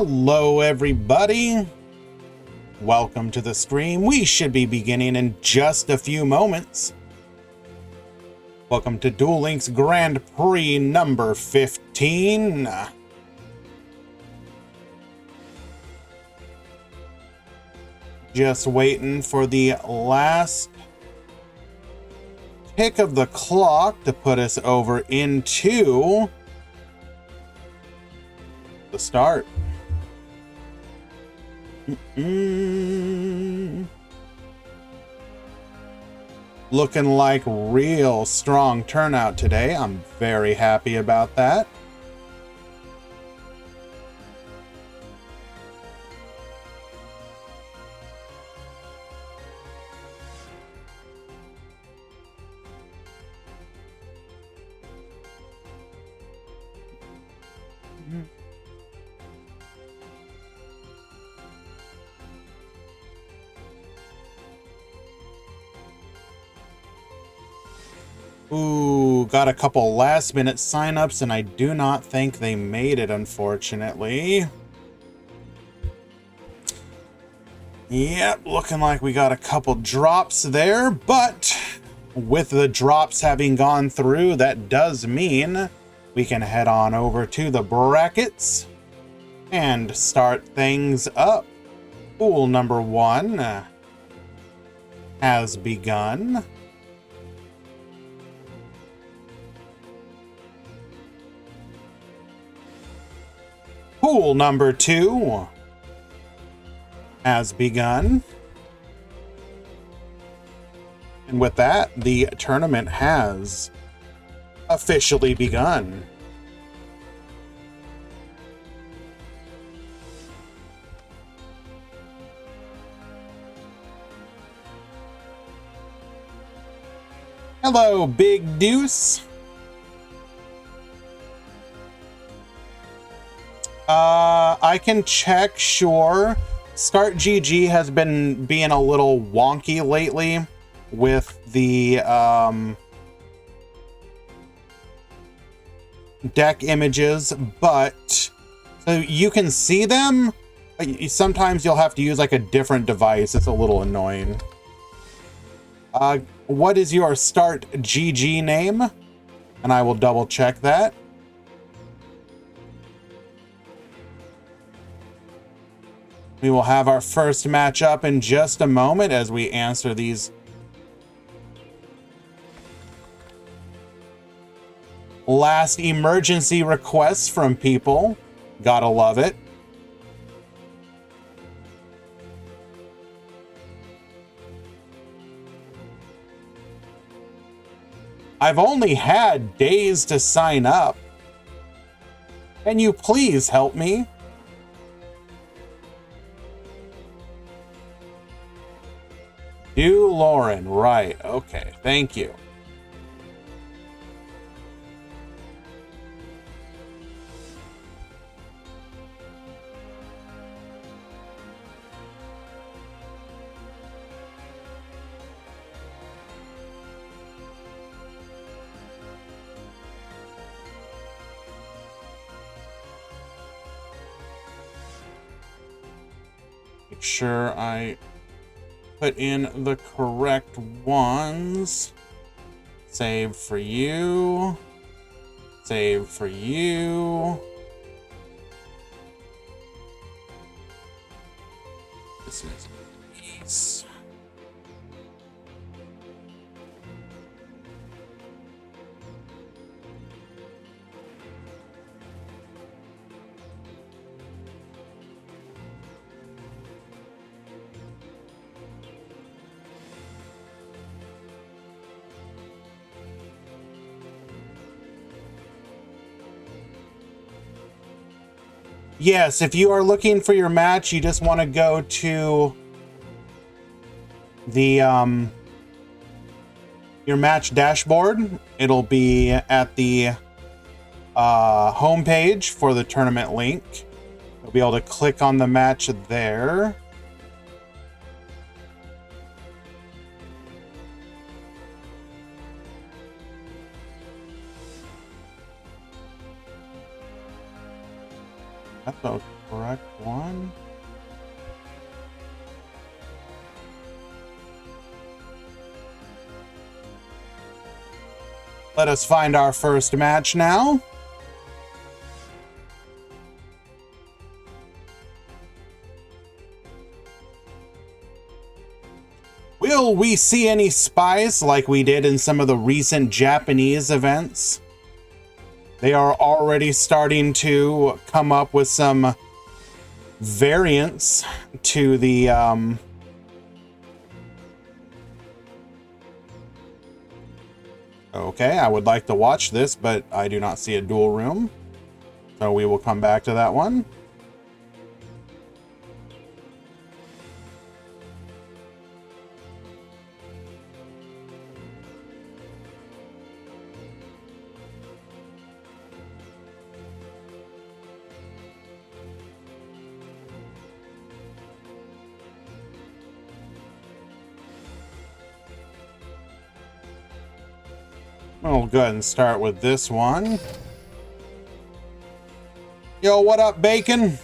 Hello everybody, welcome to the stream. We should be beginning in just a few moments. Welcome to Duel Links Grand Prix number 15. Just waiting for the last tick of the clock to put us over into the start. Looking like real strong turnout today. I'm very happy about that. Ooh, got a couple last minute signups and I do not think they made it, unfortunately. Yep, looking like we got a couple drops there, but with the drops having gone through, that does mean we can head on over to the brackets and start things up. Pool number 1 has begun. Pool number 2 has begun. And with that, the tournament has officially begun. Hello, Big Deuce. I can check, sure. Start GG has been being a little wonky lately with the deck images, but so you can see them. Sometimes you'll have to use like a different device. It's a little annoying. What is your Start GG name? And I will double check that. We will have our first match up in just a moment as we answer these last emergency requests from people. Gotta love it. I've only had days to sign up. Can you please help me? You, Lauren, right. Okay, thank you. Make sure I put in the correct ones. Save for you. Save for you. This is peace. Yes, if you are looking for your match, you just want to go to the your match dashboard. It'll be at the home page for the tournament link. You'll be able to click on the match there. That's the correct one. Let us find our first match now. Will we see any spies like we did in some of the recent Japanese events? They are already starting to come up with some variants to the okay, I would like to watch this, but I do not see a duel room. So we will come back to that one. We'll go ahead and start with this one. Yo, what up, Bacon?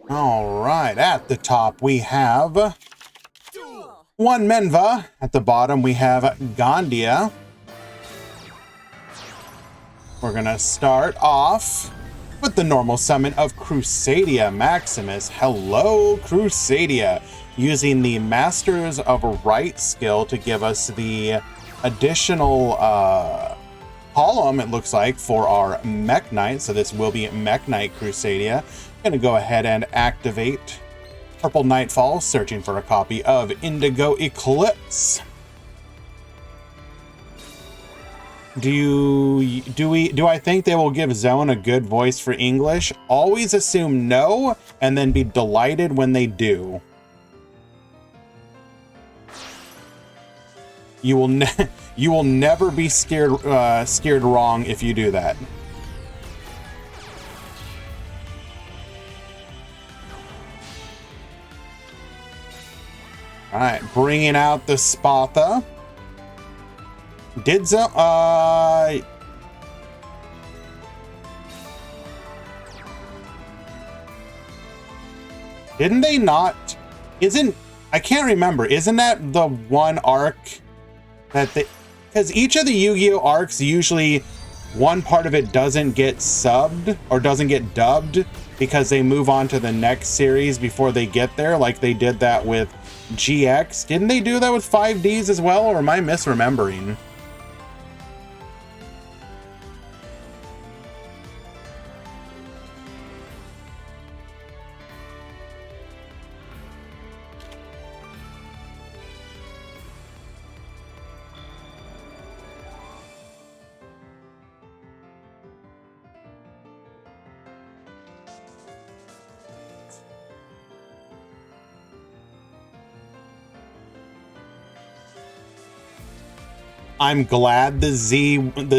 All right, at the top we have one Menva. At the bottom we have Gandia. We're gonna start off with the normal summon of Crusadia Maximus. Hello, Crusadia. Using the Masters of Right skill to give us the additional column, it looks like, for our Mech Knight. So this will be Mech Knight Crusadia. I'm gonna go ahead and activate Purple Nightfall, searching for a copy of Indigo Eclipse. Do I think they will give Zone a good voice for English? Always assume no, and then be delighted when they do. You will never be scared wrong if you do that. All right, bringing out the Spatha. Did Zone, didn't they not, I can't remember, isn't that the one arc that they, because each of the Yu-Gi-Oh arcs, usually one part of it doesn't get subbed or doesn't get dubbed because they move on to the next series before they get there, like they did that with GX. Didn't they do that with 5Ds as well, or am I misremembering? I'm glad the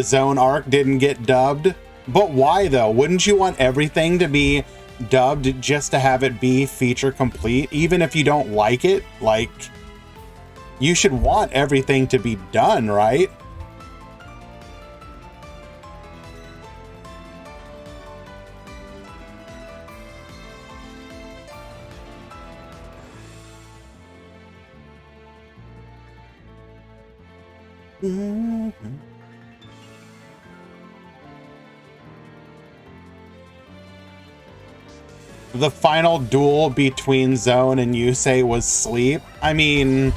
Zone arc didn't get dubbed. But why though? Wouldn't you want everything to be dubbed just to have it be feature complete? Even if you don't like it, like, you should want everything to be done, right? Mm-hmm. The final duel between Zone and Yusei was sleep. I mean,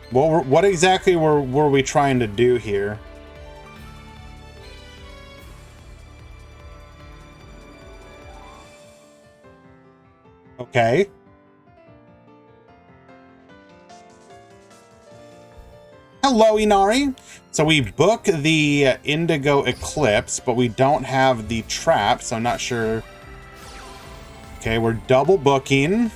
what exactly were we trying to do here? Okay. Hello, Inari. So we book the Indigo Eclipse, but we don't have the trap, so I'm not sure. Okay, we're double booking.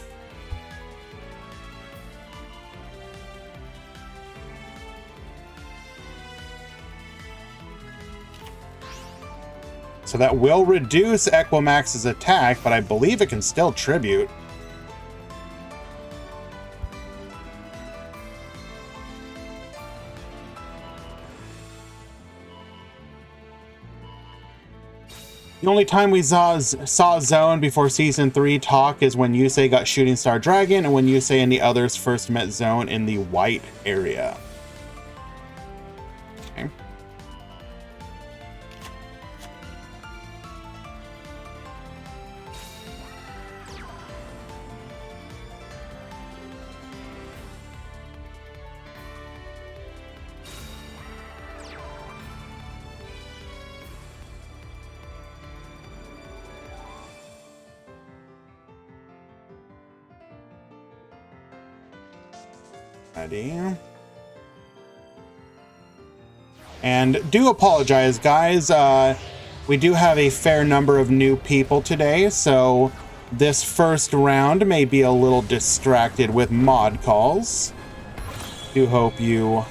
So that will reduce Equimax's attack, but I believe it can still tribute. The only time we saw Zone before Season 3 talk is when Yusei got Shooting Star Dragon and when Yusei and the others first met Zone in the white area. Okay. Ready. And do apologize, guys. We do have a fair number of new people today, so this first round may be a little distracted with mod calls. Do hope you...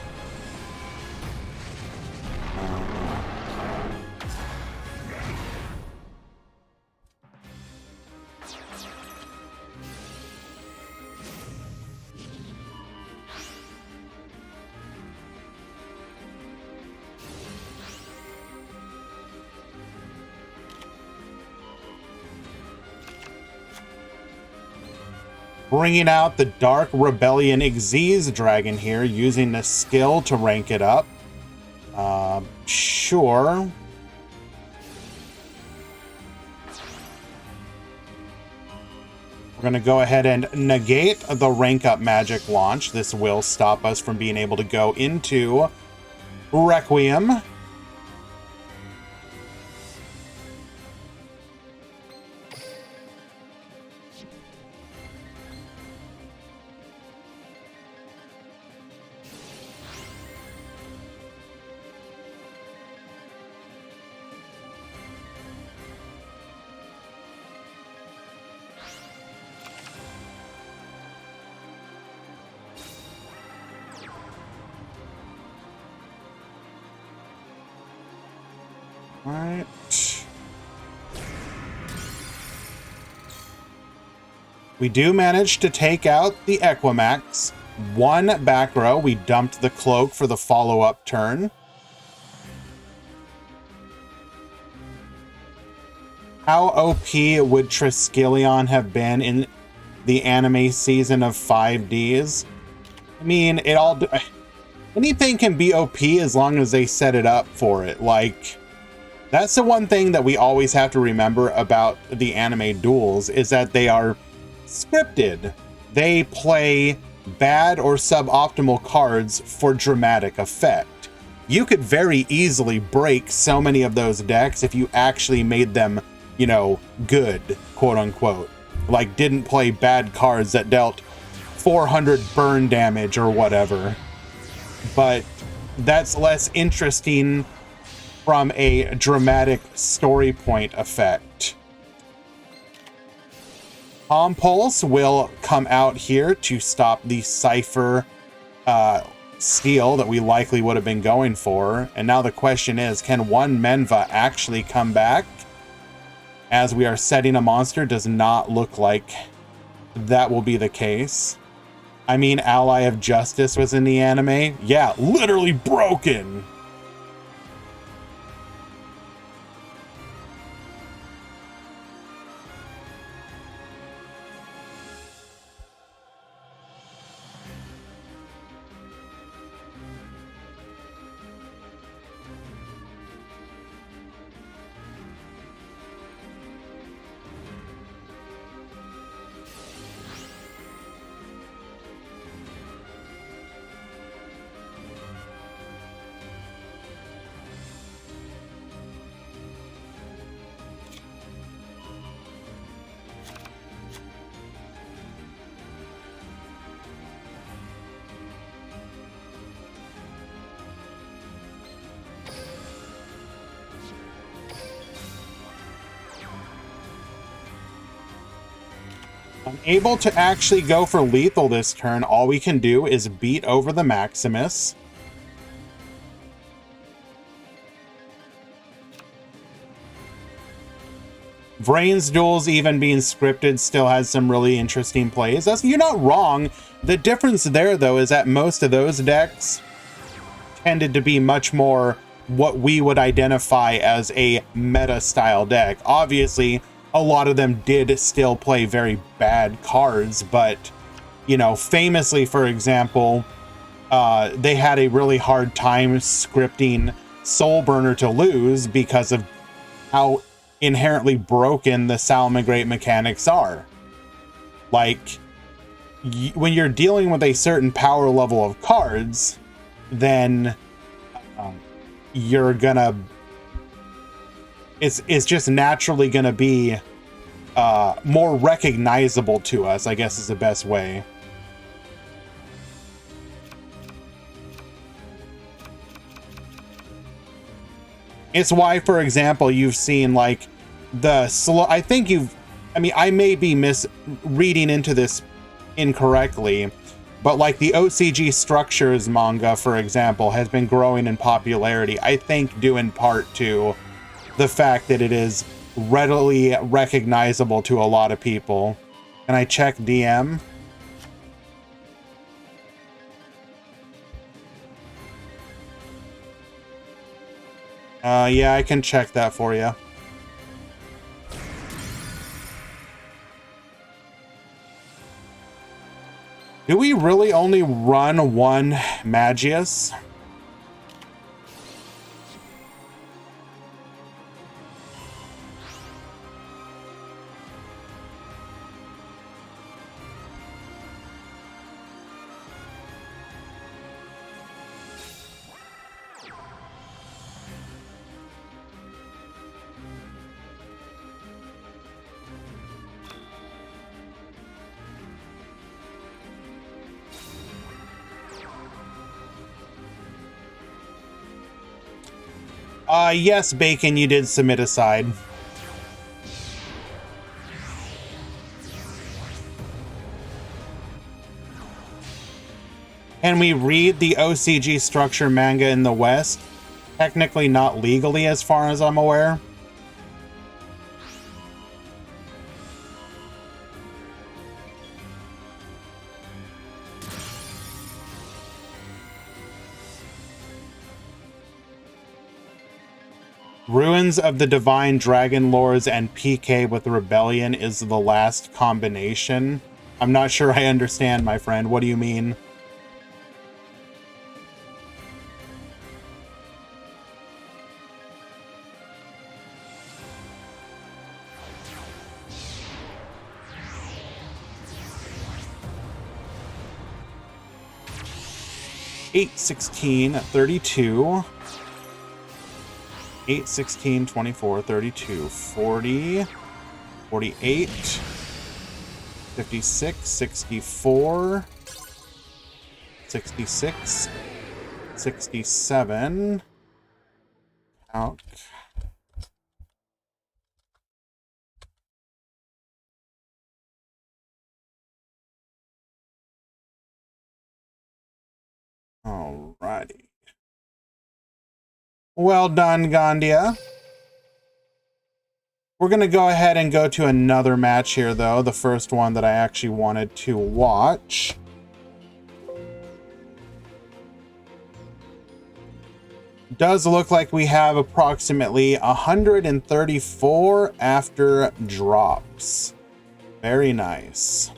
Bringing out the Dark Rebellion Xyz Dragon here, using the skill to rank it up. Sure. We're going to go ahead and negate the rank up magic launch. This will stop us from being able to go into Requiem. Right. We do manage to take out the Equimax. One back row. We dumped the cloak for the follow-up turn. How OP would Triskelion have been in the anime season of 5Ds? I mean, anything can be OP as long as they set it up for it. Like, that's the one thing that we always have to remember about the anime duels, is that they are scripted. They play bad or suboptimal cards for dramatic effect. You could very easily break so many of those decks if you actually made them, you know, good, quote unquote. Like, didn't play bad cards that dealt 400 burn damage or whatever. But that's less interesting from a dramatic story point effect. Palm Pulse will come out here to stop the Cypher steal that we likely would have been going for. And now the question is, can one Menva actually come back? As we are setting a monster, does not look like that will be the case. I mean, Ally of Justice was in the anime. Yeah, literally broken. Unable to actually go for lethal this turn, all we can do is beat over the Maximus. Vrain's duels, even being scripted, still has some really interesting plays. You're not wrong. The difference there, though, is that most of those decks tended to be much more what we would identify as a meta-style deck. Obviously, a lot of them did still play very bad cards, but, you know, famously, for example, they had a really hard time scripting Soulburner to lose because of how inherently broken the Salamangreat mechanics are. Like, when you're dealing with a certain power level of cards, then you're gonna... It's just naturally gonna be more recognizable to us, I guess is the best way. It's why, for example, you've seen like the slow... I think you've... I mean, I may be misreading into this incorrectly, but like the OCG Structures manga, for example, has been growing in popularity, I think due in part to the fact that it is readily recognizable to a lot of people. Can I check DM? Yeah, I can check that for you. Do we really only run one Magius? Yes, Bacon, you did submit a side. Can we read the OCG Structure manga in the West? Technically not legally, as far as I'm aware. Ruins of the Divine Dragon Lords and PK with Rebellion is the last combination. I'm not sure I understand, my friend. What do you mean? Eight, 16, 32. 8, 16, 24, 32, 40, 48, 56, 64, 66, 67. Out. Alrighty. Well done, Gandia. We're going to go ahead and go to another match here, though. The first one that I actually wanted to watch. Does look like we have approximately 134 after drops. Very nice.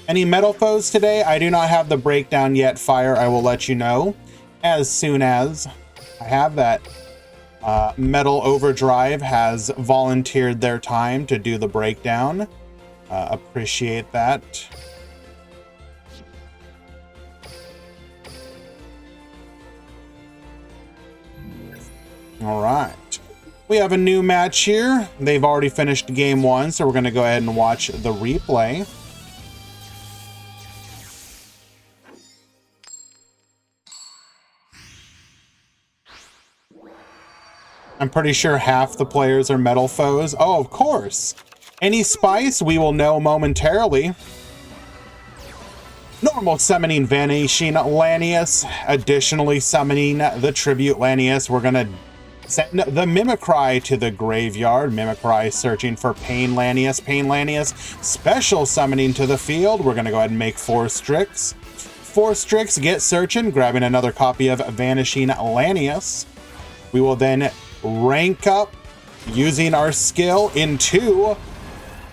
Any metal foes today? I do not have the breakdown yet, Fire. I will let you know as soon as I have that. Metal Overdrive has volunteered their time to do the breakdown. Appreciate that. All right. We have a new match here. They've already finished game one, so we're going to go ahead and watch the replay. I'm pretty sure half the players are metal foes. Oh, of course. Any spice, we will know momentarily. Normal summoning Vanishing Lanius. Additionally summoning the Tribute Lanius. We're going to send the Mimicry to the graveyard. Mimicry searching for Pain Lanius. Pain Lanius special summoning to the field. We're going to go ahead and make 4 Strix. 4 Strix, get searching, grabbing another copy of Vanishing Lanius. We will then rank up using our skill into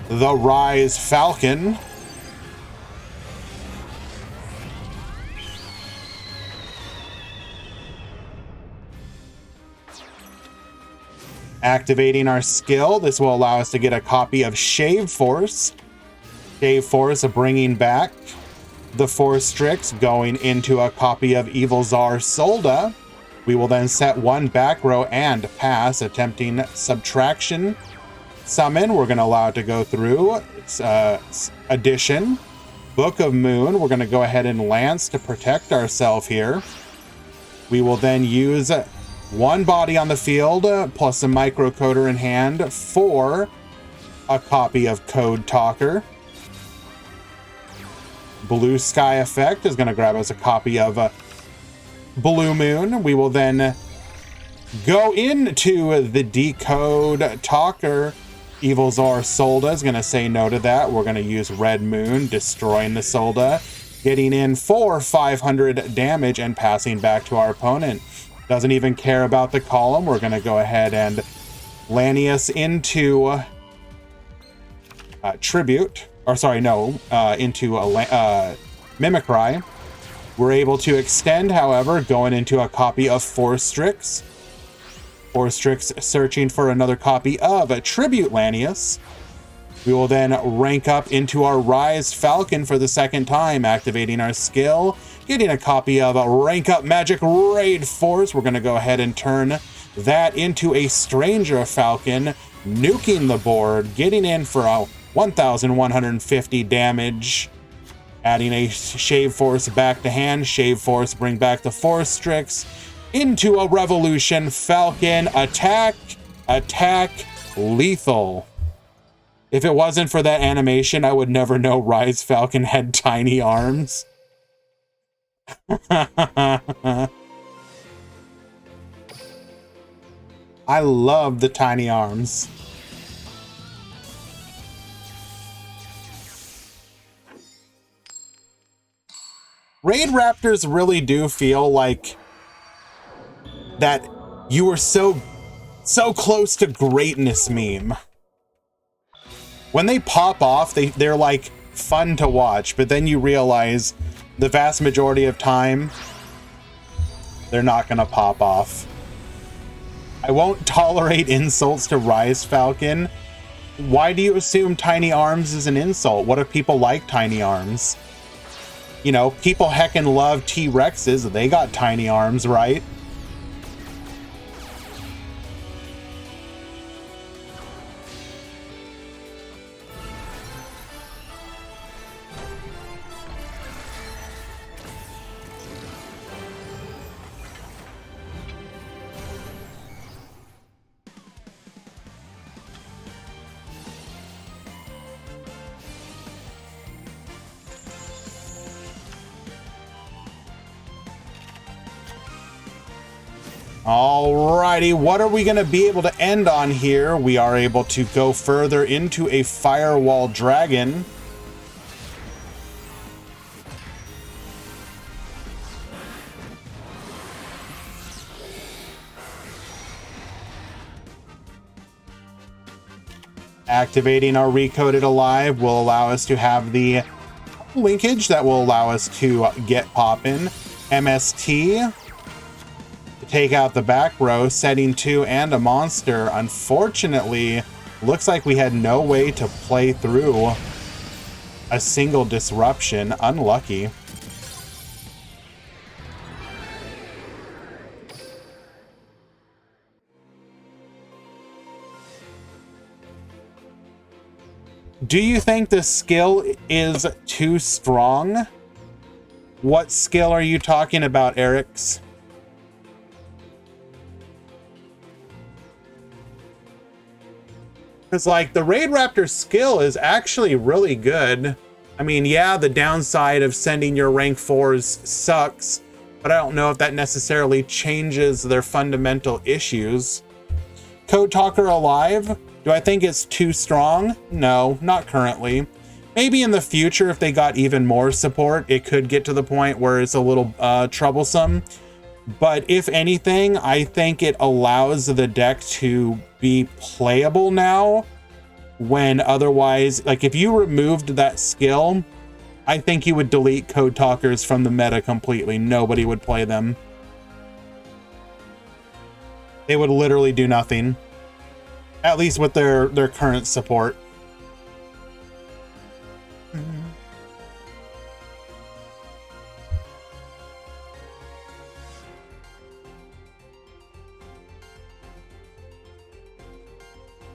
the Rise Falcon. Activating our skill, this will allow us to get a copy of Shave Force. Shave Force bringing back the 4 Strix, going into a copy of Evil Czar Solda. We will then set 1 back row and pass, attempting subtraction. Summon, we're going to allow it to go through. Addition. Book of Moon, we're going to go ahead and Lance to protect ourselves here. We will then use 1 body on the field, plus a microcoder in hand for a copy of Code Talker. Blue Sky Effect is going to grab us a copy of Blue Moon. We will then go into the Decode Talker. Evil Czar Solda is going to say no to that. We're going to use Red Moon, destroying the Solda, getting in for 500 damage and passing back to our opponent. Doesn't even care about the column. We're going to go ahead and Lanius into Tribute. Or sorry, no, into Mimicry. We're able to extend, however, going into a copy of 4 Strix. 4 Strix searching for another copy of a Tribute Lanius. We will then rank up into our Rise Falcon for the second time, activating our skill, getting a copy of a Rank Up Magic Raid Force. We're going to go ahead and turn that into a Stranger Falcon, nuking the board, getting in for a 1,150 damage. Adding a Shave Force back to hand. Shave Force bring back the 4 Strix into a Revolution Falcon. Attack, attack, lethal. If it wasn't for that animation, I would never know Rise Falcon had tiny arms. I love the tiny arms. Raid Raptors really do feel like that you were so close to greatness meme. When they pop off, they're like fun to watch, but then you realize the vast majority of time, they're not gonna pop off. I won't tolerate insults to Rise Falcon. Why do you assume tiny arms is an insult? What if people like tiny arms? You know, people heckin' love T-Rexes. They got tiny arms, right? Alrighty, what are we going to be able to end on here? We are able to go further into a Firewall Dragon. Activating our Recoded Alive will allow us to have the linkage that will allow us to get poppin'. MST. Take out the back row, setting 2 and a monster. Unfortunately, looks like we had no way to play through a single disruption. Unlucky. Do you think the skill is too strong? What skill are you talking about, Eric's? Because, like, the Raid Raptor skill is actually really good. I mean, yeah, the downside of sending your rank 4s sucks, but I don't know if that necessarily changes their fundamental issues. Code Talker alive? Do I think it's too strong? No, not currently. Maybe in the future, if they got even more support, it could get to the point where it's a little troublesome. But if anything, I think it allows the deck to be playable now, when otherwise, like, if you removed that skill, I think you would delete Code Talkers from the meta completely. Nobody would play them. They would literally do nothing. At least with their current support.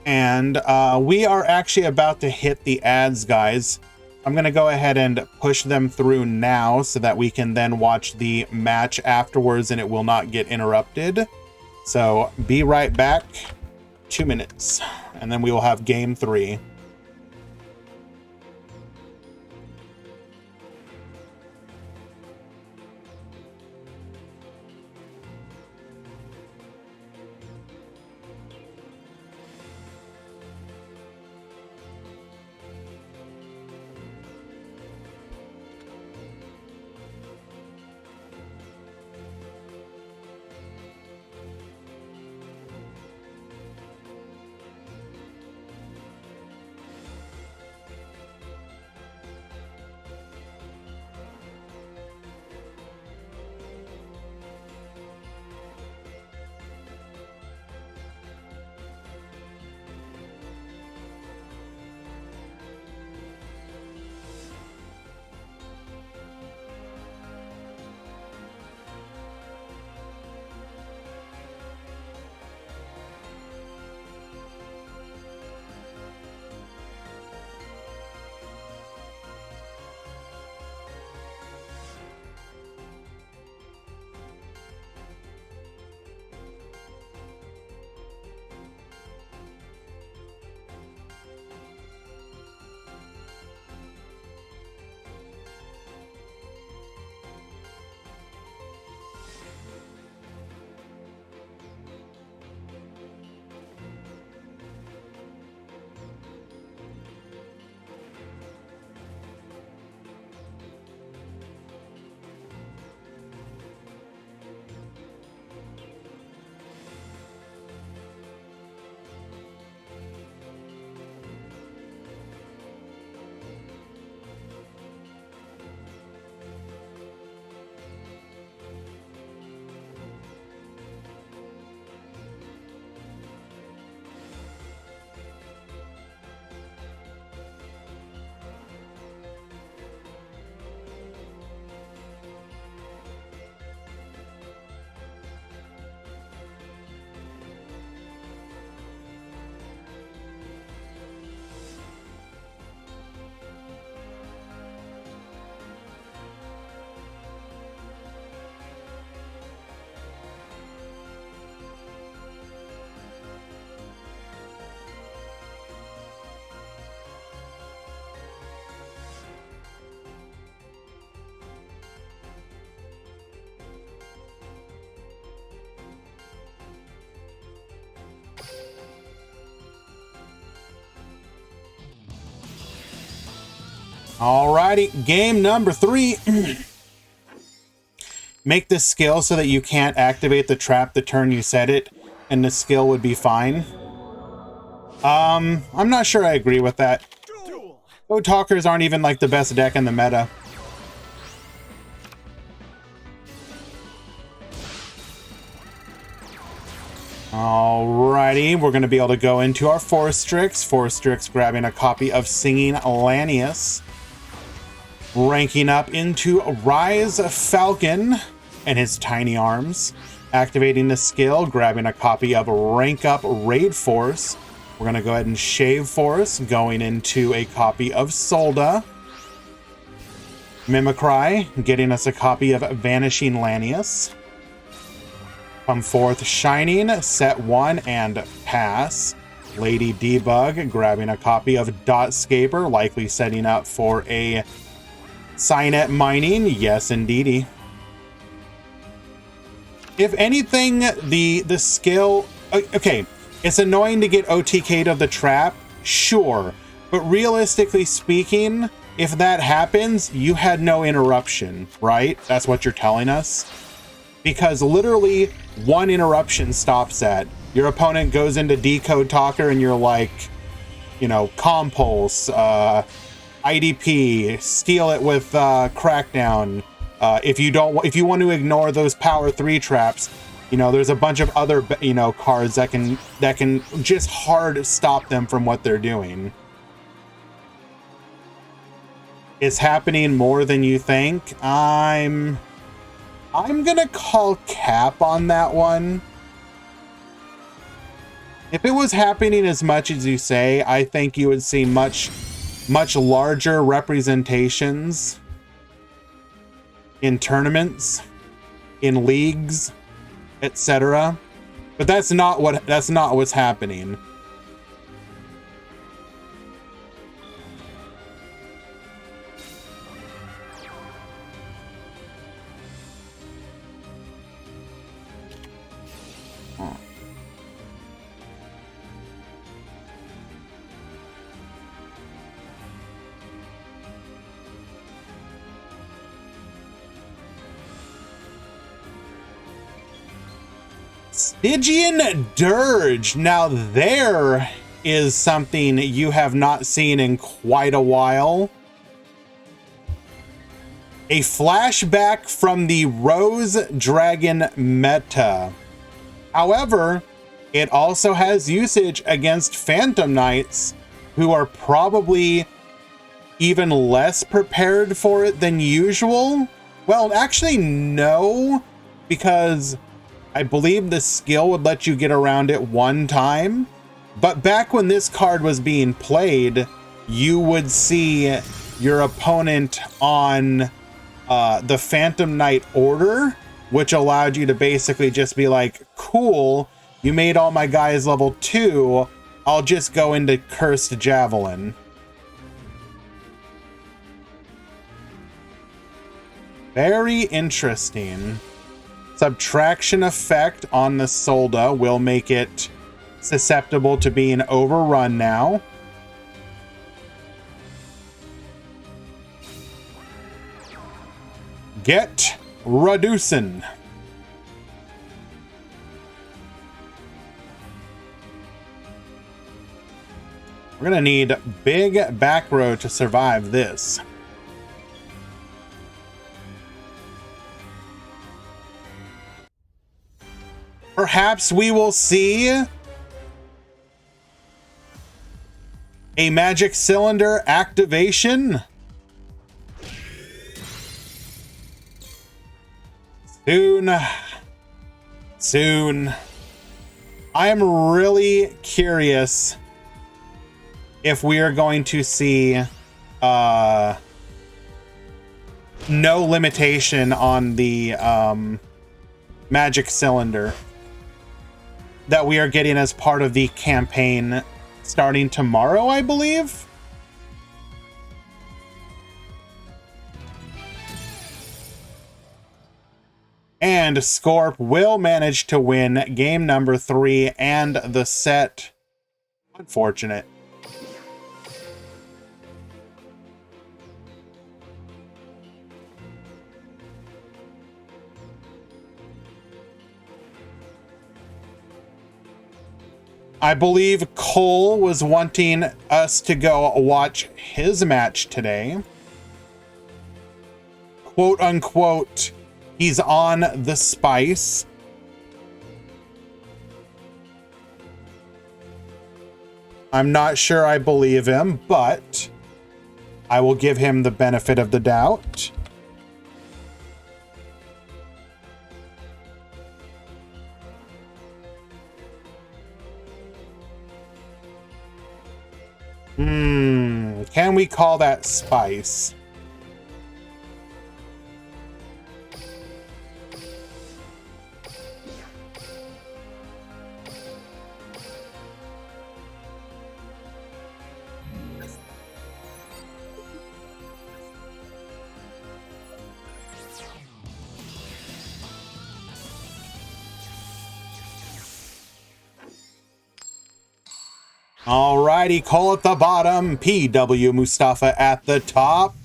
And we are actually about to hit the ads, guys. I'm going to go ahead and push them through now so that we can then watch the match afterwards and it will not get interrupted. So be right back. 2 minutes. And then we will have game 3. Alrighty, game number 3. Make this skill so that you can't activate the trap the turn you set it, and the skill would be fine. I'm not sure I agree with that. Code Talkers aren't even like the best deck in the meta. Alrighty, we're going to be able to go into our Forest Strix. Forest Strix grabbing a copy of Singing Lanius. Ranking up into Rise Falcon and his tiny arms. Activating the skill, grabbing a copy of Rank Up Raid Force. We're going to go ahead and Shave Force, going into a copy of Solda. Mimicry, getting us a copy of Vanishing Lanius. Come forth Shining, set 1 and pass. Lady Debug grabbing a copy of Dotscaper, likely setting up for a Signet mining. Yes, indeedy. If anything, the skill... Okay, it's annoying to get OTK'd of the trap, sure. But realistically speaking, if that happens, you had no interruption, right? That's what you're telling us? Because literally, one interruption stops that. Your opponent goes into Decode Talker and you're like, you know, Compulse, IDP, steal it with Crackdown. If you want to ignore those Power 3 traps, you know, there's a bunch of other, you know, cards that can just hard stop them from what they're doing. It's happening more than you think. I'm gonna call cap on that one. If it was happening as much as you say, I think you would see much larger representations in tournaments, in leagues, etc. But that's not what's happening. Stygian Dirge. Now there is something you have not seen in quite a while. A flashback from the Rose Dragon meta. However, it also has usage against Phantom Knights, who are probably even less prepared for it than usual. Well, actually, no, because I believe the skill would let you get around it one time. But back when this card was being played, you would see your opponent on the Phantom Knight order, which allowed you to basically just be like, cool, you made all my guys level 2, I'll just go into Cursed Javelin. Very interesting. Subtraction effect on the Solda will make it susceptible to being overrun now. Get Reducin. We're gonna need big back row to survive this. Perhaps we will see a magic cylinder activation. Soon. I am really curious if we are going to see no limitation on the magic cylinder that we are getting as part of the campaign starting tomorrow, I believe. And Scorp will manage to win game number 3 and the set. Unfortunate. I believe Cole was wanting us to go watch his match today. Quote unquote, he's on the spice. I'm not sure I believe him, but I will give him the benefit of the doubt. Can we call that spice? Alrighty, Cole at the bottom, PW Mustafa at the top,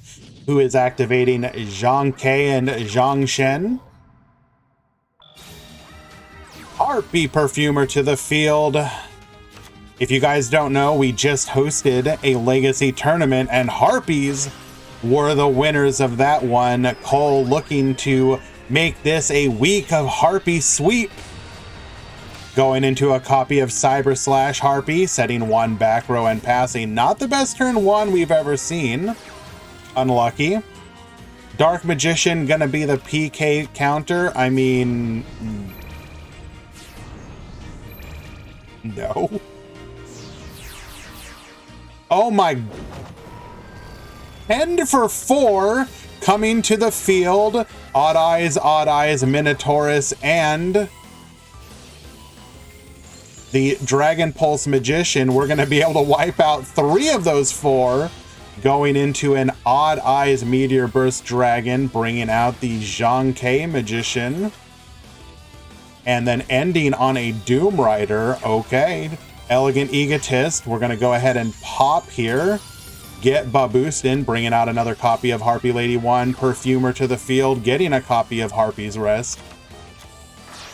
who is activating Zhang Ke and Zhang Shen. Harpy Perfumer to the field. If you guys don't know, we just hosted a Legacy tournament and Harpies were the winners of that one. Cole looking to make this a week of Harpy sweep. Going into a copy of Cyber Slash Harpy, setting one back row and passing. Not the best turn one we've ever seen. Unlucky. Dark Magician gonna be the PK counter. I mean, no. Oh my. 10 for 4 coming to the field. Odd Eyes, Minotaurus, and the Dragon Pulse Magician. We're going to be able to wipe out 3 of those 4, going into an Odd Eyes Meteor Burst Dragon, bringing out the Zhang Ke Magician, and then ending on a Doom Rider. Okay, Elegant Egotist. We're going to go ahead and pop here. Get Baboostin, bringing out another copy of Harpy Lady 1. Perfumer to the field, getting a copy of Harpy's Rest.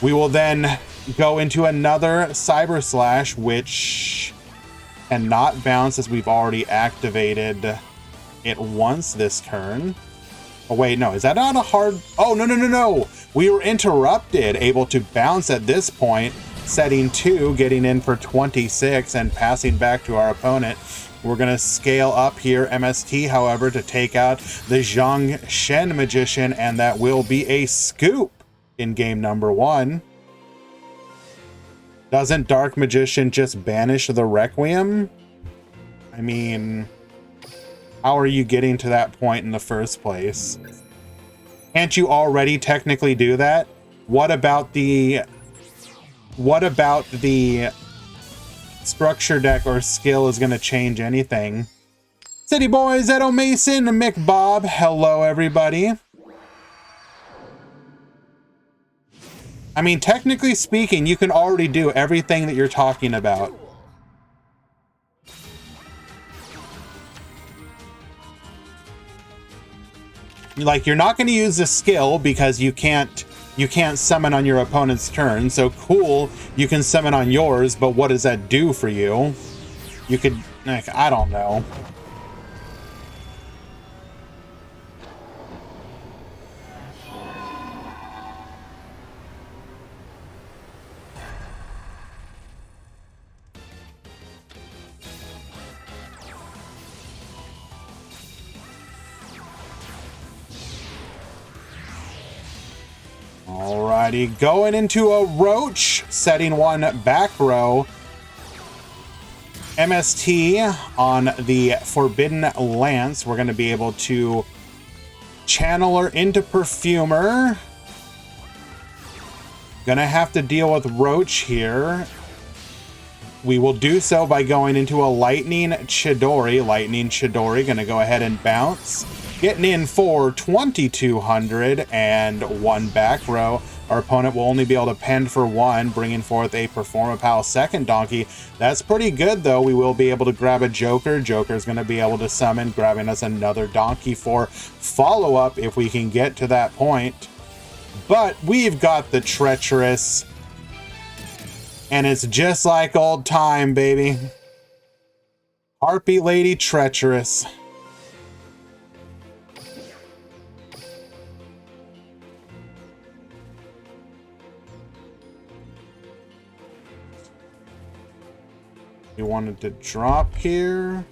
We will then go into another Cyber Slash, which cannot bounce as we've already activated it once this turn. Oh wait, no, is that not a hard... Oh, no. We were interrupted, able to bounce at this point, setting 2, getting in for 26 and passing back to our opponent. We're going to scale up here, MST, however, to take out the Zhang Shen Magician, and that will be a scoop in game number 1. Doesn't Dark Magician just banish the Requiem? I mean, how are you getting to that point in the first place? Can't you already technically do that? What about the structure deck or skill is going to change anything? City Boys, Edo Mason, Mick Bob, hello everybody. I mean, technically speaking, you can already do everything that you're talking about. Like, you're not going to use the skill because you can't summon on your opponent's turn. So cool, you can summon on yours, but what does that do for you? You could, like, I don't know. Alrighty, going into a Roach, setting one back row. MST on the Forbidden Lance. We're going to be able to channel her into Perfumer. Gonna have to deal with Roach here. We will do so by going into a Lightning Chidori. Lightning Chidori, gonna go ahead and bounce. Getting in for 2,200 and one back row. Our opponent will only be able to pen for 1, bringing forth a Performapal second donkey. That's pretty good, though. We will be able to grab a Joker. Joker's going to be able to summon, grabbing us another donkey for follow-up if we can get to that point. But we've got the Treacherous, and it's just like old time, baby. Harpy Lady Treacherous. You wanted to drop here.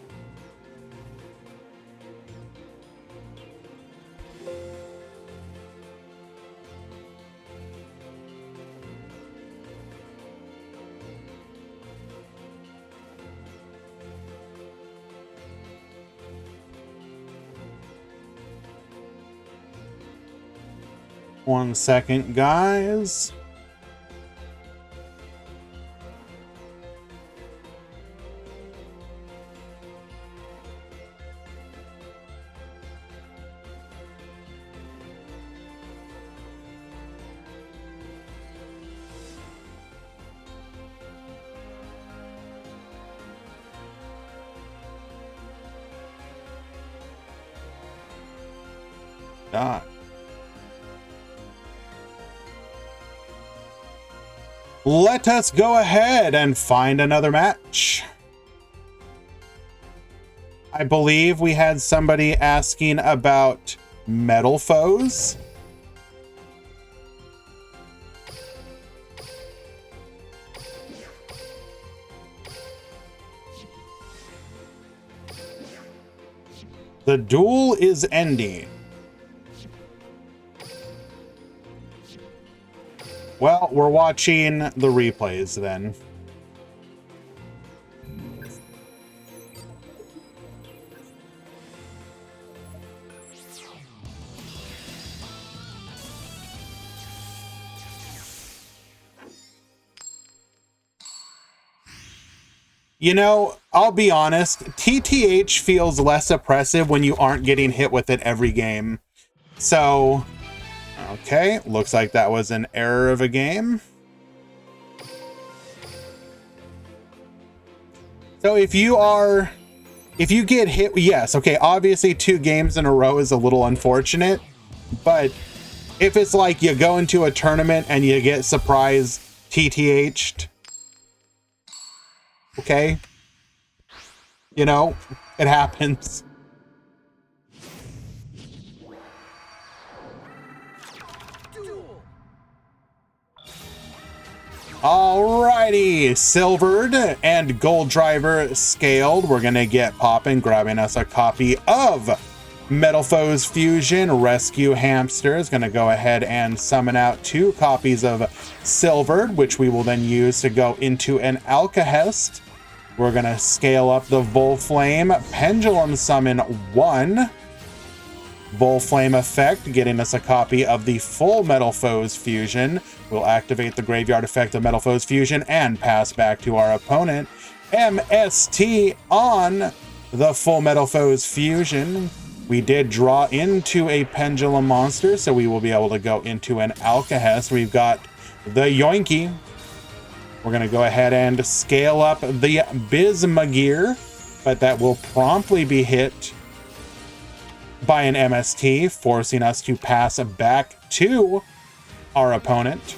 One second, guys. Done. Let us go ahead and find another match. I believe we had somebody asking about metal foes. The duel is ending. Well, we're watching the replays then. You know, I'll be honest, TTH feels less oppressive when you aren't getting hit with it every game. So, okay, looks like that was an error of a game. So if you get hit, yes, okay, obviously 2 games in a row is a little unfortunate, but if it's like you go into a tournament and you get surprise TTH'd, okay, you know, it happens. Alrighty, silvered and gold driver scaled. We're gonna get popping, grabbing us a copy of Metal Foes Fusion. Rescue Hamster is gonna go ahead and summon out 2 copies of silvered, which we will then use to go into an Alcahest. We're gonna scale up the Volflame, pendulum summon 1. Volflame effect, getting us a copy of the full Metal Foes Fusion. We'll activate the graveyard effect of Metal Foes Fusion and pass back to our opponent. MST on the full Metal Foes Fusion. We did draw into a pendulum monster, so we will be able to go into an Alcahest. We've got the Yoinky. We're going to go ahead and scale up the Bismugear, but that will promptly be hit by an MST, forcing us to pass back to our opponent.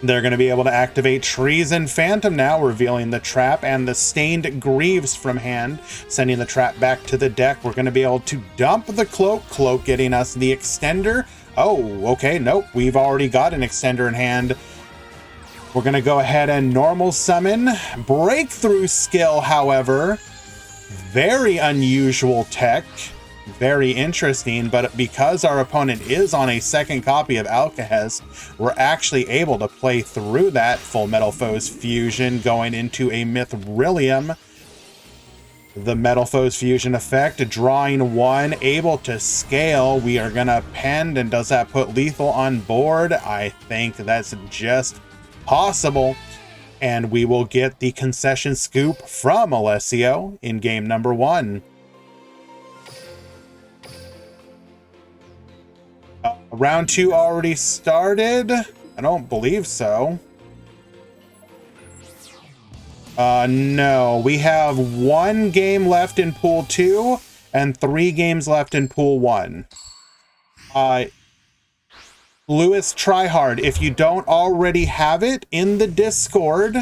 They're going to be able to activate Treason Phantom now, revealing the trap and the Stained Greaves from hand, sending the trap back to the deck. We're going to be able to dump the Cloak, getting us the Extender. Oh, okay, nope, we've already got an Extender in hand. We're going to go ahead and normal summon. Breakthrough skill, however, very unusual tech. Very interesting, but because our opponent is on a second copy of Alcahest, we're actually able to play through that Full Metal Foes Fusion, going into a Mithrilium. The Metal Foes Fusion effect, drawing 1, able to scale. We are gonna pend, and does that put lethal on board? I think that's just possible. And we will get the concession scoop from Alessio in game number 1. Round 2 already started? I don't believe so. No, we have 1 game left in pool 2 and 3 games left in pool 1. Lewis Tryhard, if you don't already have it in the Discord,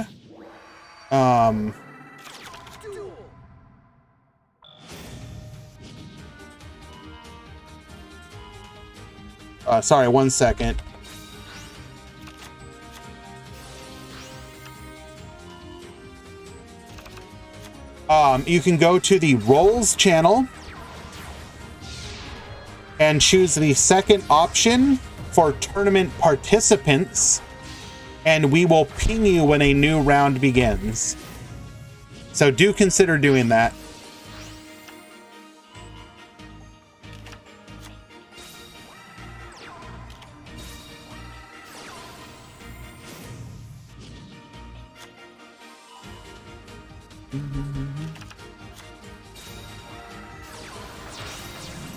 sorry, 1 second. You can go to the Roles channel and choose the second option for tournament participants, and we will ping you when a new round begins. So do consider doing that.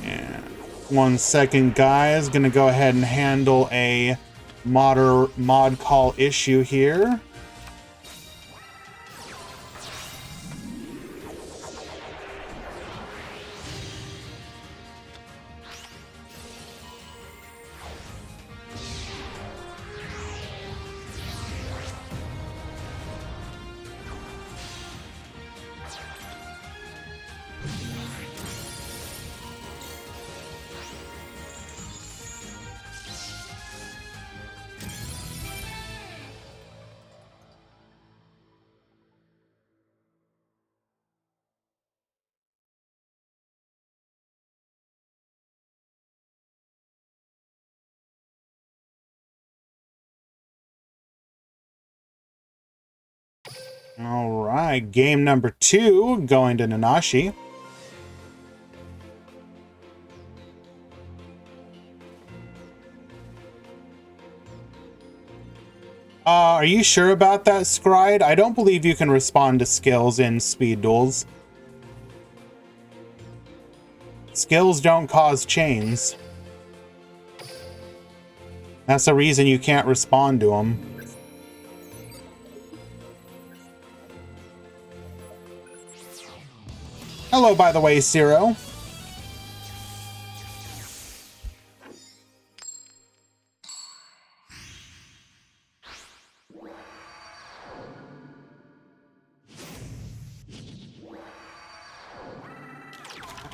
Yeah. 1 second, guys. Gonna go ahead and handle a mod call issue here. All right, game number 2 going to Nanashi. Are you sure about that, Scride? I don't believe you can respond to skills in speed duels. Skills don't cause chains. That's the reason you can't respond to them. Hello, by the way, Zero.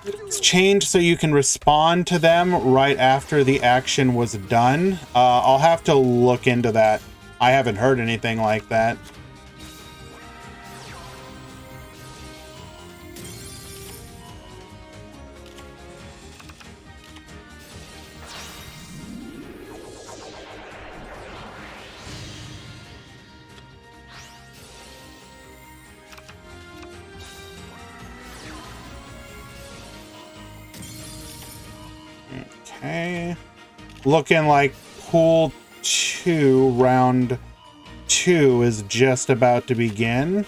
It's changed so you can respond to them right after the action was done. I'll have to look into that. I haven't heard anything like that. Okay. Looking like pool 2, round 2 is just about to begin.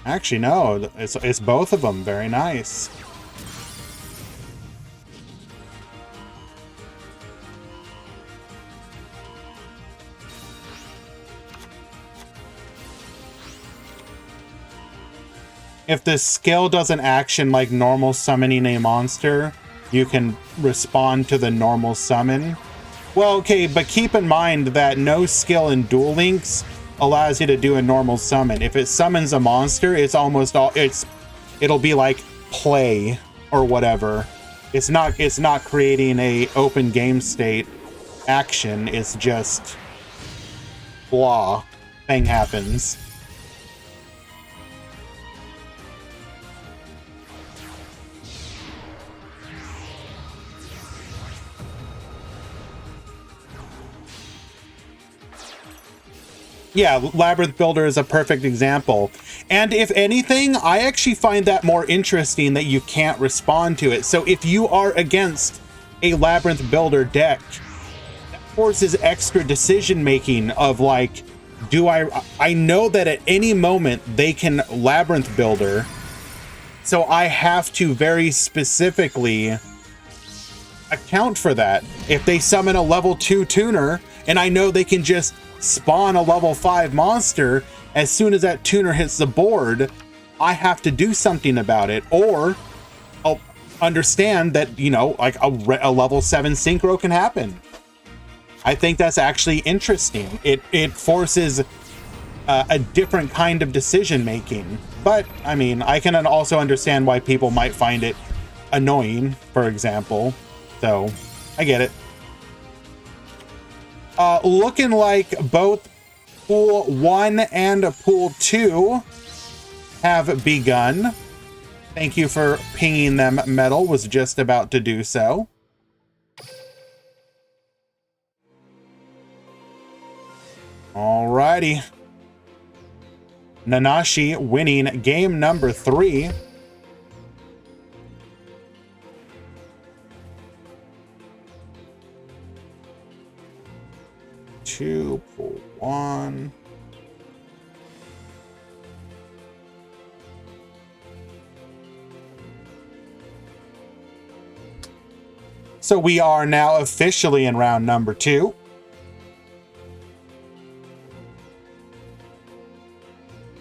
Actually, no, it's both of them. Very nice. If this skill doesn't action like normal summoning a monster, you can respond to the normal summon. Well, okay, but keep in mind that no skill in Duel Links allows you to do a normal summon. If it summons a monster, it's almost all it'll be like play or whatever. It's not creating a open game state action. It's just blah, thing happens. Yeah, Labyrinth Builder is a perfect example. And if anything, I actually find that more interesting that you can't respond to it. So if you are against a Labyrinth Builder deck, that forces extra decision making of like, I know that at any moment they can Labyrinth Builder, so I have to very specifically account for that. If they summon a level 2 tuner, and I know they can just spawn a level 5 monster, as soon as that tuner hits the board, I have to do something about it, or I'll understand that, you know, like a level 7 synchro can happen. I think that's actually interesting. It forces a different kind of decision making. But I mean, I can also understand why people might find it annoying, for example. So I get it. Looking like both Pool 1 and Pool 2 have begun. Thank you for pinging them. Metal was just about to do so. Alrighty. Nanashi winning game number 3. Two, pull 1. So we are now officially in round number 2.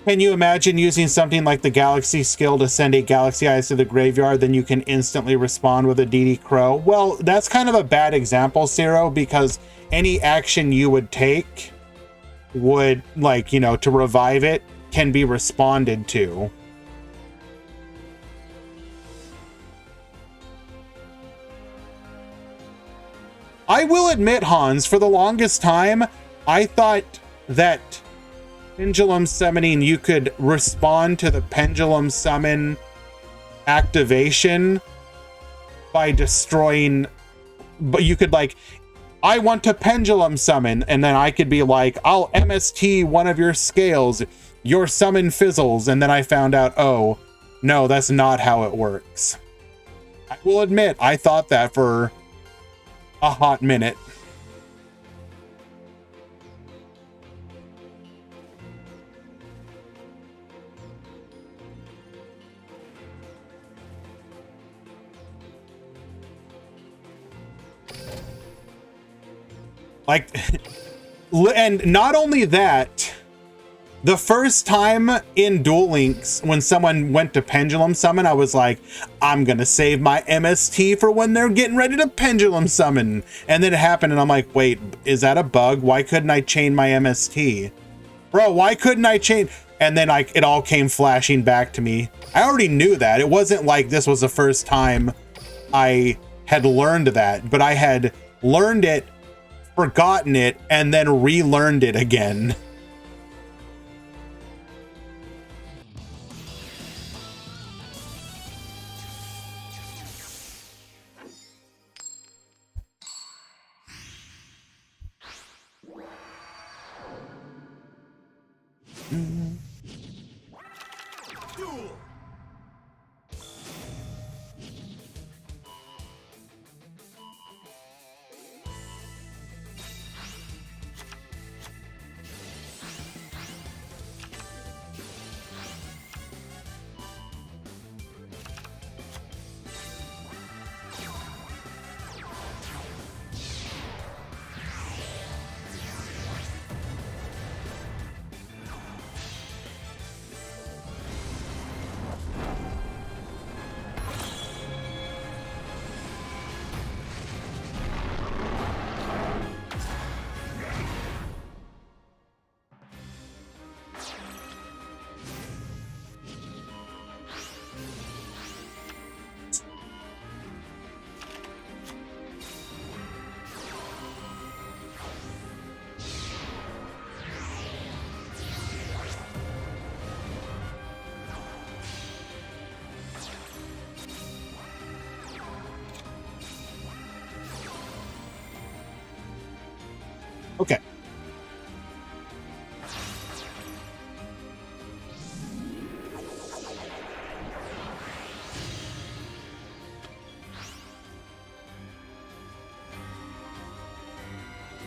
Can you imagine using something like the Galaxy skill to send a Galaxy Eyes to the graveyard, then you can instantly respond with a DD Crow? Well, that's kind of a bad example, Zero, because any action you would take would, like, you know, to revive it, can be responded to. I will admit, Hans, for the longest time, I thought that Pendulum Summoning, you could respond to the Pendulum Summon activation by destroying, but you could, like, I want to Pendulum Summon, and then I could be like, I'll MST one of your scales. your summon fizzles, and then I found out, oh, no, that's not how it works. I will admit, I thought that for a hot minute. Like, and not only that, the first time in Duel Links, when someone went to Pendulum Summon, I was like, I'm gonna save my MST for when they're getting ready to Pendulum Summon. And then it happened, and I'm like, wait, is that a bug? Why couldn't I chain my MST? Bro, why couldn't I chain? And then it all came flashing back to me. I already knew that. It wasn't like this was the first time I had learned that, but I had learned it, forgotten it, and then relearned it again. Okay.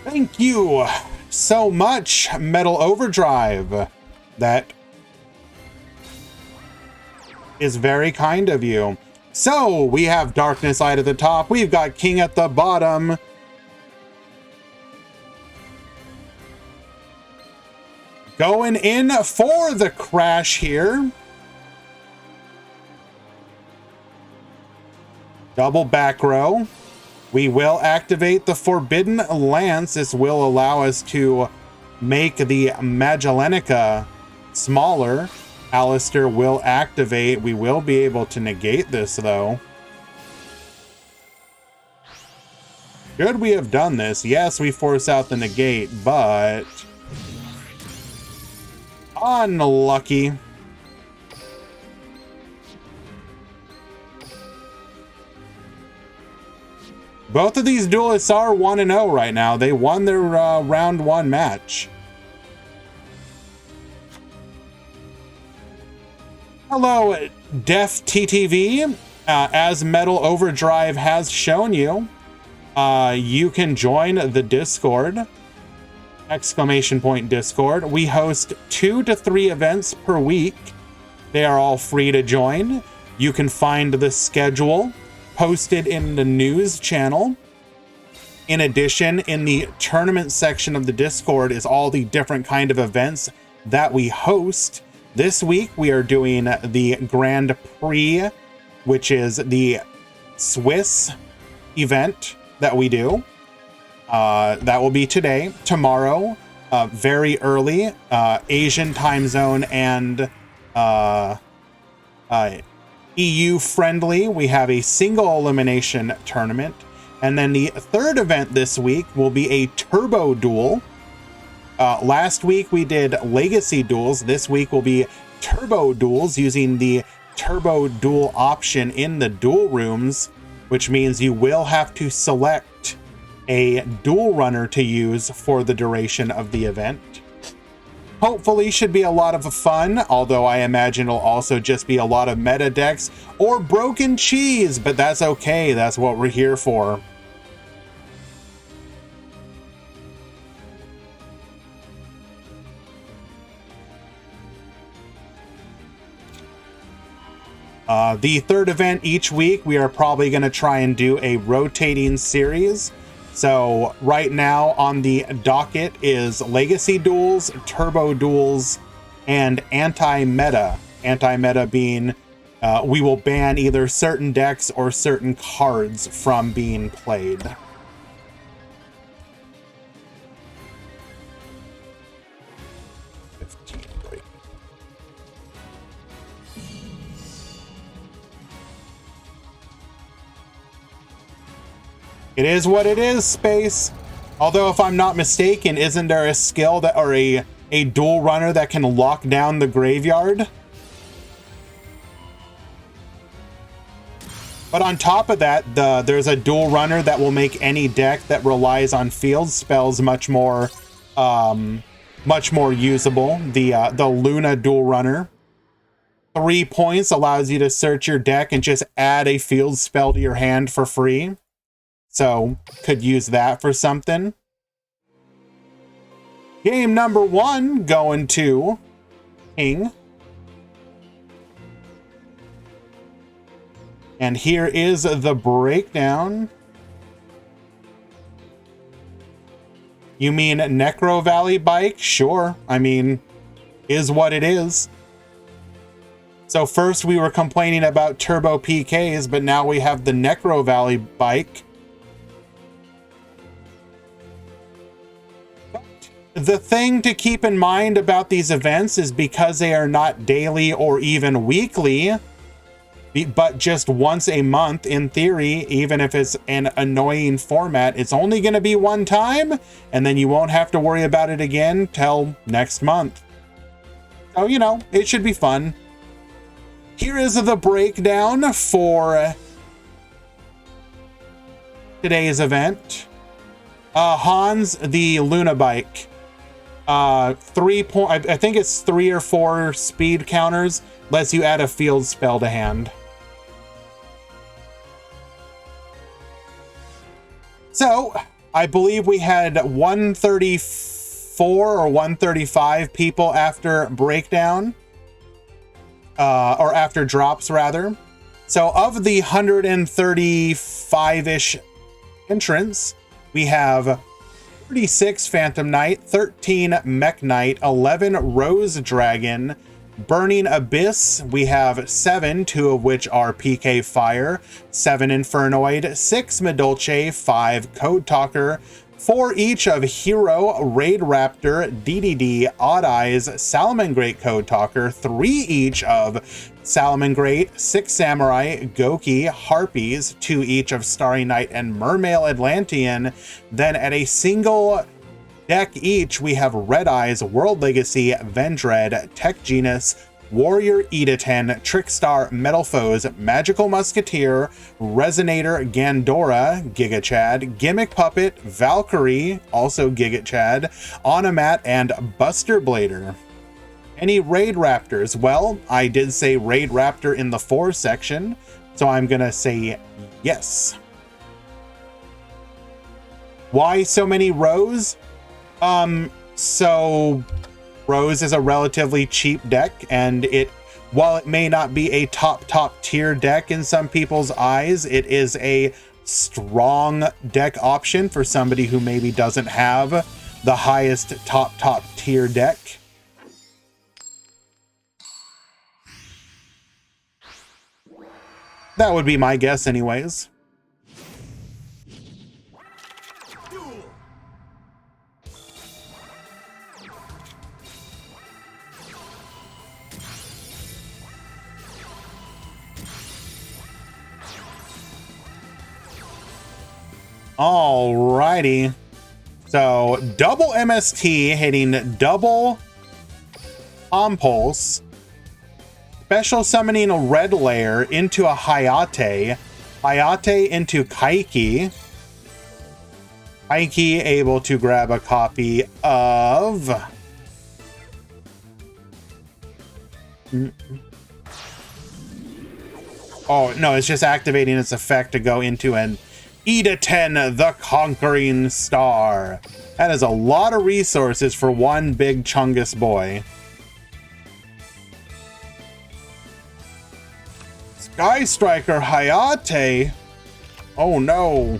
Thank you so much, Metal Overdrive. That is very kind of you. So we have Darkness Light at the top. We've got King at the bottom. Going in for the crash here. Double back row. We will activate the Forbidden Lance. This will allow us to make the Magellantica smaller. Alistair will activate. We will be able to negate this, though. Should we have done this? Yes, we force out the negate, but unlucky. Both of these duelists are 1-0 right now. They won their round 1 match. Hello, Def TTV. As Metal Overdrive has shown you, you can join the Discord. Exclamation point Discord. We host 2 to 3 events per week. They are all free to join. You can find the schedule posted in the news channel. In addition, in the tournament section of the Discord is all the different kind of events that we host. This week we are doing the Grand Prix, which is the Swiss event that we do. That will be today. Tomorrow, very early, Asian time zone and EU friendly, we have a single elimination tournament. And then the third event this week will be a turbo duel. Last week we did legacy duels. This week will be turbo duels using the turbo duel option in the duel rooms, which means you will have to select a duel runner to use for the duration of the event. Hopefully should be a lot of fun, although I imagine it'll also just be a lot of meta decks or broken cheese, but that's okay. That's what we're here for. The third event each week, we are probably going to try and do a rotating series. So right now on the docket is Legacy Duels, Turbo Duels, and Anti-Meta. Anti-Meta being we will ban either certain decks or certain cards from being played. It is what it is, Space. Although, if I'm not mistaken, isn't there a skill that, or a dual runner that can lock down the graveyard? But on top of that, there's a dual runner that will make any deck that relies on field spells much more usable. The Luna dual runner. 3 points allows you to search your deck and just add a field spell to your hand for free. So, could use that for something. Game number 1 going to King. And here is the breakdown. You mean Necro Valley bike? Sure. I mean, is what it is. So first we were complaining about Turbo PKs, but now we have the Necro Valley bike. The thing to keep in mind about these events is because they are not daily or even weekly, but just once a month in theory, even if it's an annoying format, it's only going to be one time, and then you won't have to worry about it again till next month. So, you know, it should be fun. Here is the breakdown for today's event. Hans, the Luna bike. 3 point, I think it's 3 or 4 speed counters, lets you add a field spell to hand. So, I believe we had 134 or 135 people after breakdown, or after drops rather. So of the 135-ish entrants, we have 36 Phantom Knight, 13 Mech Knight, 11 Rose Dragon, Burning Abyss. We have 7, 2 of which are PK Fire, 7 Infernoid, 6 Medolce, 5 Code Talker, 4 each of Hero, Raid Raptor, DDD, Odd Eyes, Salamangreat Code Talker, 3 each of Salamangreat, 6 Samurai, Goki, Harpies, 2 each of Starry Night and Mermail Atlantean. Then at a single deck each, we have Red Eyes, World Legacy, Vendread, Tech Genus, Warrior Editen, Trickstar, Metal Foes, Magical Musketeer, Resonator, Gandora, Giga Chad, Gimmick Puppet, Valkyrie, also Giga Chad, Onomat, and Buster Blader. Any Raid Raptors? Well, I did say Raid Raptor in the 4 section, so I'm gonna say yes. Why so many Rose? So Rose is a relatively cheap deck, and while it may not be a top tier deck in some people's eyes, it is a strong deck option for somebody who maybe doesn't have the highest top tier deck. That would be my guess anyways. Alrighty. So double MST hitting double Pulse. Special summoning a red layer into a Hayate. Hayate into Kaiki. Kaiki able to grab a copy of Oh, no, it's just activating its effect to go into an E10, the Conquering Star. That is a lot of resources for one big Chungus boy. Sky Striker Hayate? Oh no.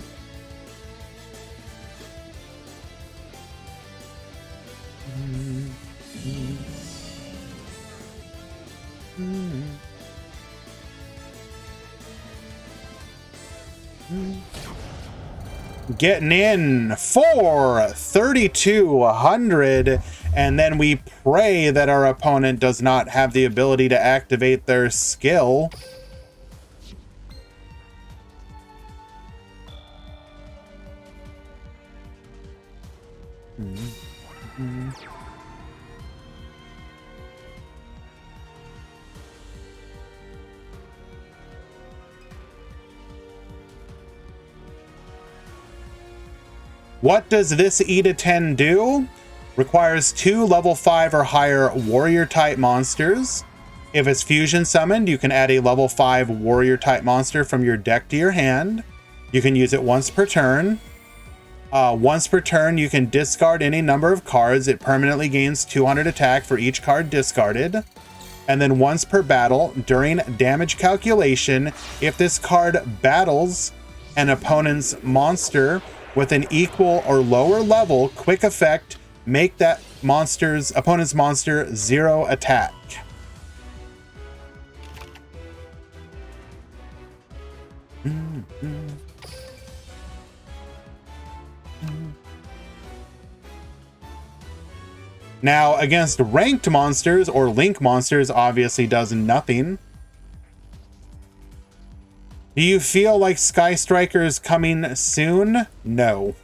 Getting in for 3,200, and then we pray that our opponent does not have the ability to activate their skill. What does this E10 do? Requires 2 level 5 or higher warrior type monsters. If it's fusion summoned, you can add a level 5 warrior type monster from your deck to your hand. You can use it once per turn. Once per turn, you can discard any number of cards. It permanently gains 200 attack for each card discarded. And then once per battle, during damage calculation, if this card battles an opponent's monster with an equal or lower level, quick effect, make that opponent's monster 0 attack. Now, against ranked monsters or link monsters, obviously does nothing. Do you feel like Sky Striker is coming soon? No.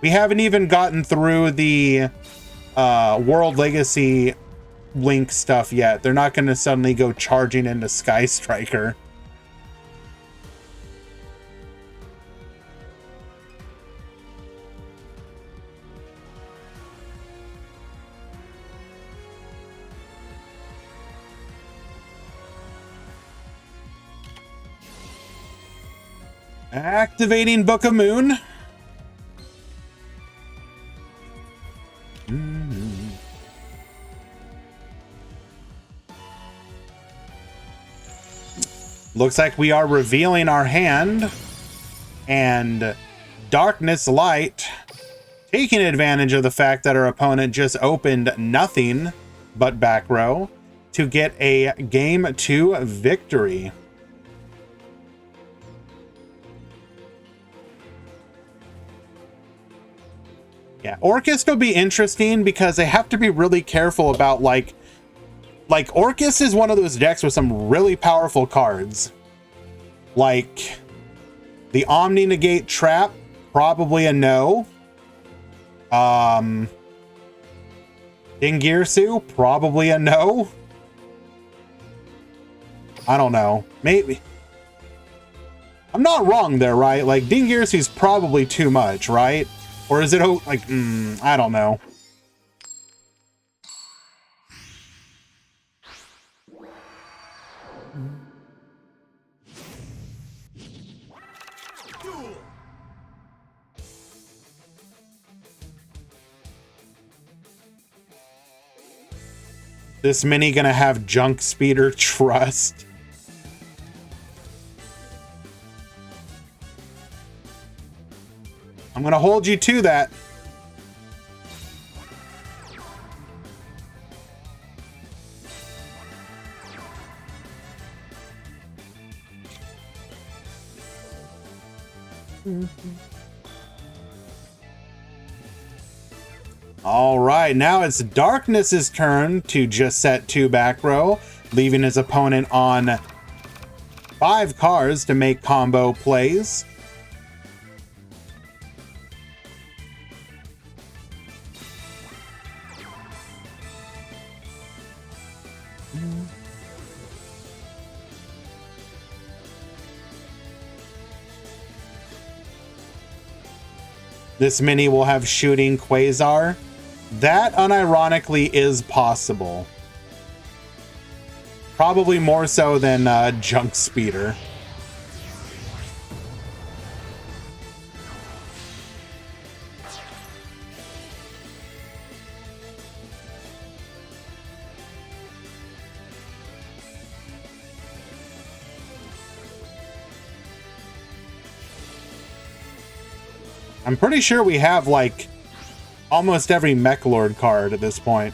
We haven't even gotten through the World Legacy Link stuff yet. They're not going to suddenly go charging into Sky Striker. Activating Book of Moon. Looks like we are revealing our hand. And Darkness Light, taking advantage of the fact that our opponent just opened nothing but back row to get a game 2 victory. Yeah, Orcust will be interesting because they have to be really careful about like Orcust is one of those decks with some really powerful cards. Like the Omni Negate Trap, probably a no. Dingirsu, probably a no. I don't know. Maybe. I'm not wrong there, right? Like Dingirsu's probably too much, right? Or is it like, I don't know. This mini gonna have Junk Speeder Trust. I'm gonna hold you to that. All right, now it's Darkness's turn to just set 2 back row, leaving his opponent on 5 cards to make combo plays. This mini will have Shooting Quasar. That, unironically, is possible. Probably more so than Junk Speeder. I'm pretty sure we have, like, almost every Mech Lord card at this point.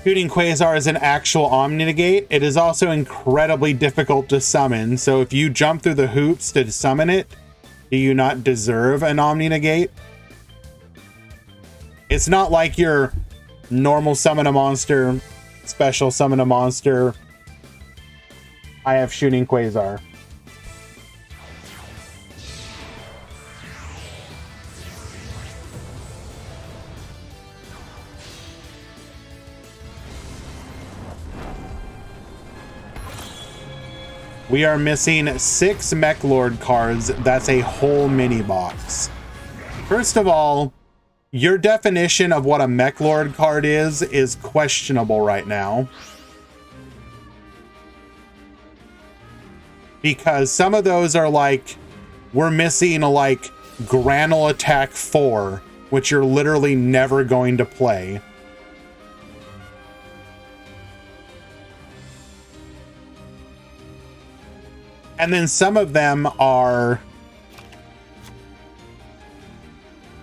Shooting Quasar is an actual Omni-Negate. It is also incredibly difficult to summon, so if you jump through the hoops to summon it, do you not deserve an Omni-Negate? It's not like your normal summon a monster, special summon a monster. I have Shooting Quasar. We are missing 6 Mech Lord cards. That's a whole mini box. First of all, your definition of what a Mech Lord card is questionable right now. Because some of those are like, we're missing like Granal Attack 4, which you're literally never going to play. And then some of them are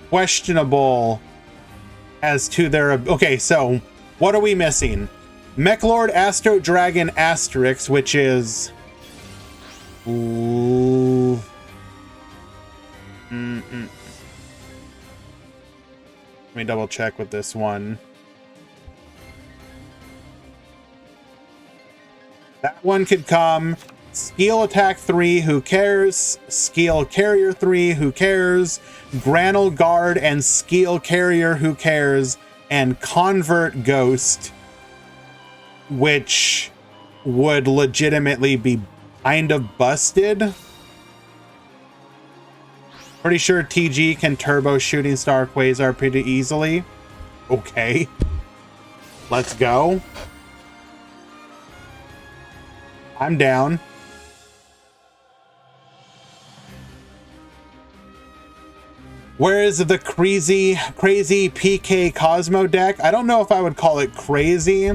questionable as to their... Okay, so what are we missing? Mech Lord Astro Dragon Asterix, which is... Ooh. Let me double check with this one. That one could come... Skill Attack 3, who cares? Skill Carrier 3, who cares? Granal Guard and Skill Carrier, who cares? And Convert Ghost, which would legitimately be kind of busted. Pretty sure TG can turbo Shooting Star Quasar pretty easily. Okay. Let's go. I'm down. Where is the crazy PK Cosmo deck? I don't know if I would call it crazy.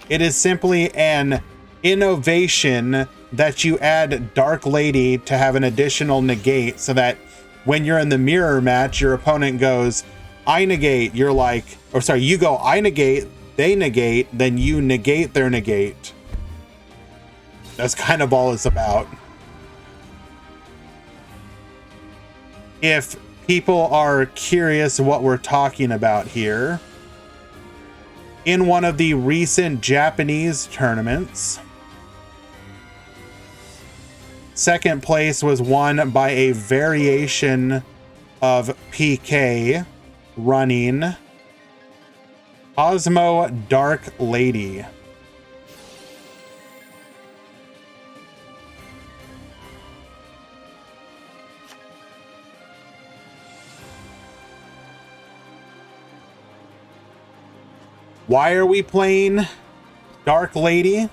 It is simply an innovation that you add Dark Lady to have an additional negate so that when you're in the mirror match, your opponent goes, I negate. You're like, or sorry, you go, I negate, they negate, then you negate their negate. That's kind of all it's about. If people are curious what we're talking about here, in one of the recent Japanese tournaments, second place was won by a variation of PK running Cosmo Dark Lady. Why are we playing Dark Lady?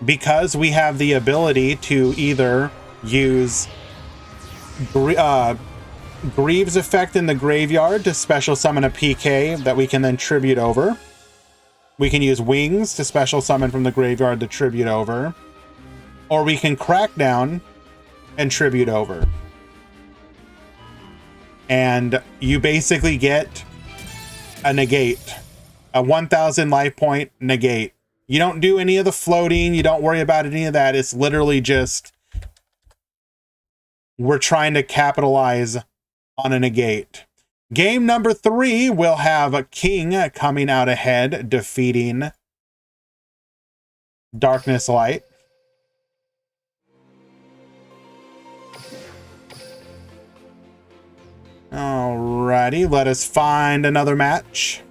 Because we have the ability to either use Greaves effect in the graveyard to special summon a PK that we can then tribute over. We can use Wings to special summon from the graveyard to tribute over. Or we can Crackdown and tribute over. And you basically get a negate. A 1000 life point negate. You don't do any of the floating. You don't worry about any of that. It's literally just we're trying to capitalize on a negate. Game number 3 will have a King coming out ahead, defeating Darkness Light. Alrighty, let us find another match.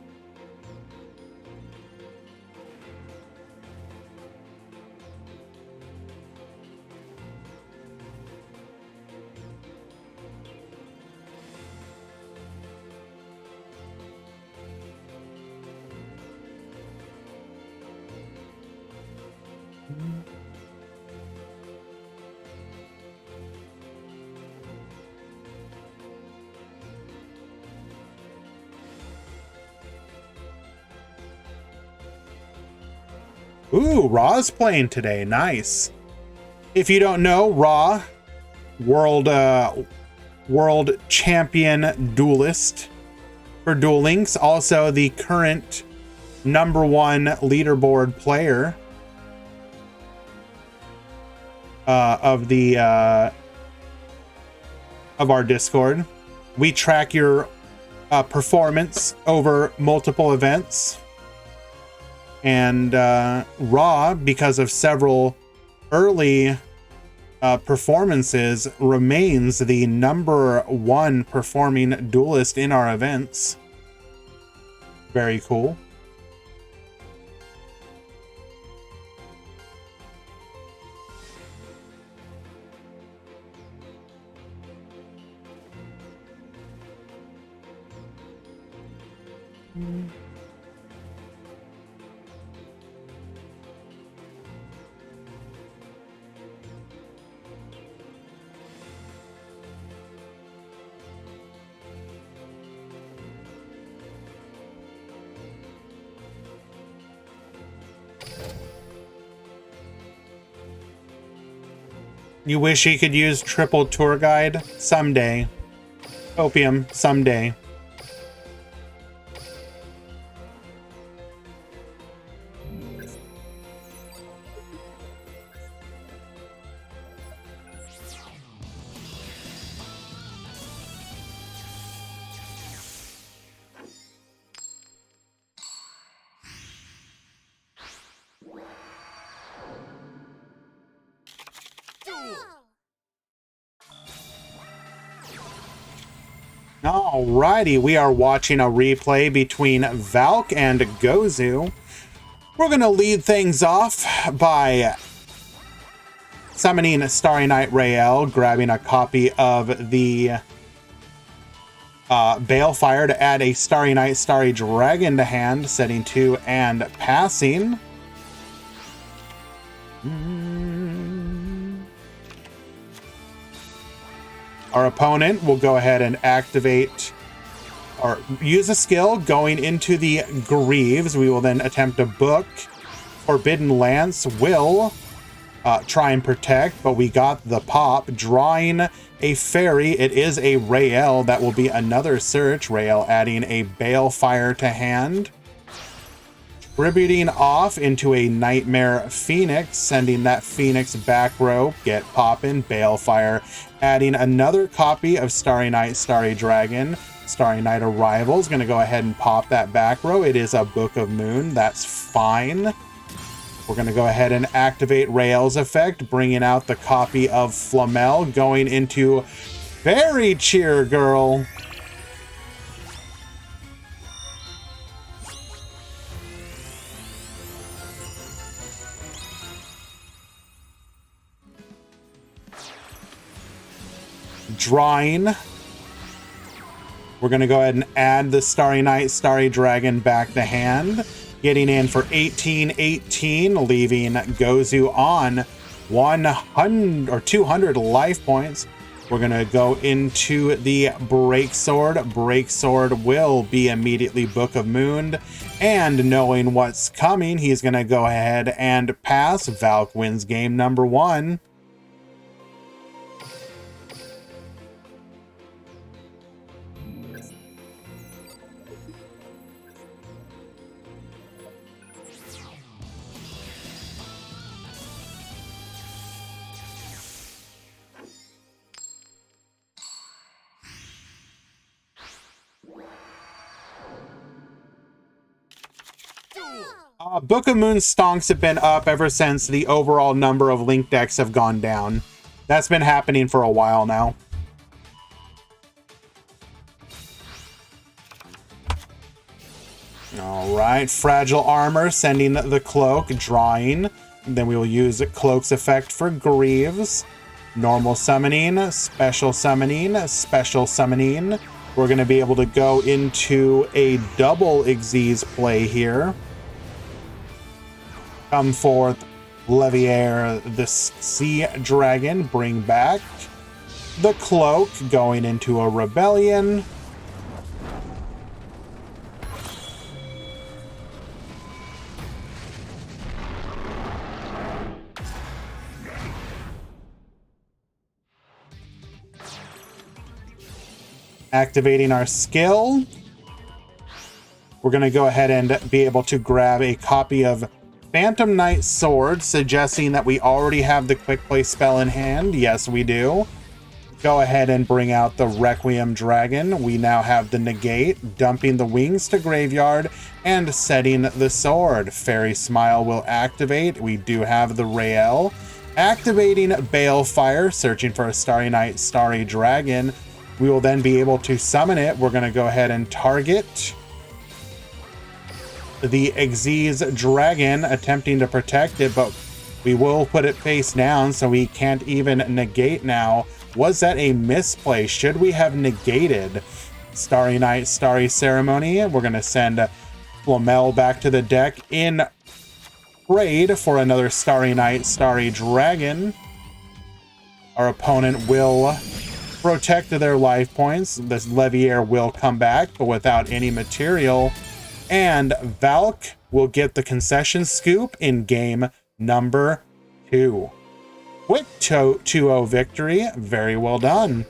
Ooh, Raw's playing today. Nice. If you don't know, Raw, world champion duelist for Duel Links, also the current #1 leaderboard player of our Discord. We track your performance over multiple events. And Raw, because of several early performances, remains the #1 performing duelist in our events. Very cool. You wish he could use triple tour guide? Someday. Opium, someday. Alrighty, we are watching a replay between Valk and Gozu. We're going to lead things off by summoning Starry Night Rael, grabbing a copy of the Balefire to add a Starry Night Starry Dragon to hand, setting 2 and passing. Our opponent will go ahead and activate or use a skill going into the Greaves. We will then attempt to book. Forbidden Lance will try and protect, but we got the pop. Drawing a fairy. It is a Rael. That will be another search. Rael adding a Balefire to hand. Tributing off into a Nightmare Phoenix, sending that Phoenix back row, get poppin', Balefire, adding another copy of Starry Night Starry Dragon. Starry Night Arrival is going to go ahead and pop that back row. It is a Book of Moon. That's fine. We're going to go ahead and activate Rael's effect, bringing out the copy of Flamel, going into Fairy Cheer Girl. Drawing. We're going to go ahead and add the Starry Night Starry Dragon back to hand, getting in for 18-18, leaving Gozu on 100 or 200 life points. We're going to go into the Break Sword. Break Sword will be immediately Book of Moon, and knowing what's coming, he's going to go ahead and pass. Valk wins game #1. Book of Moon stonks have been up ever since the overall number of link decks have gone down. That's been happening for a while now. All right, Fragile Armor, sending the Cloak, drawing. Then we will use Cloak's effect for Greaves. Normal summoning, special summoning, special summoning. We're going to be able to go into a double Xyz play here. Come forth Levier the Sea Dragon, bring back the Cloak, going into a Rebellion. Activating our skill. We're going to go ahead and be able to grab a copy of Phantom Knight Sword, suggesting that we already have the quick play spell in hand. Yes, we do. Go ahead and bring out the Requiem Dragon. We now have the negate, dumping the wings to graveyard and setting the sword. Fairy Smile will activate. We do have the Rael. Activating Balefire, searching for a Starry Night, Starry Dragon. We will then be able to summon it. We're going to go ahead and target the Xyz Dragon, attempting to protect it, but we will put it face down, so we can't even negate now. Was that a misplay? Should we have negated Starry Night, Starry Ceremony? We're going to send Flamel back to the deck in trade for another Starry Night, Starry Dragon. Our opponent will protect their life points. This Levier will come back, but without any material. And Valk will get the concession scoop in game number 2. Quick 2-0 victory. Very well done.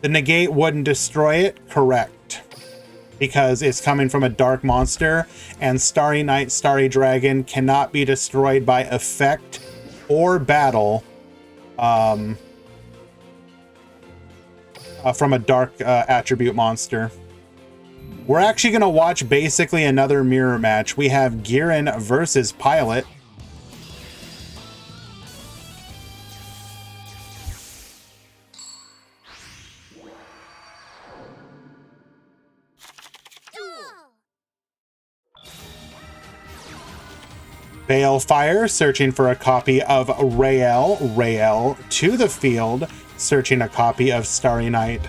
The negate wouldn't destroy it, correct. Because it's coming from a dark monster, and Starry Night, Starry Dragon cannot be destroyed by effect or battle from a dark attribute monster. We're actually going to watch basically another mirror match. We have Giran versus Pilot. Balefire, searching for a copy of Rael. Rael to the field, searching a copy of Starry Night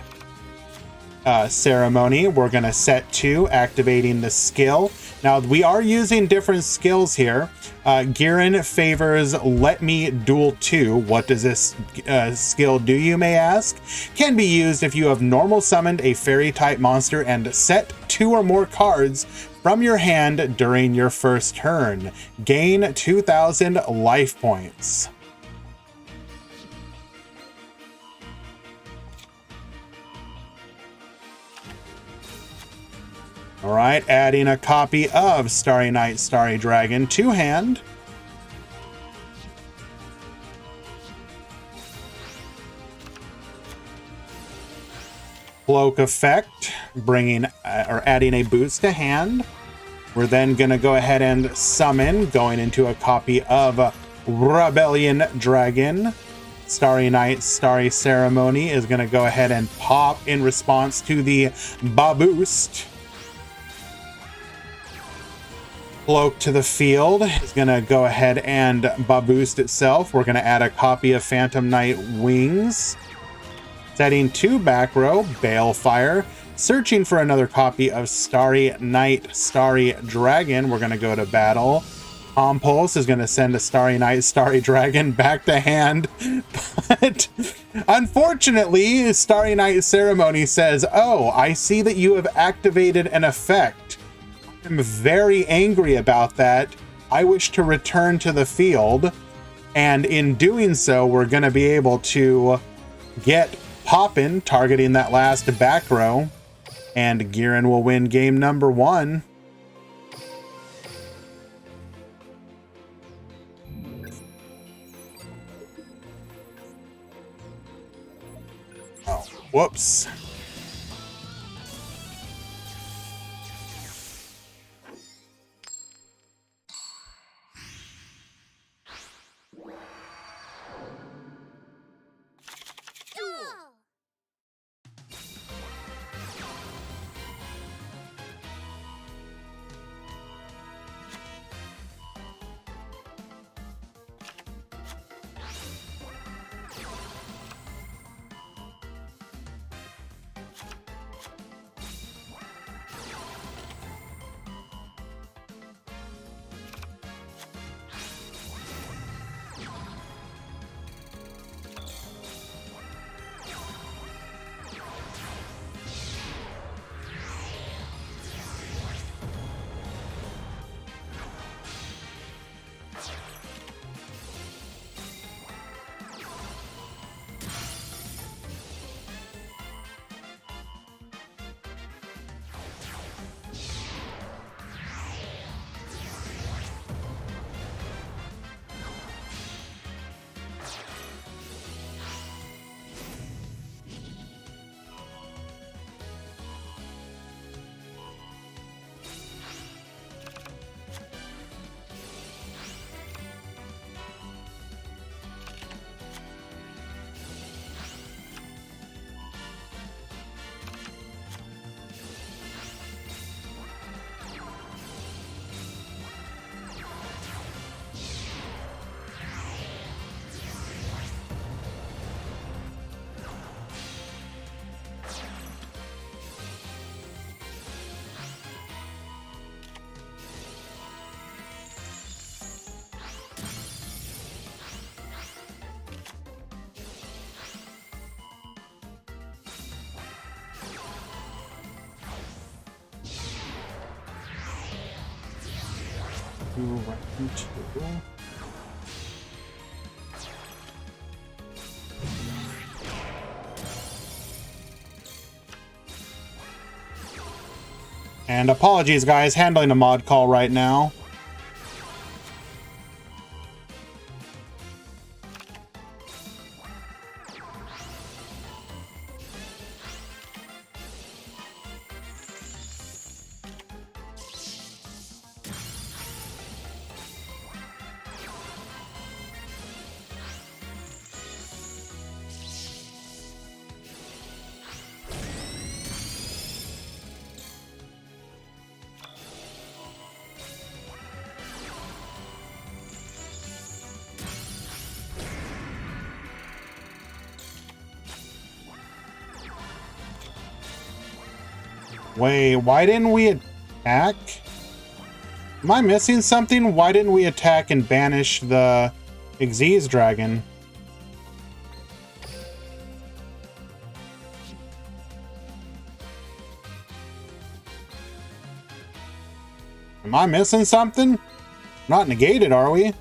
Ceremony. We're going to set 2, activating the skill. Now, we are using different skills here. Giran favors Let Me Duel 2. What does this skill do, you may ask? Can be used if you have normal summoned a fairy-type monster and set 2 or more cards from your hand during your first turn. Gain 2,000 life points. All right, adding a copy of Starry Night, Starry Dragon to hand. Cloak effect, bringing or adding a boost to hand. We're then going to go ahead and summon, going into a copy of Rebellion Dragon. Starry Night, Starry Ceremony is going to go ahead and pop in response to the Baboost. Cloak to the field is going to go ahead and Baboost itself. We're going to add a copy of Phantom Knight Wings. Setting 2 back row, Balefire. Searching for another copy of Starry Night, Starry Dragon. We're going to go to battle. Compulse is going to send a Starry Night, Starry Dragon back to hand. But unfortunately, Starry Night Ceremony says, "Oh, I see that you have activated an effect. I'm very angry about that. I wish to return to the field." And in doing so, we're going to be able to get poppin', targeting that last back row. And Giran will win game number 1. Oh, whoops. round 2. And apologies, guys, handling a mod call right now. Wait, why didn't we attack? Am I missing something? Why didn't we attack and banish the Xyz dragon? Am I missing something? Not negated, are we?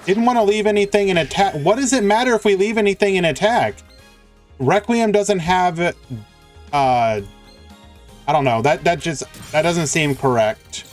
Didn't want to leave anything in attack. What does it matter if we leave anything in attack? Requiem doesn't have I don't know. That doesn't seem correct.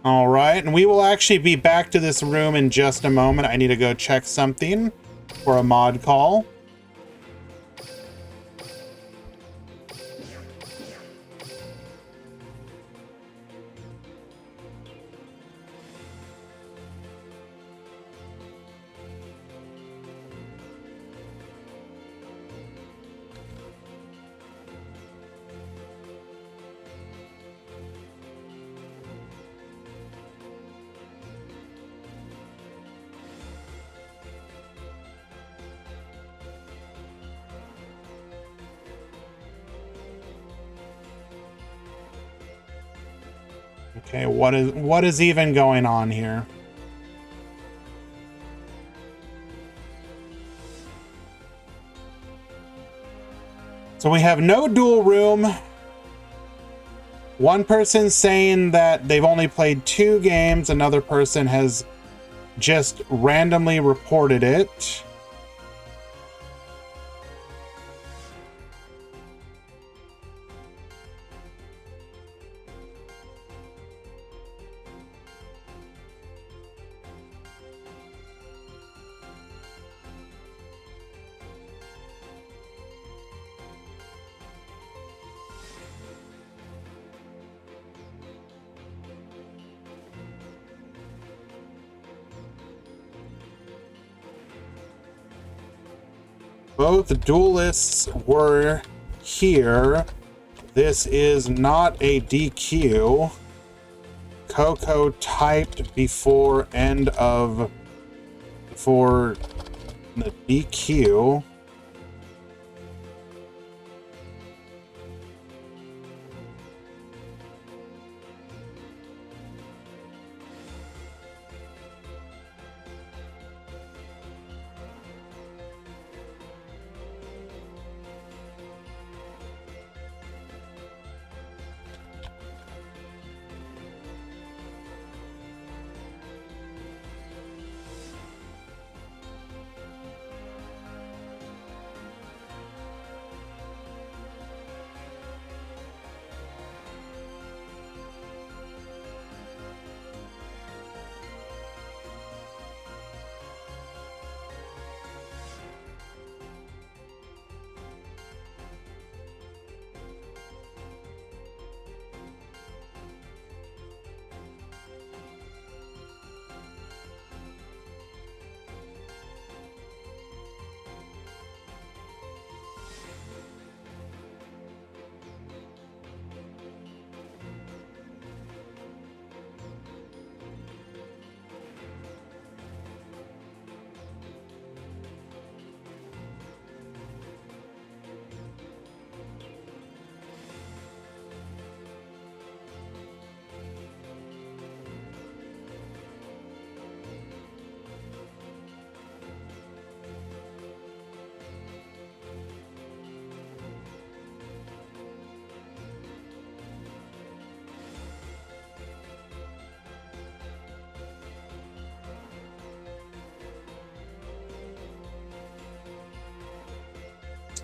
All right, and we will actually be back to this room in just a moment. I need to go check something for a mod call. Okay, what is even going on here? So we have no duel room. One person saying that they've only played 2 games. Another person has just randomly reported it. Both duelists were here. This is not a DQ. Coco typed before the DQ.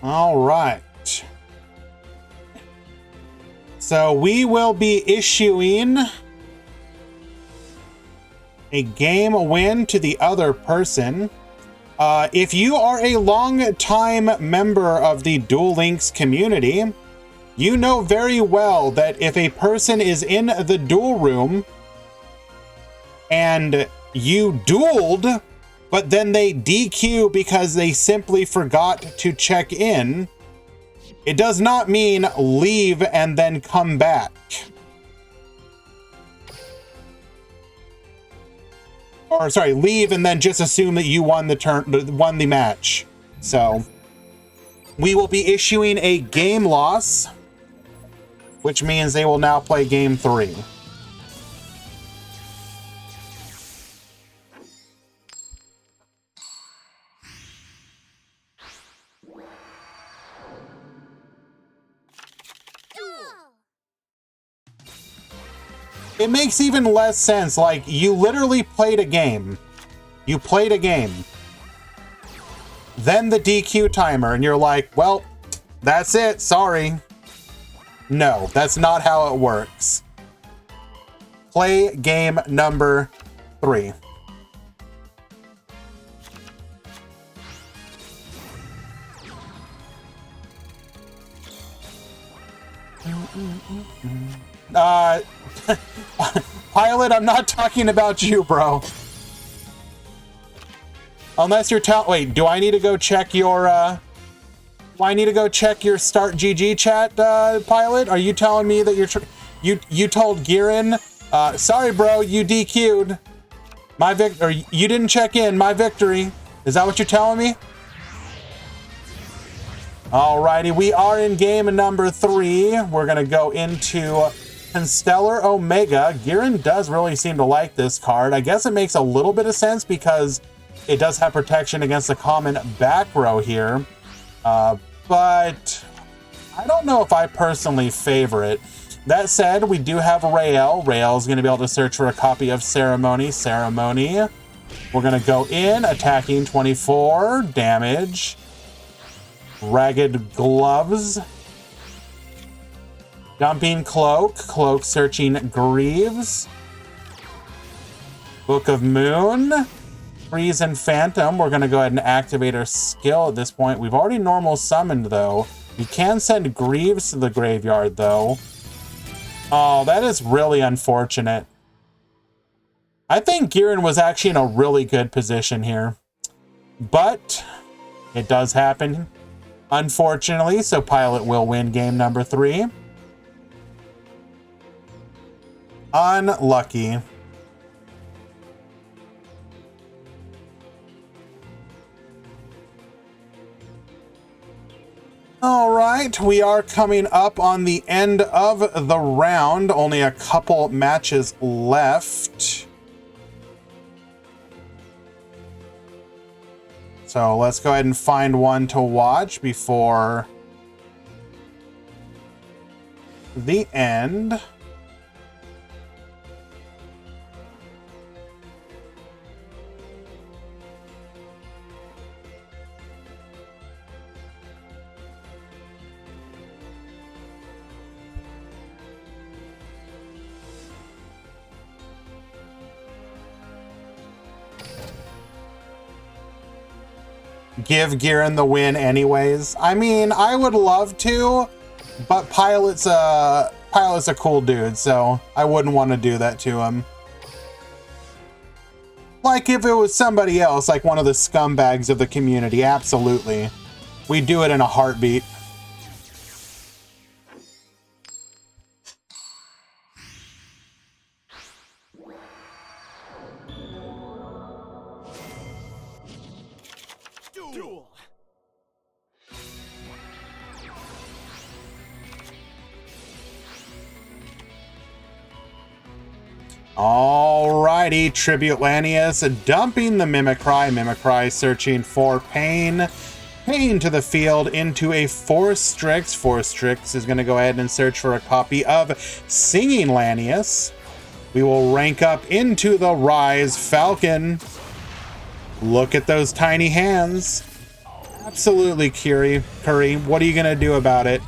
All right. So we will be issuing a game win to the other person. If you are a long-time member of the Duel Links community, you know very well that if a person is in the duel room and you dueled, but then they DQ because they simply forgot to check in, it does not mean leave and then come back. Or sorry, leave and then just assume that you won the match. So we will be issuing a game loss, which means they will now play game 3. It makes even less sense. Like, you literally played a game. You played a game. Then the DQ timer, and you're like, well, that's it. Sorry. No, that's not how it works. Play game number 3. Pilot, I'm not talking about you, bro. Unless you're wait, do I need to go check your, do I need to go check your start GG chat, Pilot? Are you telling me that you told Girin, sorry, bro, you DQ'd. Or you didn't check in, my victory. Is that what you're telling me? Alrighty, we are in game number 3. We're gonna go into Constellar Omega. Girin does really seem to like this card. I guess it makes a little bit of sense because it does have protection against the common back row here. But I don't know if I personally favor it. That said, we do have Rael. Rael is going to be able to search for a copy of Ceremony. Ceremony. We're going to go in, attacking 24, damage. Ragged Gloves. Dumping Cloak. Cloak searching Greaves. Book of Moon. Freeze and Phantom. We're going to go ahead and activate our skill at this point. We've already normal summoned, though. We can send Greaves to the graveyard, though. Oh, that is really unfortunate. I think Girin was actually in a really good position here. But it does happen, unfortunately, so Pilot will win game number 3. Unlucky. All right, we are coming up on the end of the round. Only a couple matches left. So let's go ahead and find one to watch before the end. Give Girin the win anyways. I mean, I would love to, but Pilot's a cool dude, so I wouldn't want to do that to him. Like if it was somebody else, like one of the scumbags of the community, absolutely. We'd do it in a heartbeat. Alrighty, Tribute Lanius dumping the Mimicry. Mimicry searching for Pain. Pain to the field into a Force Strix. Force Strix is going to go ahead and search for a copy of Singing Lanius. We will rank up into the Rise Falcon. Look at those tiny hands. Absolutely, Curry. What are you going to do about it?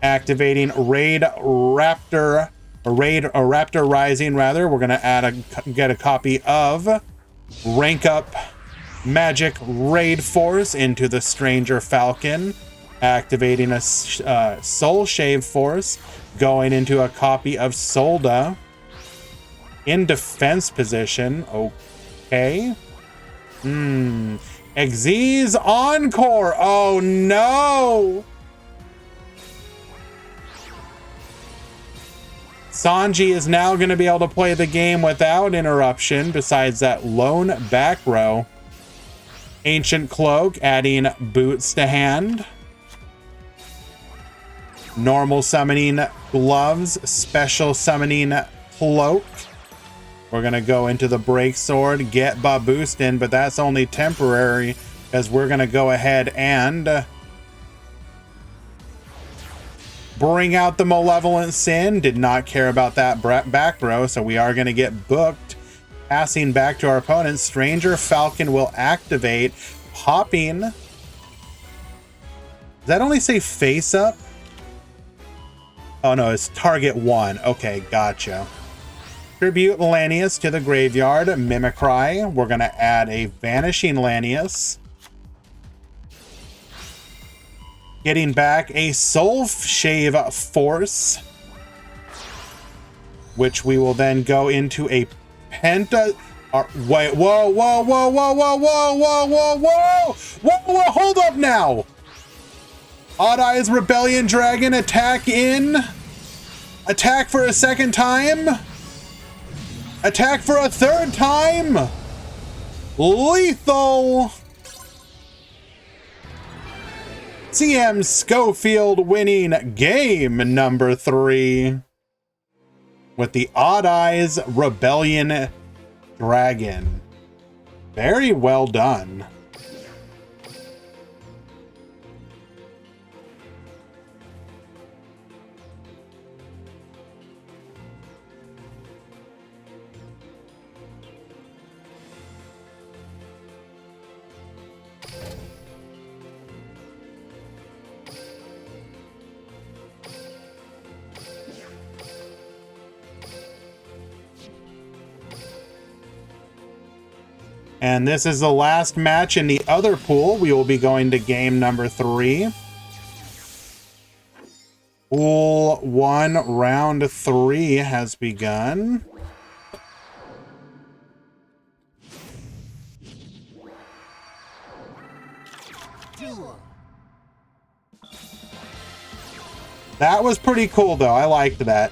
Activating Raptor Rising, rather. We're going to get a copy of Rank Up Magic Raid Force into the Stranger Falcon. Activating a Soul Shave Force, going into a copy of Solda. In defense position. Okay. Xyz Encore. Oh no! Sanji is now going to be able to play the game without interruption, besides that lone back row. Ancient Cloak, adding boots to hand. Normal summoning gloves, special summoning cloak. We're going to go into the break sword, get Baboostin, but that's only temporary, as we're going to go ahead and bring out the Malevolent Sin. Did not care about that back row, so we are going to get booked. Passing back to our opponent, Stranger Falcon will activate, popping. Does that only say face up? Oh no, it's target 1. Okay, gotcha. Tribute Lanius to the graveyard. Mimicry. We're going to add a Vanishing Lanius. Getting back a Soul Shave Force, which we will then go into a Penta. Wait, whoa, whoa, whoa, whoa, whoa, whoa, whoa, whoa, whoa, whoa, hold up now. Odd Eyes Rebellion Dragon attack in. Attack for a second time. Attack for a third time. Lethal. CM Schofield winning game number 3 with the Odd Eyes Rebellion Dragon. Very well done. And this is the last match in the other pool. We will be going to game number 3. Pool 1, round 3 has begun. That was pretty cool, though. I liked that.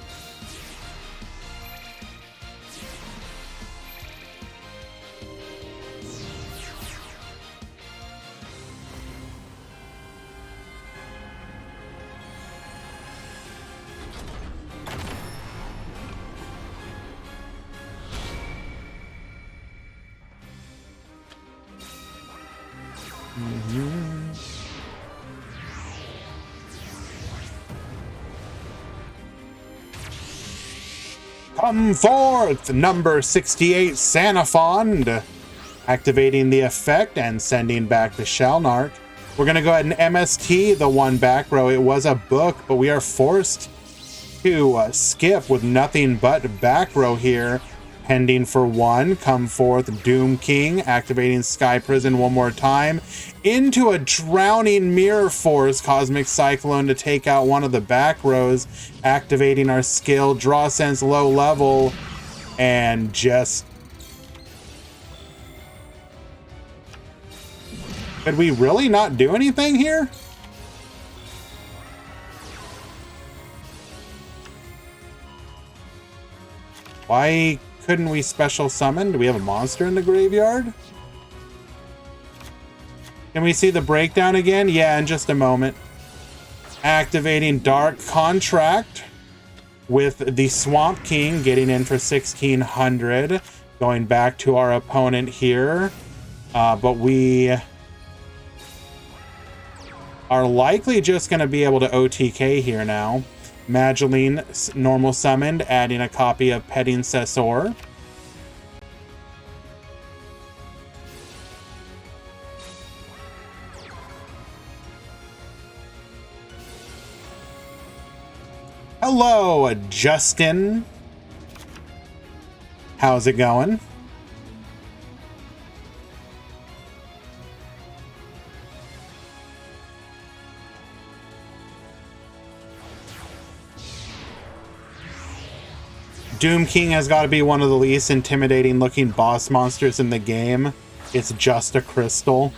Come forth, number 68, Sanafond. Activating the effect and sending back the Shalnark. We're going to go ahead and MST the one back row. It was a book, but we are forced to skip with nothing but back row here. Pending for 1. Come forth, Doom King. Activating Sky Prison one more time. Into a Drowning Mirror Force, Cosmic Cyclone to take out one of the back rows. Activating our skill, Draw Sense low level. And just... Could we really not do anything here? Why couldn't we special summon? Do we have a monster in the graveyard? Can we see the breakdown again? Yeah, in just a moment. Activating Dark Contract with the Swamp King getting in for 1,600. Going back to our opponent here. But we are likely just going to be able to OTK here now. Mageline normal summoned, adding a copy of Petting Successor. Hello, Justin. How's it going? Doom King has got to be one of the least intimidating looking boss monsters in the game. It's just a crystal.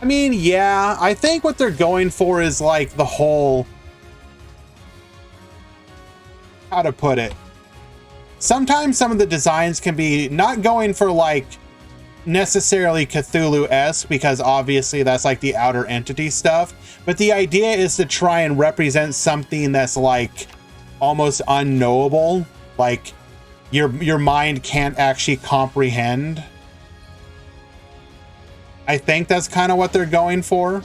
I mean, yeah, I think what they're going for is like the whole... how to put it? Sometimes some of the designs can be not going for like necessarily Cthulhu-esque, because obviously that's like the outer entity stuff, but the idea is to try and represent something that's like almost unknowable, like your mind can't actually comprehend. I think that's kind of what they're going for.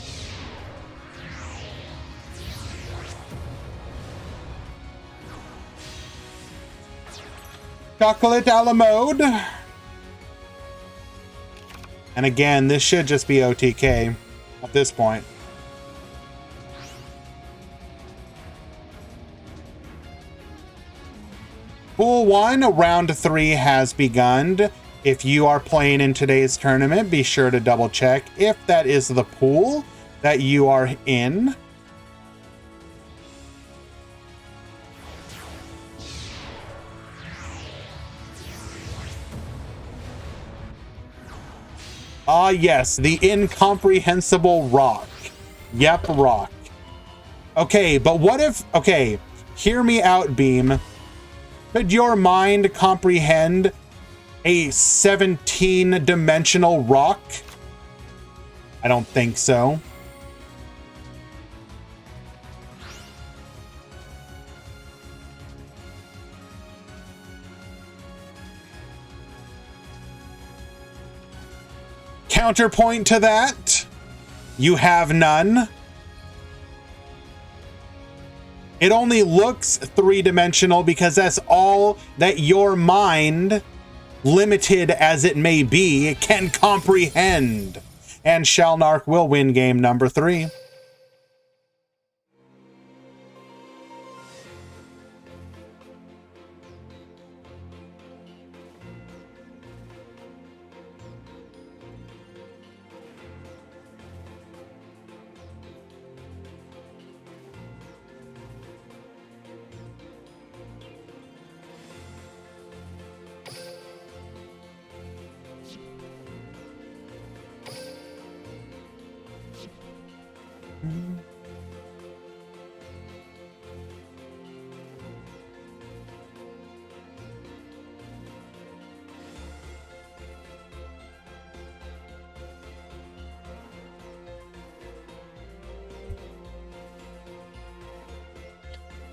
Chocolate a la mode. And again, this should just be OTK at this point. Pool 1, round 3 has begun. If you are playing in today's tournament, be sure to double check if that is the pool that you are in. Ah, yes, the incomprehensible rock. Yep, rock. Okay, but what if... okay, hear me out, Beam. Could your mind comprehend a 17-dimensional rock? I don't think so. Counterpoint to that, you have none. It only looks three-dimensional because that's all that your mind, limited as it may be, can comprehend. And Shalnark will win game number 3.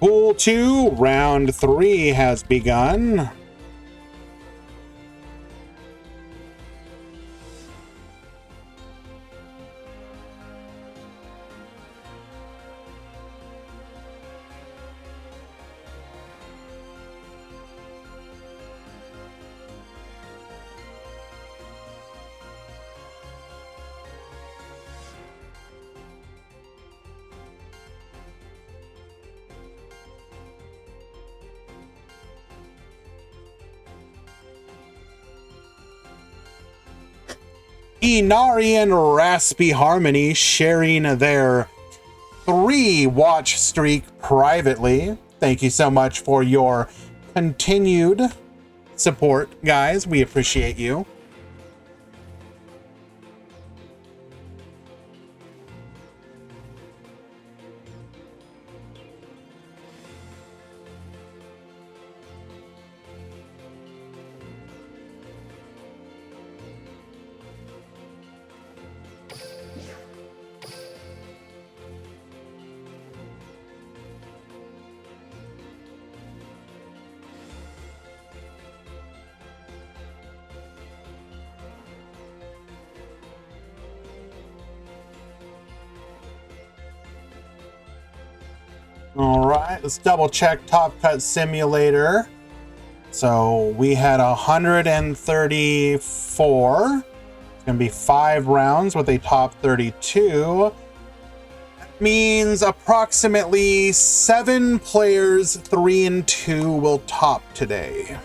Pool 2, round 3 has begun. Inari and Raspy Harmony sharing their 3-watch streak privately. Thank you so much for your continued support, guys. We appreciate you. All right, let's double check Top Cut Simulator. So we had 134. It's going to be 5 rounds with a top 32. That means approximately 7 players, 3 and 2, will top today.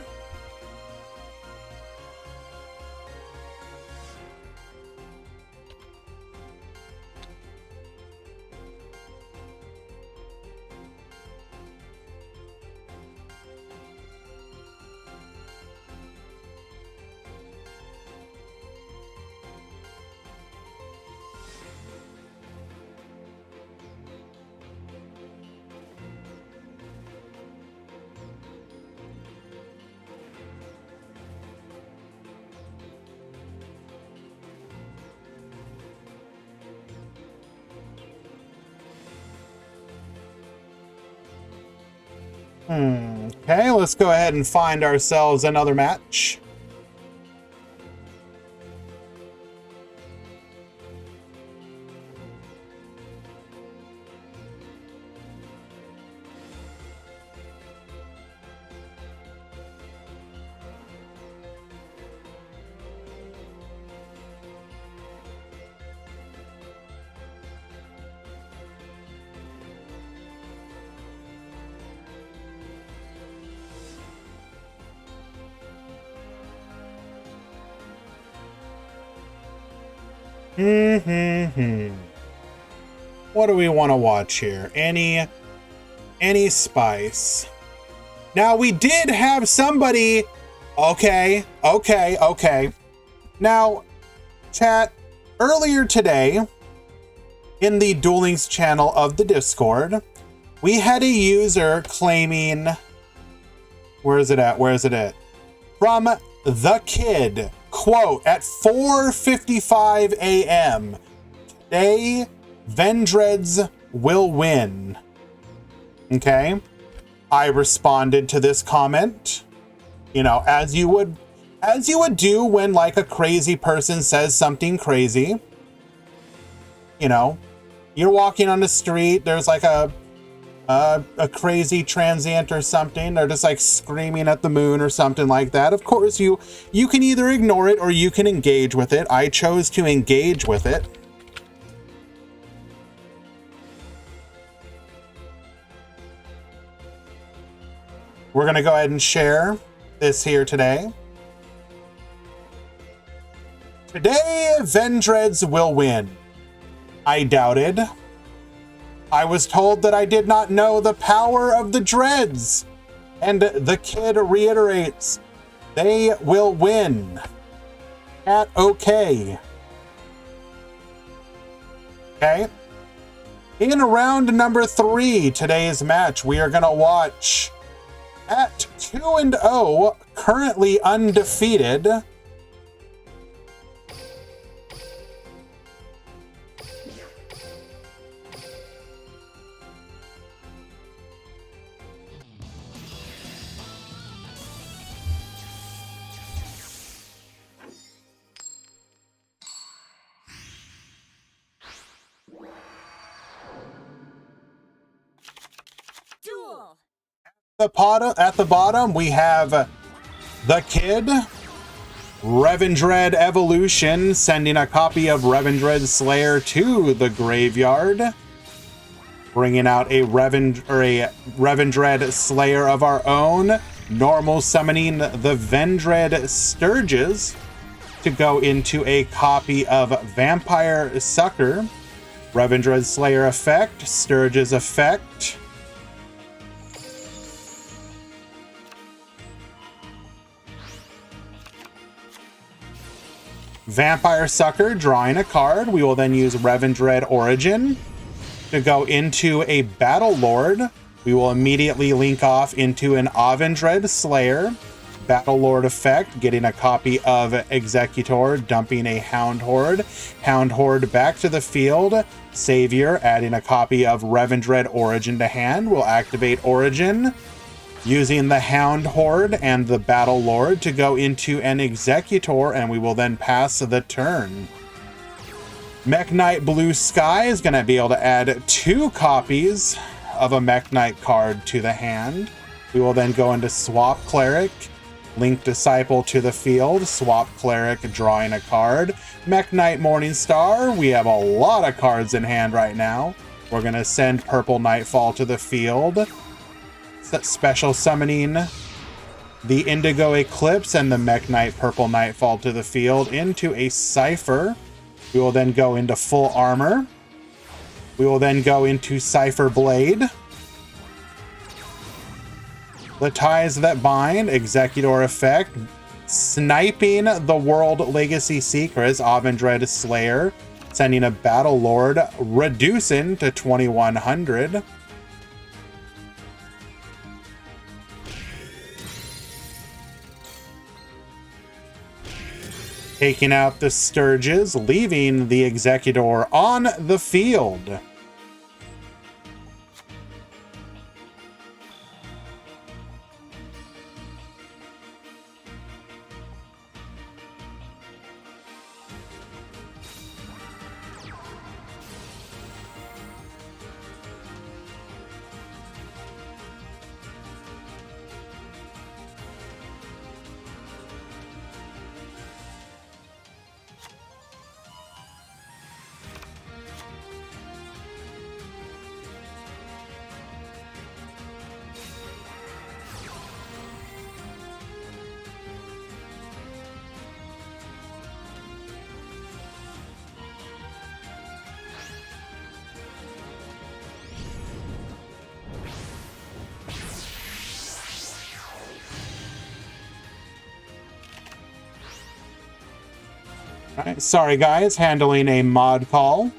Okay, let's go ahead and find ourselves another match. What do we want to watch here? Any spice? Now, we did have somebody... Okay. Now, chat, earlier today, in the Duel Links channel of the Discord, we had a user claiming... Where is it at? From The Kid, quote, at 4:55 a.m. today, Vendreads will win. Okay? I responded to this comment, you know, as you would do when, like, a crazy person says something crazy. You know, you're walking on the street, there's like a crazy transient or something, they're just like screaming at the moon or something like that. Of course, you can either ignore it or you can engage with it. I chose to engage with it. We're gonna go ahead and share this here today. Today, Vendreads will win. I doubted. I was told that I did not know the power of the dreads. And The Kid reiterates, they will win. At okay. Okay. In round number 3, today's match, we are going to watch at 2-0, currently undefeated, Duel. At the bottom, we have The Kid, Revendread Evolution, sending a copy of Revendread Slayer to the graveyard, bringing out a Revendread Slayer of our own, normal summoning the Vendread Sturges to go into a copy of Vampire Sucker, Revendread Slayer effect, Sturges effect. Vampire Sucker, drawing a card. We will then use Revendread Origin to go into a Battle Lord. We will immediately link off into an Avendread Slayer. Battle Lord effect, getting a copy of Executor, dumping a Hound Horde. Hound Horde back to the field. Savior, adding a copy of Revendread Origin to hand. We'll activate Origin, using the Hound Horde and the Battle Lord to go into an Executor, and we will then pass the turn. Mech Knight Blue Sky is going to be able to add 2 copies of a Mech Knight card to the hand. We will then go into Swap Cleric, Link Disciple to the field, Swap Cleric, drawing a card. Mech Knight Morningstar, we have a lot of cards in hand right now. We're going to send Purple Nightfall to the field. Special summoning the Indigo Eclipse and the Mech Knight Purple Nightfall to the field into a Cypher. We will then go into full armor. We will then go into Cypher Blade. The Ties That Bind, Executor effect. Sniping the World Legacy Secrets, Avendred Slayer. Sending a Battle Lord, reducing to 2100. Taking out the Sturges, leaving the Executor on the field. All right, sorry guys, handling a mod call.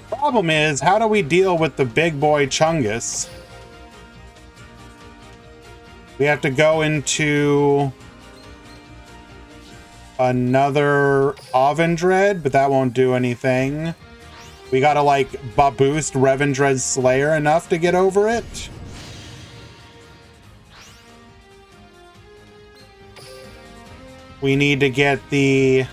Problem is, how do we deal with the big boy Chungus? We have to go into another Avendred, but that won't do anything. We gotta like boost Revendred Slayer enough to get over it. We need to get the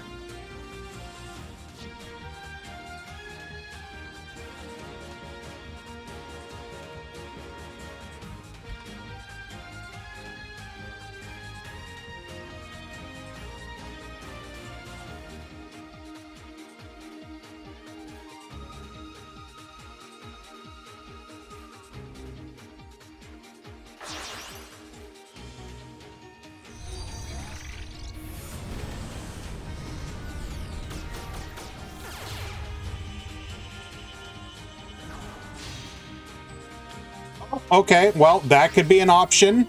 okay, well, that could be an option.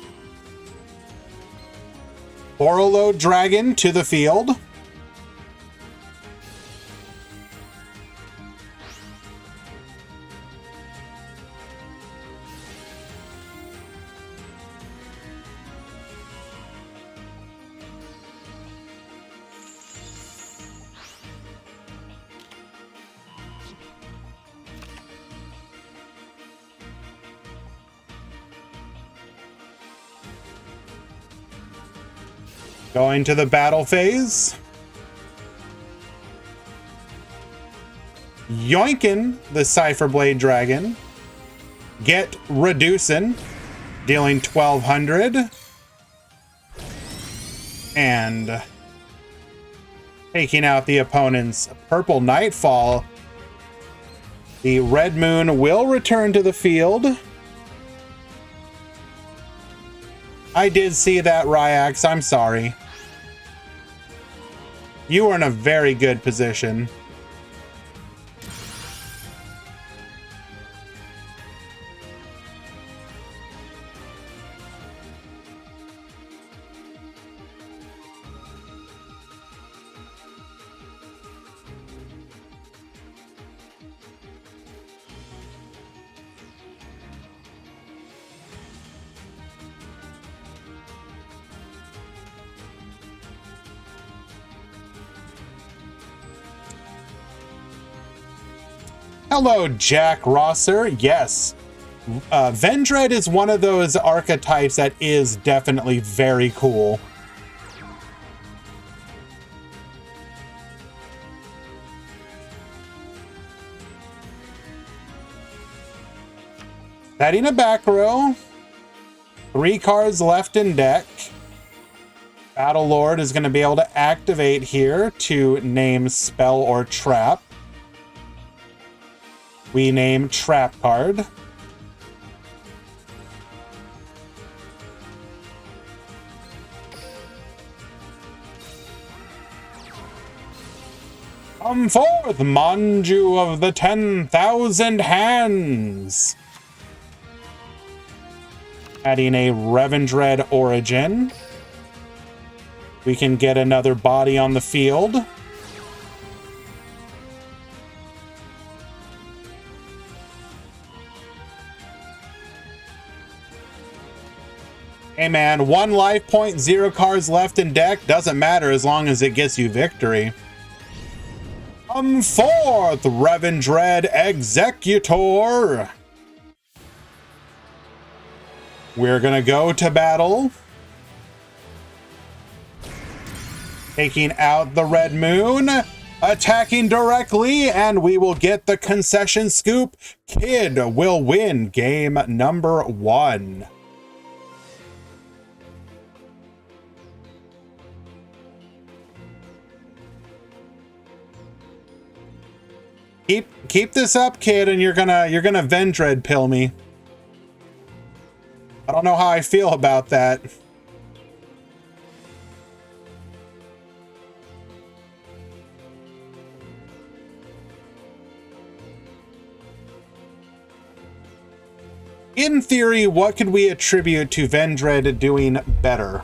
Orolo Dragon to the field. Going to the battle phase. Yoinking the Cypher Blade Dragon. Get reducing, dealing 1200. And taking out the opponent's Purple Nightfall. The Red Moon will return to the field. I did see that, Ryax. I'm sorry. You were in a very good position. Hello, Jack Rosser. Yes, Vendread is one of those archetypes that is definitely very cool. Setting a back row. 3 cards left in deck. Battle Lord is going to be able to activate here to name spell or trap. We name trap card. Come forth, Manju of the 10,000 Hands. Adding a Revendread Origin. We can get another body on the field. Hey man, 1 life point, 0 cards left in deck. Doesn't matter as long as it gets you victory. Come forth, Revendread Executor. We're gonna go to battle. Taking out the Red Moon. Attacking directly, and we will get the concession scoop. Kid will win game number 1. Keep this up, kid, and you're gonna Vendread pill me. I don't know how I feel about that. In theory, what could we attribute to Vendread doing better?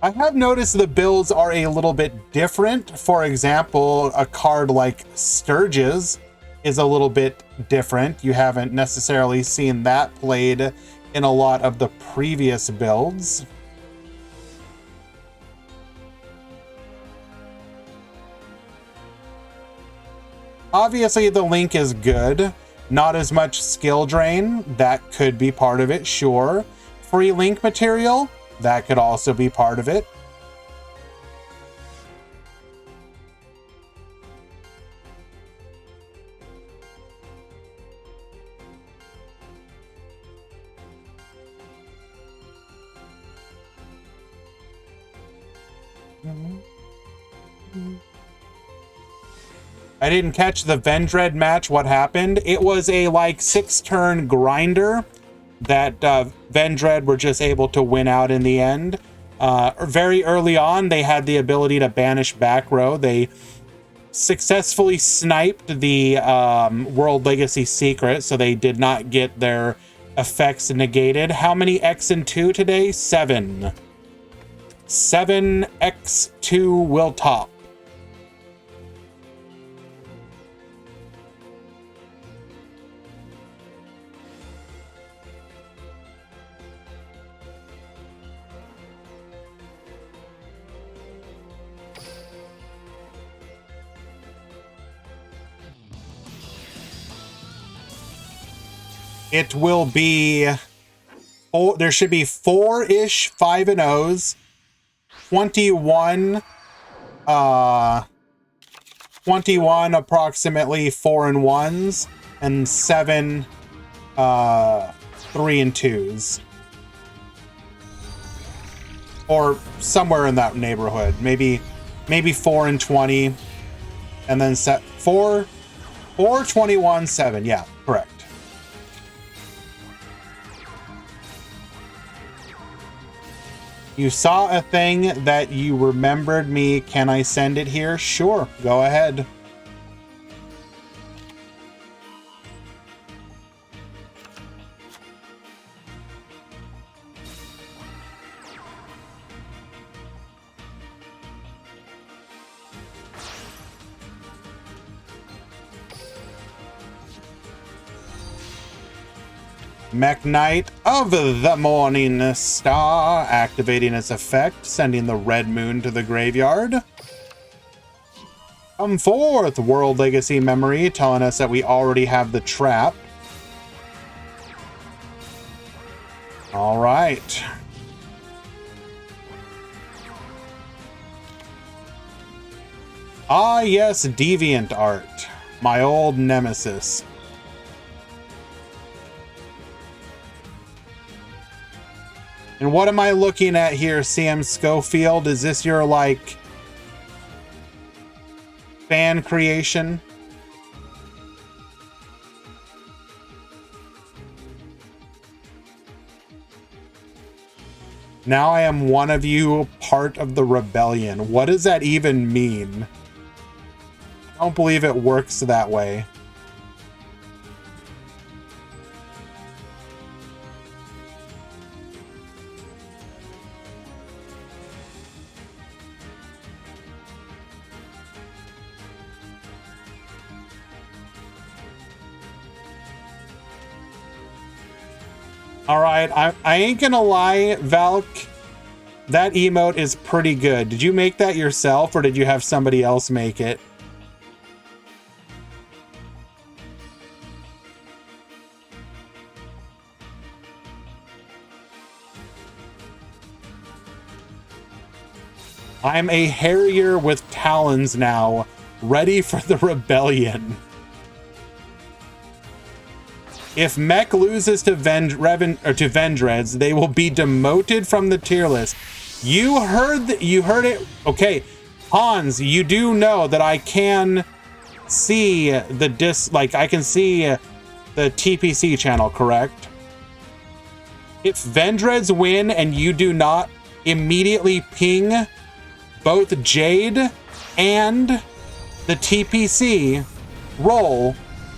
I have noticed the builds are a little bit different. For example, a card like Sturges is a little bit different. You haven't necessarily seen that played in a lot of the previous builds. Obviously, the link is good. Not as much skill drain. That could be part of it, sure. Free link material. That could also be part of it. I didn't catch the Vendread match. What happened? It was a like 6-turn grinder that Vendread were just able to win out in the end. Very early on, they had the ability to banish back row. They successfully sniped the World Legacy Secret, so they did not get their effects negated. How many X and 2 today? 7. 7 X2 will top. It will be, there should be 4-ish 5-0s, 21 approximately 4-1s, and 7 3-2s. Or somewhere in that neighborhood. Maybe 4-20, and then set 4 21 7. Yeah, correct. You saw a thing that you remembered me. Can I send it here? Sure, go ahead. Mech Knight of the Morning Star, activating its effect, sending the red moon to the graveyard. Come forth, World Legacy Memory, telling us that we already have the trap. All right. Ah, yes, Deviant Art, my old nemesis. And what am I looking at here, Sam Schofield? Is this your, like, fan creation? Now I am one of you, part of the rebellion. What does that even mean? I don't believe it works that way. All right, I ain't gonna lie, Valk, that emote is pretty good. Did you make that yourself or did you have somebody else make it? I'm a Harrier with talons now, ready for the rebellion. If Mech loses to Vendreads, they will be demoted from the tier list. You heard it. Okay, Hans, you do know that I can see the I can see the TPC channel, correct? If Vendreads win and you do not, immediately ping both Jade and the TPC role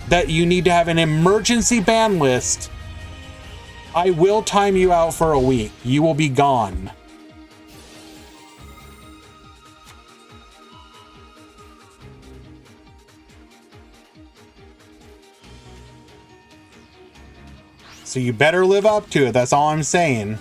that you need to have an emergency ban list. I will time you out for a week. You will be gone. So you better live up to it. That's all I'm saying.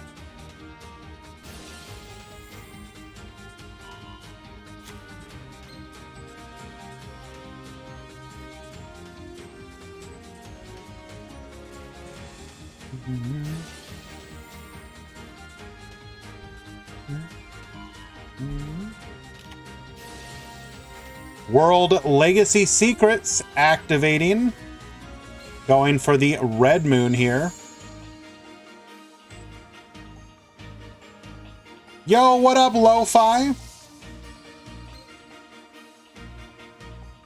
World Legacy Secrets activating. Going for the red moon here. Yo, what up, Lo-Fi?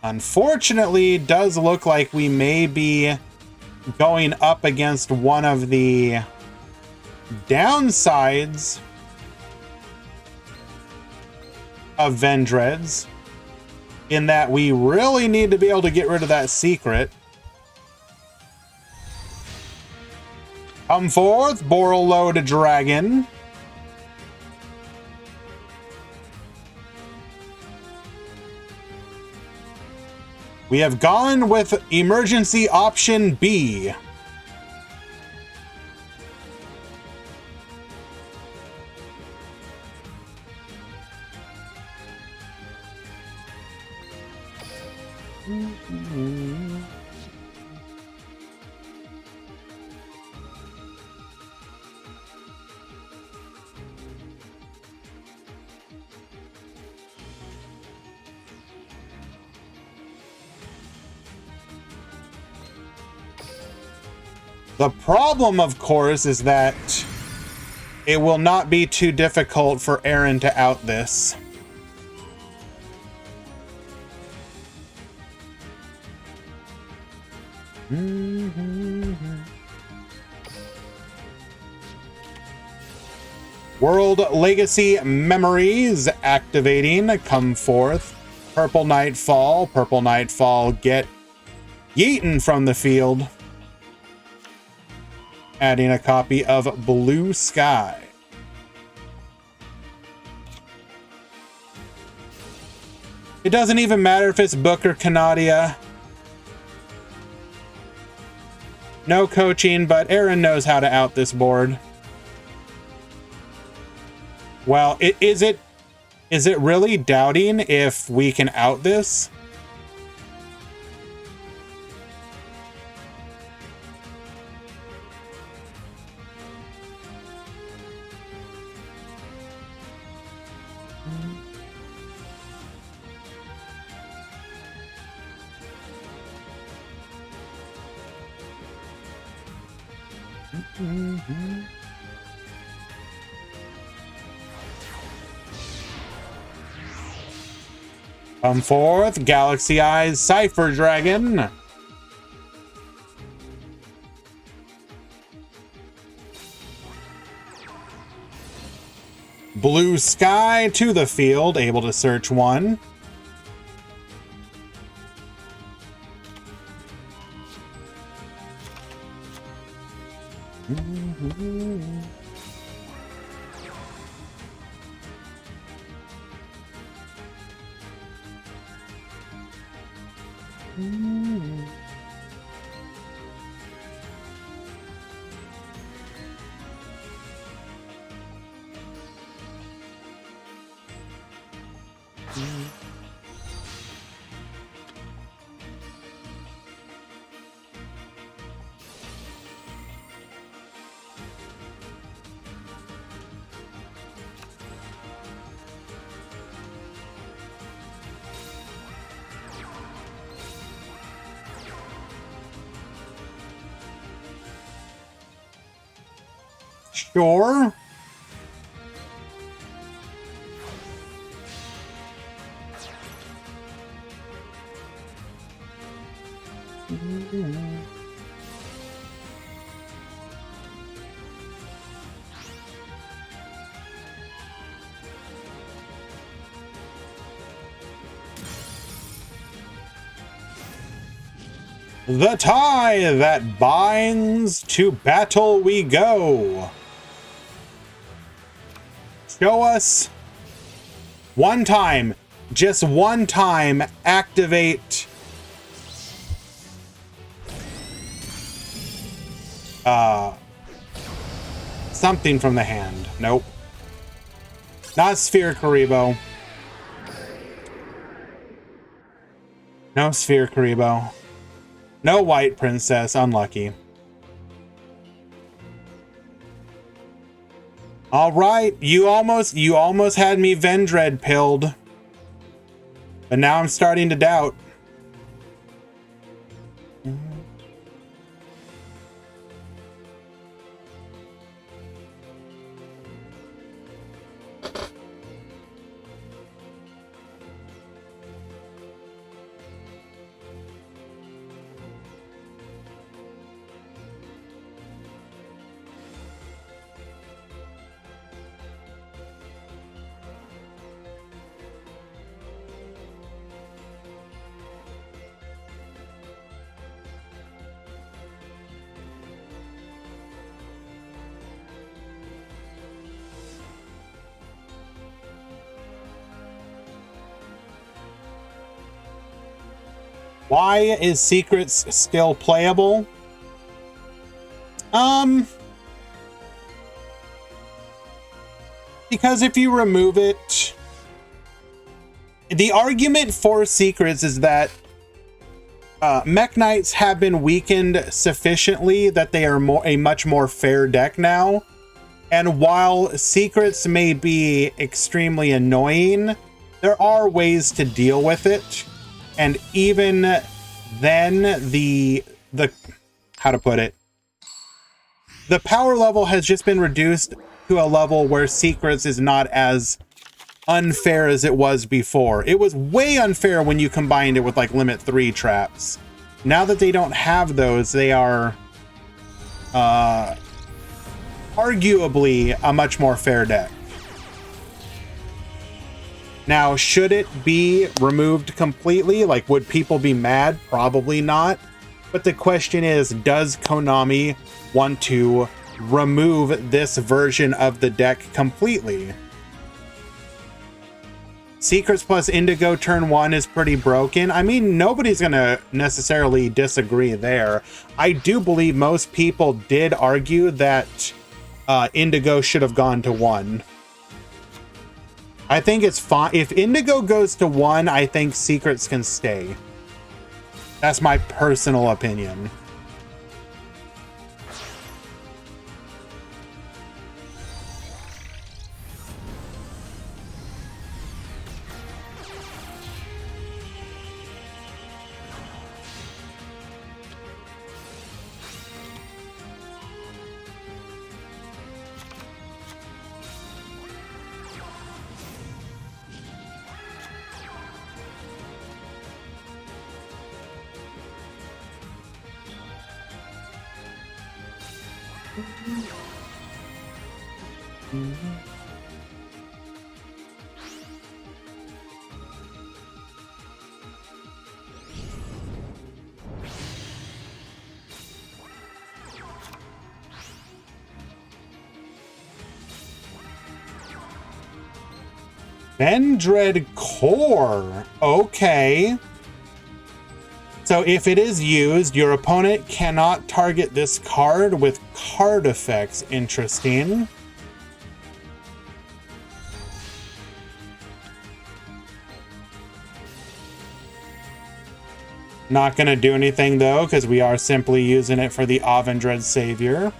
Unfortunately, it does look like we may be going up against one of the downsides of Vendreads, in that we really need to be able to get rid of that secret. Come forth, Borrelode Dragon. We have gone with emergency option B. The problem, of course, is that it will not be too difficult for Aaron to out this. World Legacy Memories activating. Come forth. Purple Nightfall. Purple Nightfall, get yeetin' from the field. Adding a copy of Blue Sky. It doesn't even matter if it's Book or Canadia. No coaching, but Aaron knows how to out this board. Well, is it really doubting if we can out this? Come forth, Galaxy Eyes Cypher Dragon. Blue Sky to the field, able to search one. Sure. The tie that binds, to battle we go. Show us one time, just one time, activate something from the hand. Nope. Not Sphere Karibo. No Sphere Karibo. No White Princess, unlucky. All right, you almost had me Vendread pilled. But now I'm starting to doubt. Why is Secrets still playable? Because if you remove it, the argument for Secrets is that Mech Knights have been weakened sufficiently that they are a much more fair deck now. And while Secrets may be extremely annoying, there are ways to deal with it. And even then, the how to put it, the power level has just been reduced to a level where Secrets is not as unfair as it was before. It was way unfair when you combined it with like Limit 3 traps. Now that they don't have those, they are arguably a much more fair deck. Now, should it be removed completely? Like, would people be mad? Probably not. But the question is, does Konami want to remove this version of the deck completely? Secrets plus Indigo turn 1 is pretty broken. I mean, nobody's going to necessarily disagree there. I do believe most people did argue that Indigo should have gone to 1. I think it's fine. If Indigo goes to 1, I think Secrets can stay. That's my personal opinion. Vendread Core. Okay. So if it is used, your opponent cannot target this card with card effects. Interesting. Not going to do anything though, because we are simply using it for the Avendread Savior.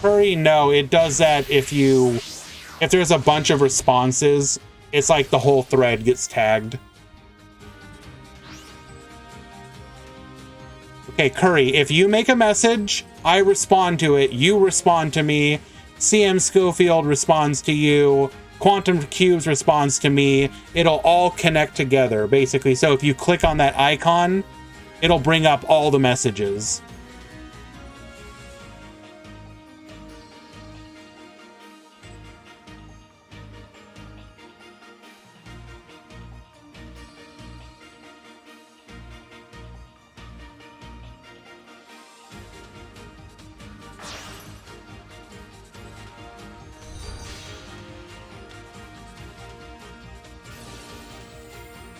Hurry, no, it does that if there's a bunch of responses, it's like the whole thread gets tagged. Okay, Curry, if you make a message, I respond to it, you respond to me, CM Schofield responds to you, Quantum Cubes responds to me, it'll all connect together, basically. So if you click on that icon, it'll bring up all the messages.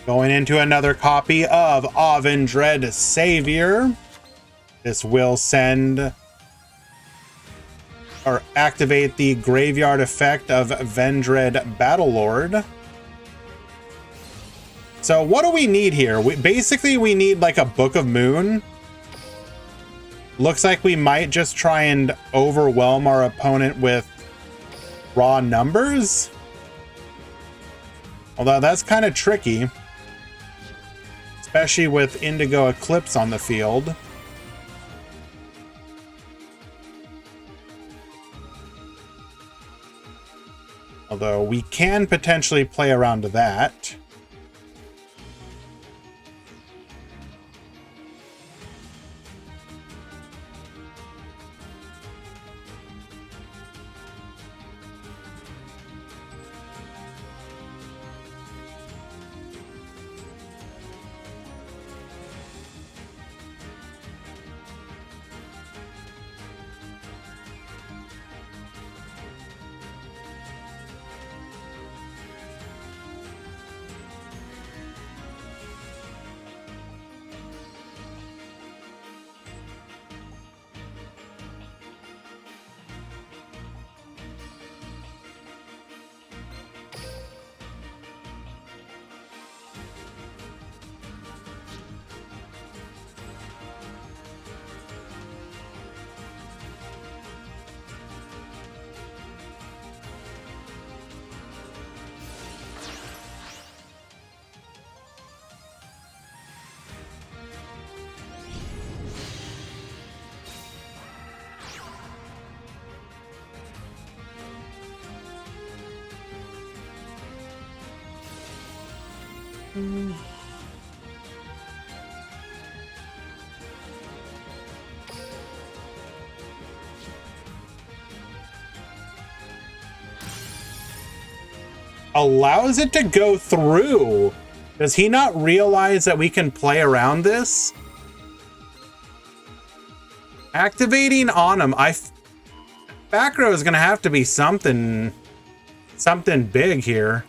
Going into another copy of Avendread Savior. This will send or activate the graveyard effect of Vendread Battlelord. So what do we need here? We need like a Book of Moon. Looks like we might just try and overwhelm our opponent with raw numbers. Although that's kind of tricky. Especially with Indigo Eclipse on the field. Although we can potentially play around to that. Allows it to go through. Does he not realize that we can play around this? Activating on him. Back row is gonna have to be something big here.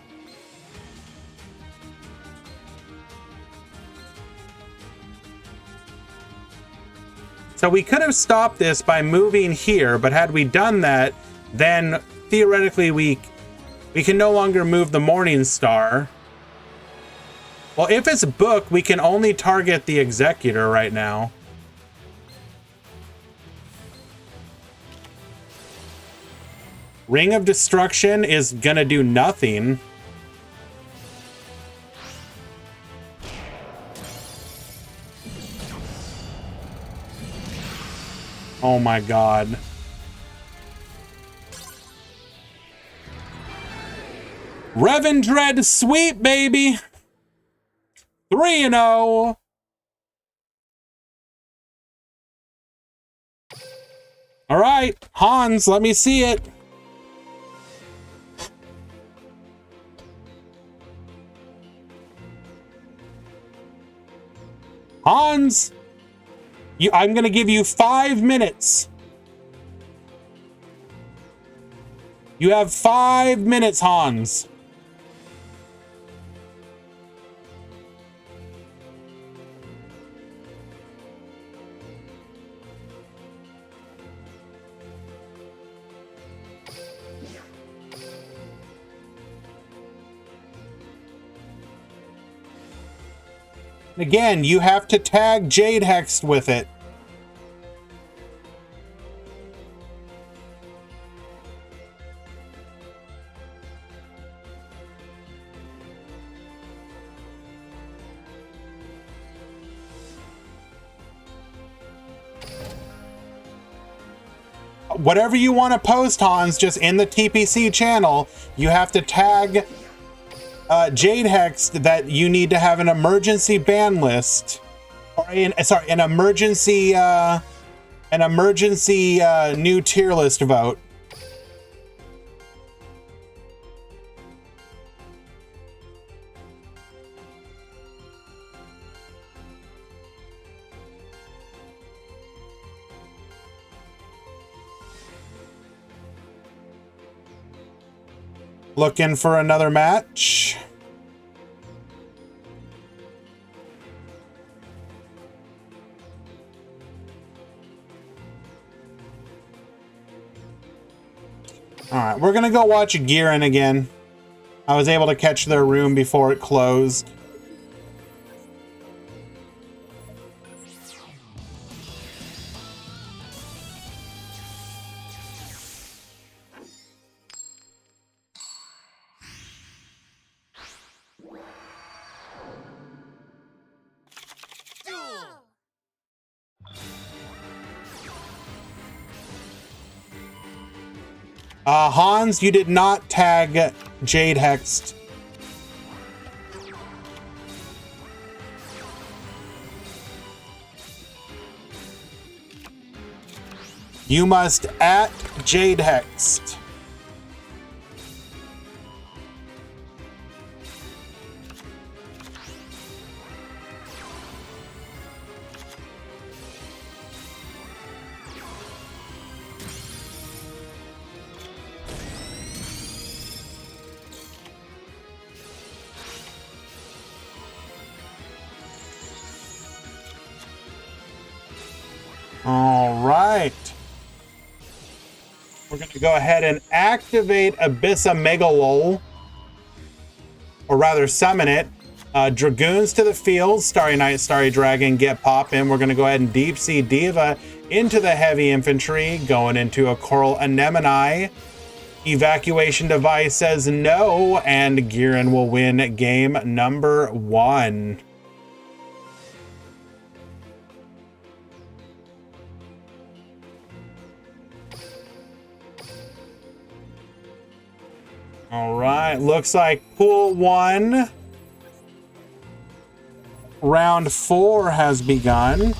So we could have stopped this by moving here, but had we done that, then theoretically we can no longer move the Morning Star. Well, if it's book, we can only target the Executor right now. Ring of Destruction is gonna do nothing. Oh my god. Revendread sweep, baby! 3-0. All right, Hans, let me see it. Hans, I'm going to give you 5 minutes. You have 5 minutes, Hans. Again, you have to tag Jade Hex with it. Whatever you want to post, Hans, just in the TPC channel, you have to tag Jade Hex that you need to have an emergency ban list, or an emergency new tier list vote. Looking for another match. All right, we're gonna go watch Gearin again. I was able to catch their room before it closed. Hans, you did not tag Jade Hext. You must at Jade Hext. All right. We're going to go ahead and activate Abyssa Megalol. Or rather, summon it. Dragoons to the field. Starry Knight, Starry Dragon, get poppin'. We're going to go ahead and Deep Sea Diva into the heavy infantry. Going into a Coral Anemone. Evacuation device says no. And Gearin will win game number 1. All right, looks like pool 1 round 4 has begun.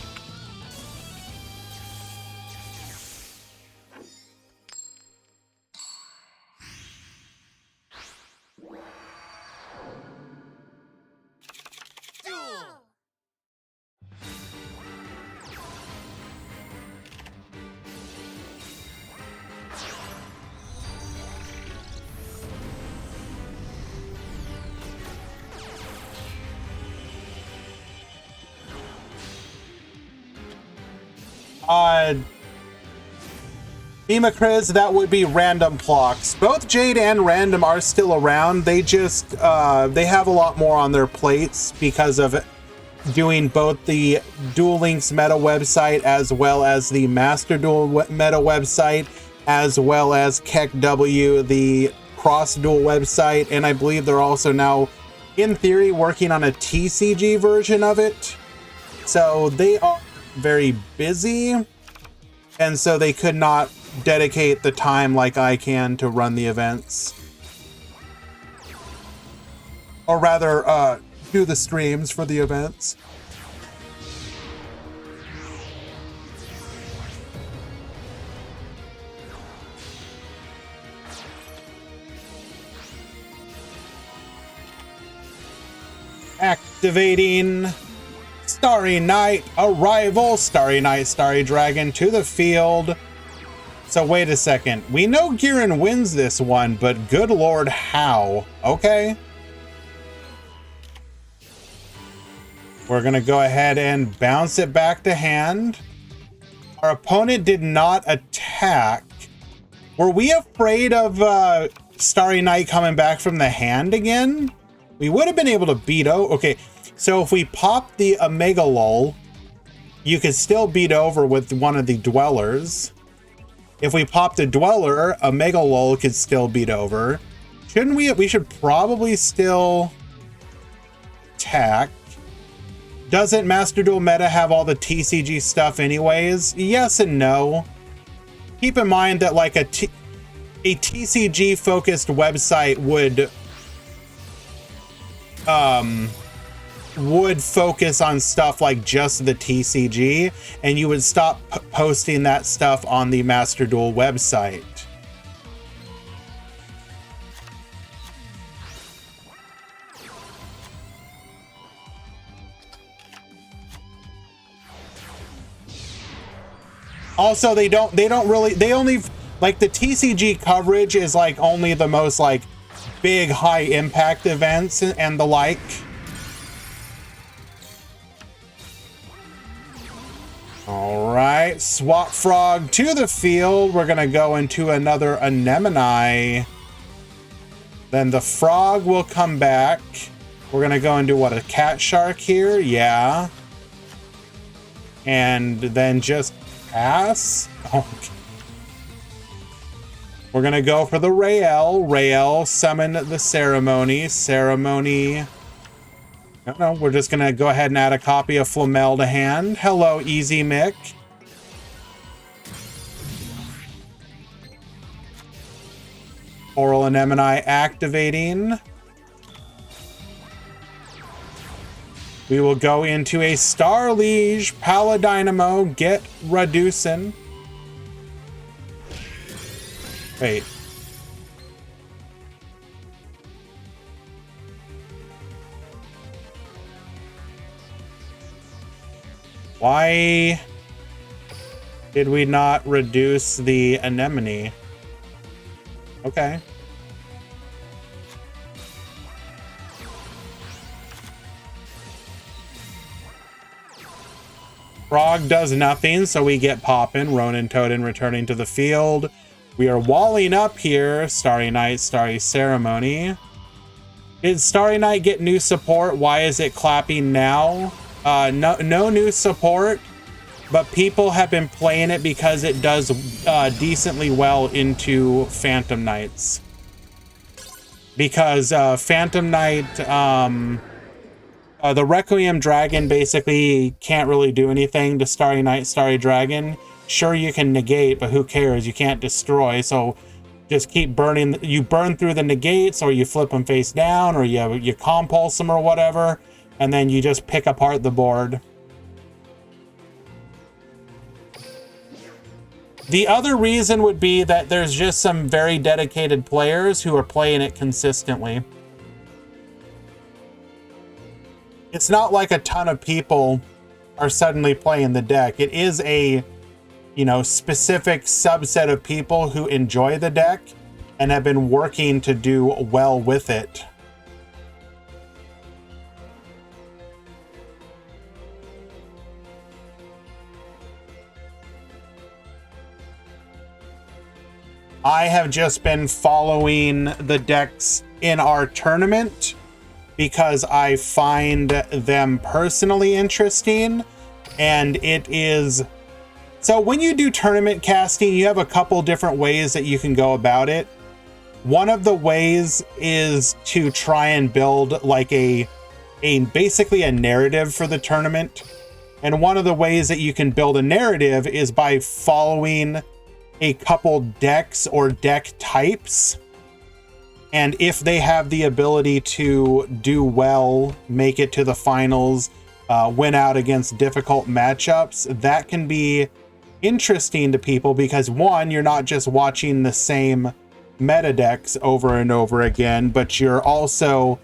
Chris, that would be random clocks. Both Jade and Random are still around. They just, they have a lot more on their plates because of doing both the Duel Links Meta website as well as the Master Duel Meta website, as well as KEKW, the Cross Duel website, and I believe they're also now, in theory, working on a TCG version of it. So they are very busy, and so they could not dedicate the time like I can to run the events. Or rather, do the streams for the events. Activating Starry Night arrival. Starry Night, Starry Dragon to the field. So wait a second. We know Giran wins this one, but good lord, how? Okay. We're going to go ahead and bounce it back to hand. Our opponent did not attack. Were we afraid of Starry Night coming back from the hand again? We would have been able to beat okay, so if we pop the Omega Lull, you could still beat over with one of the Dwellers. If we pop the Dweller, Omega Lull could still beat over. Shouldn't we? We should probably still attack. Doesn't Master Duel Meta have all the TCG stuff anyways? Yes and no. Keep in mind that like a TCG focused website would focus on stuff like just the TCG, and you would stop posting that stuff on the Master Duel website. Also, they only, like, the TCG coverage is like only the most like big high impact events and the like. All right, Swap Frog to the field. We're gonna go into another Anemone. Then the Frog will come back. We're gonna go into what, a Cat Shark here? Yeah. And then just pass. Okay. We're gonna go for the Rael. Rael, summon the Ceremony. Ceremony. No, we're just gonna go ahead and add a copy of Flamel to hand. Hello, Easy Mick. Oral Anemone activating. We will go into a Star Liege, Paladynamo, get Reducin. Wait. Why did we not reduce the Anemone? Okay. Frog does nothing, so we get poppin'. Ronin Totem returning to the field. We are walling up here. Starry Night, Starry Ceremony. Did Starry Night get new support? Why is it clapping now? No new support, but people have been playing it because it does decently well into Phantom Knights. Because Phantom Knight, the Requiem Dragon basically can't really do anything to Starry Night, Starry Dragon. Sure, you can negate, but who cares? You can't destroy, so just keep burning. You burn through the negates, or you flip them face down, or you compulse them or whatever. and then you just pick apart the board. The other reason would be that there's just some very dedicated players who are playing it consistently. It's not like a ton of people are suddenly playing the deck. It is a, you know, specific subset of people who enjoy the deck and have been working to do well with it. I have just been following the decks in our tournament because I find them personally interesting, and it is... So when you do tournament casting, you have a couple different ways that you can go about it. One of the ways is to try and build like basically a narrative for the tournament. And one of the ways that you can build a narrative is by following a couple decks or deck types, and if they have the ability to do well, make it to the finals, win out against difficult matchups, that can be interesting to people because, one, you're not just watching the same meta decks over and over again, but you're also,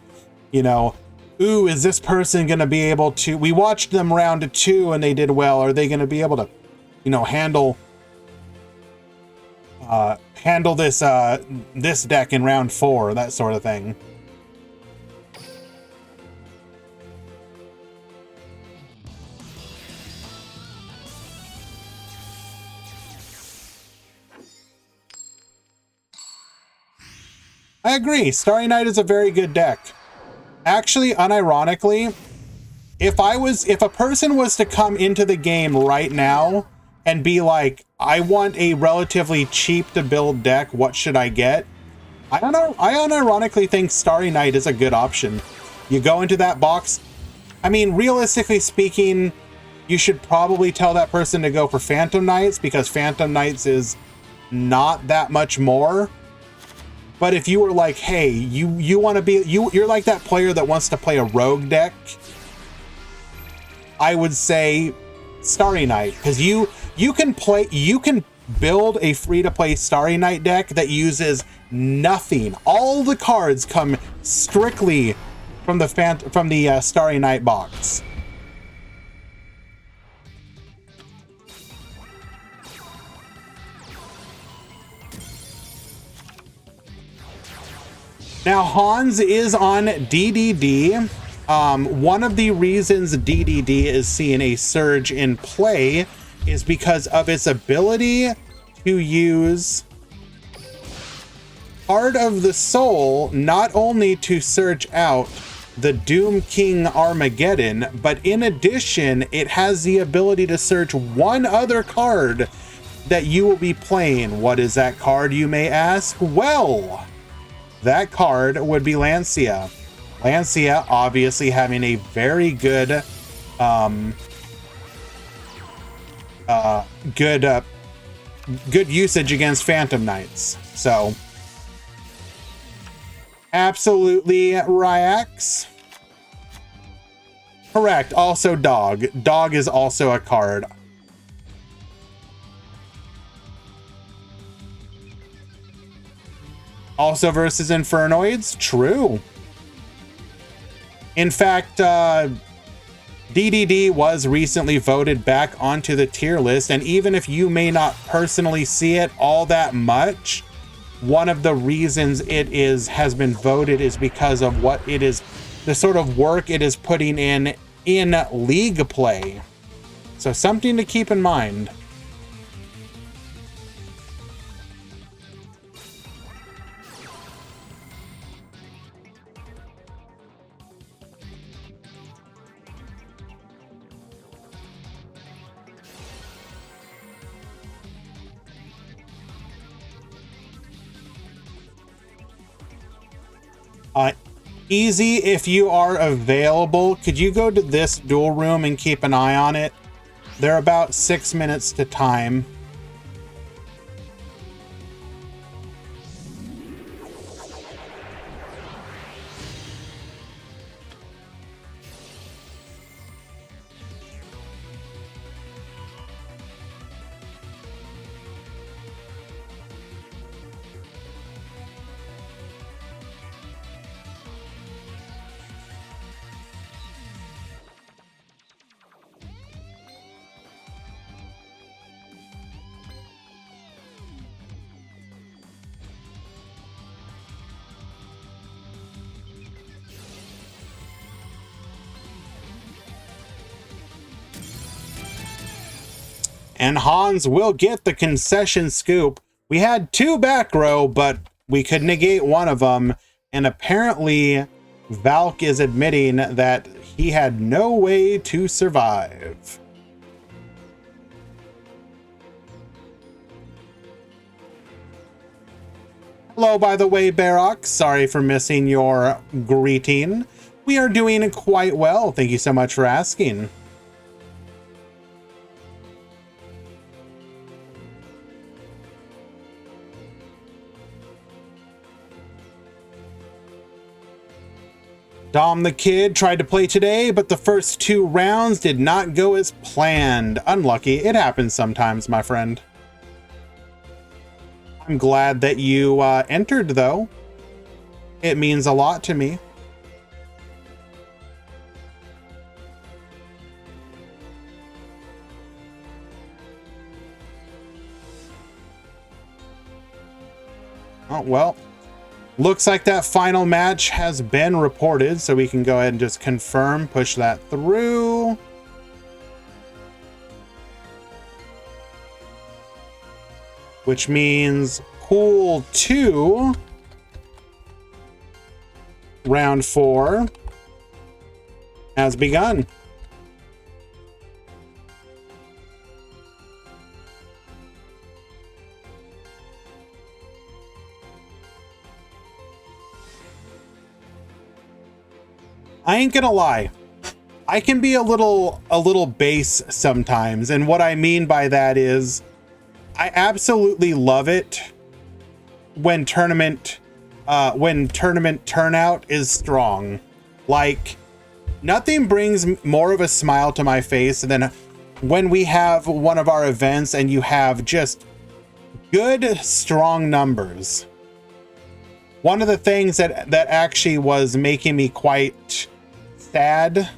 you know, ooh, is this person going to be able to... We watched them round 2 and they did well. Are they going to be able to, you know, handle this deck in round 4, that sort of thing. I agree. Starry Night is a very good deck. Actually, unironically, if a person was to come into the game right now and be like, I want a relatively cheap to build deck, what should I get? I unironically think Starry Night is a good option. You go into that box. I mean, realistically speaking, you should probably tell that person to go for Phantom Knights because Phantom Knights is not that much more. But if you were like, hey, you want to be, you're like that player that wants to play a rogue deck, I would say Starry Night, because you can build a free-to-play Starry Night deck that uses nothing. All the cards come strictly from the Starry Night box. Now, Hans is on DDD. One of the reasons DDD is seeing a surge in play is because of its ability to use Heart of the Soul, not only to search out the Doom King Armageddon, but in addition, it has the ability to search one other card that you will be playing. What is that card, you may ask? Well, that card would be Lancia. Lancia obviously having a very good good usage against Phantom Knights. So absolutely Ryax. Correct. Also Dog. Dog is also a card. Also versus Infernoids. True. In fact, DDD was recently voted back onto the tier list, and even if you may not personally see it all that much, one of the reasons it has been voted is because of what it is, the sort of work it is putting in league play. So something to keep in mind. Easy, if you are available, could you go to this duel room and keep an eye on it? They're about 6 minutes to time. And Hans will get the concession scoop. We had 2 back row, but we could negate one of them. And apparently, Valk is admitting that he had no way to survive. Hello, by the way, Barok. Sorry for missing your greeting. We are doing quite well. Thank you so much for asking. Dom the Kid tried to play today, but the first 2 rounds did not go as planned. Unlucky. It happens sometimes, my friend. I'm glad that you entered, though. It means a lot to me. Oh, well. Looks like that final match has been reported, so we can go ahead and just confirm, push that through. Which means Pool 2, Round 4, has begun. I ain't gonna lie, I can be a little base sometimes, and what I mean by that is I absolutely love it when tournament turnout is strong. Like, nothing brings more of a smile to my face than when we have one of our events and you have just good, strong numbers. One of the things that actually was making me quite sad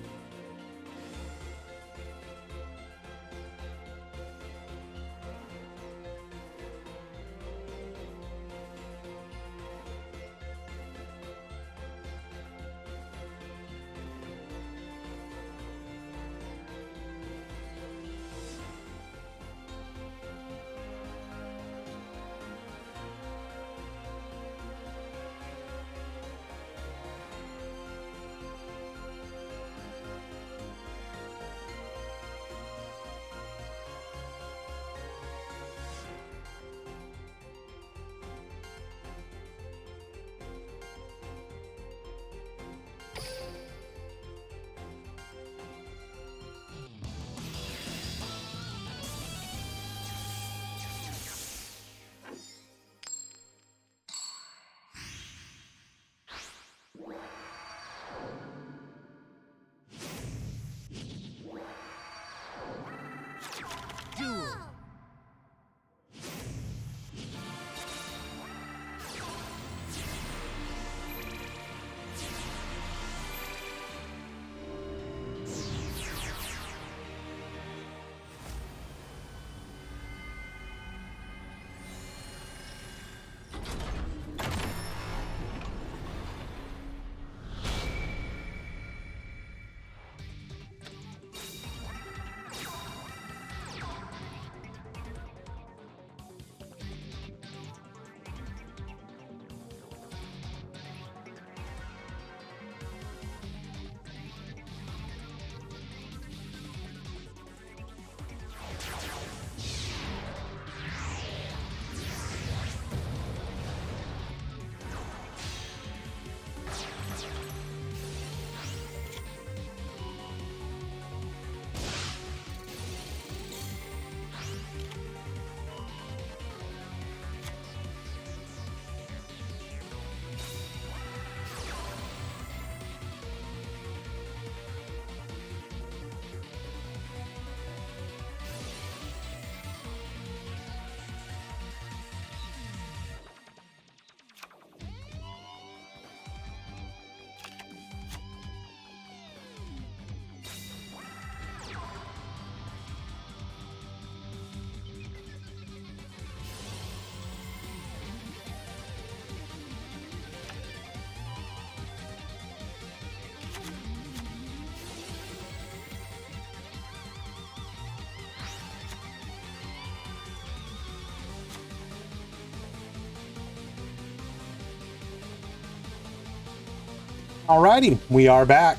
Alrighty, we are back.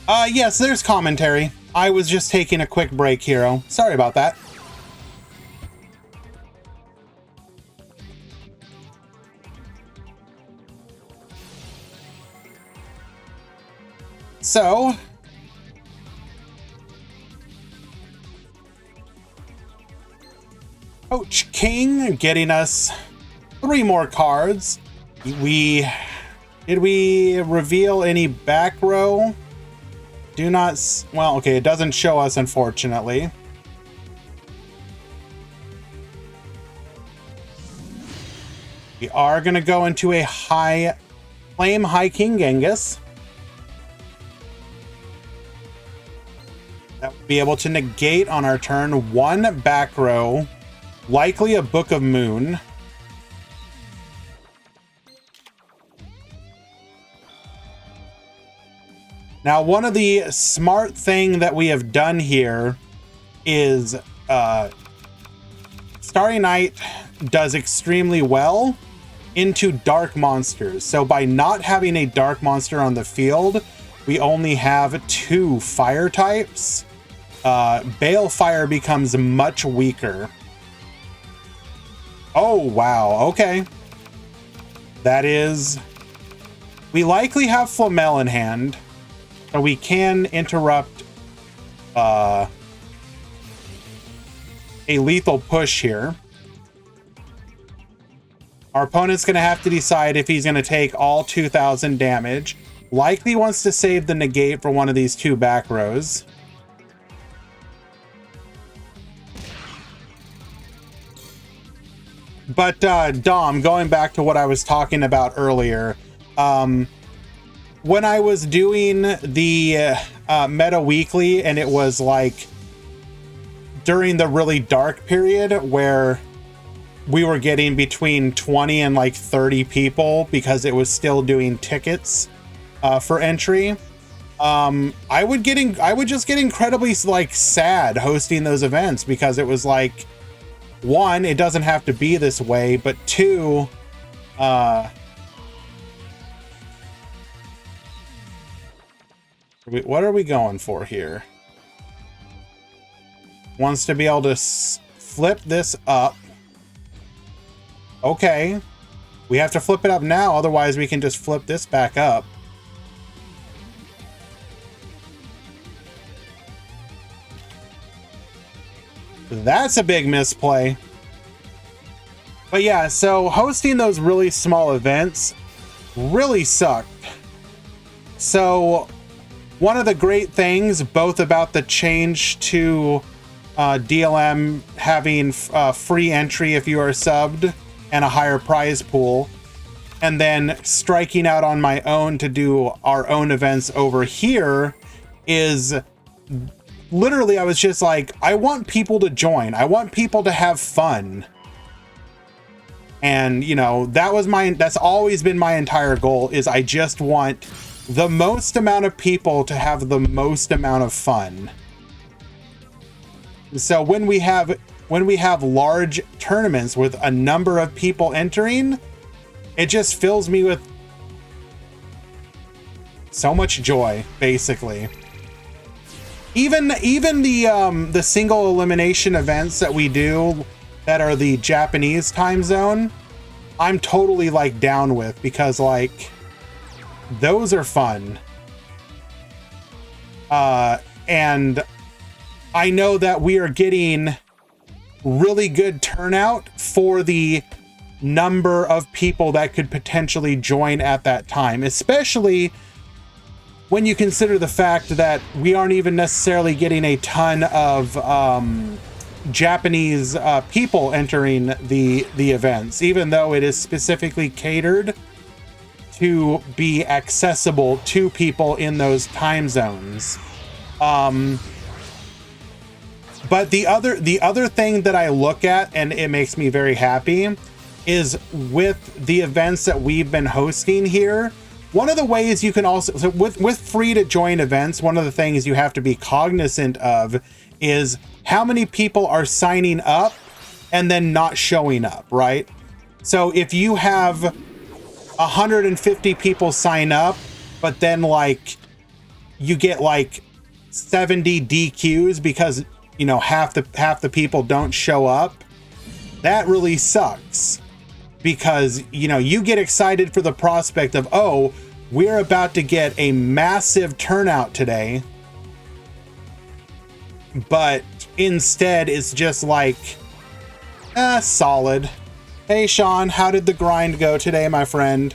Yes, there's commentary. I was just taking a quick break, Hero. Sorry about that. So, Coach King getting us 3 more cards. Did we reveal any back row? Do not, well, okay, it doesn't show us, unfortunately. We are going to go into a Flame High King Genghis. That will be able to negate on our turn 1 back row, likely a Book of Moon. Now, one of the smart thing that we have done here is Starry Night does extremely well into dark monsters. So by not having a dark monster on the field, we only have 2 fire types. Balefire becomes much weaker. Oh, wow. Okay. That is... We likely have Flamel in hand. So we can interrupt a lethal push here. Our opponent's going to have to decide if he's going to take all 2,000 damage. Likely wants to save the negate for one of these 2 back rows. But Dom, going back to what I was talking about earlier, when I was doing the Meta Weekly, and it was like during the really dark period where we were getting between 20 and like 30 people because it was still doing tickets for entry, I would just get incredibly like sad hosting those events, because it was like, 1, it doesn't have to be this way, but 2, what are we going for here? Wants to be able to flip this up. Okay. We have to flip it up now, otherwise we can just flip this back up. That's a big misplay. But yeah, so hosting those really small events really sucked. So one of the great things, both about the change to DLM having free entry if you are subbed and a higher prize pool, and then striking out on my own to do our own events over here, is literally, I was just like, I want people to join. I want people to have fun. And, you know, that's always been my entire goal, is I just want the most amount of people to have the most amount of fun. So when we have large tournaments with a number of people entering, it just fills me with so much joy, basically. Even the single elimination events that we do that are the Japanese time zone, I'm totally like down with, because like those are fun. And I know that we are getting really good turnout for the number of people that could potentially join at that time, especially when you consider the fact that we aren't even necessarily getting a ton of Japanese people entering the events, even though it is specifically catered to be accessible to people in those time zones. But the other thing that I look at, and it makes me very happy, is with the events that we've been hosting here, one of the ways you can also, so with free to join events, one of the things you have to be cognizant of is how many people are signing up and then not showing up, right? So if you have 150 people sign up, but then like you get like 70 DQs because, you know, half the people don't show up, that really sucks. Because, you know, you get excited for the prospect of, oh, we're about to get a massive turnout today. But instead, it's just like, solid. Hey, Sean, how did the grind go today, my friend?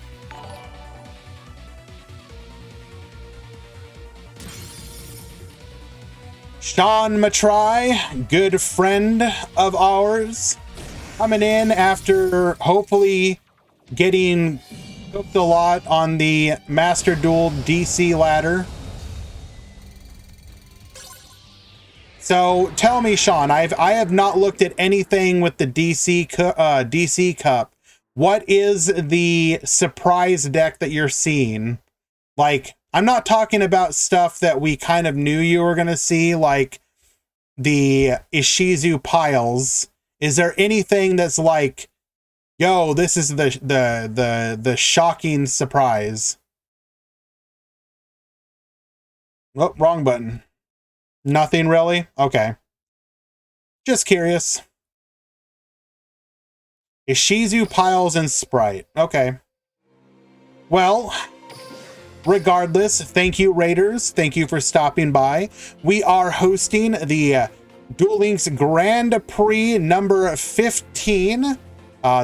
Sean Matry, good friend of ours, coming in after hopefully getting cooked a lot on the Master Duel DC ladder. So tell me, Sean, I have not looked at anything with the DC Cup. What is the surprise deck that you're seeing? Like, I'm not talking about stuff that we kind of knew you were going to see, like the Ishizu piles. Is there anything that's like, yo, this is the shocking surprise? Oh, wrong button. Nothing really? Okay. Just curious. Ishizu piles and Sprite. Okay. Well, regardless, thank you, Raiders. Thank you for stopping by. We are hosting the Duel Links Grand Prix number 15.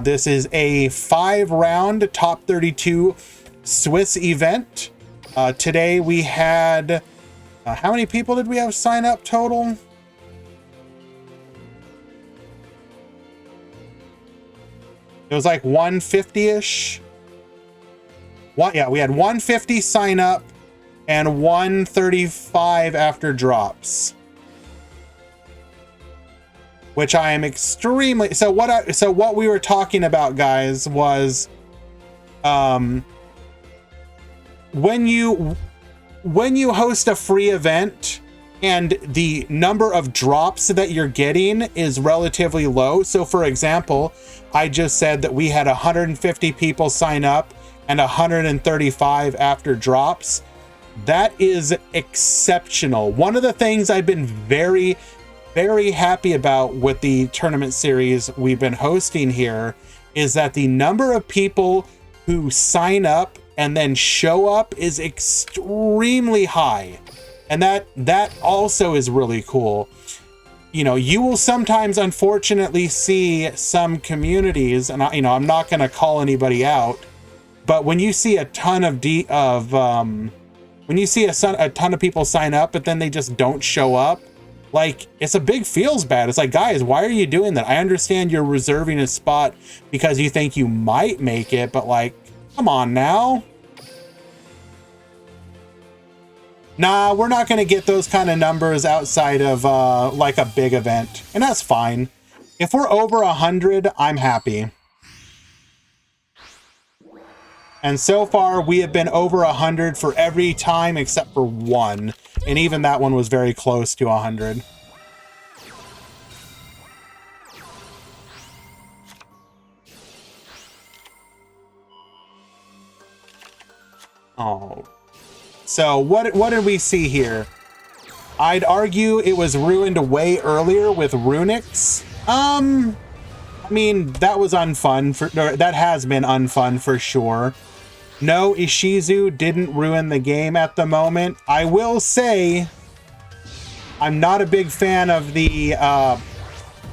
This is a 5-round top 32 Swiss event. Today we had... how many people did we have sign up total? It was like 150-ish. Yeah, we had 150 sign up and 135 after drops. Which I am extremely... So what we were talking about, guys, was when you host a free event and the number of drops that you're getting is relatively low. So for example, I just said that we had 150 people sign up and 135 after drops. That is exceptional. One of the things I've been very, very happy about with the tournament series we've been hosting here is that the number of people who sign up and then show up is extremely high. And that also is really cool. You know, you will sometimes unfortunately see some communities, and I'm not going to call anybody out, but when you see a ton of when you see a ton of people sign up but then they just don't show up, like, it's a big feels bad. It's like, guys, why are you doing that? I understand you're reserving a spot because you think you might make it, but like, come on now. Nah, we're not going to get those kind of numbers outside of like a big event, and that's fine. If we're over 100, I'm happy. And so far, we have been over 100 for every time except for one, and even that one was very close to 100. Oh. So what did we see here? I'd argue it was ruined way earlier with Runix. I mean, that was unfun that has been unfun for sure. No, Ishizu didn't ruin the game at the moment. I will say I'm not a big fan of the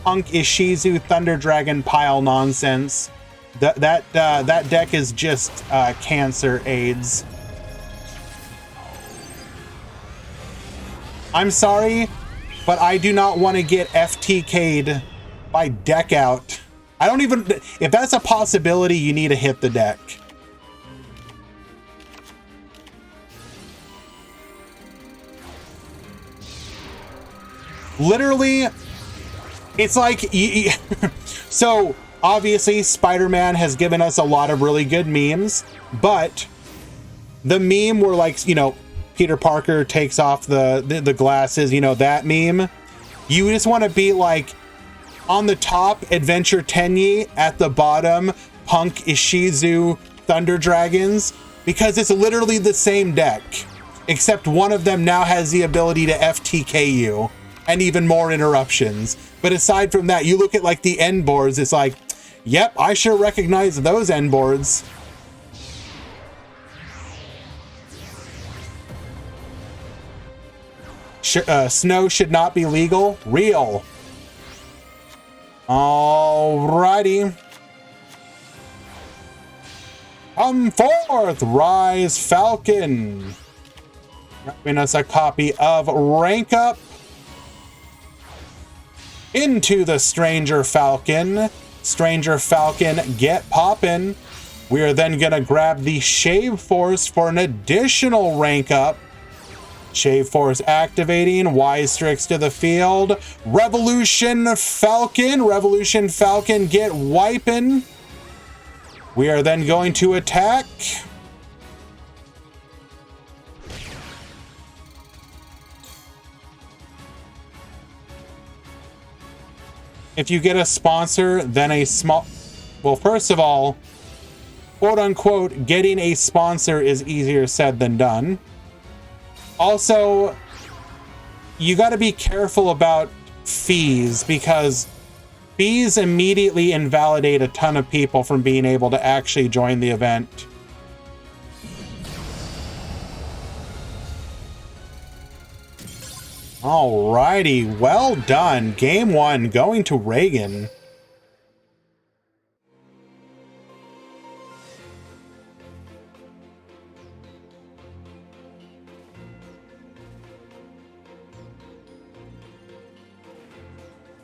Punk Ishizu Thunder Dragon pile nonsense. That deck is just cancer AIDS. I'm sorry, but I do not want to get FTK'd by deck out. I don't even... If that's a possibility, you need to hit the deck. Literally, it's like... So, obviously, Spider-Man has given us a lot of really good memes, but the meme where, like, you know, Peter Parker takes off the glasses, you know, that meme. You just want to be like, on the top, Adventure Tenyi, at the bottom, Punk Ishizu Thunder Dragons, because it's literally the same deck, except one of them now has the ability to FTK you and even more interruptions. But aside from that, you look at like the end boards, it's like, yep, I sure recognize those end boards. Snow should not be legal. Real. Alrighty. Come forth, Rise Falcon. Grabbing us a copy of Rank Up. Into the Stranger Falcon. Stranger Falcon, get poppin'. We are then gonna grab the Shave Force for an additional Rank Up. Shave Force activating, Wise Strix to the field. Revolution Falcon, get wiping. We are then going to attack. If you get a sponsor, then a small... Well, first of all, quote unquote, getting a sponsor is easier said than done. Also, you got to be careful about fees, because fees immediately invalidate a ton of people from being able to actually join the event. Alrighty, well done. Game 1 going to Reagan.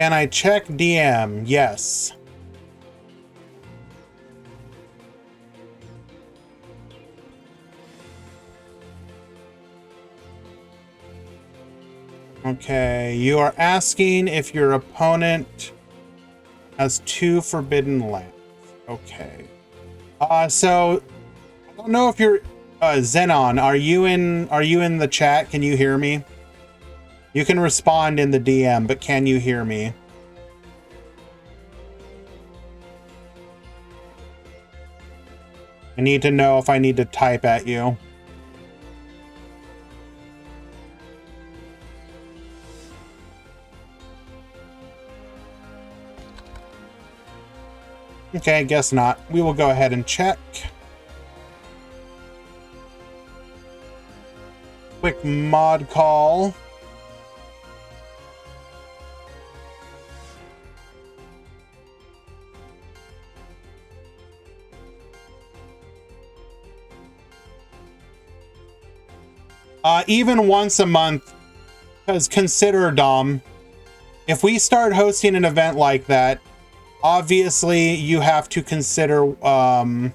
Can I check DM? Yes. Okay, you are asking if your opponent has 2 forbidden lands. Okay. So I don't know if you're Xenon, are you in the chat? Can you hear me? You can respond in the DM, but can you hear me? I need to know if I need to type at you. Okay, I guess not. We will go ahead and check. Quick mod call. Even once a month, because consider, Dom, if we start hosting an event like that, obviously you have to consider, the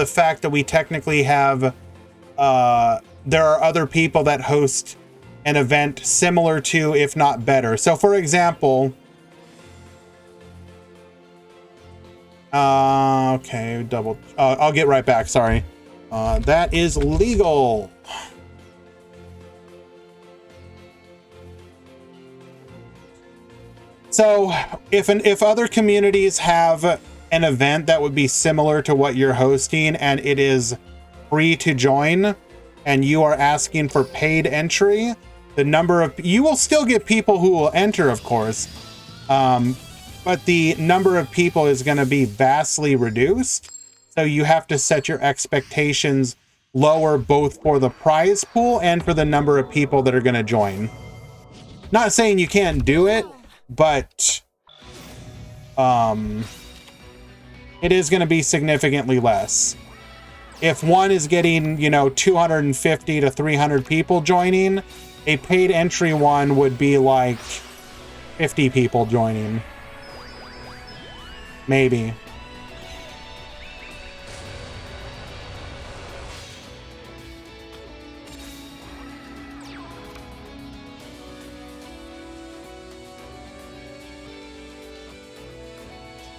fact that we technically have, there are other people that host an event similar to, if not better. So for example, okay, I'll get right back, sorry. That is legal. So if other communities have an event that would be similar to what you're hosting and it is free to join and you are asking for paid entry, you will still get people who will enter, of course. But the number of people is going to be vastly reduced. So you have to set your expectations lower, both for the prize pool and for the number of people that are going to join. Not saying you can't do it, but it is going to be significantly less. If one is getting, 250 to 300 people joining, a paid entry one would be like 50 people joining. Maybe.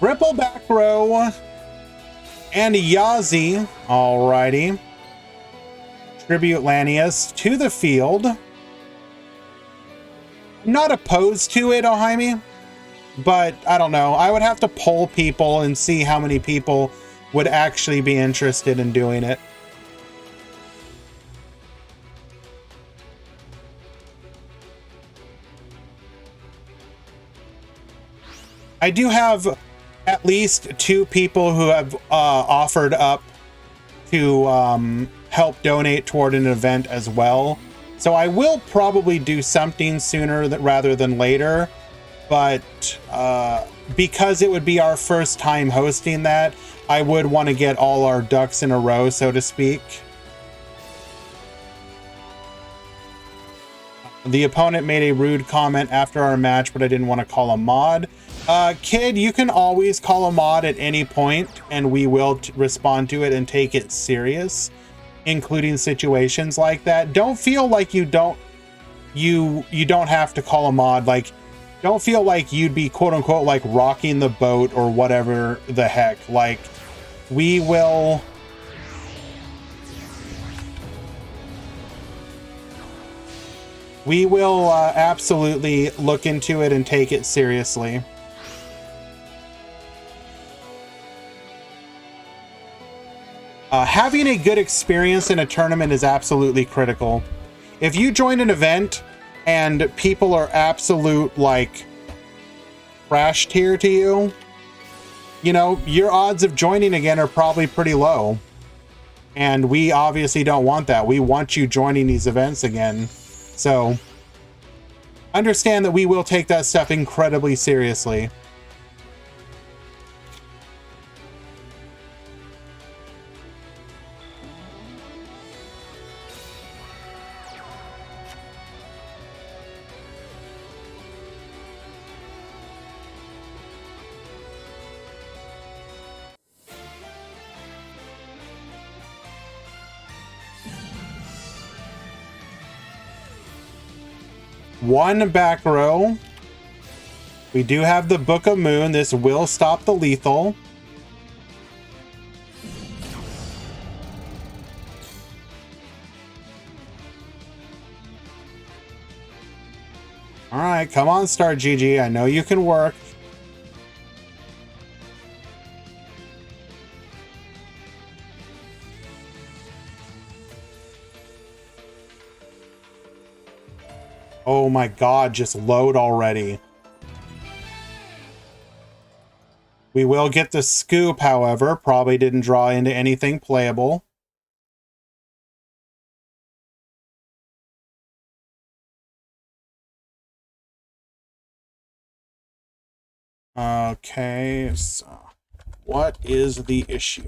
Ripple back row and Yazi. Alrighty. Tribute Lanius to the field. I'm not opposed to it, Ohaimi, but I don't know. I would have to poll people and see how many people would actually be interested in doing it. I do have at least 2 people who have offered up to help donate toward an event as well. So I will probably do something sooner rather than later, but because it would be our first time hosting that, I would want to get all our ducks in a row, so to speak. The opponent made a rude comment after our match, but I didn't want to call a mod. Kid, you can always call a mod at any point, and we will respond to it and take it serious, including situations like that. Don't feel like you don't have to call a mod. Like, don't feel like you'd be quote unquote like rocking the boat or whatever the heck. Like, we will absolutely look into it and take it seriously. Having a good experience in a tournament is absolutely critical. If you join an event and people are absolute, like, trash tier to you, you know, your odds of joining again are probably pretty low. And we obviously don't want that. We want you joining these events again. So, understand that we will take that stuff incredibly seriously. One back row. We do have the Book of Moon. This will stop the lethal. All right, come on, Star GG. I know you can work. Oh my god, just load already. We will get the scoop, however. Probably didn't draw into anything playable. Okay, so what is the issue?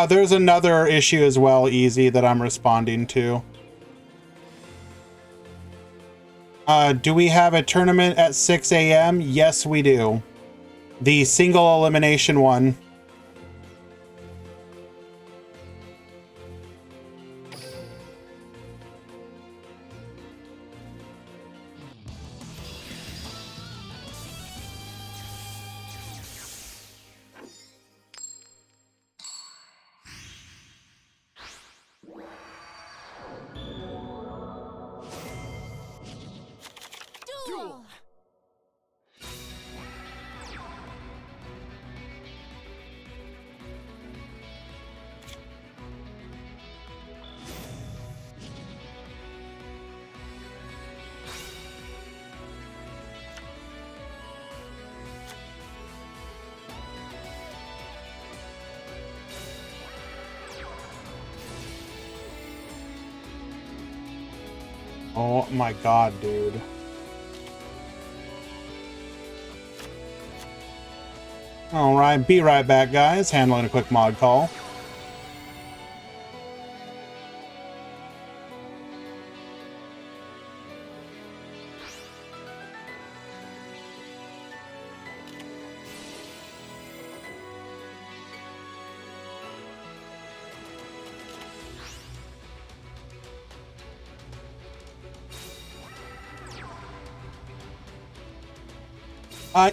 There's another issue as well, Easy, that I'm responding to. Do we have a tournament at 6 a.m.? Yes, we do. The single elimination one. Duel. Oh my god, dude. Alright, be right back, guys. Handling a quick mod call.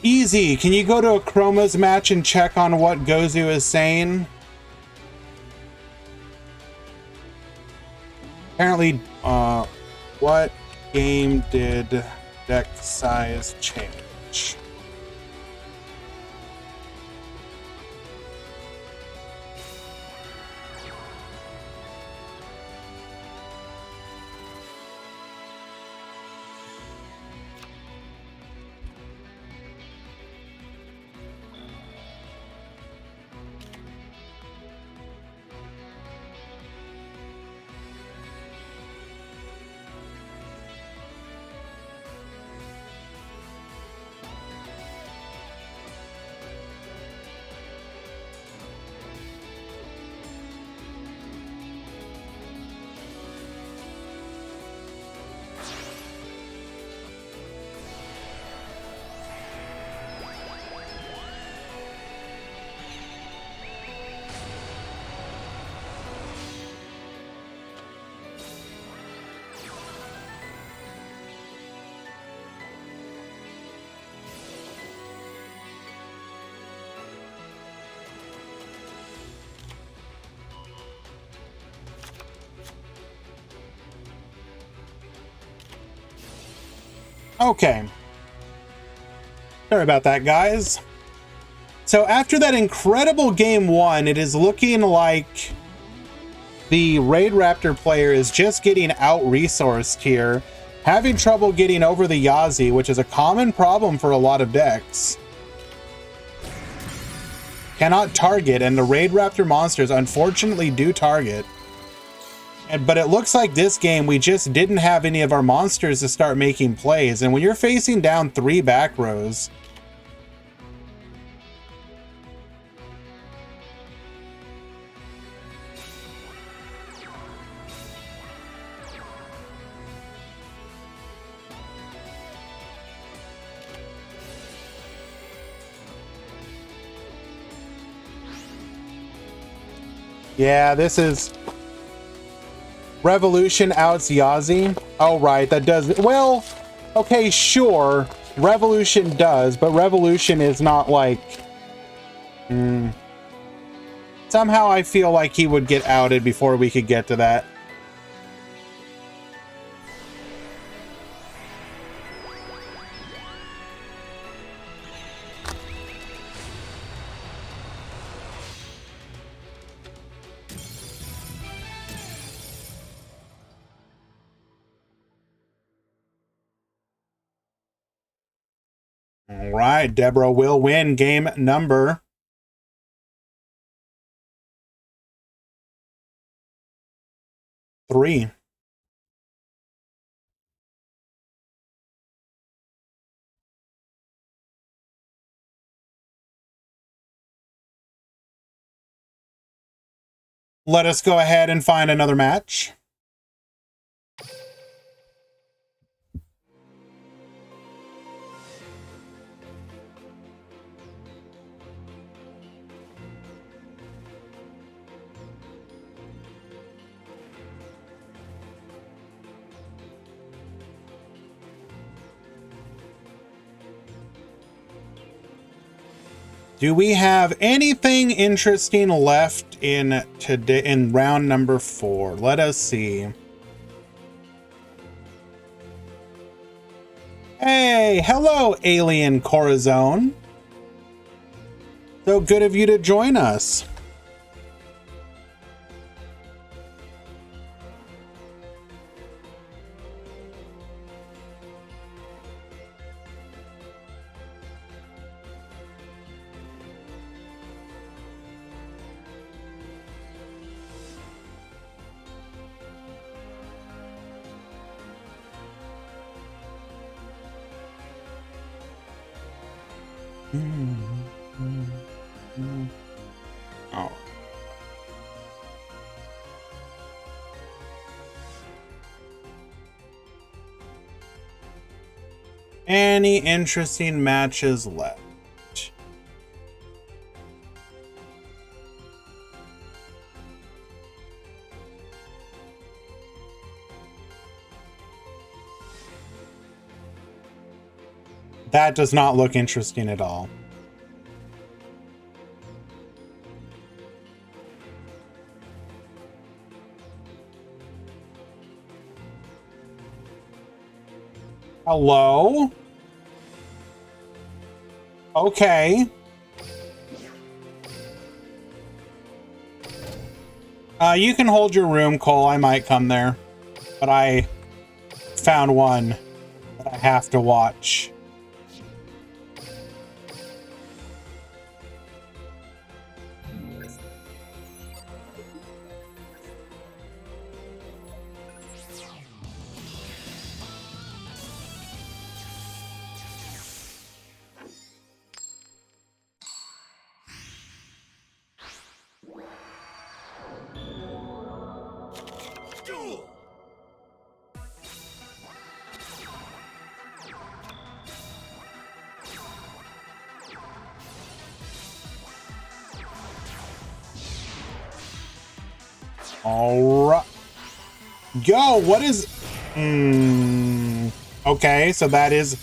Easy. Can you go to a Chroma's match and check on what Gozu is saying? Apparently, what game did deck size change? Okay. Sorry about that, guys. So after that incredible game one, it is looking like the Raid Raptor player is just getting out-resourced here, having trouble getting over the Yazi, which is a common problem for a lot of decks. Cannot target, and the Raid Raptor monsters unfortunately do target. But it looks like this game, we just didn't have any of our monsters to start making plays. And when you're facing down 3 back rows, yeah, this is Revolution outs Yazi. Oh, right, that does. Well, okay, sure. Revolution does, but Revolution is not like... Somehow I feel like he would get outed before we could get to that. All right, Deborah will win game number 3. Let us go ahead and find another match. Do we have anything interesting left in today in round number 4? Let us see. Hey, hello, Alien Corazon. So good of you to join us. Oh. Any interesting matches left? That does not look interesting at all. Hello? Okay. You can hold your room, Cole. I might come there. But I found one that I have to watch. All right. Go. What is... Okay, so that is...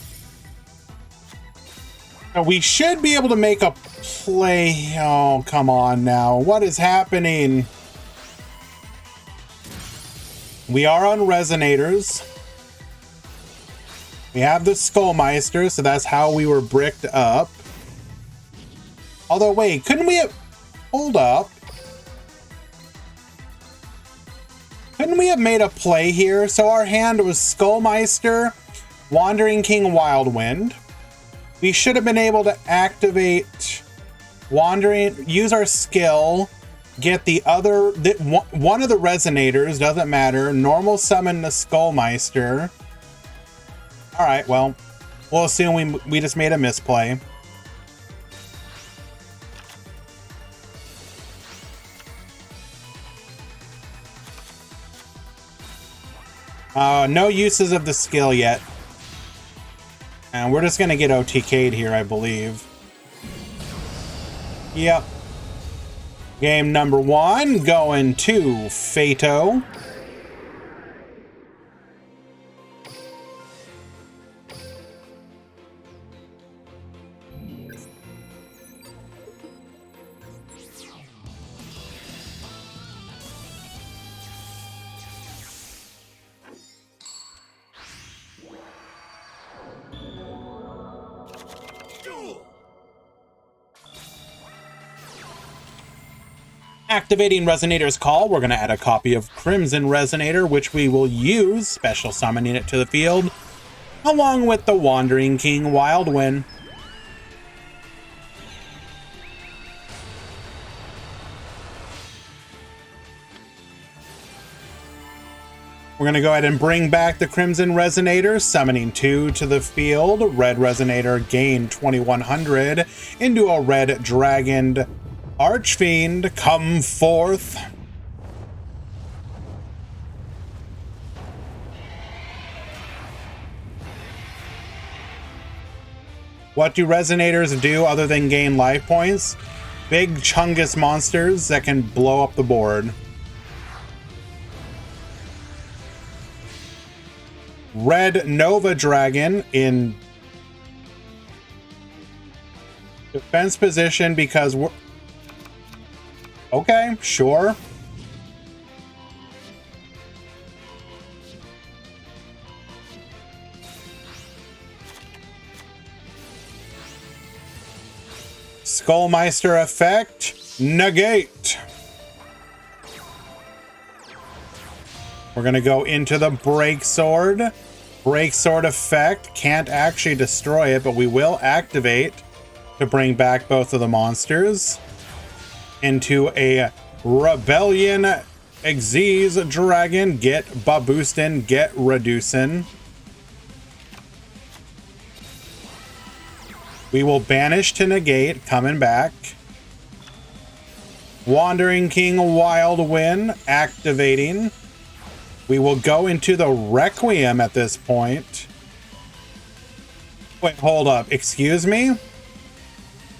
We should be able to make a play. Oh, come on now. What is happening? We are on resonators. We have the Skullmeister, so that's how we were bricked up. Although, wait, couldn't we have... Hold up. Couldn't we have made a play here? So our hand was Skullmeister, Wandering King, Wildwind. We should have been able to activate Wandering, use our skill, get the other, one of the resonators, doesn't matter, normal summon the Skullmeister. All right, well, we'll assume we just made a misplay. No uses of the skill yet. And we're just gonna get OTK'd here, I believe. Yep. Game number 1 going to Fato. Activating Resonator's Call, we're going to add a copy of Crimson Resonator, which we will use, special summoning it to the field, along with the Wandering King Wildwind. We're going to go ahead and bring back the Crimson Resonator, summoning 2 to the field. Red Resonator gain 2100 into a Red Dragoned Archfiend, come forth. What do Resonators do other than gain life points? Big Chungus monsters that can blow up the board. Red Nova Dragon in defense position because we're... Okay, sure. Skullmeister effect, negate. We're gonna go into the Break Sword. Break Sword effect, can't actually destroy it, but we will activate to bring back both of the monsters into a Rebellion Xyz Dragon. Get Baboostin, get Reducin. We will banish to negate, coming back. Wandering King Wildwind, activating. We will go into the Requiem at this point. Wait, hold up. Excuse me?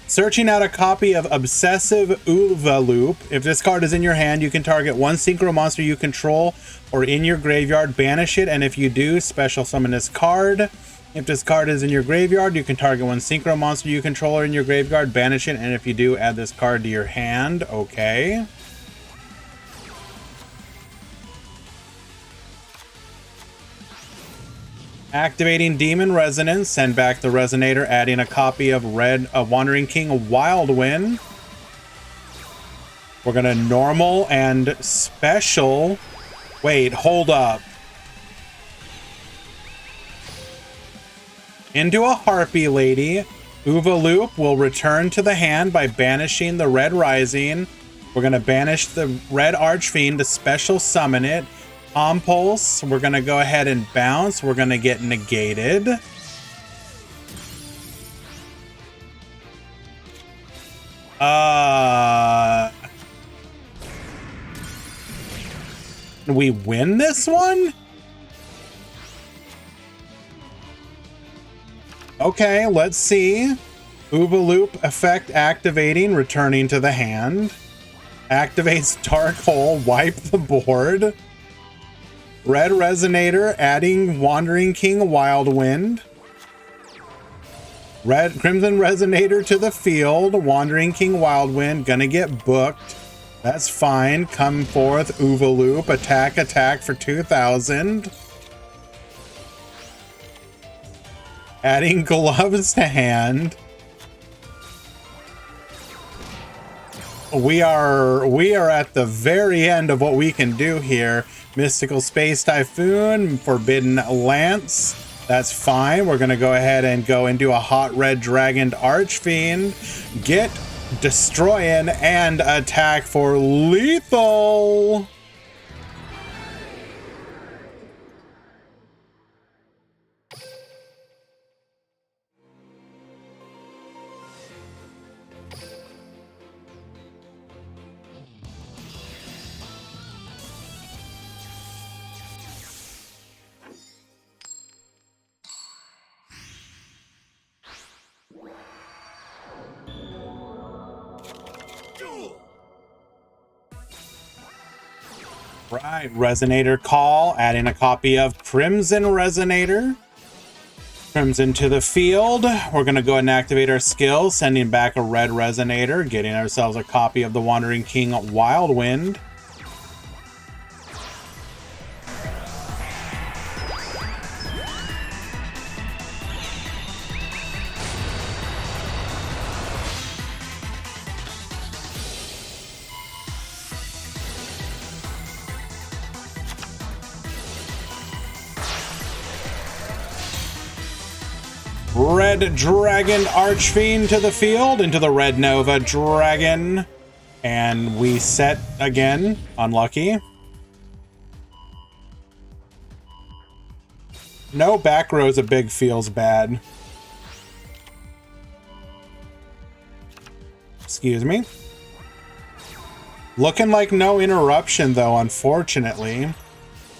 Searching out a copy of Obsessive Uva Loop. If this card is in your hand, you can target one synchro monster you control or in your graveyard, banish it, and if you do, special summon this card. If this card is in your graveyard, you can target one synchro monster you control in your graveyard, banish it, and if you do, add this card to your hand. Okay. Activating Demon Resonance, send back the Resonator, adding a copy of Wandering King Wild Wind. We're gonna normal and special. Wait, hold up. Into a Harpy Lady. Loop will return to the hand by banishing the Red Rising. We're gonna banish the Red Archfiend to special summon it. Pulse, we're gonna go ahead and bounce. We're gonna get negated. We win this one? Okay, let's see. Loop effect activating, returning to the hand. Activates Dark Hole, wipe the board. Red Resonator, adding Wandering King Wild Wind. Red Crimson Resonator to the field. Wandering King Wild Wind, gonna get booked. That's fine. Come forth, Loop, attack for 2,000. Adding gloves to hand. We are at the very end of what we can do here. Mystical Space Typhoon, Forbidden Lance. That's fine. We're gonna go ahead and go into a Hot Red Dragoned Archfiend. Get destroying and attack for lethal. Right, Resonator Call, adding a copy of Crimson Resonator. Crimson to the field. We're going to go ahead and activate our skill, sending back a Red Resonator, getting ourselves a copy of the Wandering King Wild Wind. Red Dragon Archfiend to the field, into the Red Nova Dragon. And we set again. Unlucky. No back row's a big feels bad. Excuse me. Looking like no interruption though, unfortunately.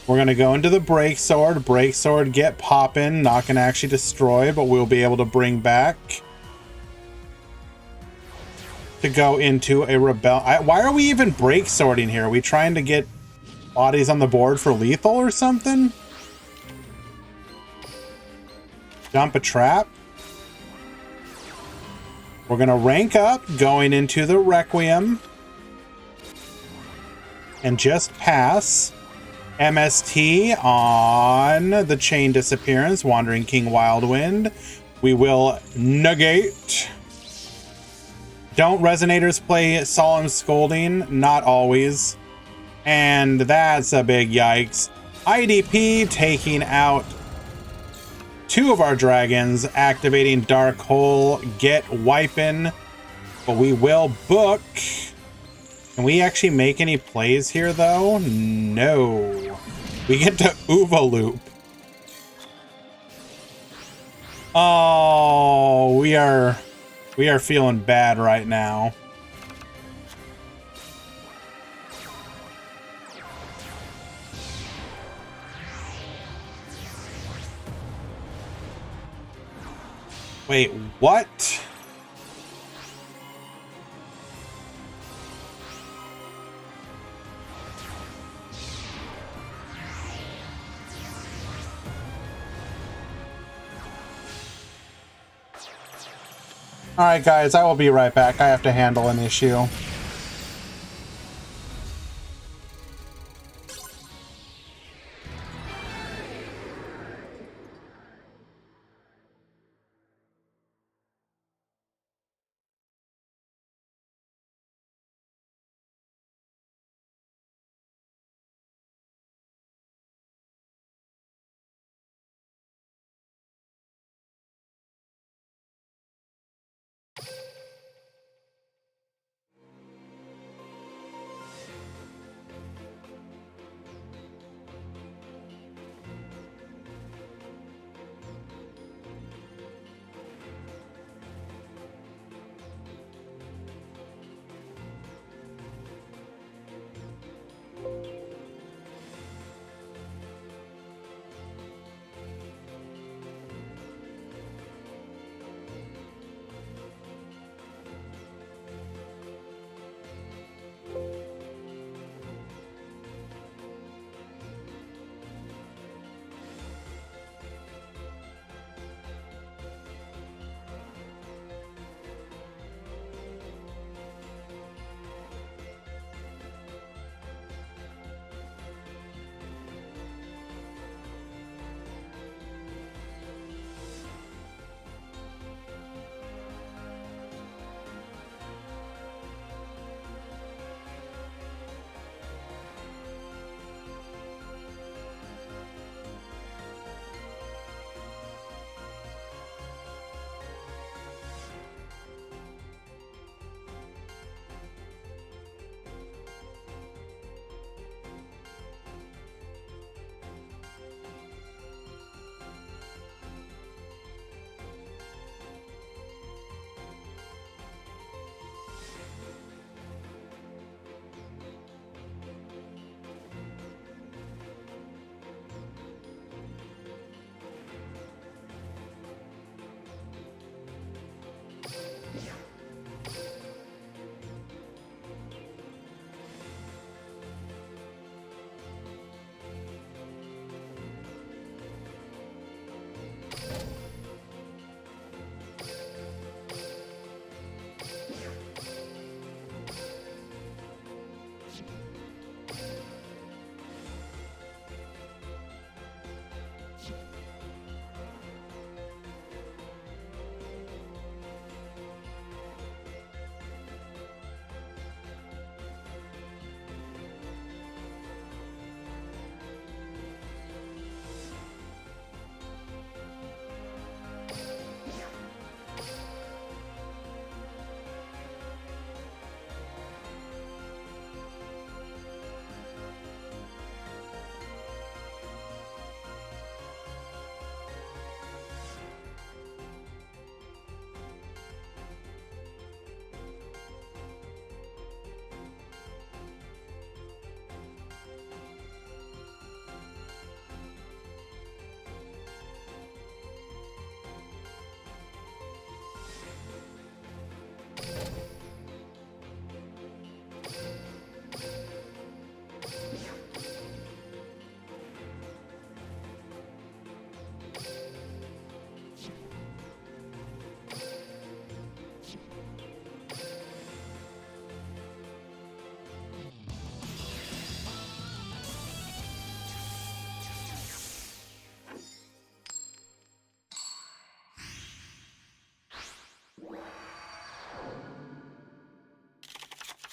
We're going to go into the Break Sword. Break Sword, get poppin'. Not going to actually destroy, but we'll be able to bring back. To go into a Rebel. Why are we even Break Swording here? Are we trying to get bodies on the board for lethal or something? Jump a trap. We're going to rank up, going into the Requiem. And just pass. MST on the Chain Disappearance, Wandering King Wild Wind. We will negate. Don't Resonators play Solemn Scolding? Not always. And that's a big yikes. IDP taking out 2 of our dragons, activating Dark Hole, get wiping. But we will book. Can we actually make any plays here, though? No. We get to Loop. Oh, we are feeling bad right now. Wait, what? Alright guys, I will be right back. I have to handle an issue.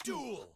Duel!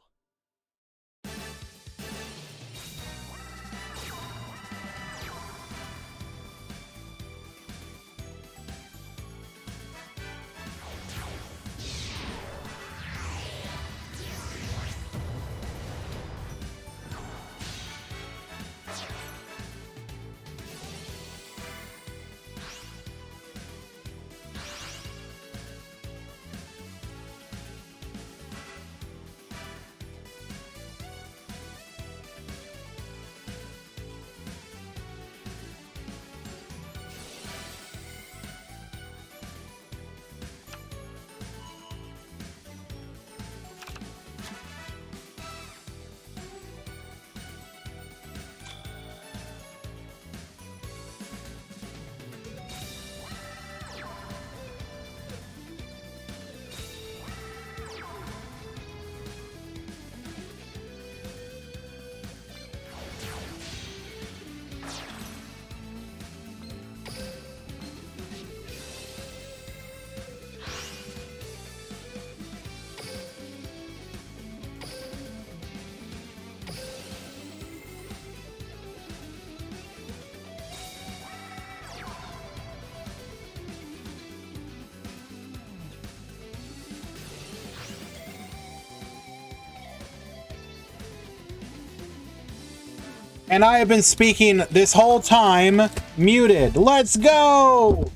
And I have been speaking this whole time muted. Let's go!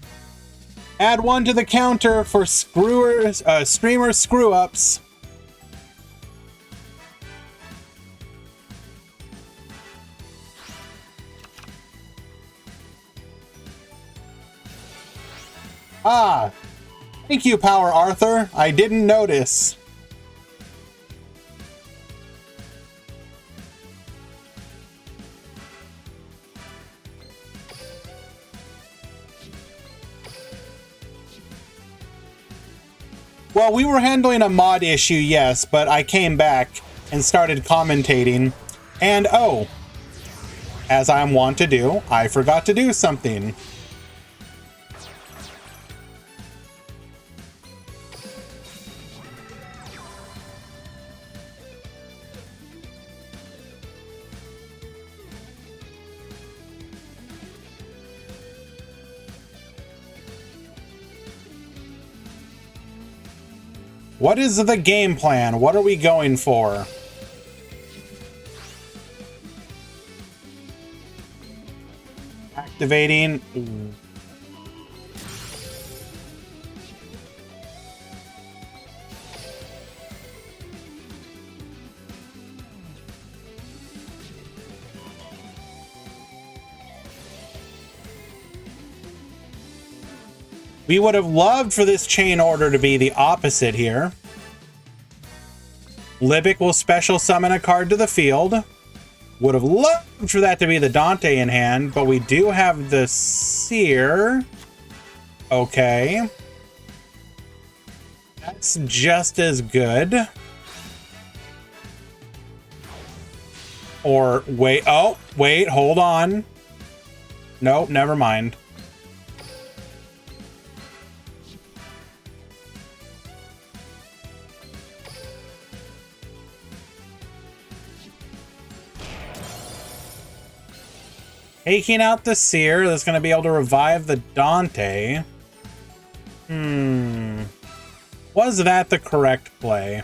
Add one to the counter for streamer screw-ups. Ah, thank you, Power Arthur. I didn't notice. Well, we were handling a mod issue, yes, but I came back and started commentating. And oh, as I'm wont to do, I forgot to do something. What is the game plan? What are we going for? Activating. We would have loved for this chain order to be the opposite here. Libic will special summon a card to the field. Would have loved for that to be the Dante in hand, but we do have the Seer. Okay. That's just as good. Or wait, oh, wait, hold on. Nope, never mind. Taking out the Seer, that's going to be able to revive the Dante. Was that the correct play?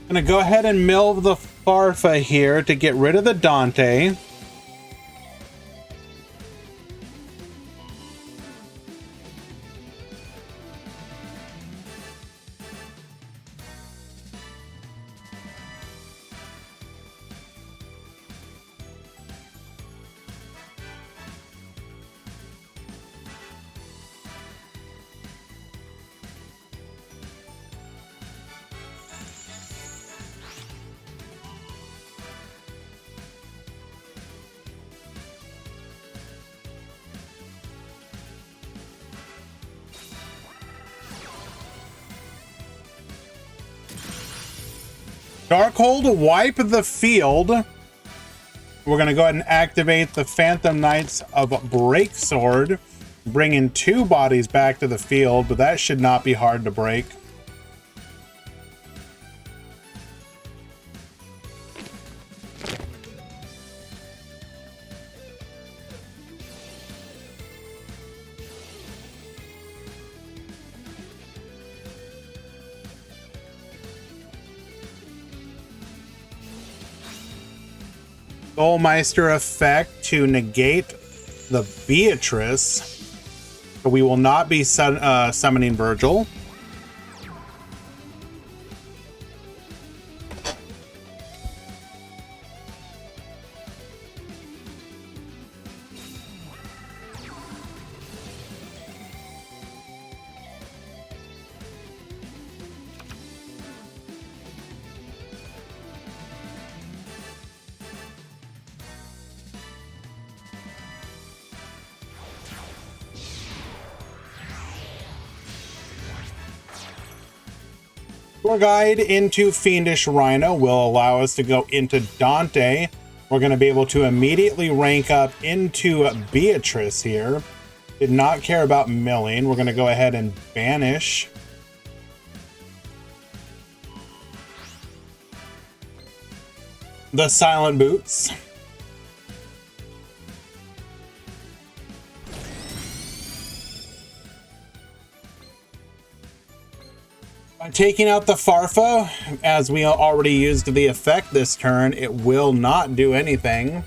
Gonna go ahead and mill the Farfa here to get rid of the Dante. Darkhold, wipe the field. We're going to go ahead and activate the Phantom Knights of Breaksword, bringing 2 bodies back to the field, but that should not be hard to break. Soulmeister effect to negate the Beatrice, but we will not be summoning Virgil. Tour guide into Fiendish Rhino will allow us to go into Dante. We're going to be able to immediately rank up into Beatrice here. Did not care about milling. We're going to go ahead and banish. The Silent Boots. By taking out the Farfa, as we already used the effect this turn, it will not do anything.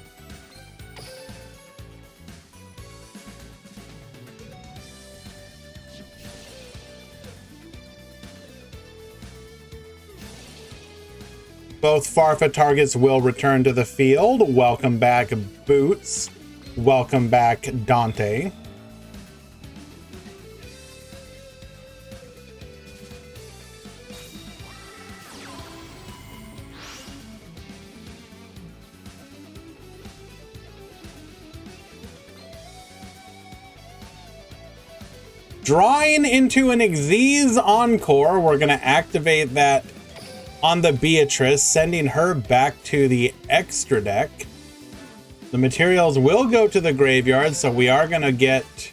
Both Farfa targets will return to the field. Welcome back, Boots. Welcome back, Dante. Drawing into an Xyz Encore, we're going to activate that on the Beatrice, sending her back to the extra deck. The materials will go to the graveyard, so we are going to get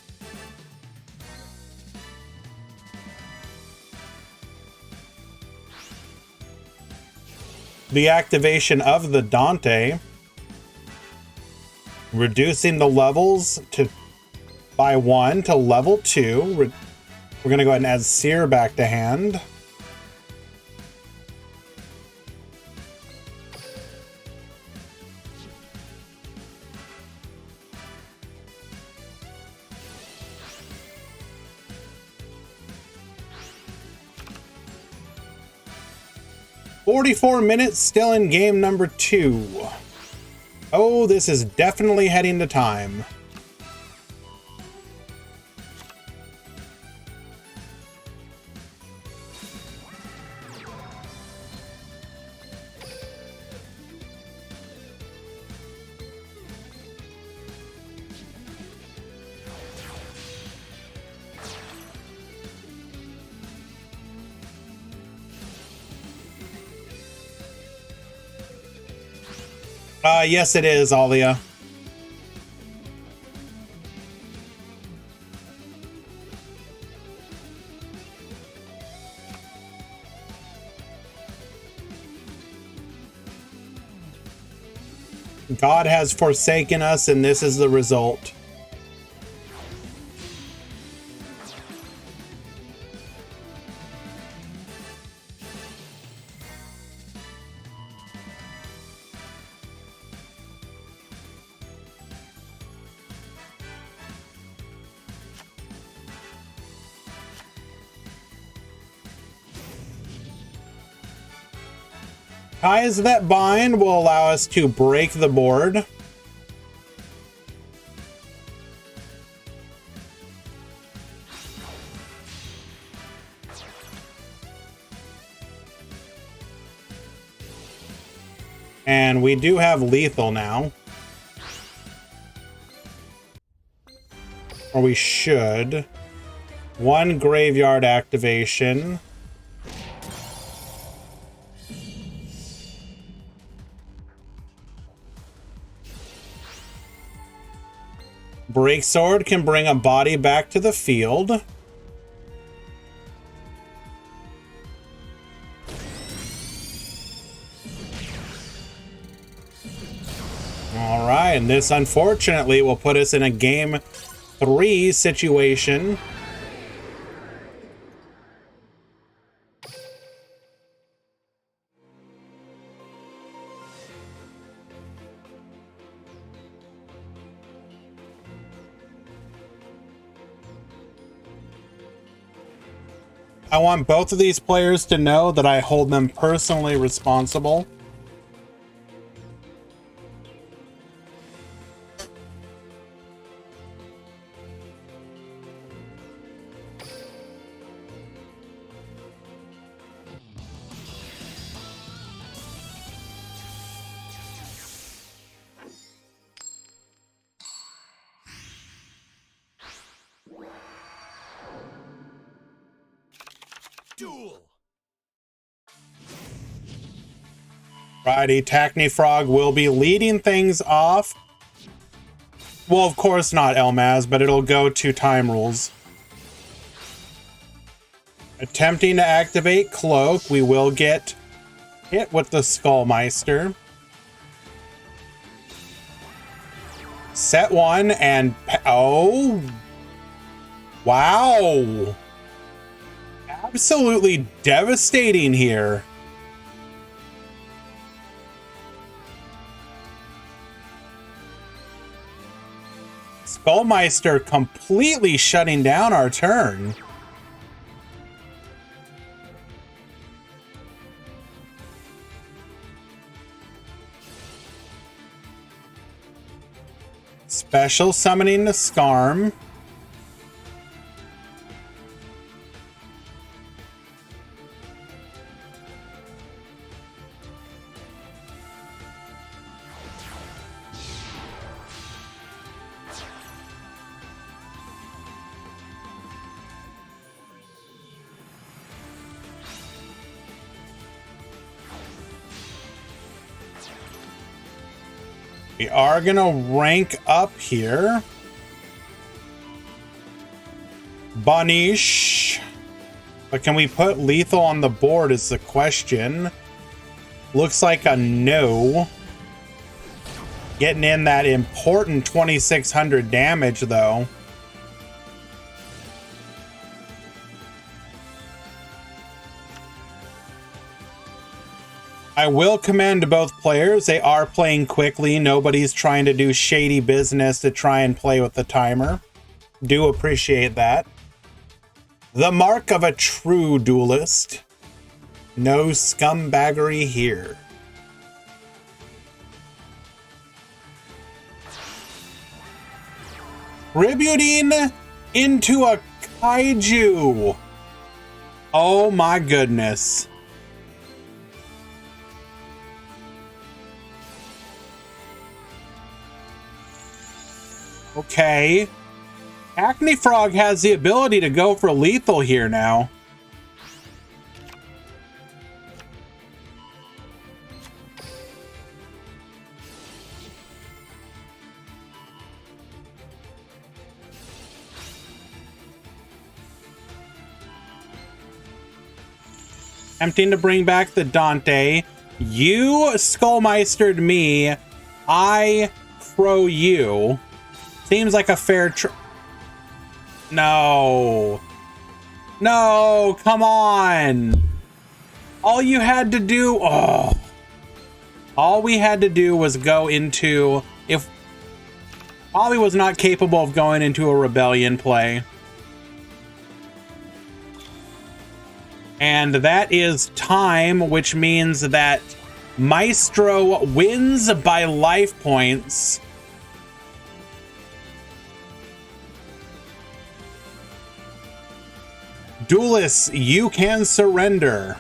the activation of the Dante, reducing the levels by 1 to level 2. We're going to go ahead and add Seer back to hand. $44 still in game number 2. Oh, this is definitely heading to time. Yes, it is, Alia. God has forsaken us, and this is the result. Ties that bind will allow us to break the board. And we do have lethal now. Or we should. 1 graveyard activation. Breaksword can bring a body back to the field. All right, and this unfortunately will put us in a game 3 situation. I want both of these players to know that I hold them personally responsible. Duel! Righty, Tachyfrog will be leading things off. Well, of course not Elmaz, but it'll go to time rules. Attempting to activate Cloak, we will get hit with the Skullmeister. Set one and... oh! Wow! Absolutely devastating here. Skullmeister completely shutting down our turn. Special summoning the Skarm. We are gonna rank up here. Banish. But can we put lethal on the board is the question. Looks like a no. Getting in that important 2600 damage though. I will commend both players. They are playing quickly. Nobody's trying to do shady business to try and play with the timer. Do appreciate that. The mark of a true duelist. No scumbaggery here. Tributing into a kaiju. Oh my goodness. Okay. Tachyfrog has the ability to go for lethal here now. Attempting to bring back the Dante. You Skullmeistered me. I throw you. Seems like a fair No. No, come on. All you had to do... oh. All we had to do was go into... if Ollie was not capable of going into a rebellion play. And that is time, which means that Maestro wins by life points. Duelists, you can surrender.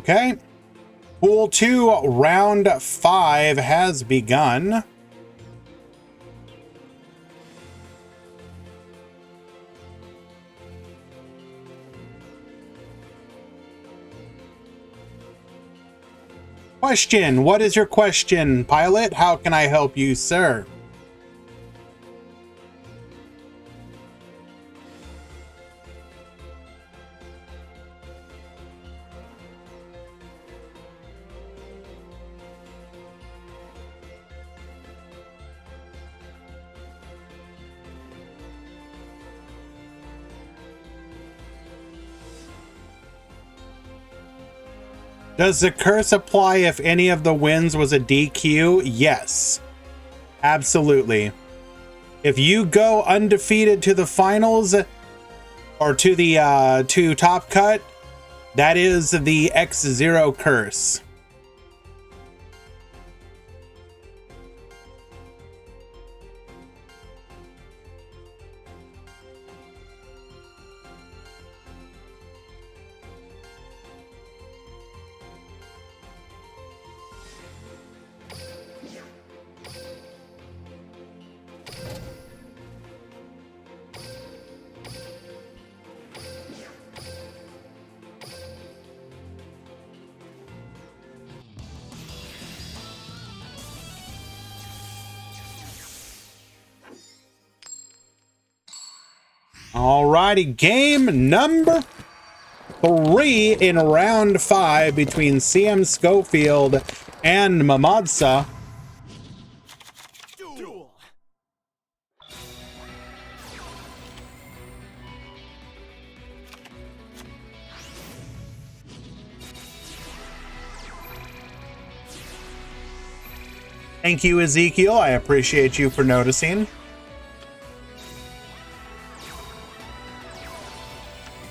Okay. Pool 2, round 5 has begun. Question. What is your question, pilot? How can I help you, sir? Does the curse apply if any of the wins was a DQ? Yes, absolutely. If you go undefeated to the finals or to the to Top Cut, that is the X0 curse. Alrighty, game number 3 in round 5 between CM Schofield and Mamadsa. Duel. Thank you, Ezekiel. I appreciate you for noticing.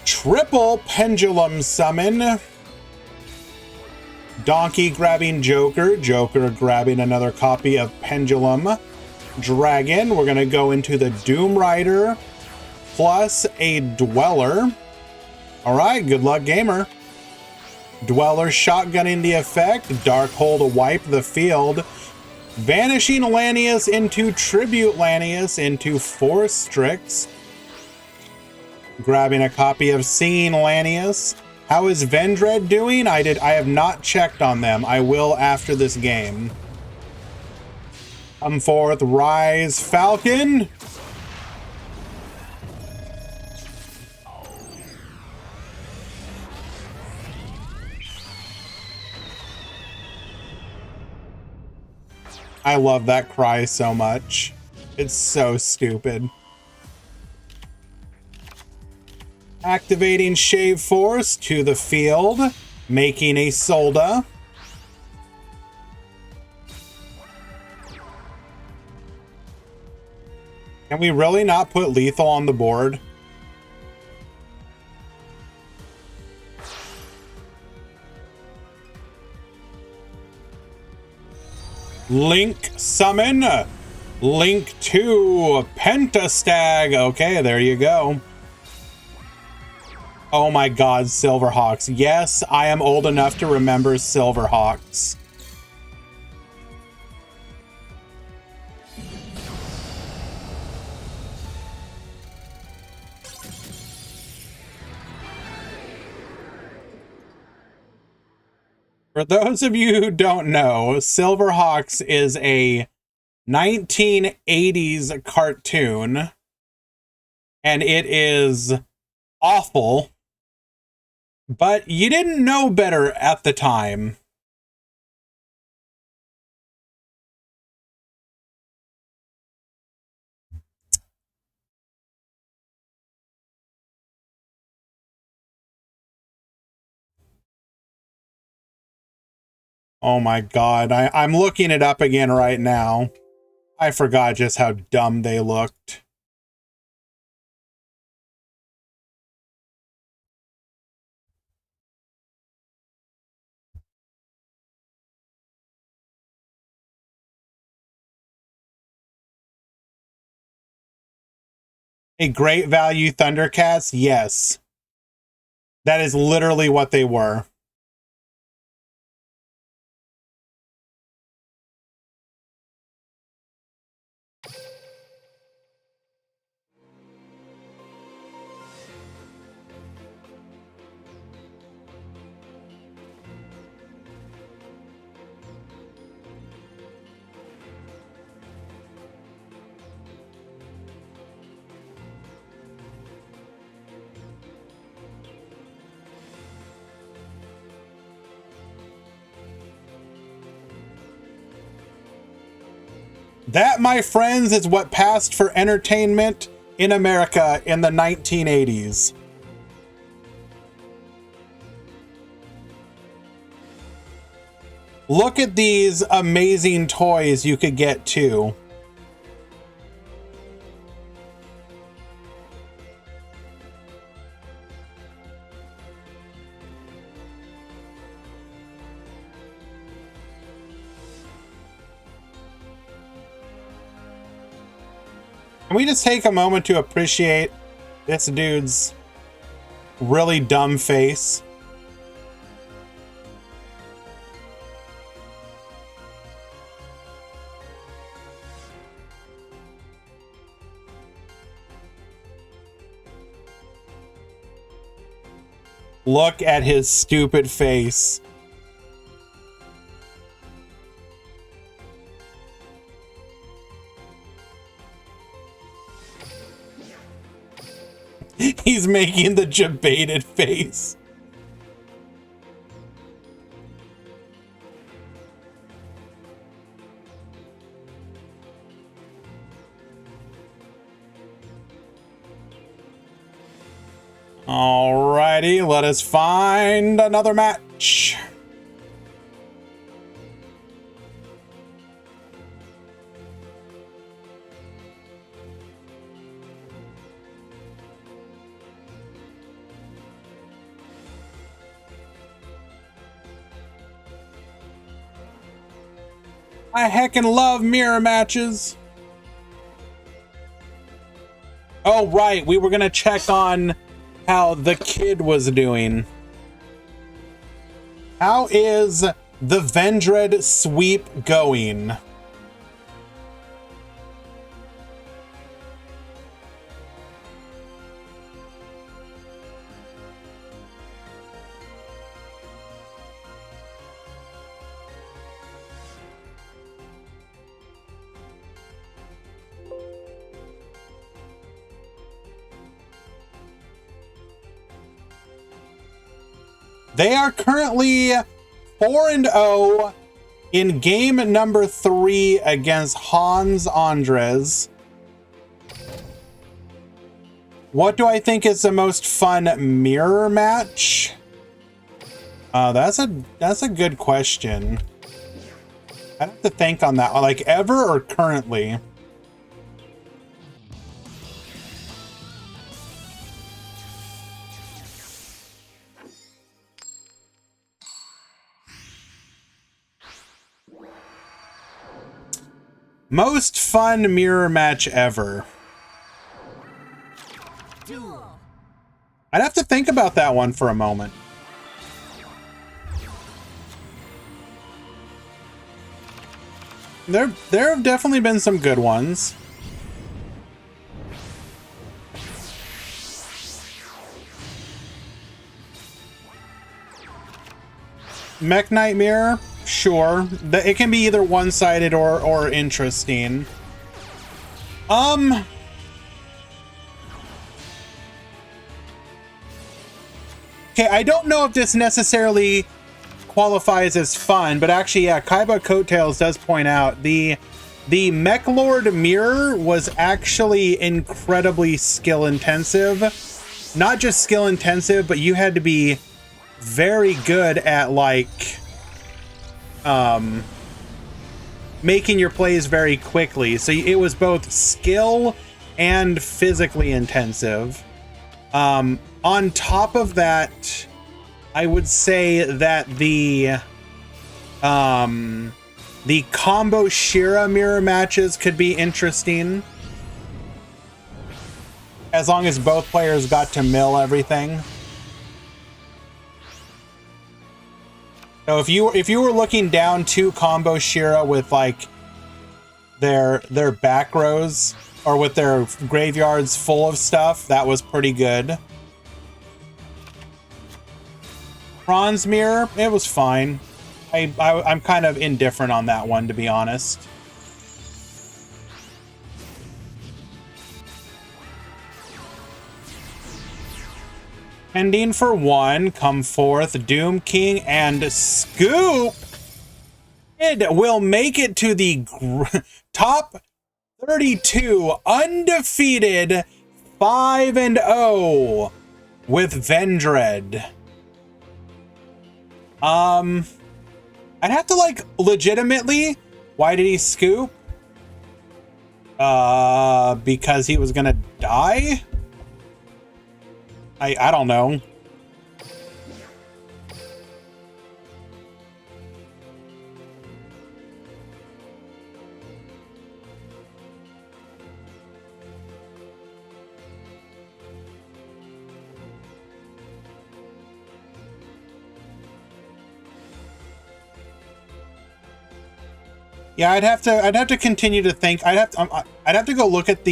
Triple pendulum summon. Donkey grabbing Joker. Joker grabbing another copy of Pendulum Dragon. We're going to go into the Doom Rider plus a Dweller. All right, good luck, gamer. Dweller shotgunning the effect. Darkhold to wipe the field. Vanishing Lanius into Tribute Lanius into Force Strix. Grabbing a copy of Singing Lanius. How is Vendred doing? I have not checked on them. I will after this game. Come forth, Rise Falcon. I love that cry so much. It's so stupid. Activating Shave Force to the field, making a Solda. Can we really not put lethal on the board? Link summon. Link to Pentastag. Okay, there you go. Oh my god, Silverhawks. Yes, I am old enough to remember Silverhawks. For those of you who don't know, Silverhawks is a 1980s cartoon, and it is awful. But you didn't know better at the time. Oh my god, I'm looking it up again right now. I forgot just how dumb they looked. A great value Thundercats? Yes. That is literally what they were. That, my friends, is what passed for entertainment in America in the 1980s. Look at these amazing toys you could get too. Can we just take a moment to appreciate this dude's really dumb face? Look at his stupid face. He's making the jebaited face. Alrighty, let us find another match. I heckin' love mirror matches. Oh, right. We were gonna check on how the kid was doing. How is the Vendread sweep going? They are currently 4-0 in game number 3 against Hans Andres. What do I think is the most fun mirror match? That's a good question. I'd have to think on that one. Like ever or currently? Most fun mirror match ever. Duel. I'd have to think about that one for a moment. There have definitely been some good ones. Mech Knight Mirror? Sure. It can be either one-sided or interesting. Okay, I don't know if this necessarily qualifies as fun, but actually, yeah, Kaiba Coattails does point out the Mech Lord Mirror was actually incredibly skill intensive. Not just skill intensive, but you had to be very good at like making your plays very quickly. So it was both skill and physically intensive. On top of that, I would say that the combo Shira mirror matches could be interesting, as long as both players got to mill everything. So if you were looking down two combo Shira with like their back rows or with their graveyards full of stuff, that was pretty good. Bronze Mirror, it was fine. I'm kind of indifferent on that one, to be honest. Ending for one, come forth, Doom King and Scoop. It will make it to the top 32, undefeated, 5-0 with Vendread. I I'd have to, like, legitimately, why did he scoop? Because he was gonna die? I don't know. Yeah, I'd have to continue to think. I'd have to go look at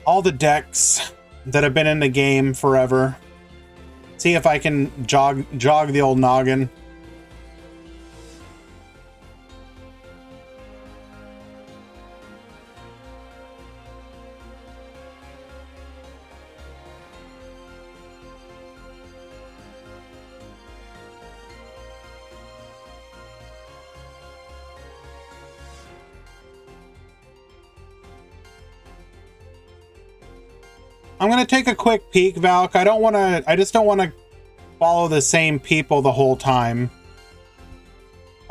all the decks that have been in the game forever. See if I can jog the old noggin. I'm gonna take a quick peek, Valk. I just don't wanna follow the same people the whole time.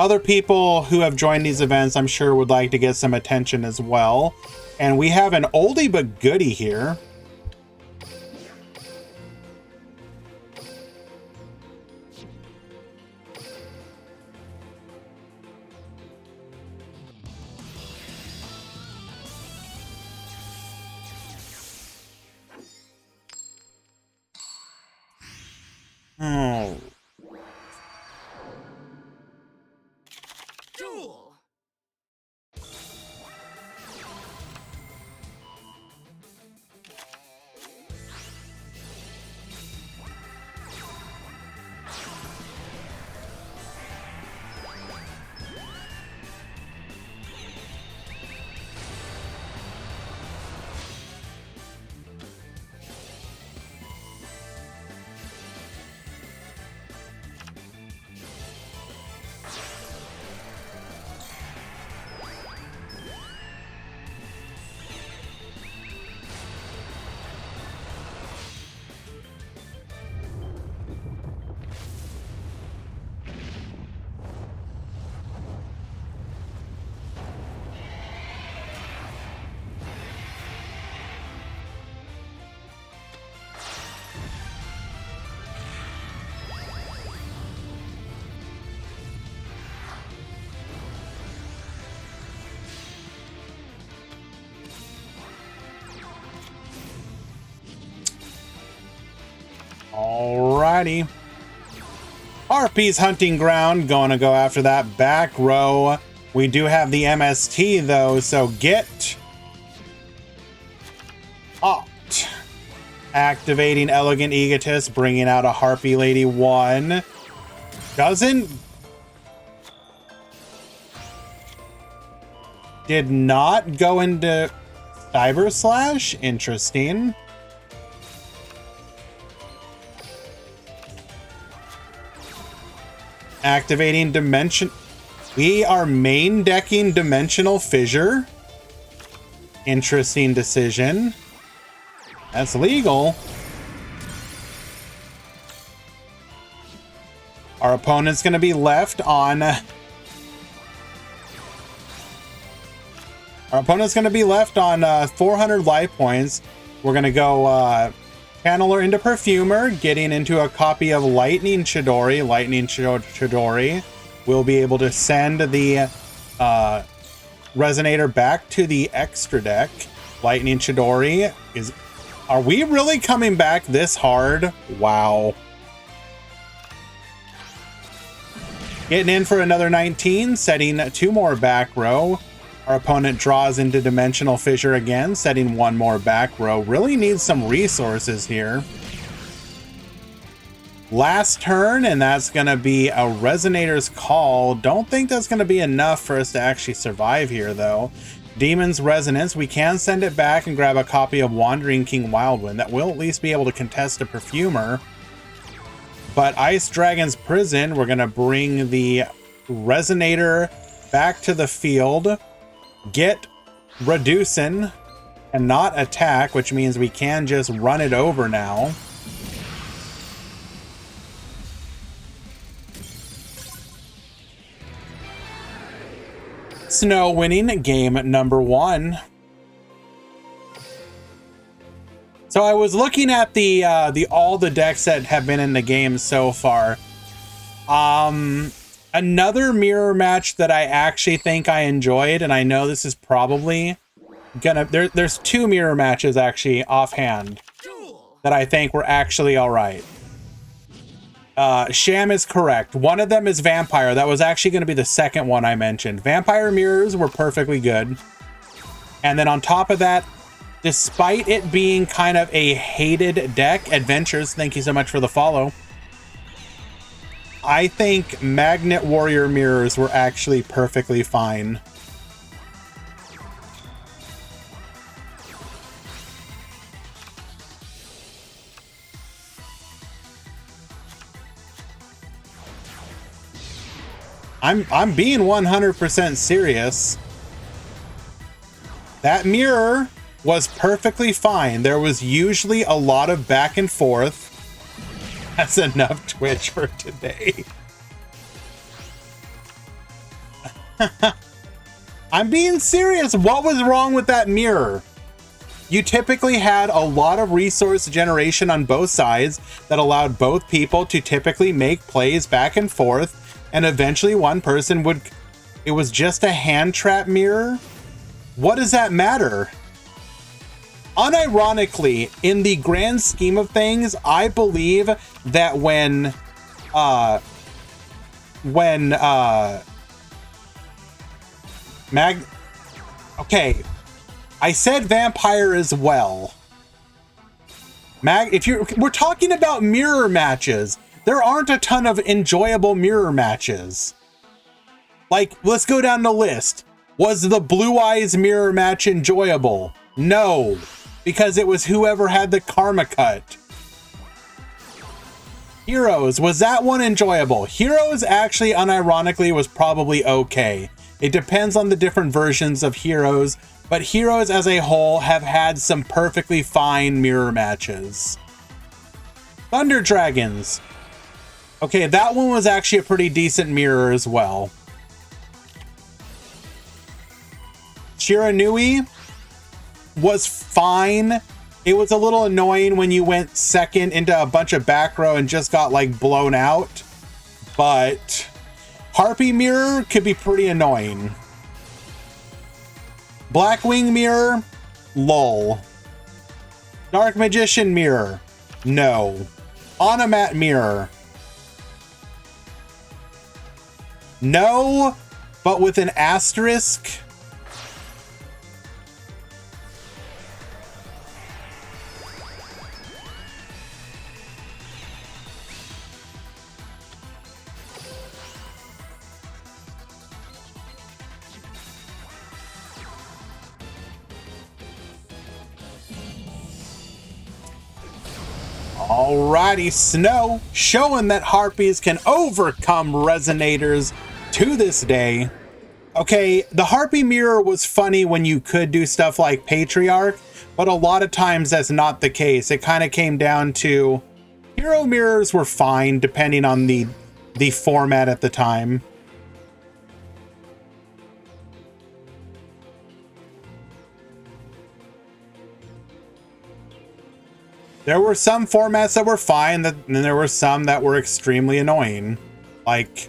Other people who have joined these events, I'm sure, would like to get some attention as well. And we have an oldie but goodie here. Oh. Duel. Alrighty. Harpy's hunting ground. Going to go after that back row. We do have the MST though, so get opt. Activating Elegant Egotist, bringing out a Harpy Lady 1. Did not go into Cyber Slash. Interesting. Activating Dimension. We are main decking Dimensional Fissure. Interesting decision. That's legal. Our opponent's going to be left on... Our opponent's going to be left on 400 life points. We're going to go Channeler into Perfumer, getting into a copy of Lightning Chidori. Lightning Chidori will be able to send the Resonator back to the extra deck. Lightning Chidori is... Are we really coming back this hard? Wow. Getting in for another 19, setting 2 more back row. Our opponent draws into Dimensional Fissure again, setting 1 more back row. Really needs some resources here. Last turn, and that's going to be a Resonator's Call. Don't think that's going to be enough for us to actually survive here, though. Demon's Resonance. We can send it back and grab a copy of Wandering King Wildwind. That will at least be able to contest a Perfumer. But Ice Dragon's Prison, we're going to bring the Resonator back to the field. Get Reducing and not attack, which means we can just run it over now. Snow winning game number 1. So I was looking at the all the decks that have been in the game so far. Another mirror match that I actually think I enjoyed, and I know this is probably gonna there's 2 mirror matches actually offhand that I think were actually all right. Sham is correct. One of them is Vampire. That was actually going to be the second one I mentioned. Vampire mirrors were perfectly good. And then on top of that, despite it being kind of a hated deck, Adventures, thank you so much for the follow. I think Magnet Warrior mirrors were actually perfectly fine. I'm being 100% serious. That mirror was perfectly fine. There was usually a lot of back and forth. That's enough Twitch for today. I'm being serious. What was wrong with that mirror? You typically had a lot of resource generation on both sides that allowed both people to typically make plays back and forth. And eventually one person would... It was just a hand trap mirror? What does that matter? Unironically, in the grand scheme of things, I believe that when okay, I said Vampire as well. We're talking about mirror matches. There aren't a ton of enjoyable mirror matches. Like, let's go down the list. Was the Blue Eyes mirror match enjoyable? No, because it was whoever had the karma cut. Heroes, was that one enjoyable? Heroes actually, unironically, was probably okay. It depends on the different versions of Heroes, but Heroes as a whole have had some perfectly fine mirror matches. Thunder Dragons. Okay, that one was actually a pretty decent mirror as well. Shiranui was fine. It was a little annoying when you went second into a bunch of back row and just got like blown out. But Harpy mirror could be pretty annoying. Blackwing mirror, lol. Dark Magician mirror, no. Onomat mirror, no, but with an asterisk. Alrighty, Snow, showing that Harpies can overcome Resonators to this day. Okay, the Harpy mirror was funny when you could do stuff like Patriarch, but a lot of times that's not the case. It kind of came down to hero mirrors were fine depending on the format at the time. There were some formats that were fine, and there were some that were extremely annoying. Like,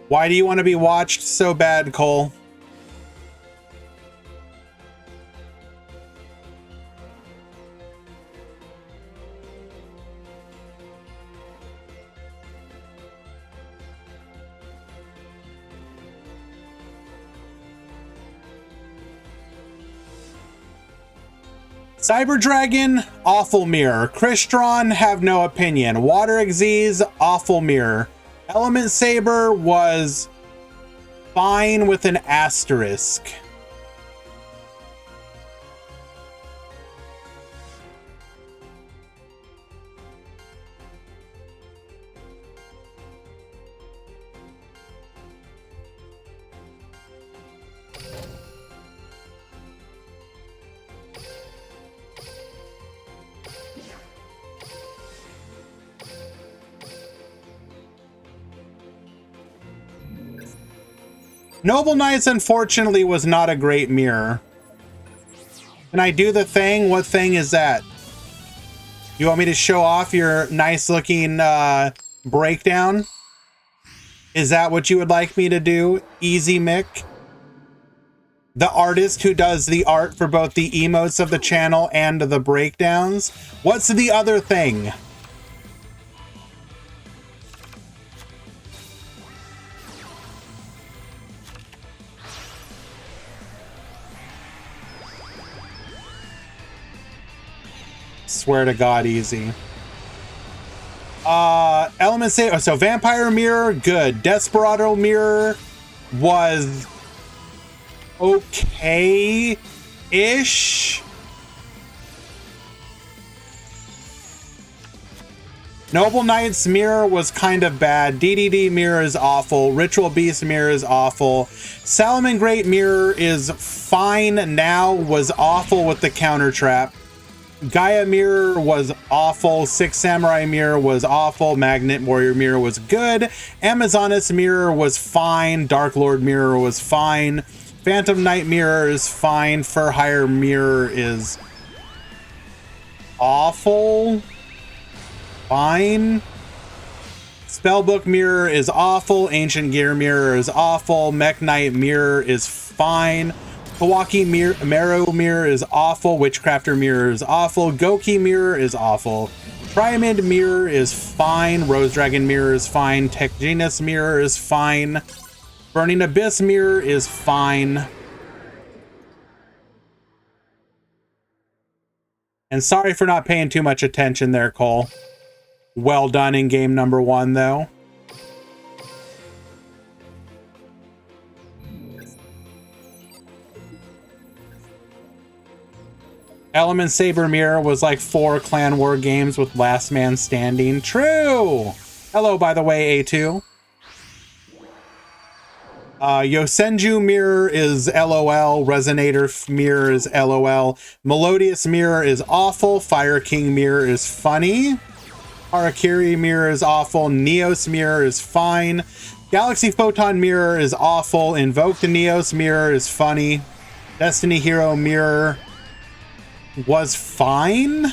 why do you want to be watched so bad, Cole? Cyber Dragon, awful mirror. Crystron, have no opinion. Water Xyz, awful mirror. Element Saber was fine with an asterisk. Noble Knights, unfortunately, was not a great mirror. Can I do the thing? What thing is that? You want me to show off your nice looking breakdown? Is that what you would like me to do, Easy Mick? The artist who does the art for both the emotes of the channel and the breakdowns. What's the other thing? Swear to God, easy. Element say so Vampire Mirror, good. Desperado Mirror was okay-ish. Noble Knight's Mirror was kind of bad. DDD Mirror is awful. Ritual Beast Mirror is awful. Salamangreat Mirror is fine now, was awful with the counter trap. Gaia Mirror was awful. Six Samurai Mirror was awful. Magnet Warrior Mirror was good. Amazoness Mirror was fine. Dark Lord Mirror was fine. Phantom Knight Mirror is fine. Fur Hire Mirror is awful. Fine. Spellbook Mirror is awful. Ancient Gear Mirror is awful. Mech Knight Mirror is fine. Kawaki Marrow Mirror is awful. Witchcrafter Mirror is awful. Goki Mirror is awful. Triamid Mirror is fine. Rose Dragon Mirror is fine. Tech Genus Mirror is fine. Burning Abyss Mirror is fine. And sorry for not paying too much attention there, Cole. Well done in game number 1, though. Element Saber Mirror was like 4 Clan War games with Last Man Standing. True! Hello, by the way, A2. Yosenju Mirror is LOL. Resonator Mirror is LOL. Melodious Mirror is awful. Fire King Mirror is funny. Harakiri Mirror is awful. Neos Mirror is fine. Galaxy Photon Mirror is awful. Invoke the Neos Mirror is funny. Destiny Hero Mirror was fine.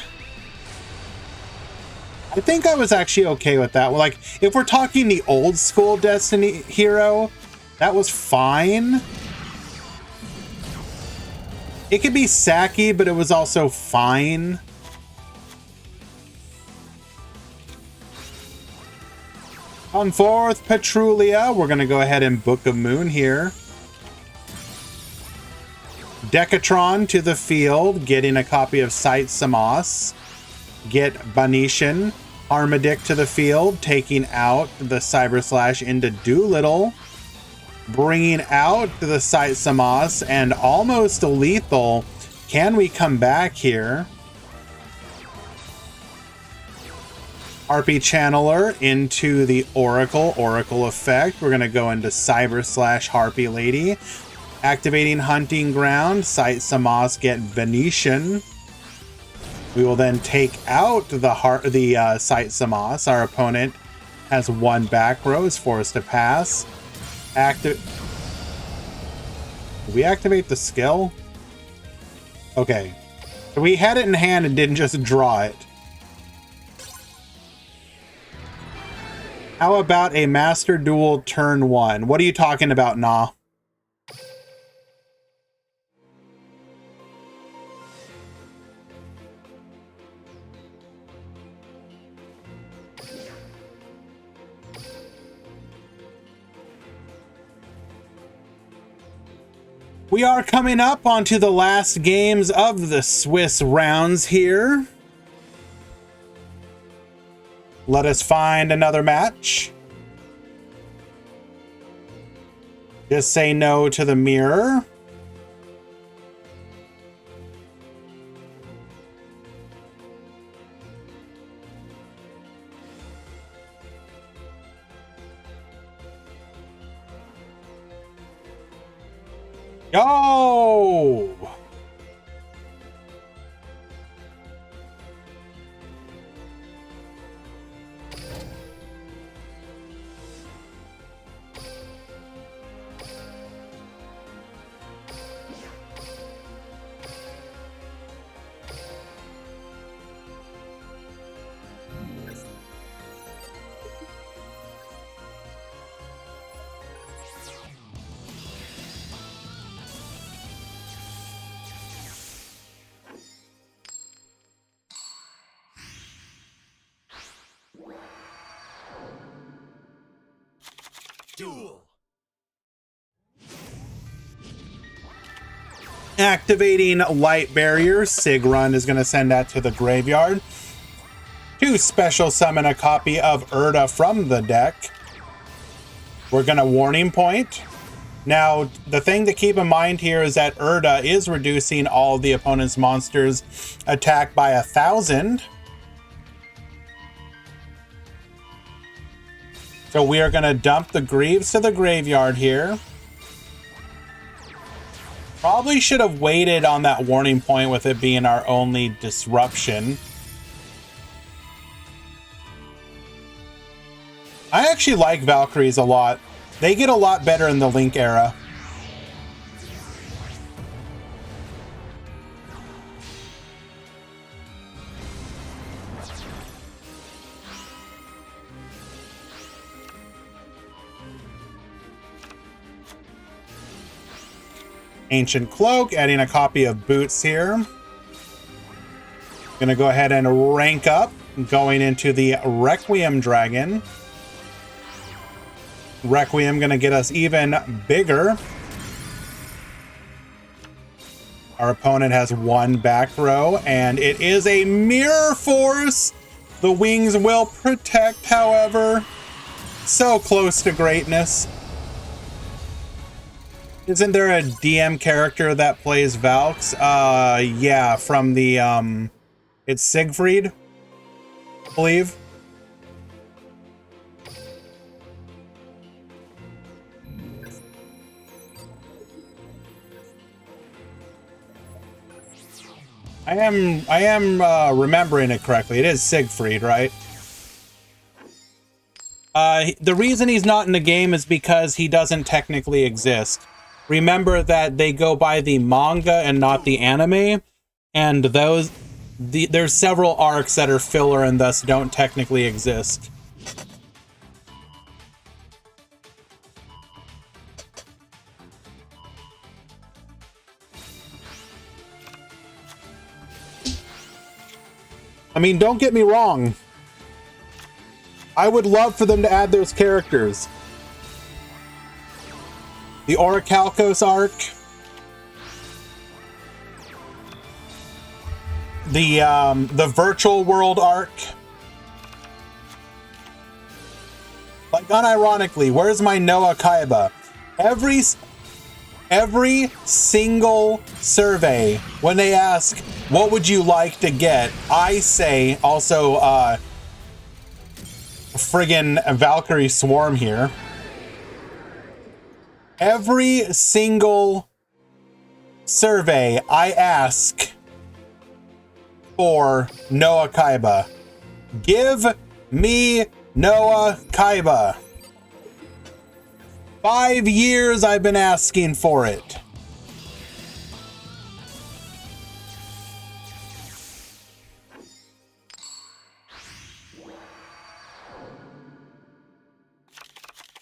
I think I was actually okay with that. Like, if we're talking the old school Destiny Hero, that was fine. It could be sacky, but it was also fine. On 4th Petrulia, we're going to go ahead and Book of Moon here. Decatron to the field, getting a copy of Sight Samos. Get Banishing. Armadic to the field, taking out the Cyber Slash into Doolittle. Bringing out the Sight Samos and almost lethal. Can we come back here? Harpy Channeler into the Oracle effect. We're going to go into Cyber Slash Harpy Lady. Activating Hunting Ground, Sight Samos, get Venetian. We will then take out the Sight Samos. Our opponent has 1 back row, is forced to pass. Did we activate the skill? Okay. We had it in hand and didn't just draw it. How about a Master Duel turn 1? What are you talking about, Nah? We are coming up onto the last games of the Swiss rounds here. Let us find another match. Just say no to the mirror. Go! Duel. Activating Light Barrier, Sigrun is going to send that to the graveyard. To special summon a copy of Urda from the deck. We're going to Warning Point. Now, the thing to keep in mind here is that Urda is reducing all the opponent's monsters' attack by 1,000. So we are going to dump the Greaves to the graveyard here. Probably should have waited on that Warning Point with it being our only disruption. I actually like Valkyries a lot. They get a lot better in the Link era. Ancient Cloak, adding a copy of Boots here. Gonna go ahead and rank up, going into the Requiem Dragon. Requiem gonna get us even bigger. Our opponent has one back row, and it is a Mirror Force. The wings will protect, however. So close to greatness. Isn't there a DM character that plays Valks? Yeah, from the, it's Siegfried, I believe. I am remembering it correctly. It is Siegfried, right? The reason he's not in the game is because he doesn't technically exist. Remember that they go by the manga and not the anime, and there's several arcs that are filler and thus don't technically exist. I mean, don't get me wrong. I would love for them to add those characters. The Orichalcos arc. The Virtual World arc. Like, unironically, where's my Noah Kaiba? Every single survey, when they ask, what would you like to get? I say, also, friggin' Valkyrie Swarm here. Every single survey I ask for Noah Kaiba. Give me Noah Kaiba. 5 years I've been asking for it.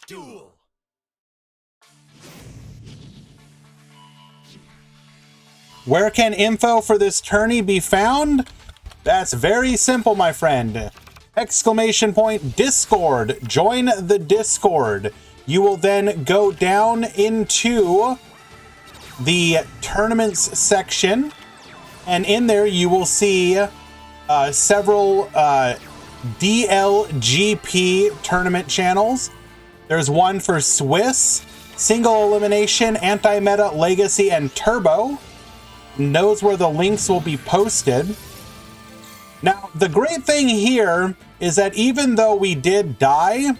Duel. Where can info for this tourney be found? That's very simple, my friend. Exclamation point Discord. Join the Discord. You will then go down into the tournaments section, and in there you will see several DLGP tournament channels. There's one for Swiss, Single Elimination, Anti-Meta, Legacy, and Turbo. Knows where the links will be posted. Now, the great thing here is that even though we did die,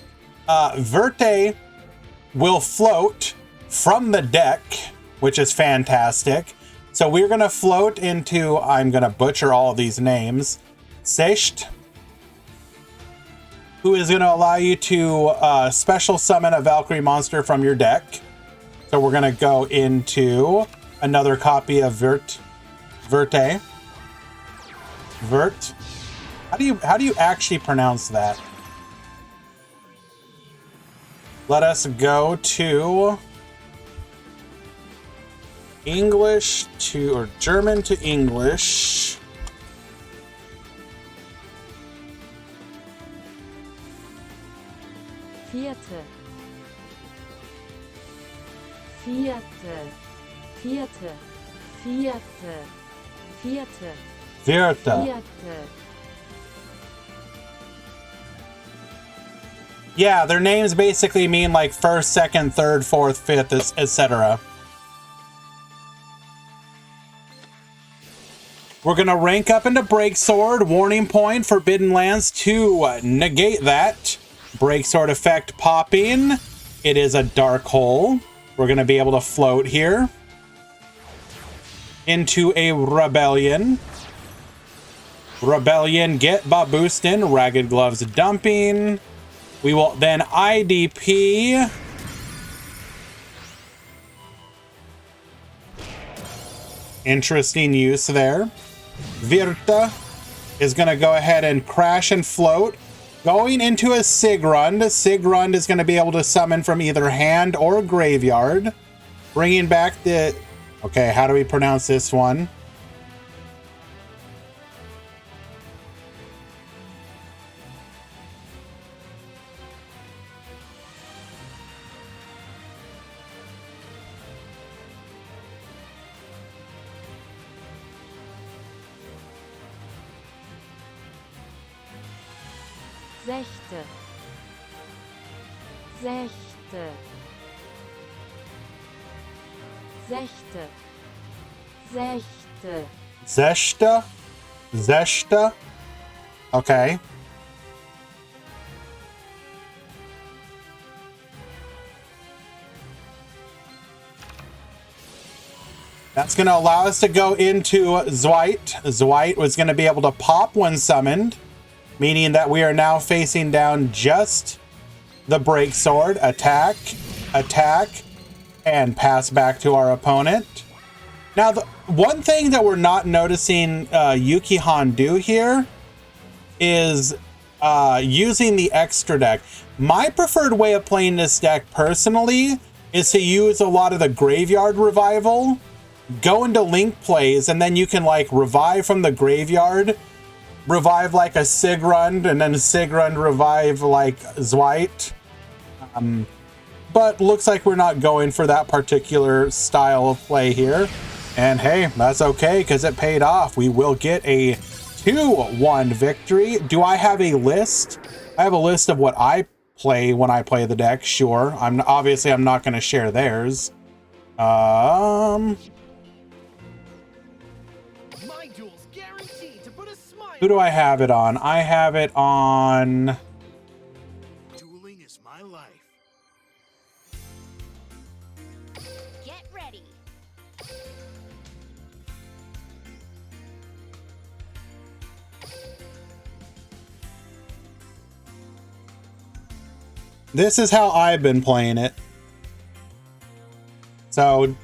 Verte will float from the deck, which is fantastic. So we're going to float into, I'm going to butcher all of these names, Secht, who is going to allow you to special summon a Valkyrie monster from your deck. So we're going to go into another copy of Verte. Vert. How do you actually pronounce that? Let us go to English to, or German to English. Vierte. vierte, vierte, vierte, vierte, Vierte. vierte. Yeah, their names basically mean like first, second, third, fourth, fifth, etc. We're going to rank up into Breaksword. Warning point, Forbidden Lands to negate that. Breaksword effect popping. It is a dark hole. We're going to be able to float here into a Rebellion. Rebellion, get Baboostin, Ragged Gloves dumping. We will then IDP. Interesting use there. Virta is going to go ahead and crash and float. Going into a Sigrund. Sigrund is going to be able to summon from either hand or graveyard. Bringing back the... Okay, how do we pronounce this one? Sechte, Sechte, Sechte, Sechte. Zeshta? Zeshta? Okay. That's going to allow us to go into Zweit. Zweit was going to be able to pop when summoned, meaning that we are now facing down just the Breaksword. Attack, attack, and pass back to our opponent. Now, the one thing that we're not noticing Yuki-Han do here is using the extra deck. My preferred way of playing this deck personally is to use a lot of the graveyard revival, go into link plays, and then you can like revive from the graveyard, revive like a Sigrund, and then Sigrund revive like Zweit. But looks like we're not going for that particular style of play here. And hey, that's okay, because it paid off. We will get a 2-1 victory. Do I have a list? I have a list of what I play when I play the deck, sure. I'm not going to share theirs. My duel's guaranteed to put a smile. Who do I have it on? I have it on... Dueling is my life. Get ready. This is how I've been playing it. So,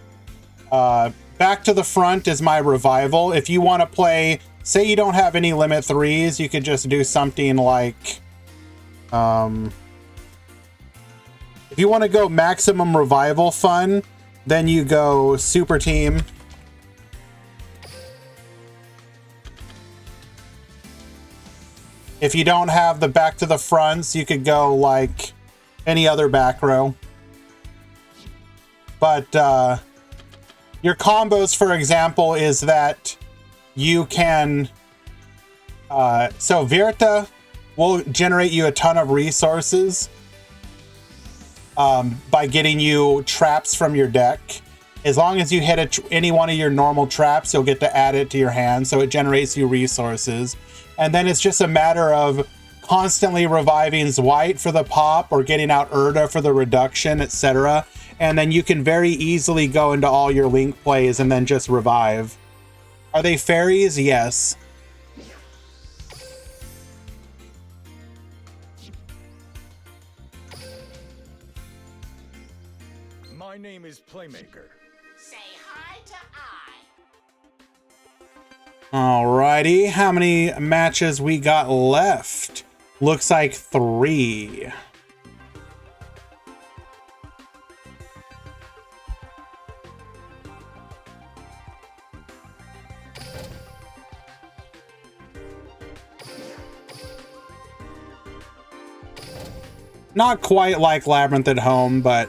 back to the front is my revival. If you want to play, say you don't have any limit 3s, you could just do something like, if you want to go maximum revival fun, then you go super team. If you don't have the back to the fronts, you could go like any other back row. But your combos, for example, is that you can... so Virta will generate you a ton of resources by getting you traps from your deck. As long as you hit any one of your normal traps, you'll get to add it to your hand, so it generates you resources. And then it's just a matter of constantly reviving Zweit for the pop or getting out Urda for the reduction, etc. And then you can very easily go into all your link plays and then just revive. Are they fairies? Yes. My name is Playmaker. Say hi to I. Alrighty, how many matches we got left? Looks like 3. Not quite like Labyrinth at Home, but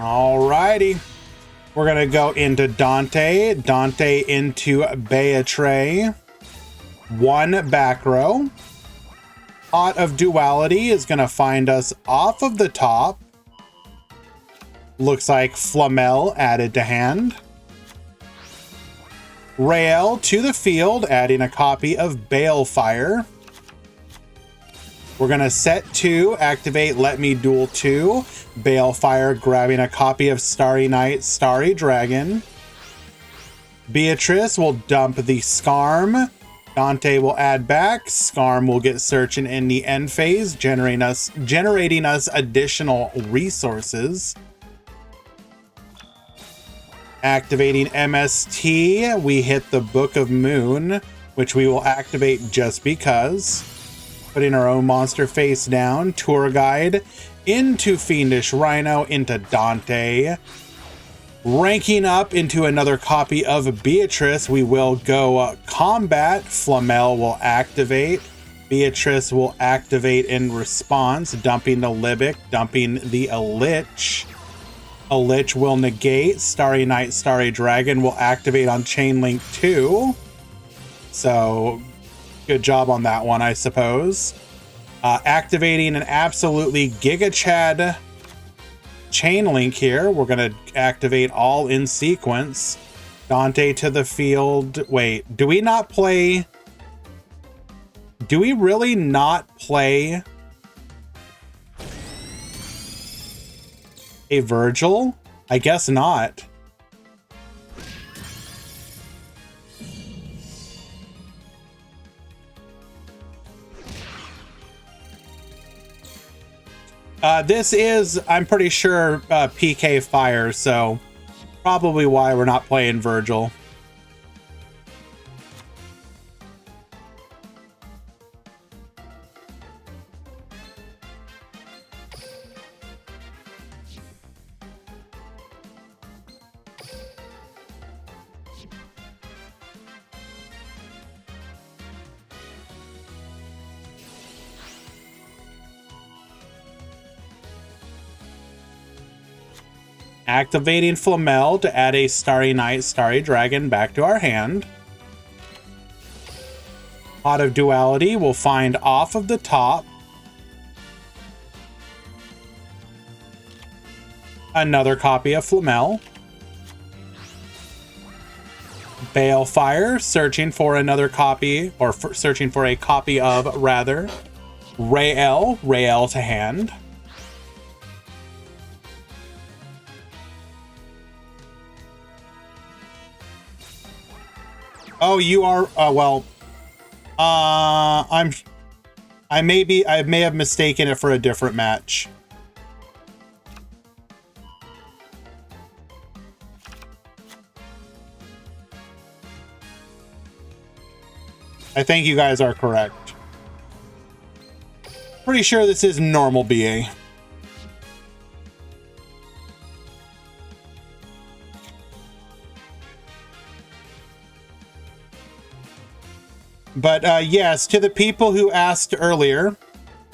Alrighty. We're going to go into Dante. Dante into Beatrice. 1 back row. Pot of Duality is going to find us off of the top. Looks like Flamel added to hand. Rael to the field, adding a copy of Balefire. We're going to set 2, activate Let Me Duel 2. Balefire grabbing a copy of Starry Night, Starry Dragon. Beatrice will dump the Scarm. Dante will add back. Scarm will get searching in the end phase, generating us additional resources. Activating MST, we hit the Book of Moon, which we will activate just because. Putting our own monster face down. Tour Guide into Fiendish Rhino, into Dante. Ranking up into another copy of Beatrice, we will go Combat. Flamel will activate. Beatrice will activate in response, dumping the Libic, dumping the Lich. A Lich will negate. Starry Night, Starry Dragon will activate on Chain Link 2. So, good job on that one, I suppose. Activating an absolutely Giga Chad Chain Link here. We're going to activate all in sequence. Dante to the field. Wait, do we not play... Do we really not play a Virgil? I guess not. This is, I'm pretty sure, PK Fire, so probably why we're not playing Virgil. Activating Flamel to add a Starry Night, Starry Dragon back to our hand. Pot of Duality will find off of the top. Another copy of Flamel. Balefire, searching for another copy, or searching for a copy of, rather. Rael to hand. Oh, you are, well, I may have mistaken it for a different match. I think you guys are correct. Pretty sure this is normal BA. But yes, to the people who asked earlier,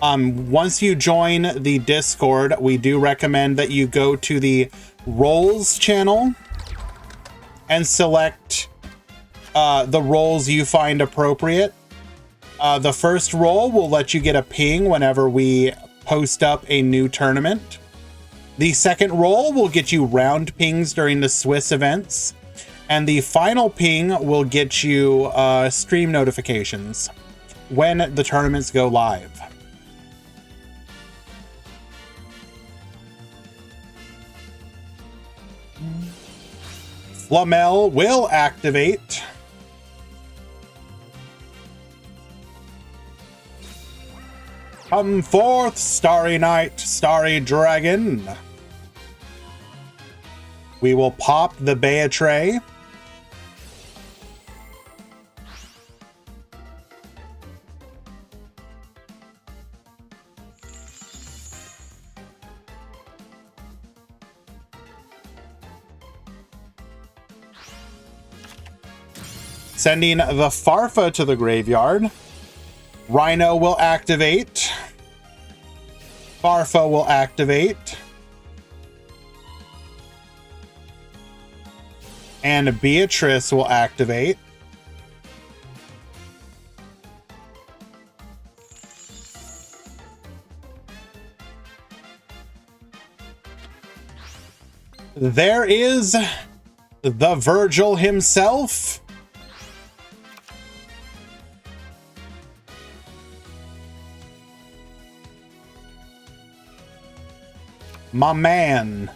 once you join the Discord, we do recommend that you go to the roles channel and select the roles you find appropriate. The first role will let you get a ping whenever we post up a new tournament. The second role will get you round pings during the Swiss events. And the final ping will get you stream notifications when the tournaments go live. Flamel will activate. Come forth, Starry Night, Starry Dragon. We will pop the Beatrice. Sending the Farfa to the graveyard. Rhino will activate. Farfa will activate. And Beatrice will activate. There is the Virgil himself. My man.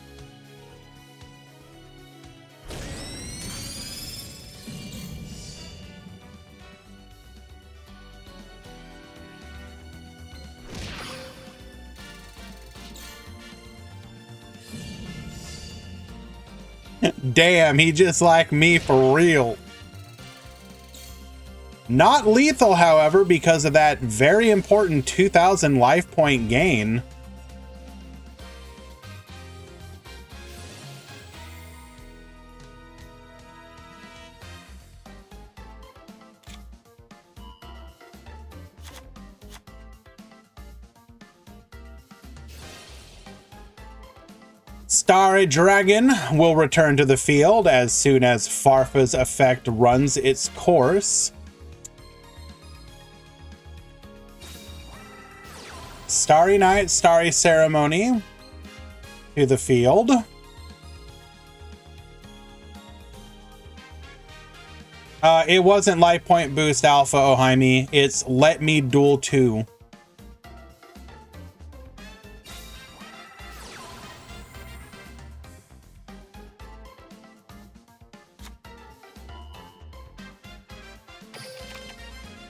Damn, he just like me for real. Not lethal, however, because of that very important 2,000 life point gain. Starry Dragon will return to the field as soon as Farfa's effect runs its course. Starry Night, Starry Ceremony to the field. It wasn't Life Point Boost Alpha, Ohaimi. It's Let Me Duel 2.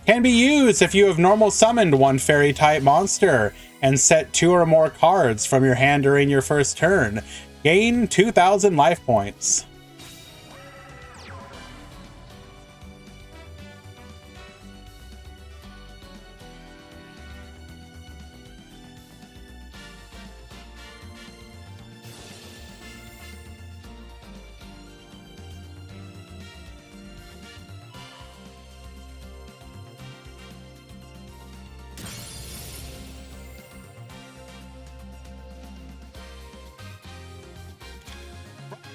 Can be used if you have normal summoned one fairy type monster and set 2 or more cards from your hand during your first turn. Gain 2,000 life points.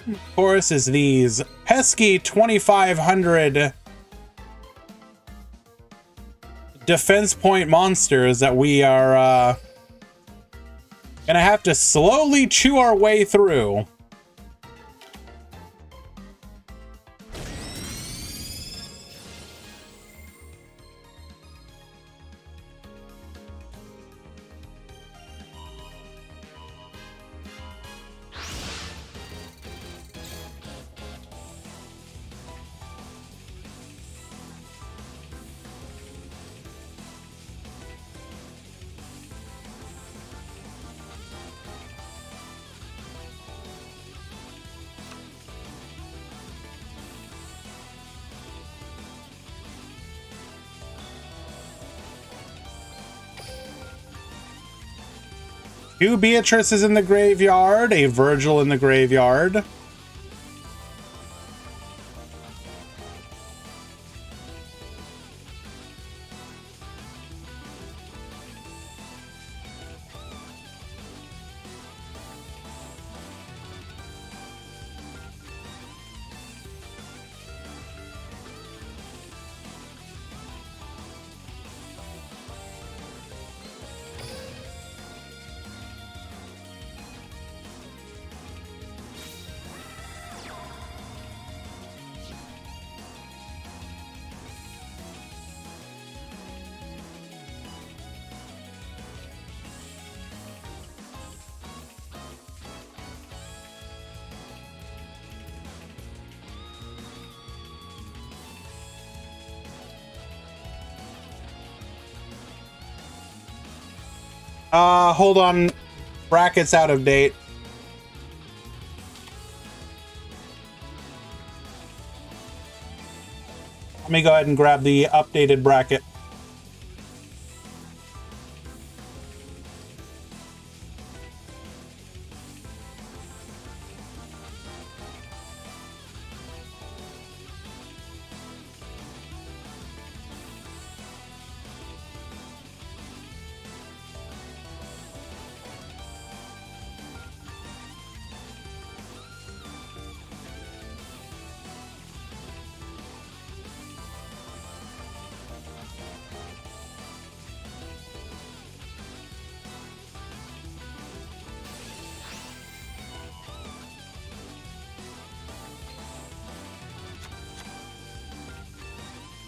Of course, is these pesky 2,500 defense point monsters that we are gonna have to slowly chew our way through. Two Beatrices in the graveyard, a Virgil in the graveyard. Hold on. Bracket's out of date. Let me go ahead and grab the updated bracket.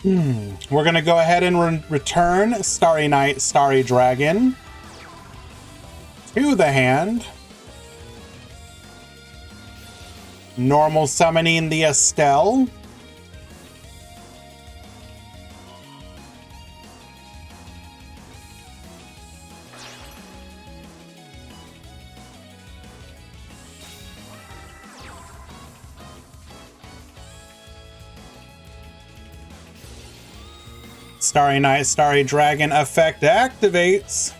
We're going to go ahead and return Starry Night, Starry Dragon to the hand. Normal summoning the Estelle. Starry Night, Starry Dragon effect activates.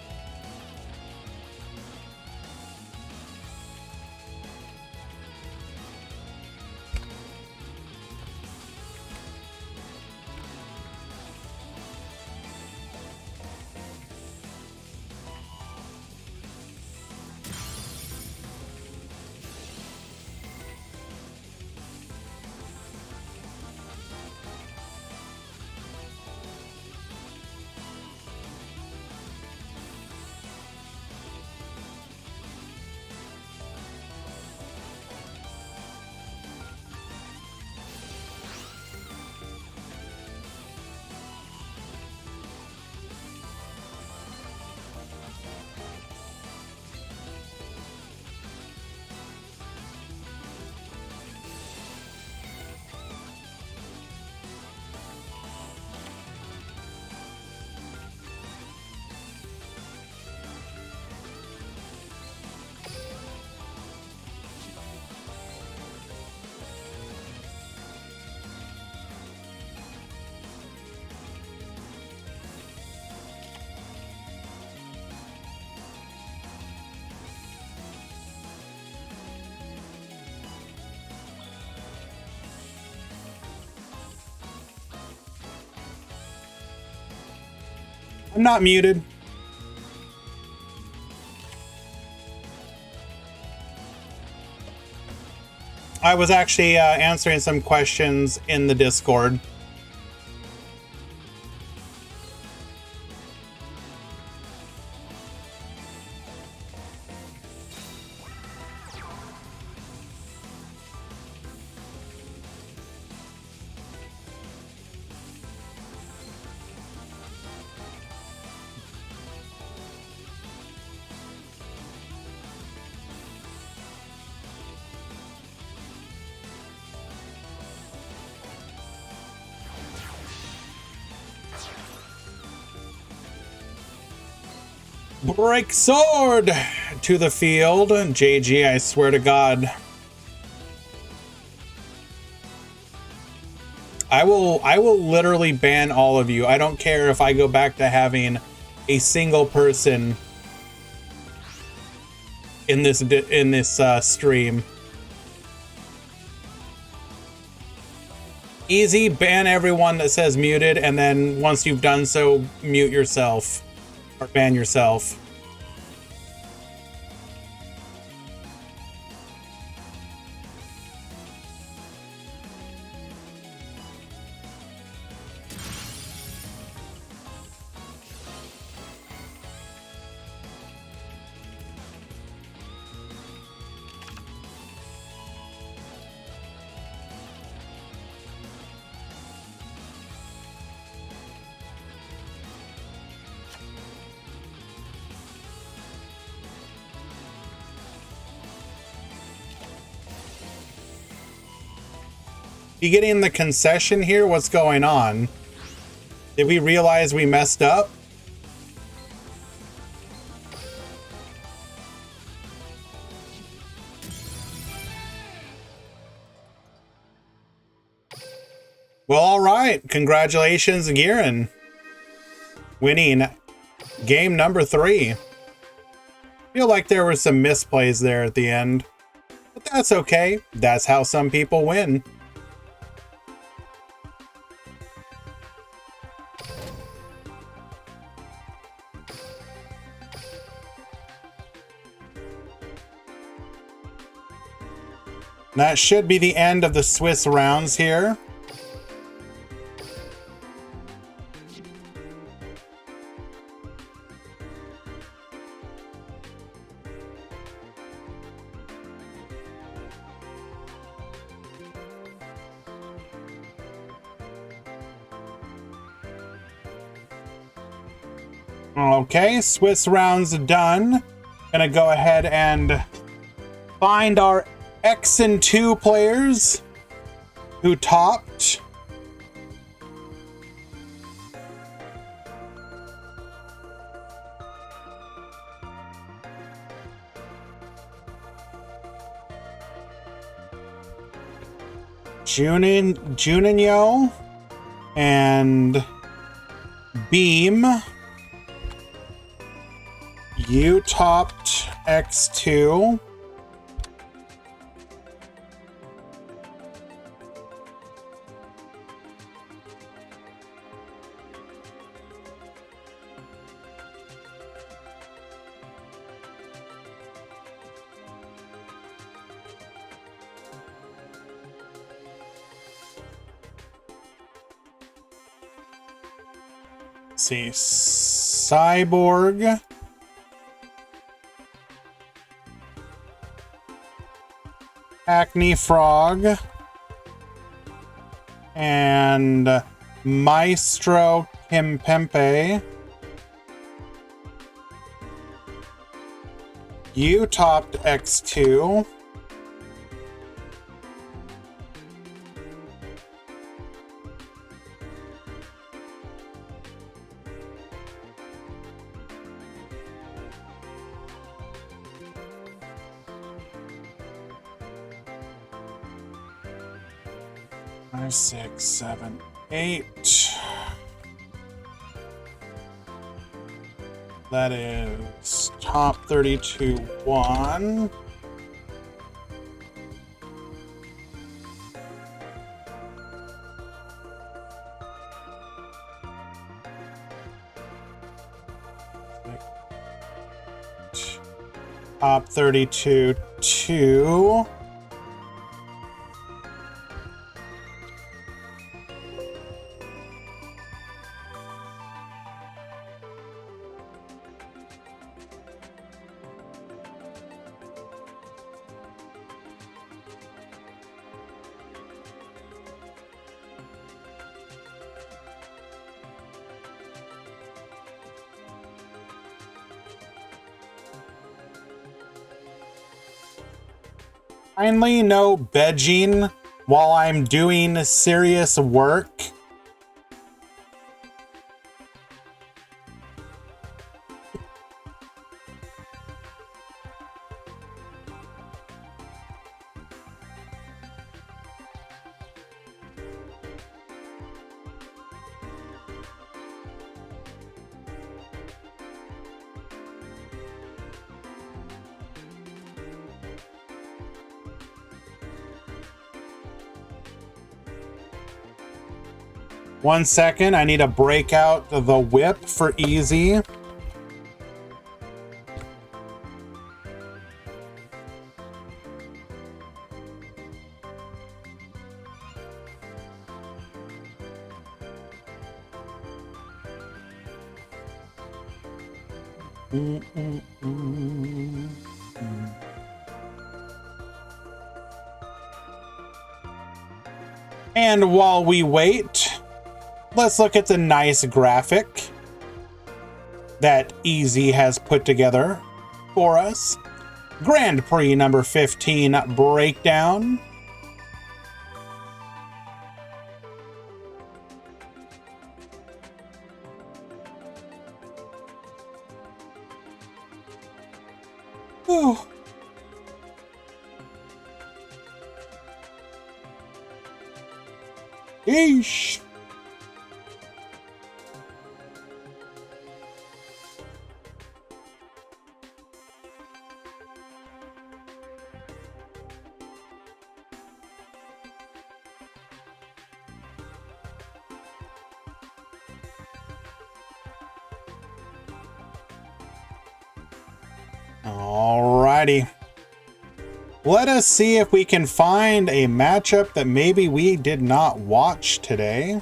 I'm not muted. I was actually answering some questions in the Discord. Break sword to the field. JG, I swear to God. I will literally ban all of you. I don't care if I go back to having a single person in this stream. Easy, ban everyone that says muted, and then once you've done so, mute yourself or ban yourself. You getting the concession here? What's going on? Did we realize we messed up? Well, all right. Congratulations, Giran. Winning game number 3. Feel like there were some misplays there at the end, but that's okay. That's how some people win. That should be the end of the Swiss rounds here. Okay, Swiss round's done. Gonna go ahead and find our X and 2 players who topped. Juninho and Beam. You topped X2. See, Cyborg. Acne Frog. And Maestro Kimpembe. You topped X2. Five, 6, 7, 8. That is top 32, 1. Top 32, 2. Kindly no begging while I'm doing serious work. One second, I need to break out the whip for easy. And while we wait, let's look at the nice graphic that Easy has put together for us. Grand Prix number 15 breakdown. Ooh. Eesh. Alrighty. Let us see if we can find a matchup that maybe we did not watch today.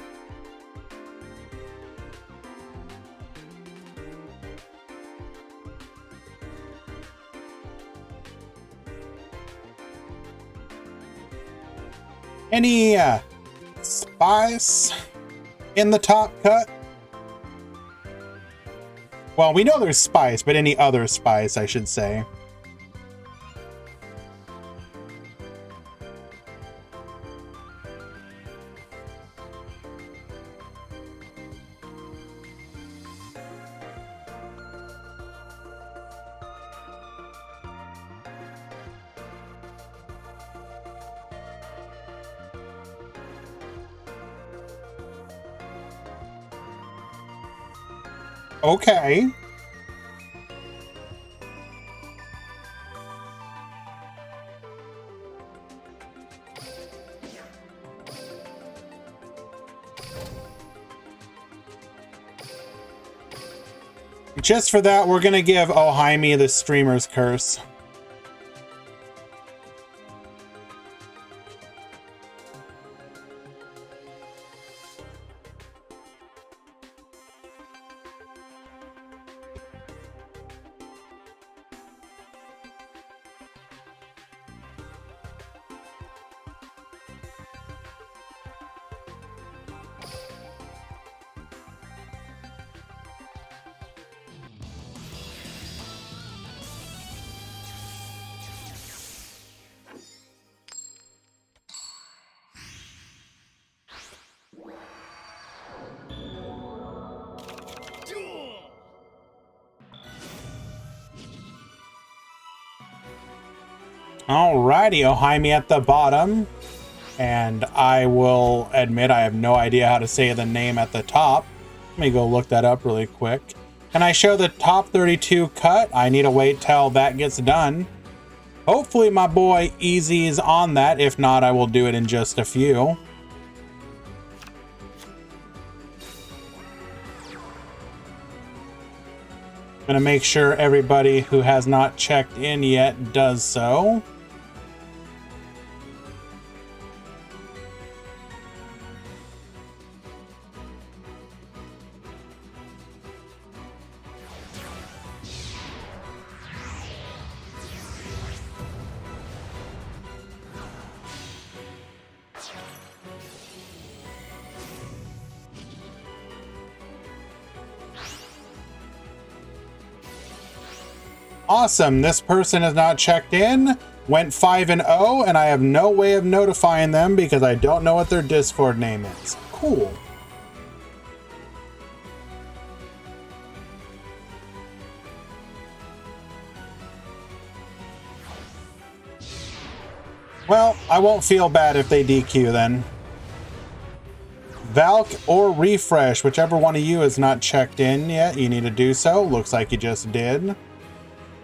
Any spice in the top cut? Well, we know there's spice, but any other spice, I should say. Okay. Just for that, we're gonna give Ohaimi the Streamer's Curse. Alrighty, Ohaimi at the bottom. And I will admit I have no idea how to say the name at the top. Let me go look that up really quick. Can I show the top 32 cut? I need to wait till that gets done. Hopefully my boy Easy is on that. If not, I will do it in just a few. I'm gonna make sure everybody who has not checked in yet does so. Awesome, this person has not checked in, went 5-0, and I have no way of notifying them because I don't know what their Discord name is. Cool. Well, I won't feel bad if they DQ then. Valk or Refresh, whichever one of you is not checked in yet, you need to do so. Looks like you just did.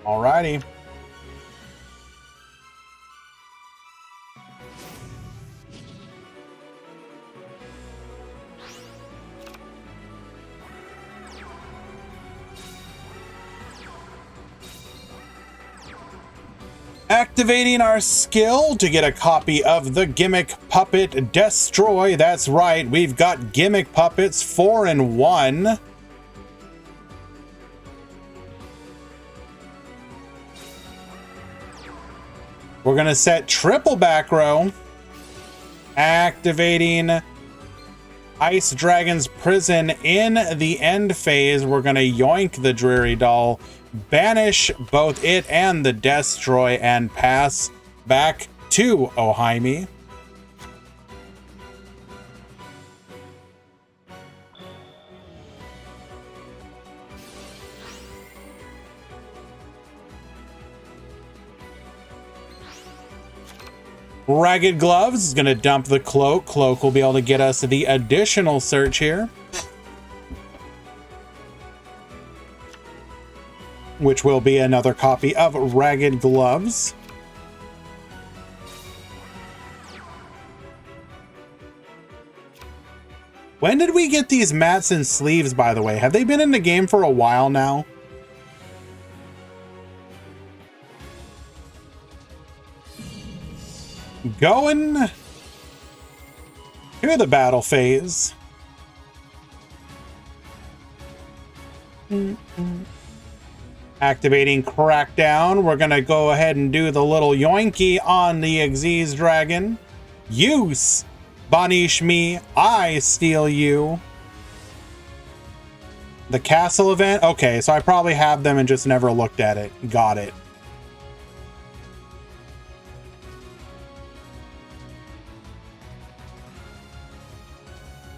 Alrighty. Activating our skill to get a copy of the Gimmick Puppet Destroy. That's right, we've got Gimmick Puppets 4 in 1. We're gonna set triple back row. Activating Ice Dragon's Prison in the end phase. We're gonna yoink the Dreary Doll, banish both it and the Destroy, and pass back to Ohaimi. Ragged Gloves is going to dump the Cloak. Cloak will be able to get us the additional search here, which will be another copy of Ragged Gloves. When did we get these mats and sleeves, by the way? Have they been in the game for a while now? Going to the battle phase. Activating Crackdown. We're going to go ahead and do the little yoinky on the Xyz Dragon. Use. Banish me. I steal you. The castle event? Okay, so I probably have them and just never looked at it. Got it.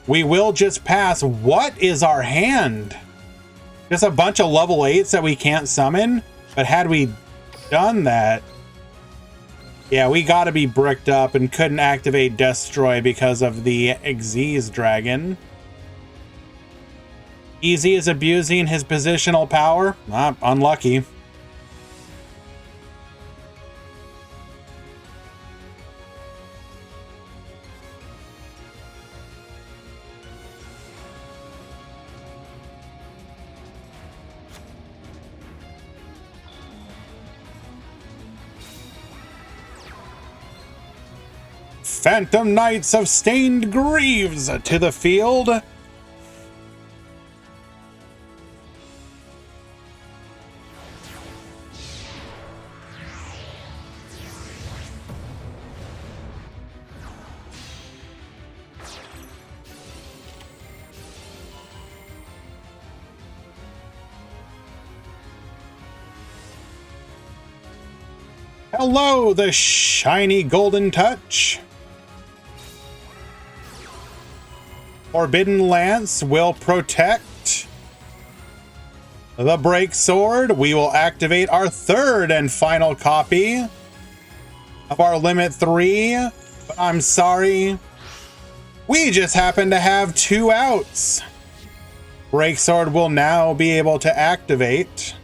We will just pass. What is our hand? Just a bunch of level 8s that we can't summon? But had we done that... Yeah, we gotta be bricked up and couldn't activate Destroy because of the Xyz dragon. Easy is abusing his positional power? Unlucky. Phantom Knights of Stained Greaves to the field. Hello, the shiny golden touch. Forbidden Lance will protect the Break Sword. We will activate our third and final copy of our Limit 3. But I'm sorry, we just happen to have 2 outs. Break Sword will now be able to activate,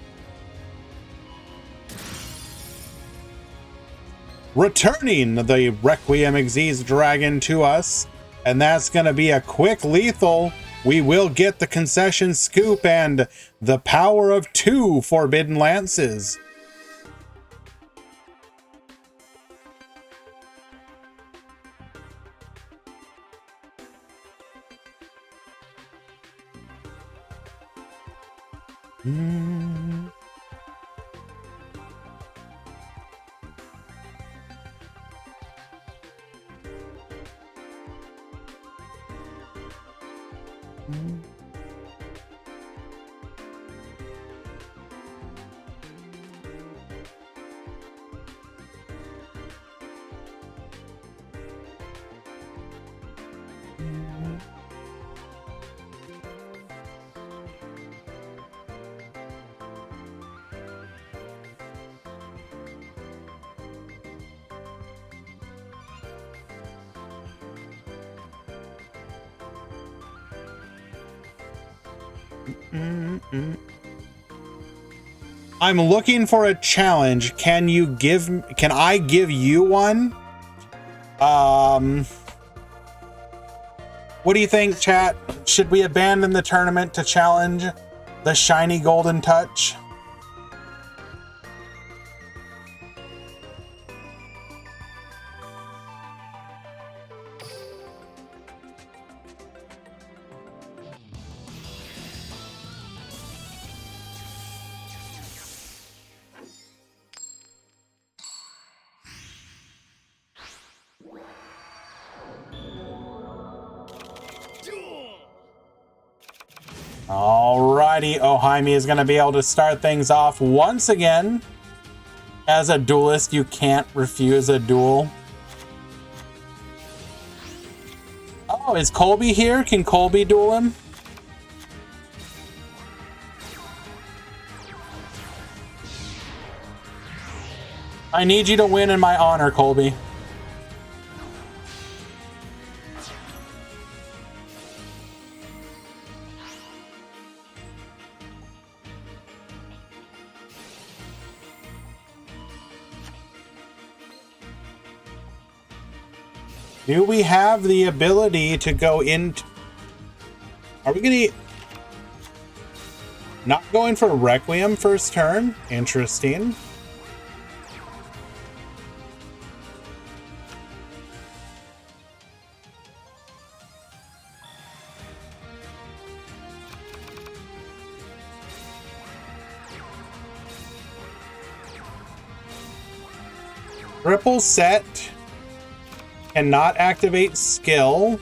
returning the Requiem Xyz dragon to us. And that's going to be a quick lethal. We will get the concession scoop and the power of 2 Forbidden Lances. I'm looking for a challenge. Can I give you one? What do you think, chat? Should we abandon the tournament to challenge the shiny golden touch? Alrighty, Ohaimi is going to be able to start things off once again. As a duelist, you can't refuse a duel. Oh, is Colby here? Can Colby duel him? I need you to win in my honor, Colby. Do we have the ability to go into... Are we gonna... Not going for Requiem first turn? Interesting. Triple set. Cannot activate skill.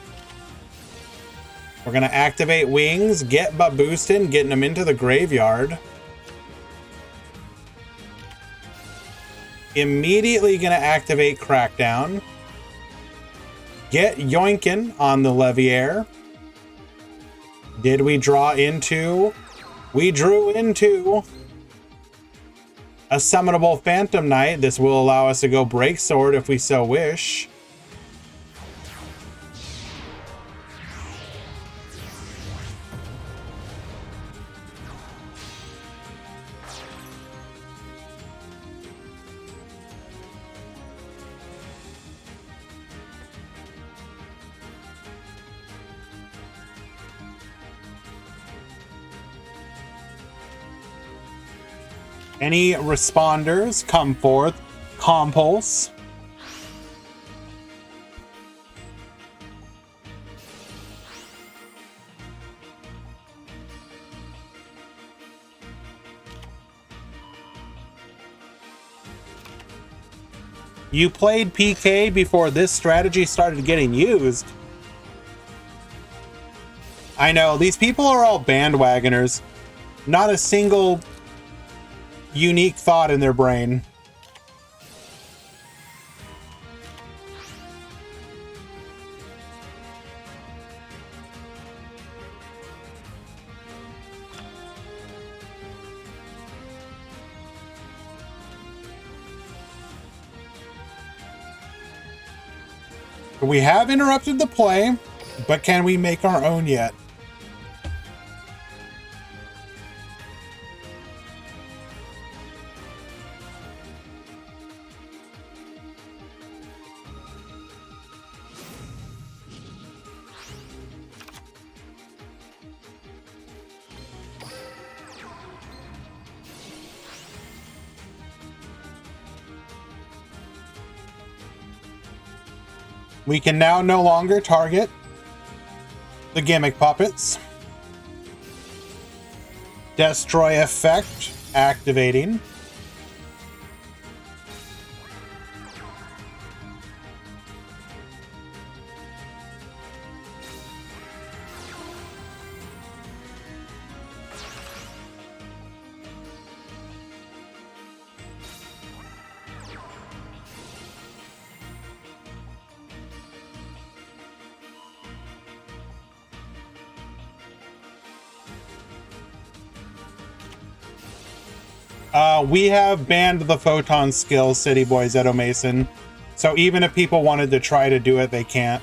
We're going to activate Wings, get boosted, getting them into the graveyard. Immediately going to activate Crackdown. Get Yoinkin on the Leviair. Did we draw into? We drew into a summonable Phantom Knight. This will allow us to go Break Sword if we so wish. Any responders, come forth. Compulse. You played PK before this strategy started getting used. I know, these people are all bandwagoners. Not a single unique thought in their brain. We have interrupted the play, but can we make our own yet? We can now no longer target the gimmick puppets. Destroy effect activating. We have banned the photon skill, City Boy Zeto Mason. So even if people wanted to try to do it, they can't.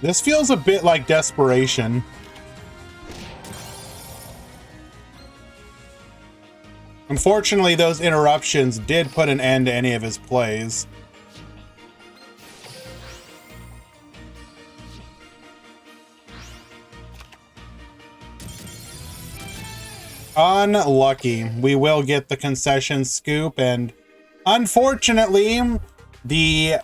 This feels a bit like desperation. Unfortunately, those interruptions did put an end to any of his plays. Unlucky. We will get the concession scoop, and unfortunately, the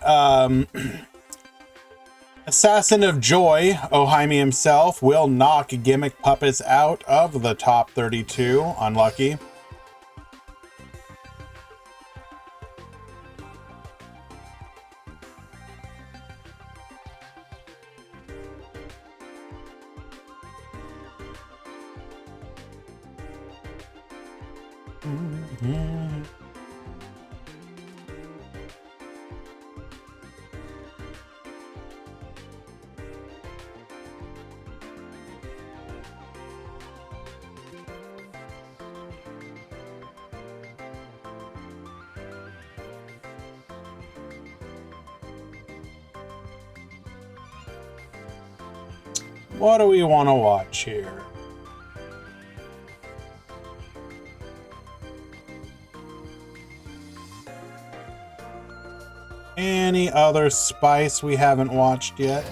Assassin of Joy, Ohaimi himself, will knock Gimmick Puppets out of the top 32. Unlucky. What do we want to watch here? Any other spice we haven't watched yet?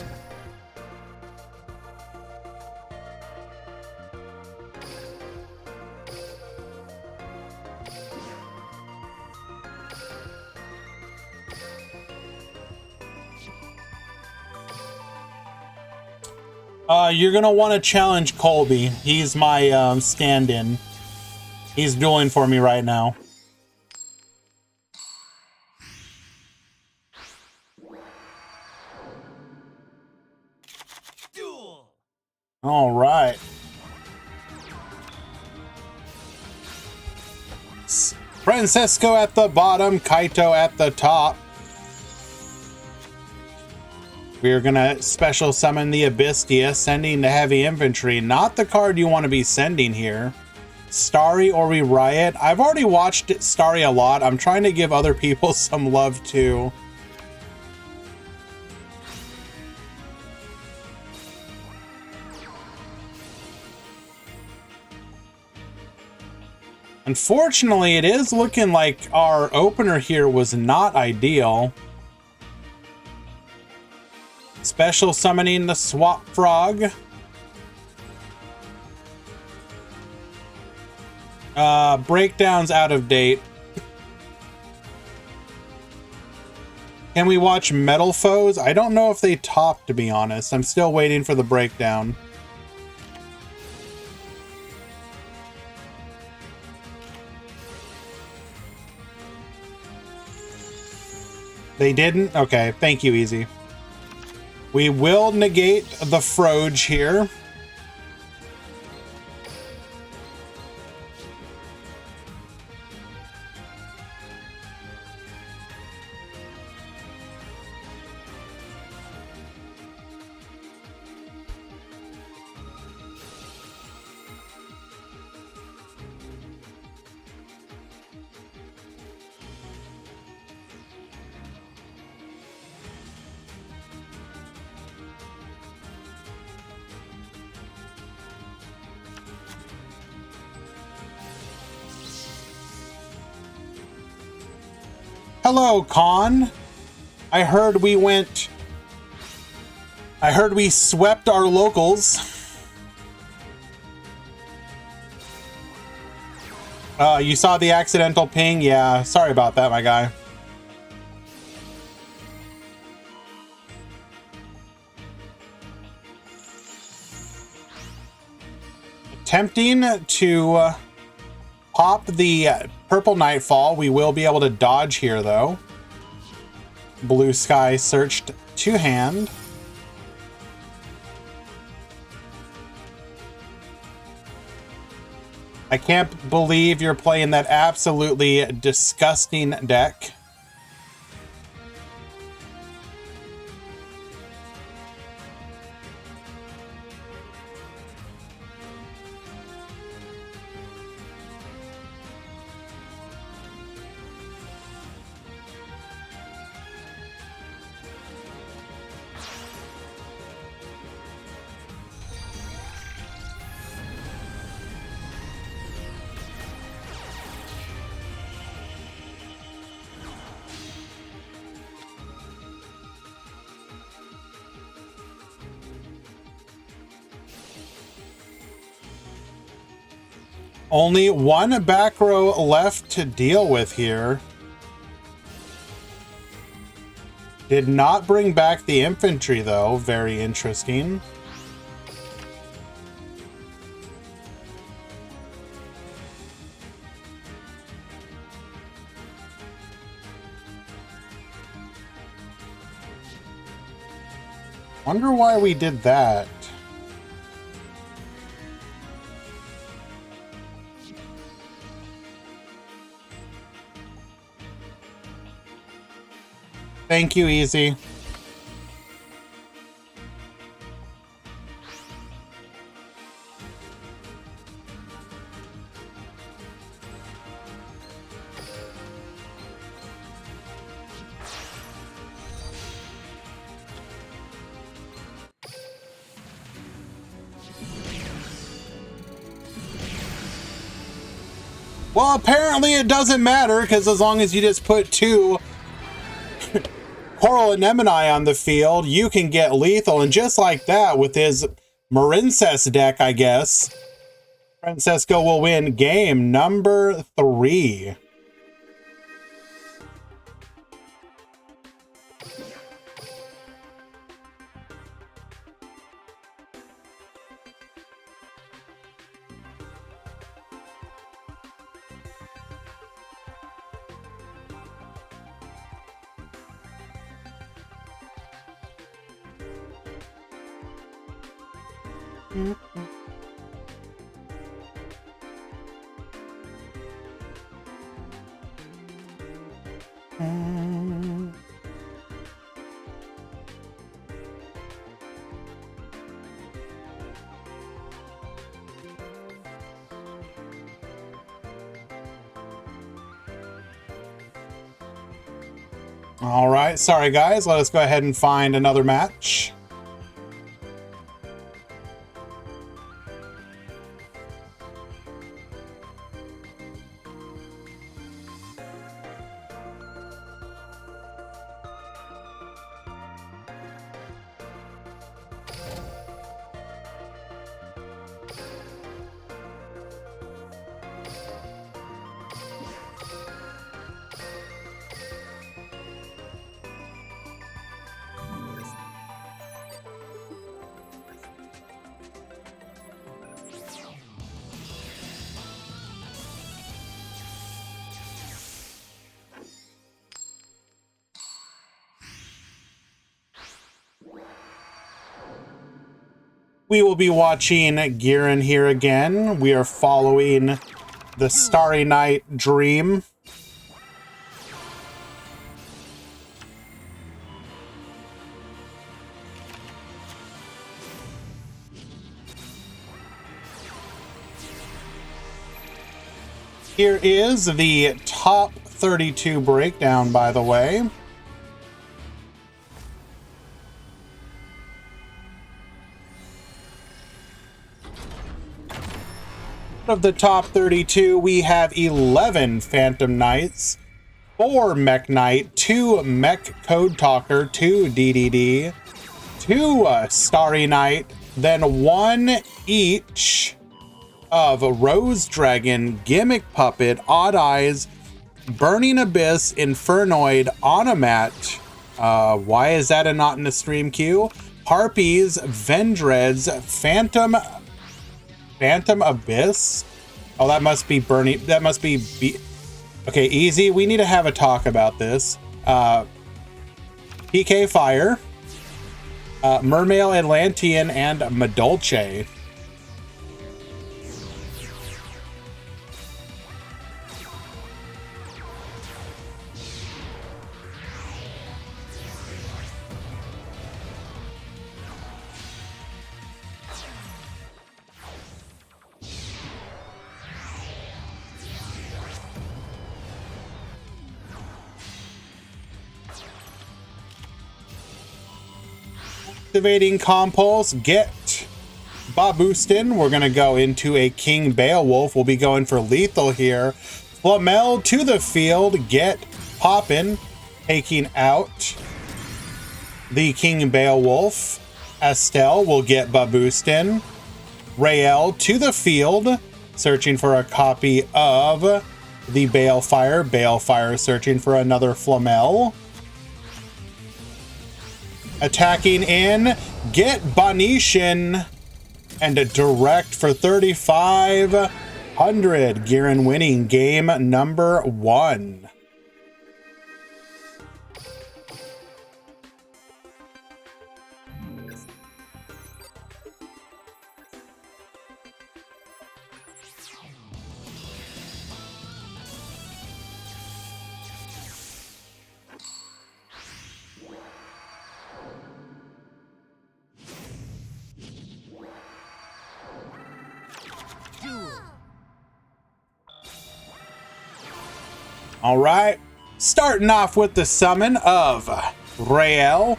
You're gonna want to challenge Colby. He's my stand-in. He's dueling for me right now. Duel. All right. Francesco at the bottom, Kaito at the top. We're gonna special summon the Abystia, sending the heavy infantry. Not the card you want to be sending here. Starry or we Riot. I've already watched Starry a lot. I'm trying to give other people some love too. Unfortunately, it is looking like our opener here was not ideal. Special summoning the Swap Frog. Breakdown's out of date. Can we watch Metal Foes? I don't know if they topped, to be honest. I'm still waiting for the breakdown. They didn't? Okay, thank you, Easy. We will negate the Froge here. Hello, Con. I heard we swept our locals. You saw the accidental ping? Yeah, sorry about that, my guy. Attempting to pop the Purple Nightfall. We will be able to dodge here, though. Blue Sky searched to hand. I can't believe you're playing that absolutely disgusting deck. Only one back row left to deal with here. Did not bring back the infantry, though. Very interesting. Wonder why we did that. Thank you, Easy. Well, apparently it doesn't matter, because as long as you just put 2 Coral Anemone on the field, you can get lethal. And just like that, with his Marincess deck, I guess, Francesco will win game number 3. All right, sorry guys, let us go ahead and find another match. We will be watching Giran here again. We are following the Starry Night Dream. Here is the top 32 breakdown, by the way. Of the top 32, we have 11 Phantom Knights, 4 Mech Knight, 2 Mech Code Talker, 2 DDD, 2 Starry Knight, then 1 each of Rose Dragon, Gimmick Puppet, Odd Eyes, Burning Abyss, Infernoid, Onomat. Why is that not in the stream queue? Harpies, Vendreads, Phantom Abyss? Oh, that must be Burning. That must be... Okay, easy. We need to have a talk about this. PK Fire, Mermail Atlantean, and Madolce. Activating Compulse, get Babustin. We're going to go into a King Beowulf. We'll be going for lethal here. Flamel to the field, get Poppin, taking out the King Beowulf. Estelle will get Babustin. Rael to the field, searching for a copy of the Balefire. Balefire searching for another Flamel. Attacking in, get Bonishin, and a direct for 3,500. Giran winning game number 1. All right, starting off with the summon of Rael.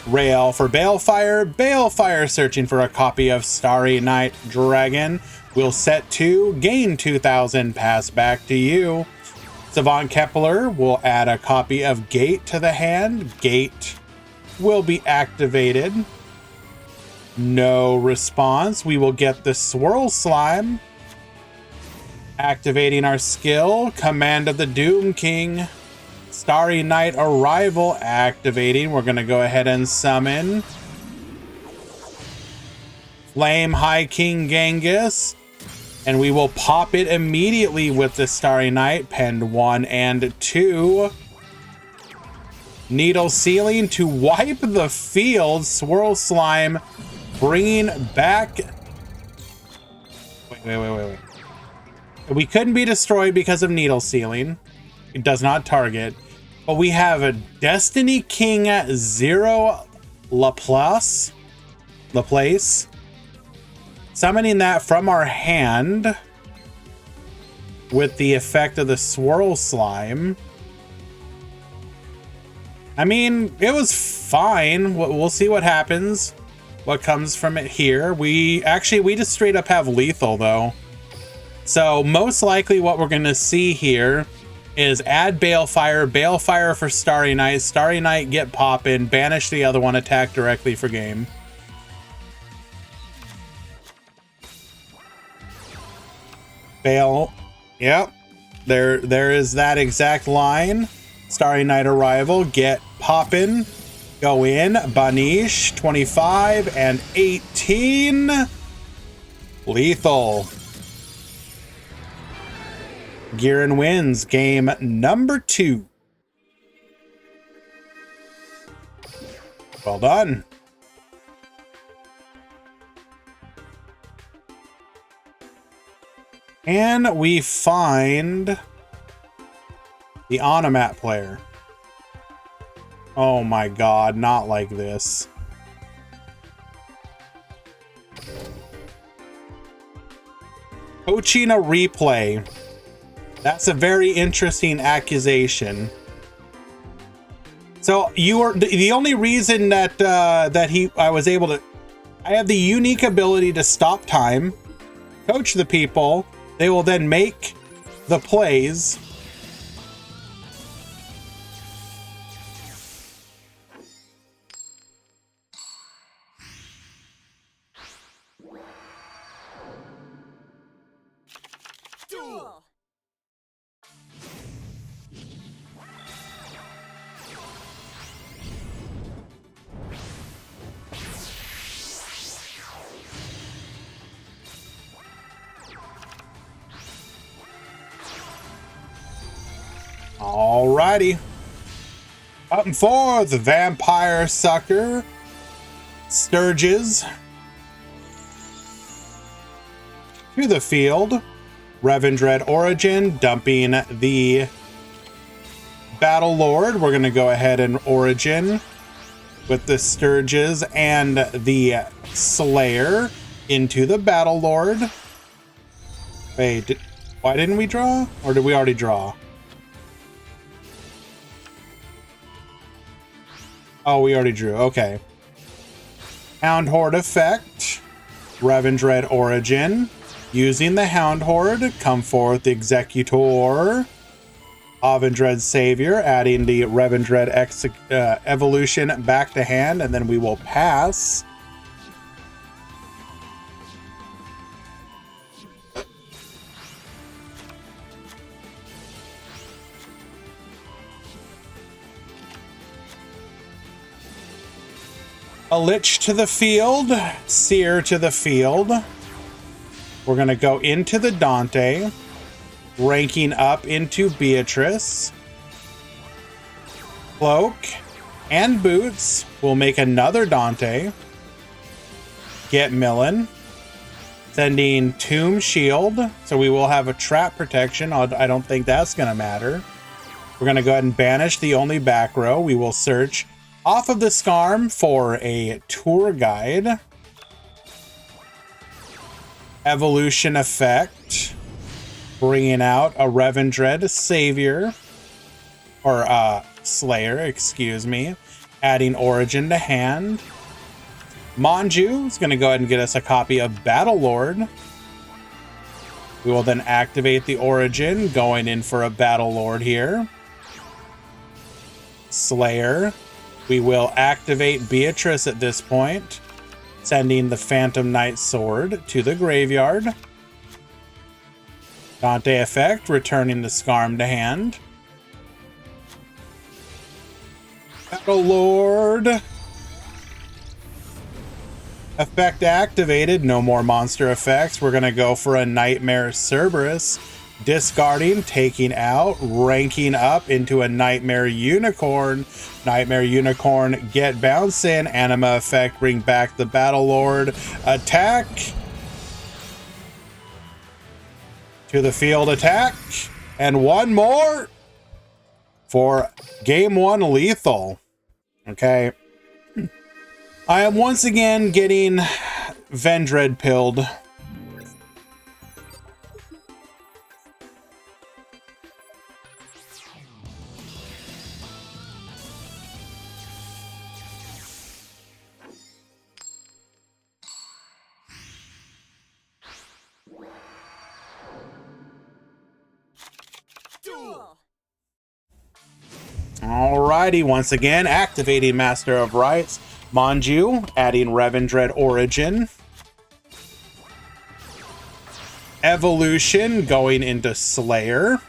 Rail for Balefire. Balefire searching for a copy of Starry Night Dragon. We'll set 2, gain 2,000, pass back to you. Savant Kepler will add a copy of Gate to the hand. Gate will be activated. No response. We will get the Swirl Slime. Activating our skill. Command of the Doom King. Starry Night Arrival activating. We're going to go ahead and summon Flame High King Genghis. And we will pop it immediately with the Starry Night. Penned 1 and 2. Needle Sealing to wipe the field. Swirl Slime bringing back... Wait. We couldn't be destroyed because of Needle Sealing. It does not target. But we have a Destiny King 0 Laplace. Summoning that from our hand with the effect of the Swirl Slime. I mean, it was fine. We'll see what happens. What comes from it here. We just straight up have lethal though. So most likely what we're going to see here is add Balefire, Balefire for Starry Night get poppin', banish the other one, attack directly for game. Bale, yep, there is that exact line. Starry Night Arrival, get poppin', go in, Banish, 25 and 18, lethal. Giran wins game number 2. Well done. And we find the Onomat player. Oh my god, not like this. Coaching a replay. That's a very interesting accusation. So you are the only reason that I was able to. I have the unique ability to stop time, coach the people. They will then make the plays. Duel. Alrighty. Up and forth, the Vampire Sucker. Sturges. To the field. Revendred Origin, dumping the Battle Lord. We're going to go ahead and Origin with the Sturges and the Slayer into the Battle Lord. Wait, why didn't we draw? Or did we already draw? Oh, we already drew. Okay. Hound Horde effect. Revendred Origin. Using the Hound Horde, come forth the Executor. Avendred Savior, adding the Revendred evolution back to hand, and then we will pass. A Lich to the field, Seer to the field. We're going to go into the Dante, ranking up into Beatrice. Cloak and Boots. We'll make another Dante. Get Millen. Sending Tomb Shield. So we will have a trap protection. I don't think that's going to matter. We're going to go ahead and banish the only back row. We will search off of the Scarm for a tour guide. Evolution effect. Bringing out a Revendred Savior. Or Slayer, excuse me. adding Origin to hand. Manju is going to go ahead and get us a copy of Battlelord. We will then activate the Origin, going in for a Battlelord here. Slayer. We will activate Beatrice at this point, sending the Phantom Knight Sword to the graveyard. Dante effect, returning the Skarm to hand. Battlelord. Effect activated, no more monster effects. We're going to go for a Nightmare Cerberus. Discarding, taking out, ranking up into a Nightmare Unicorn. Nightmare Unicorn, get bouncing. Anima effect, bring back the Battlelord. Attack. To the field attack. And one more for game 1 lethal. Okay. I am once again getting Vendread pilled. Duel. Alrighty, once again, activating Master of Rites. Manju, adding Revendread Origin. Evolution, going into Slayer.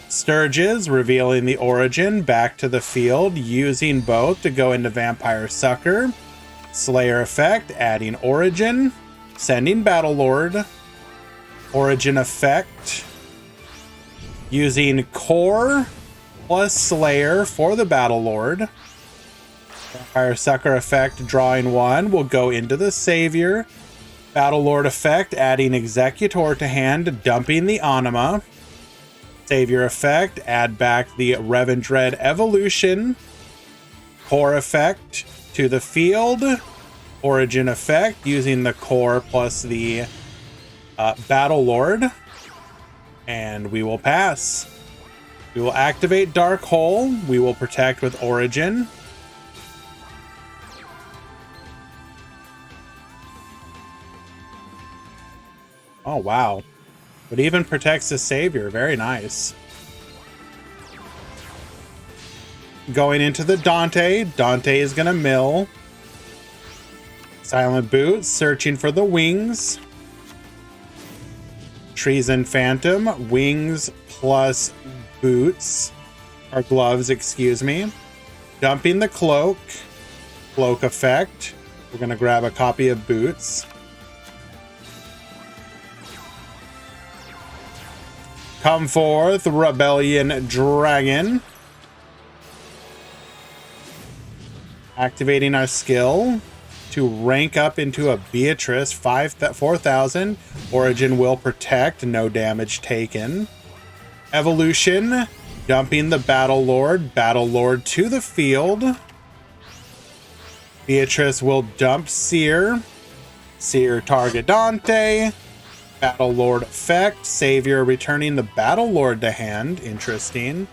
Sturges, revealing the Origin, back to the field, using both to go into Vampire Sucker. Slayer effect, adding Origin, sending Battlelord. Origin effect, using Core plus Slayer for the Battlelord. Vampire Sucker effect, drawing 1, will go into the Savior. Battlelord effect, adding Executor to hand, dumping the Anima. Savior effect, add back the Revendread Evolution. Core effect to the field. Origin effect, using the Core plus the Battlelord. And we will pass. We will activate Dark Hole. We will protect with Origin. Oh, wow. It even protects the Savior. Very nice. Going into the Dante. Dante is going to mill. Silent Boot, searching for the wings. Treason Phantom, wings plus boots, or gloves, excuse me. Dumping the cloak. Cloak effect. We're going to grab a copy of boots. Come forth, Rebellion Dragon. Activating our skill to rank up into a Beatrice 4,000. Origin will protect, no damage taken. Evolution, dumping the Battlelord. Battlelord to the field. Beatrice will dump Seer. Seer target Dante. Battlelord effect. Savior returning the Battlelord to hand. Interesting.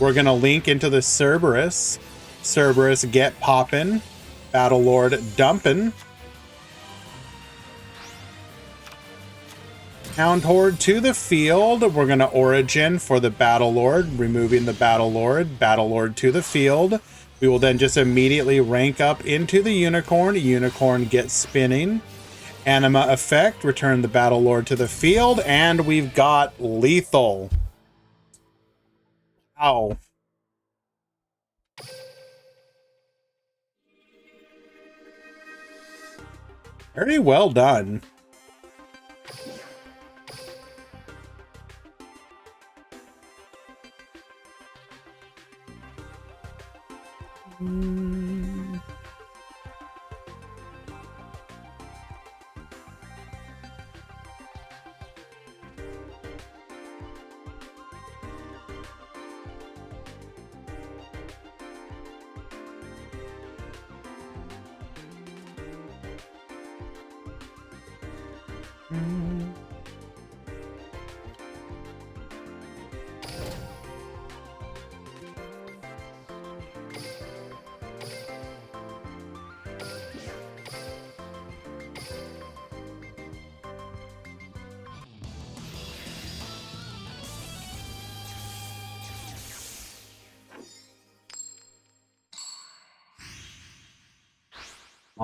We're going to link into the Cerberus. Cerberus get poppin'. Battlelord dumpin'. Hound Horde to the field. We're going to Origin for the Battlelord, removing the Battlelord. Battlelord to the field. We will then just immediately rank up into the Unicorn. Unicorn gets spinning. Anima effect, return the Battlelord to the field, and we've got lethal. Ow. Very well done.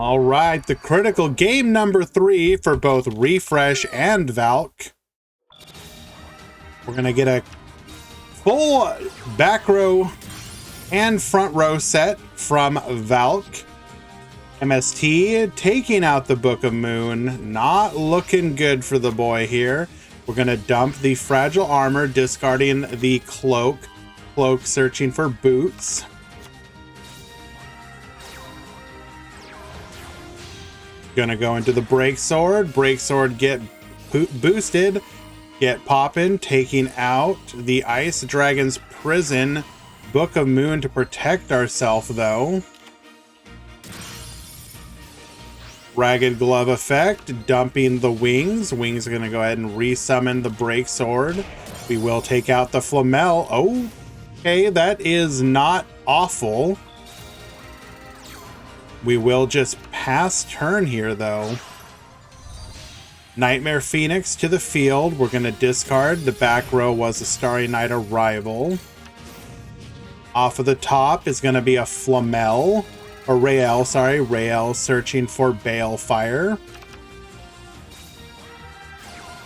All right, the critical game number 3 for both Refresh and Valk. We're going to get a full back row and front row set from Valk. MST taking out the Book of Moon. Not looking good for the boy here. We're going to dump the Fragile Armor, discarding the Cloak. Cloak searching for boots. Gonna go into the Breaksword. Breaksword get boosted. Get poppin', taking out the Ice Dragon's Prison. Book of Moon to protect ourselves, though. Ragged Glove effect, dumping the Wings. Wings are gonna go ahead and resummon the Breaksword. We will take out the Flamel. Oh, okay, that is not awful. We will just pass turn here, though. Nightmare Phoenix to the field. We're going to discard. The back row was a Starry Night Arrival. Off of the top is going to be a Flamel. Or Rael, sorry. Rael searching for Balefire.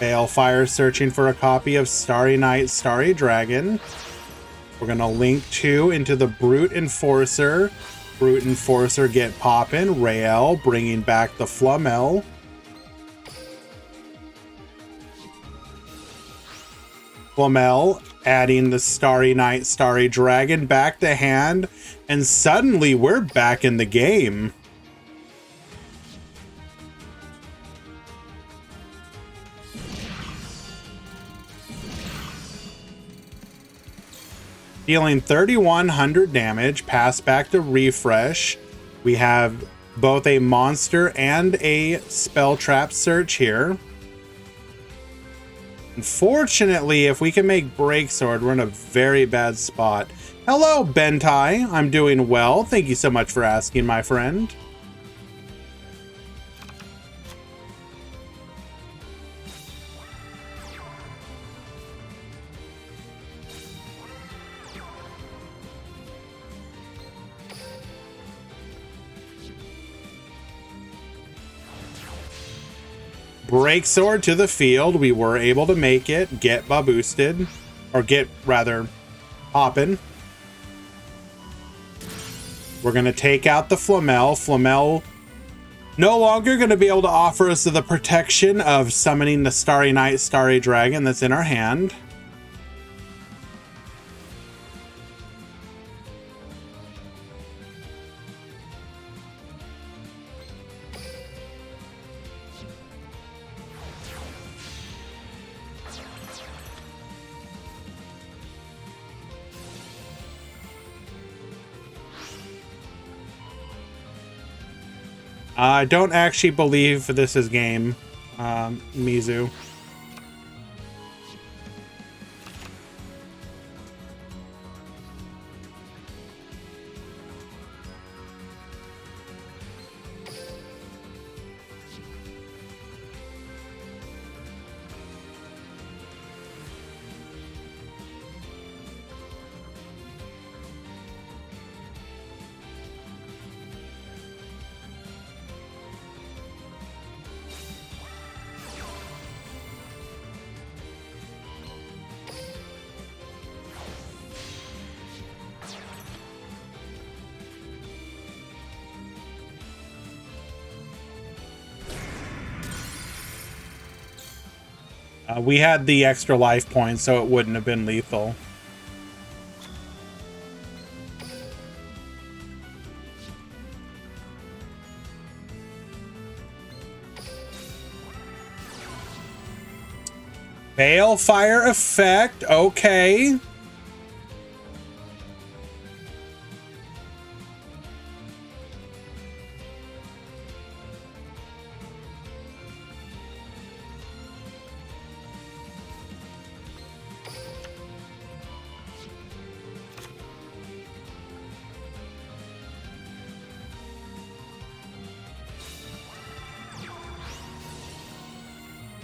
Balefire searching for a copy of Starry Night, Starry Dragon. We're going to link 2 into the Brute Enforcer. Brute Enforcer get poppin'. Rael bringing back the Flamel. Flamel adding the Starry Night, Starry Dragon back to hand. And suddenly we're back in the game. Dealing 3,100 damage, pass back to Refresh. We have both a monster and a spell trap search here. Unfortunately, if we can make Breaksword, we're in a very bad spot. Hello, Bentai. I'm doing well. Thank you so much for asking, my friend. Breaksword to the field. We were able to make it. Get boosted. Or get, rather, poppin'. We're going to take out the Flamel. Flamel no longer going to be able to offer us the protection of summoning the Starry Night, Starry Dragon that's in our hand. I don't actually believe this is game, Mizu. We had the extra life points, so it wouldn't have been lethal. Balefire effect, okay.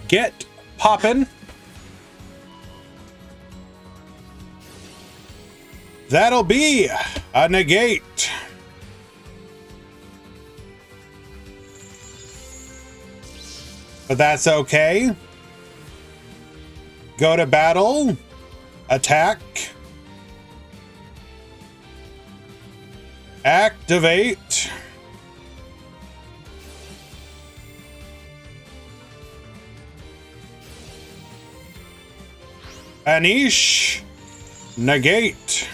Get poppin'. That'll be a negate. but that's okay. Go to battle. Attack. Activate. Anish. Negate.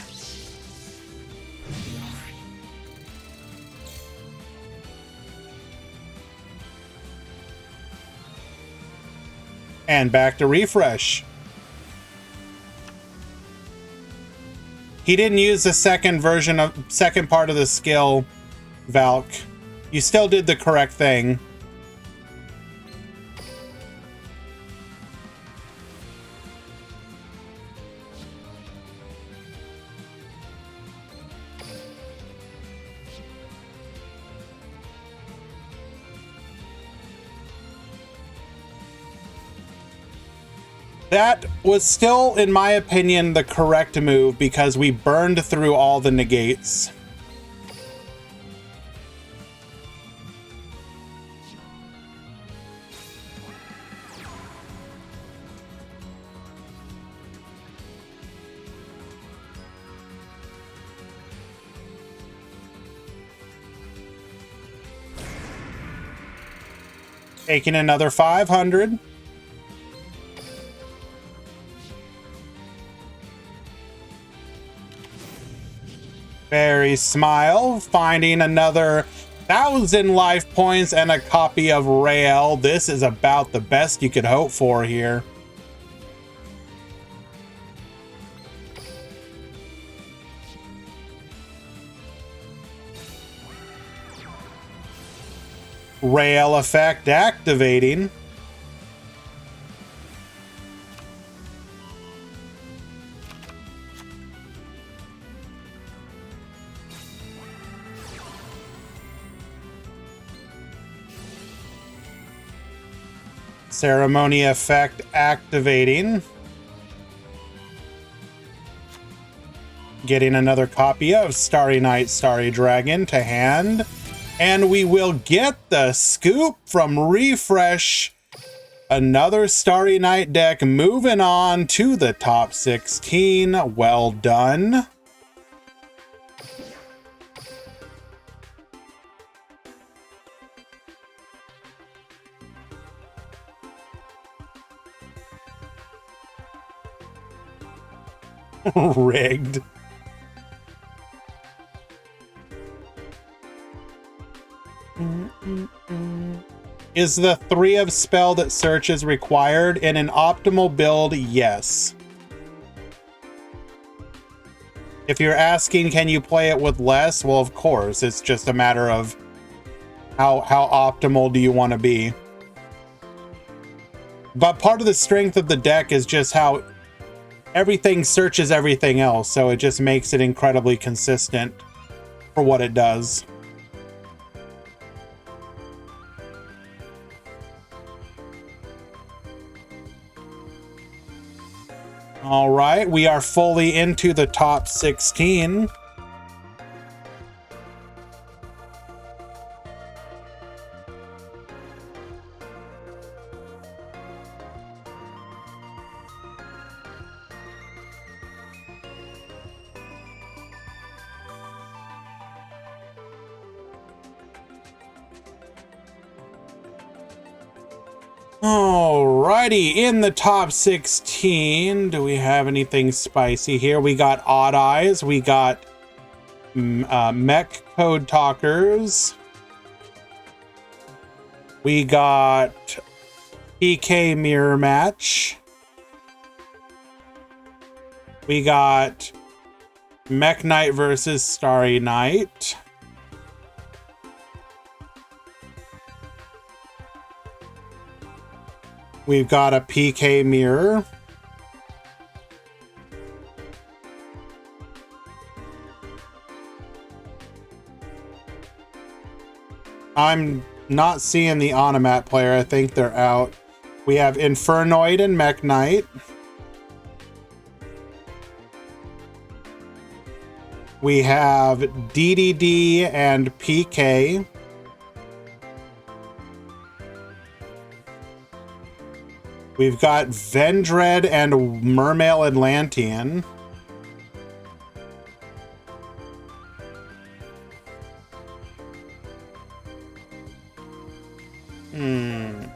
And back to refresh. He didn't use the second part of the skill, Valk. You still did the correct thing. That was still, in my opinion, the correct move because we burned through all the negates. Taking another 500. Fairy Smile, finding another 1,000 life points and a copy of Rael. This is about the best you could hope for here. Rael effect activating. Ceremony effect activating. Getting another copy of Starry Night, Starry Dragon to hand. And we will get the scoop from refresh. Another Starry Night deck moving on to the top 16. Well done. Rigged. Is the 3 of spell that searches required in an optimal build? Yes. If you're asking, can you play it with less? Well, of course. It's just a matter of how optimal do you want to be. But part of the strength of the deck is just how everything searches everything else, so it just makes it incredibly consistent for what it does. All right, we are fully into the top 16. Alrighty, in the top 16, do we have anything spicy here? We got Odd Eyes, we got Mech Code Talkers, we got PK Mirror Match, we got Mech Knight versus Starry Night. We've got a PK Mirror. I'm not seeing the Onomat player. I think they're out. We have Infernoid and Mech Knight. We have DDD and PK. We've got Vendread and Mermail Atlantean.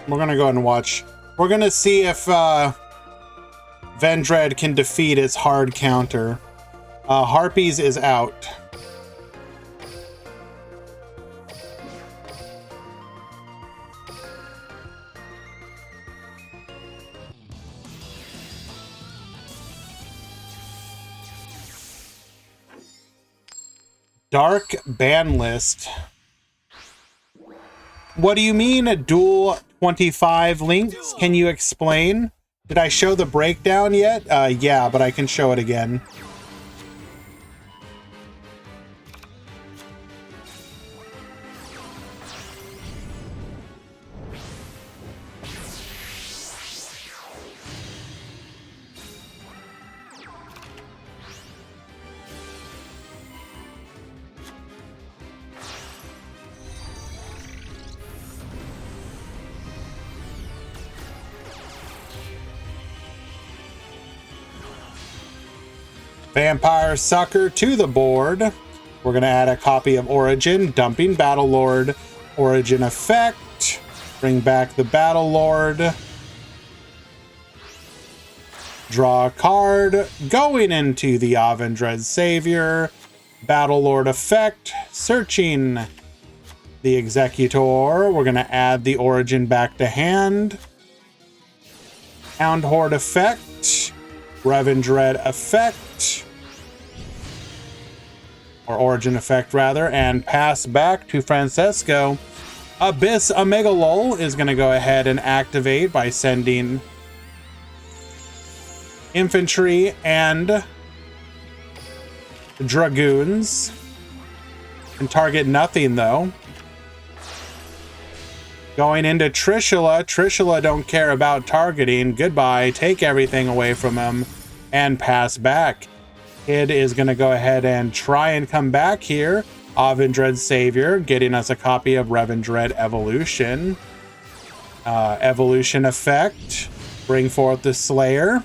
We're gonna go ahead and watch. We're gonna see if Vendread can defeat its hard counter. Harpies is out. Dark ban list. What do you mean, Duel 25 links? Can you explain? Did I show the breakdown yet? Yeah, but I can show it again. Vampire Sucker to the board. We're going to add a copy of Origin, dumping Battlelord. Origin effect. Bring back the Battlelord. Draw a card. Going into the Avendred Savior. Battlelord effect. Searching the Executor. We're going to add the Origin back to hand. Hound Horde effect. Revendred effect. Or Origin effect, rather. And pass back to Francesco. Abyss Omega Lol is going to go ahead and activate by sending infantry and dragoons. And target nothing, though. Going into Trishula. Trishula don't care about targeting. Goodbye. Take everything away from him and pass back. Kid is going to go ahead and try and come back here. Avendred Savior, getting us a copy of Revendred Evolution. Evolution effect. Bring forth the Slayer.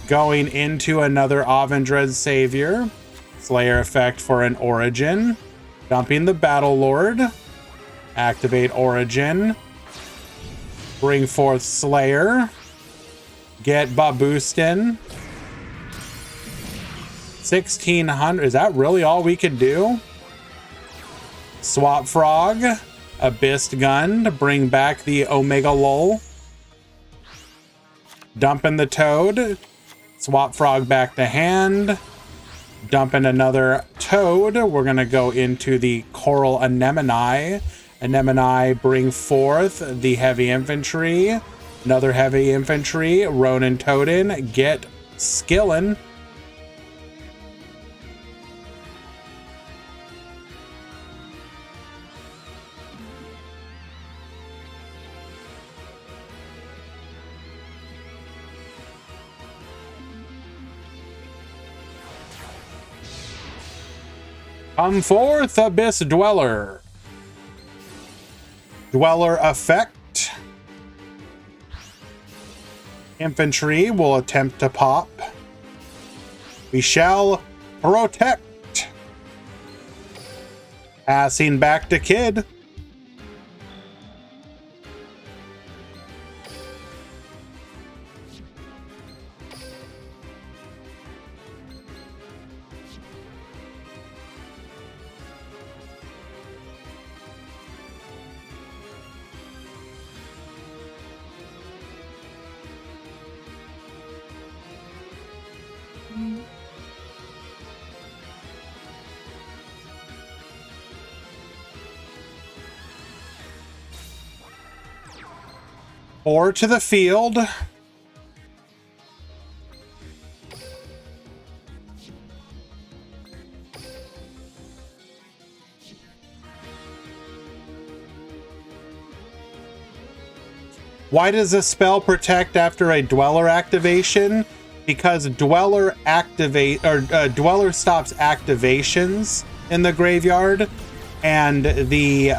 Going into another Avendred Savior. Slayer effect for an Origin. Dumping the Battlelord. Activate Origin. Bring forth Slayer. Get Babustin. 1600. Is that really all we could do? Swap Frog. Abyss Gun to bring back the Omega Lol. Dumping the Toad. Swap Frog back to hand. Dumping another Toad. We're going to go into the Coral Anemone. Anemone bring forth the Heavy Infantry. Another Heavy Infantry. Ronin Toadin. Get Skillin'. Come forth, Abyss Dweller. Dweller effect. Infantry will attempt to pop. We shall protect. Passing back to Kid. Or to the field. Why does a spell protect after a Dweller activation? Because Dweller Dweller stops activations in the graveyard, and the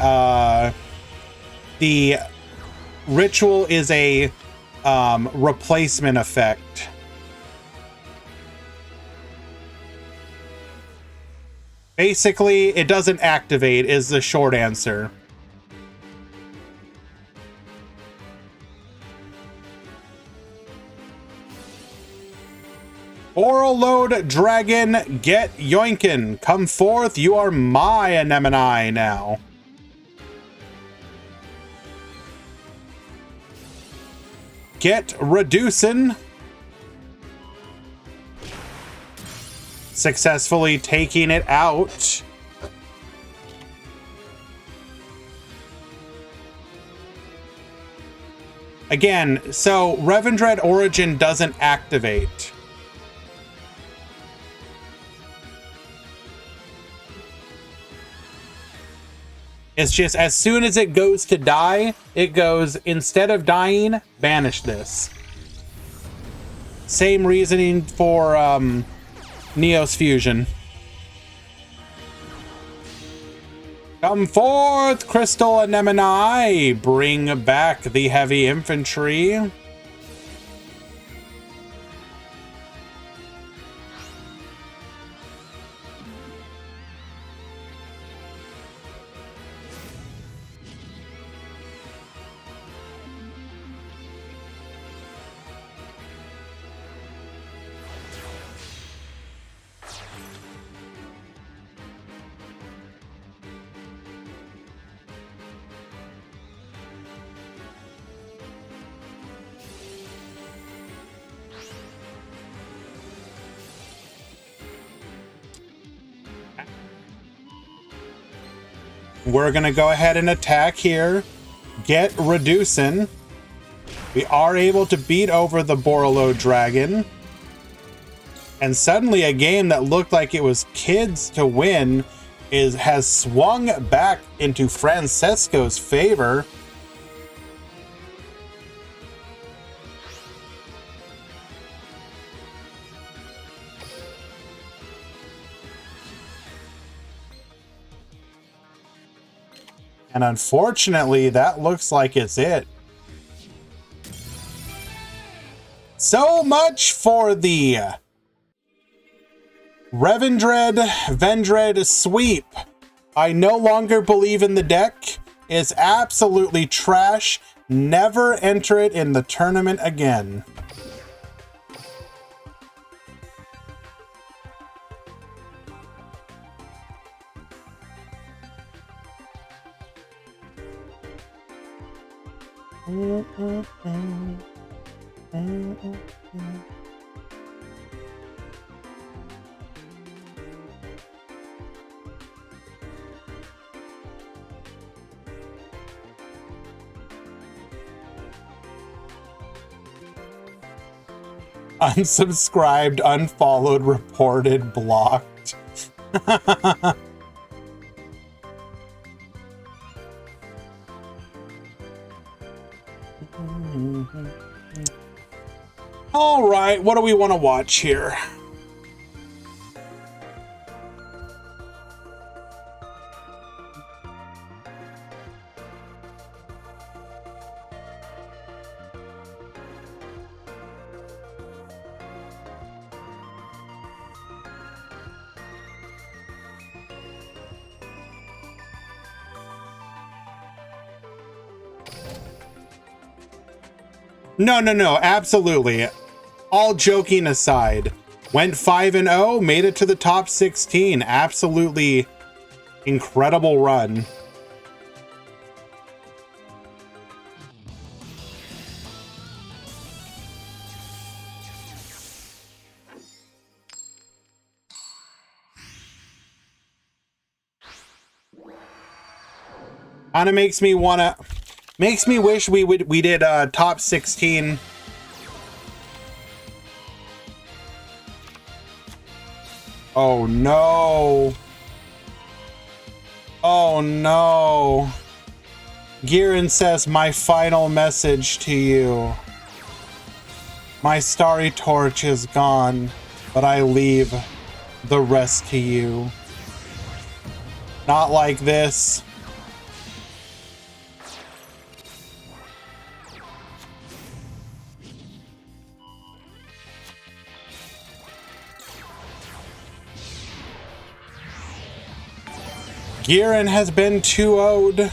Ritual is a replacement effect. Basically, it doesn't activate is the short answer. Oral Load Dragon, get yoinkin'. Come forth, you are my anemone now. Get reducing. Successfully taking it out. Again, so Revendred Origin doesn't activate. It's just as soon as it goes to die, it goes, instead of dying, banish this. Same reasoning for Neos Fusion. Come forth, Crystal Anemone! Bring back the heavy infantry. We're going to go ahead and attack here. Get reducing. We are able to beat over the Borolo Dragon. And suddenly a game that looked like it was kids to win has swung back into Francesco's favor. And unfortunately, that looks like it's it. So much for the Vendred sweep. I no longer believe in the deck. It's absolutely trash. Never enter it in the tournament again. Unsubscribed, unfollowed, reported, blocked. All right, what do we want to watch here? No, absolutely. All joking aside, went 5-0, made it to the top 16. Absolutely incredible run. Kinda makes me wish we did top 16. Oh no. Oh no. Girin says, my final message to you. My starry torch is gone, but I leave the rest to you. Not like this. Giran has been 2-0'd.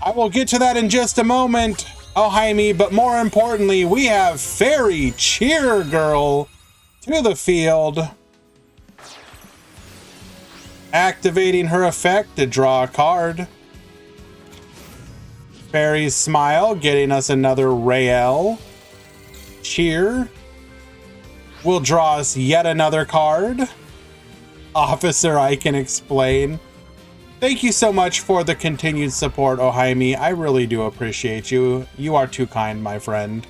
I will get to that in just a moment, oh Jaime, but more importantly, we have Fairy Cheer Girl to the field. Activating her effect to draw a card. Fairy's Smile, getting us another Rael. Cheer will draw us yet another card. Officer, I can explain. Thank you so much for the continued support, oh Jaime. I really do appreciate you. You are too kind, my friend.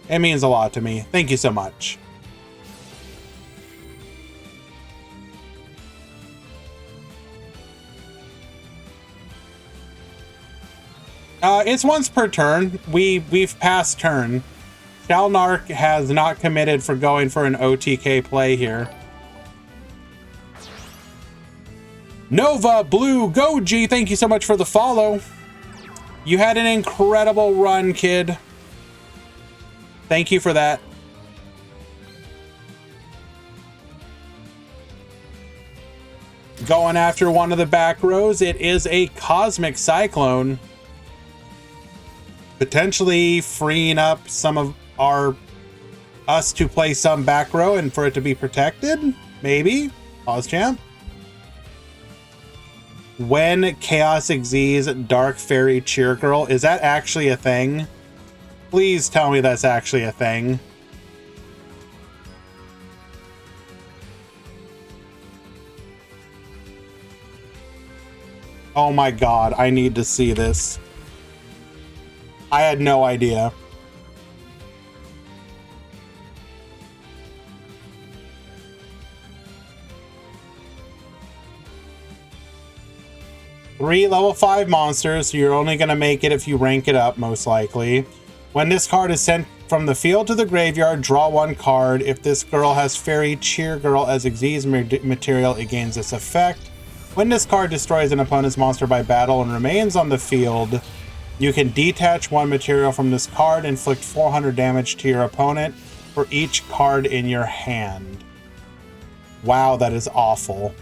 It means a lot to me. Thank you so much. It's once per turn. We've passed turn. Shalnark has not committed for going for an OTK play here. Nova Blue Goji, thank you so much for the follow. You had an incredible run, kid. Thank you for that. Going after one of the back rows, it is a Cosmic Cyclone. Potentially freeing up some of us to play some back row and for it to be protected. Maybe. Pause champ. When Chaos Xyz Dark Fairy Cheer Girl, is that actually a thing? Please tell me that's actually a thing. Oh my god, I need to see this. I had no idea. Three level 5 monsters, so you're only going to make it if you rank it up, most likely. When this card is sent from the field to the graveyard, draw one card. If this girl has Fairy Cheer Girl as Xyz material, it gains this effect. When this card destroys an opponent's monster by battle and remains on the field, you can detach one material from this card, inflict 400 damage to your opponent for each card in your hand. Wow, that is awful.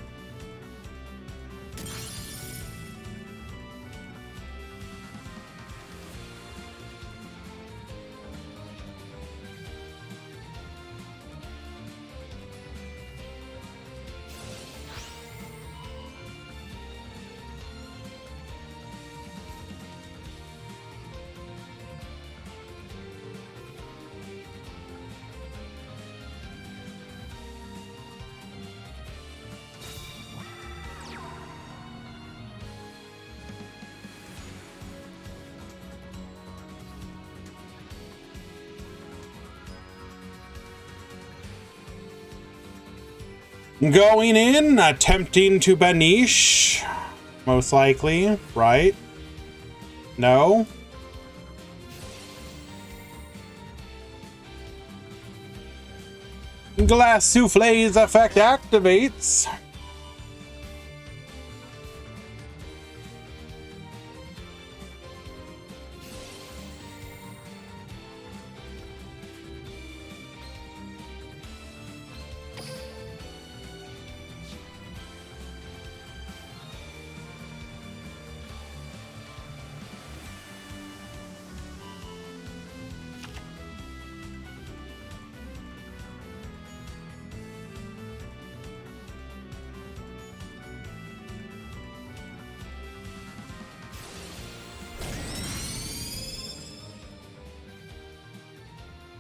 Going in, attempting to banish. Most likely, right? No? Glass Souffle's effect activates.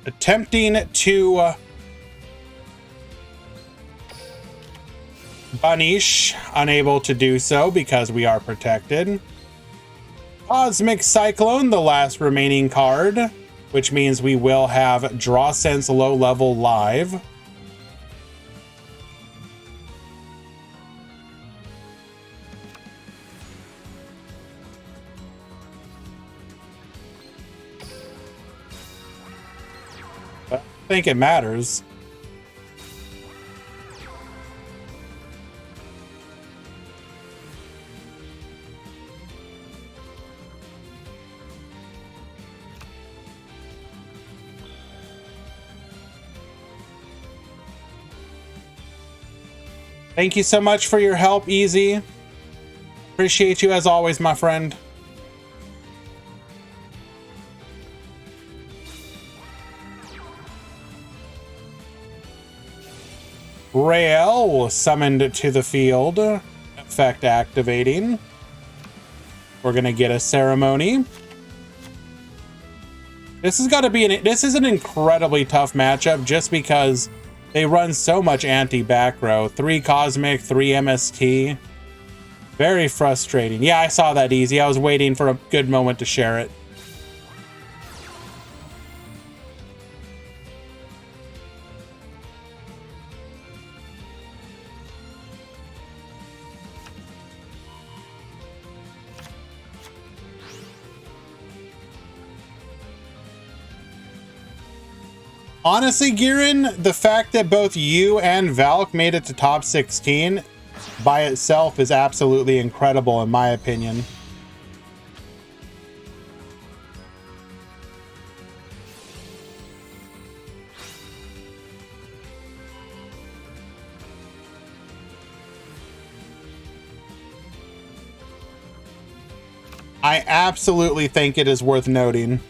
Attempting to banish, unable to do so because we are protected. Cosmic Cyclone, the last remaining card, which means we will have Draw Sense low level live. I think it matters. Thank you so much for your help, Easy. Appreciate you as always, my friend. Rael summoned to the field. Effect activating. We're gonna get a ceremony. This has got to be this is an incredibly tough matchup just because they run so much anti-back row. 3 Cosmic, 3 MST. Very frustrating. Yeah, I saw that, Easy. I was waiting for a good moment to share it. Honestly, Girin, the fact that both you and Valk made it to top 16 by itself is absolutely incredible, in my opinion. I absolutely think it is worth noting.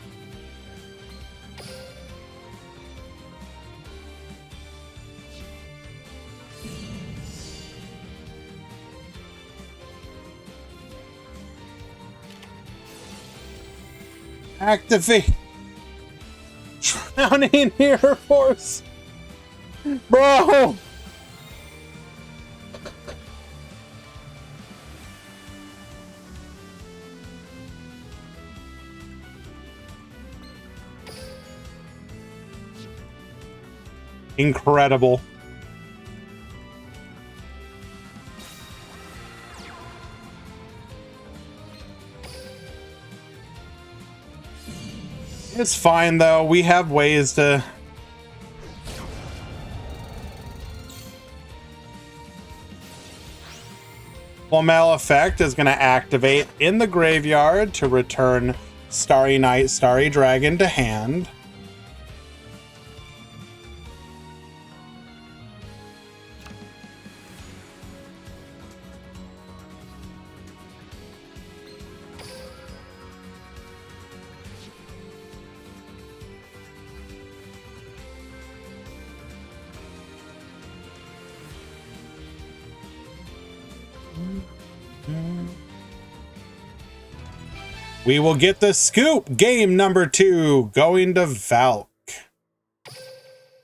Activate. Drowning Air Force. Bro. Incredible. It's fine, though. We have ways to... Flamel Effect is going to activate in the graveyard to return Starry Night, Starry Dragon to hand. We will get the scoop. Game number 2 going to Valk.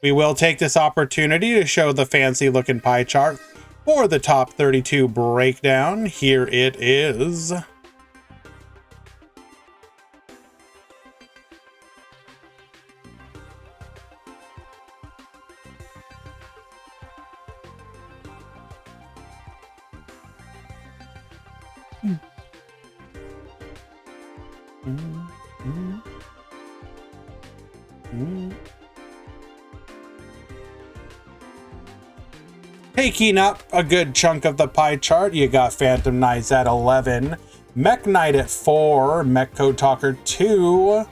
We will take this opportunity to show the fancy looking pie chart for the top 32 breakdown. Here it is. Taking up a good chunk of the pie chart, you got Phantom Knights at 11, Mech Knight at 4, Mech Code Talker 2,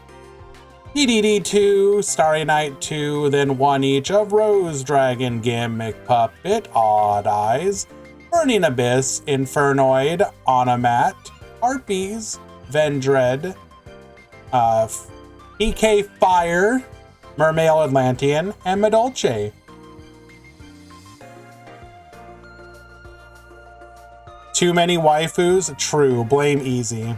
EDD 2, Starry Night 2, then 1 each of Rose Dragon, Gimmick Puppet, Odd Eyes, Burning Abyss, Infernoid, Onomat, Harpies, Vendread, PK Fire, Mermail Atlantean, and Medolce. Too many waifus? True. Blame Easy.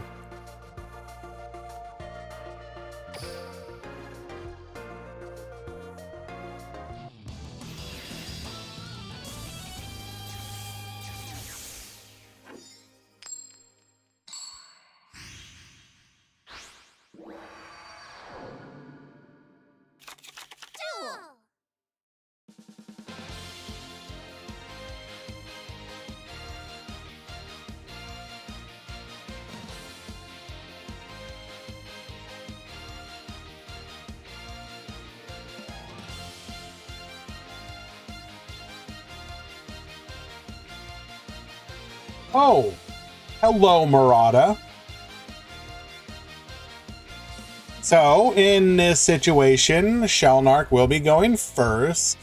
Oh, hello, Murata. So, in this situation, Shellnark will be going first.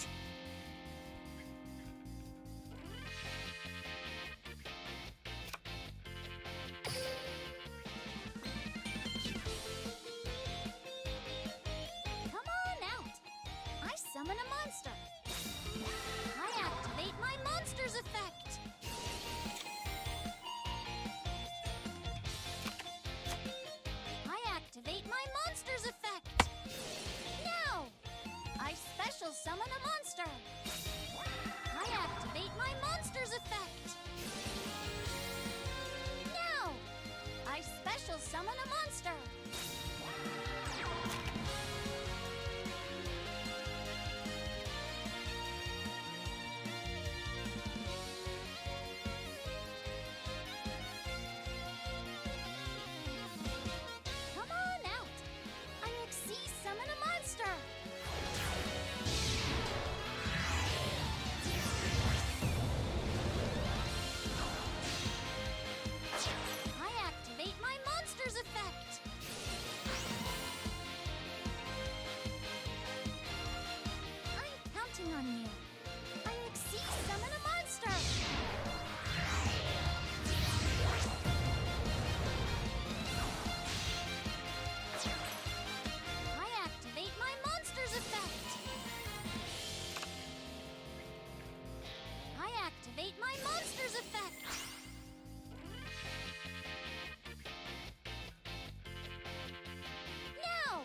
effect. Now,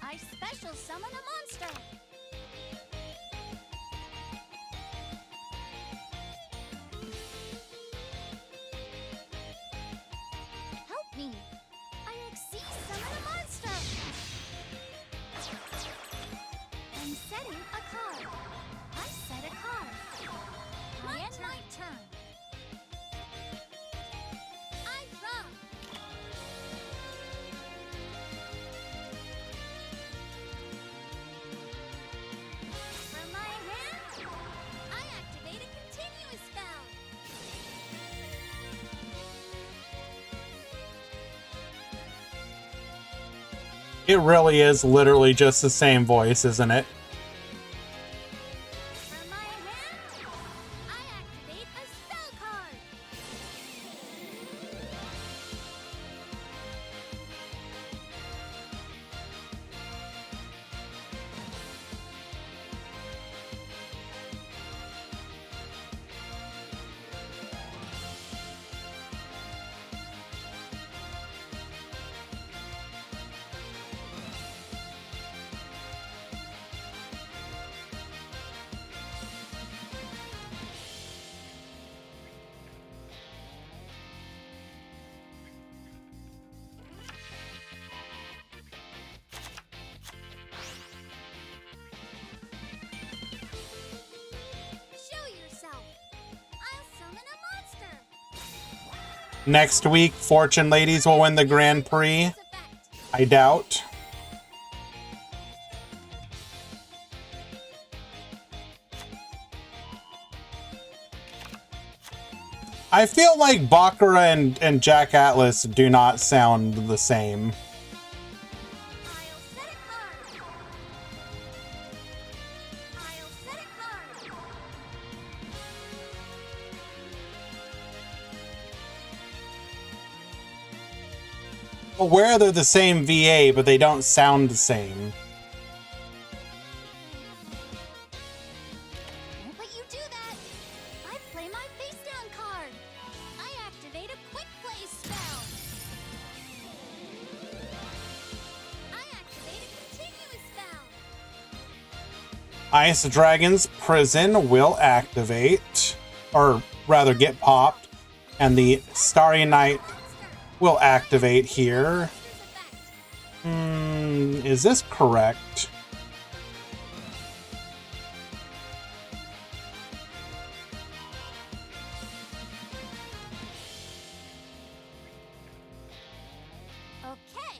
I special summon a monster. Help me. I exceed summon a monster. I'm setting a card. I set a card. And my turn. I draw. From my hand, I activate a continuous spell. It really is literally just the same voice, isn't it? From my hand, I activate a spell card. Show yourself. I'll summon a monster. Next week, Fortune Ladies will win the Grand Prix. Effect. I doubt. I feel like Baccarat and Jack Atlas do not sound the same. I'll set a card. I'll set a card. Aware they're the same VA, but they don't sound the same. Don't let you do that. I play my face down card. I activate a quick play spell. I activate a continuous spell. Ice Dragon's Prison will activate, or rather get popped, and the Starry Night Monster. will activate here. Monster's effect. Is this correct? Okay.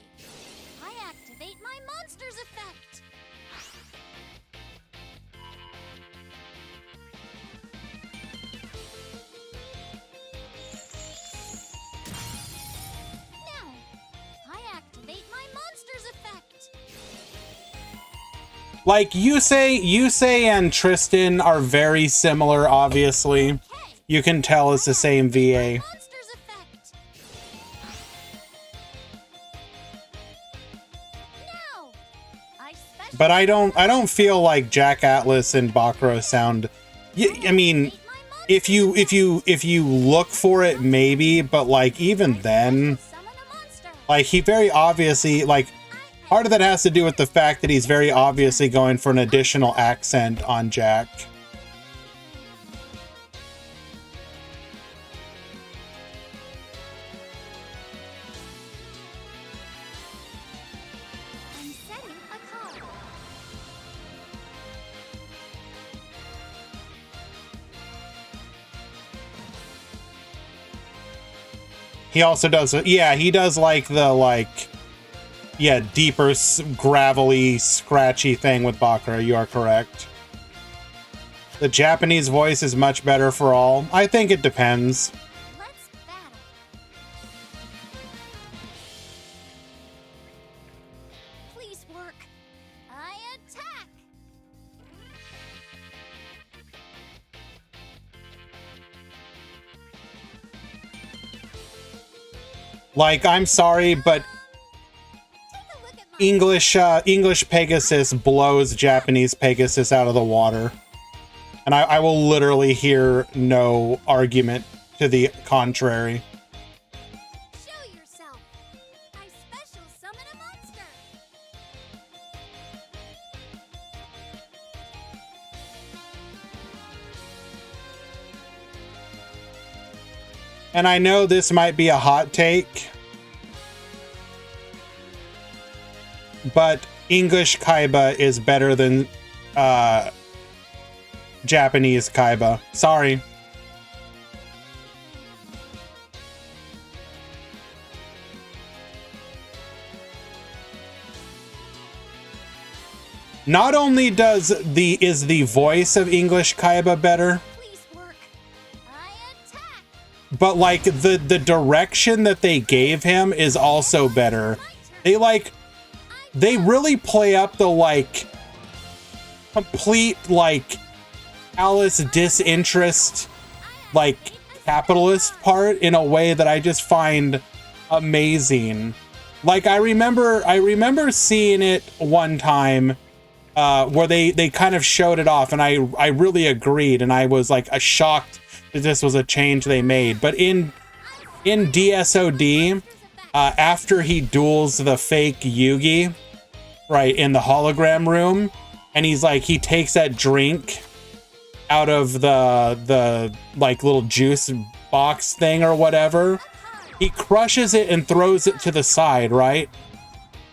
I activate my monster's effect. Now, I activate my monster's effect. Like Yusei and Tristan are very similar, obviously. Okay. You can tell it's the same VA. Monster's effect. Now, I special But I don't feel like Jack Atlas and Baccarat sound. I mean, activate my if you look for it, maybe, but like even then, summon a monster. like he very obviously, like part of that has to do with the fact that he's very obviously going for an additional accent on Jack. I'm setting a card. He also does, yeah, he does like the yeah, deeper, gravelly, scratchy thing with Baccarat. You are correct. The Japanese voice is much better for all. I think it depends. Let's battle. Please work. I attack. Like, I'm sorry, but Take a look at my English Pegasus blows Japanese Pegasus out of the water. And I will literally hear no argument to the contrary. Show yourself. I special summon a monster. And I know this might be a hot take, but English Kaiba is better than Japanese Kaiba. Sorry. Not only is the voice of English Kaiba better, Please work. I attack. but like the direction that they gave him is also better. They really play up the like complete like Alice disinterest, like capitalist part in a way that I just find amazing. Like I remember seeing it one time where they kind of showed it off, and I really agreed, and I was like shocked that this was a change they made. But in DSOD, after he duels the fake Yugi, right, in the hologram room, and he's like, he takes that drink out of the like little juice box thing or whatever, he crushes it and throws it to the side, right?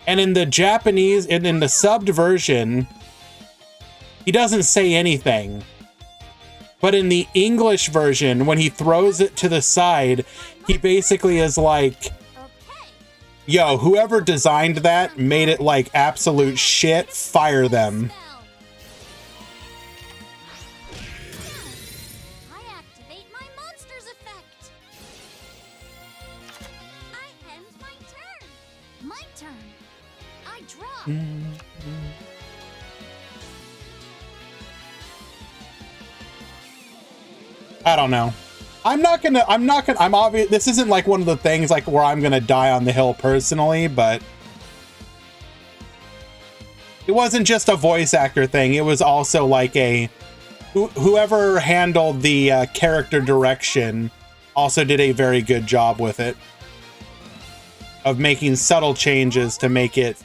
And in the Japanese and in the subbed version, he doesn't say anything. But in the English version, when he throws it to the side, he basically is like, Okay. yo, whoever designed that made it like absolute shit, fire them. I activate my monster's effect. I end my turn. My turn. I draw. I don't know. I'm obvious. This isn't like one of the things like where I'm gonna die on the hill personally, but it wasn't just a voice actor thing. It was also like whoever handled the character direction also did a very good job with it, of making subtle changes to make it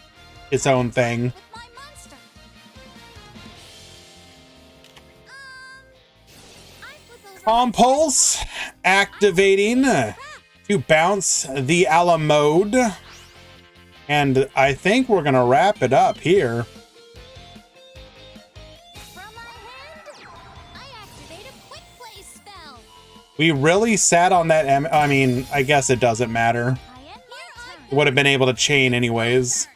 its own thing. With my monster. I flip over Compulse activating to bounce the Ala mode. And I think we're gonna wrap it up here. from my hand. I activate a quick play spell. We really sat on that. I mean, I guess it doesn't matter. I end my turn. Would have been able to chain anyways.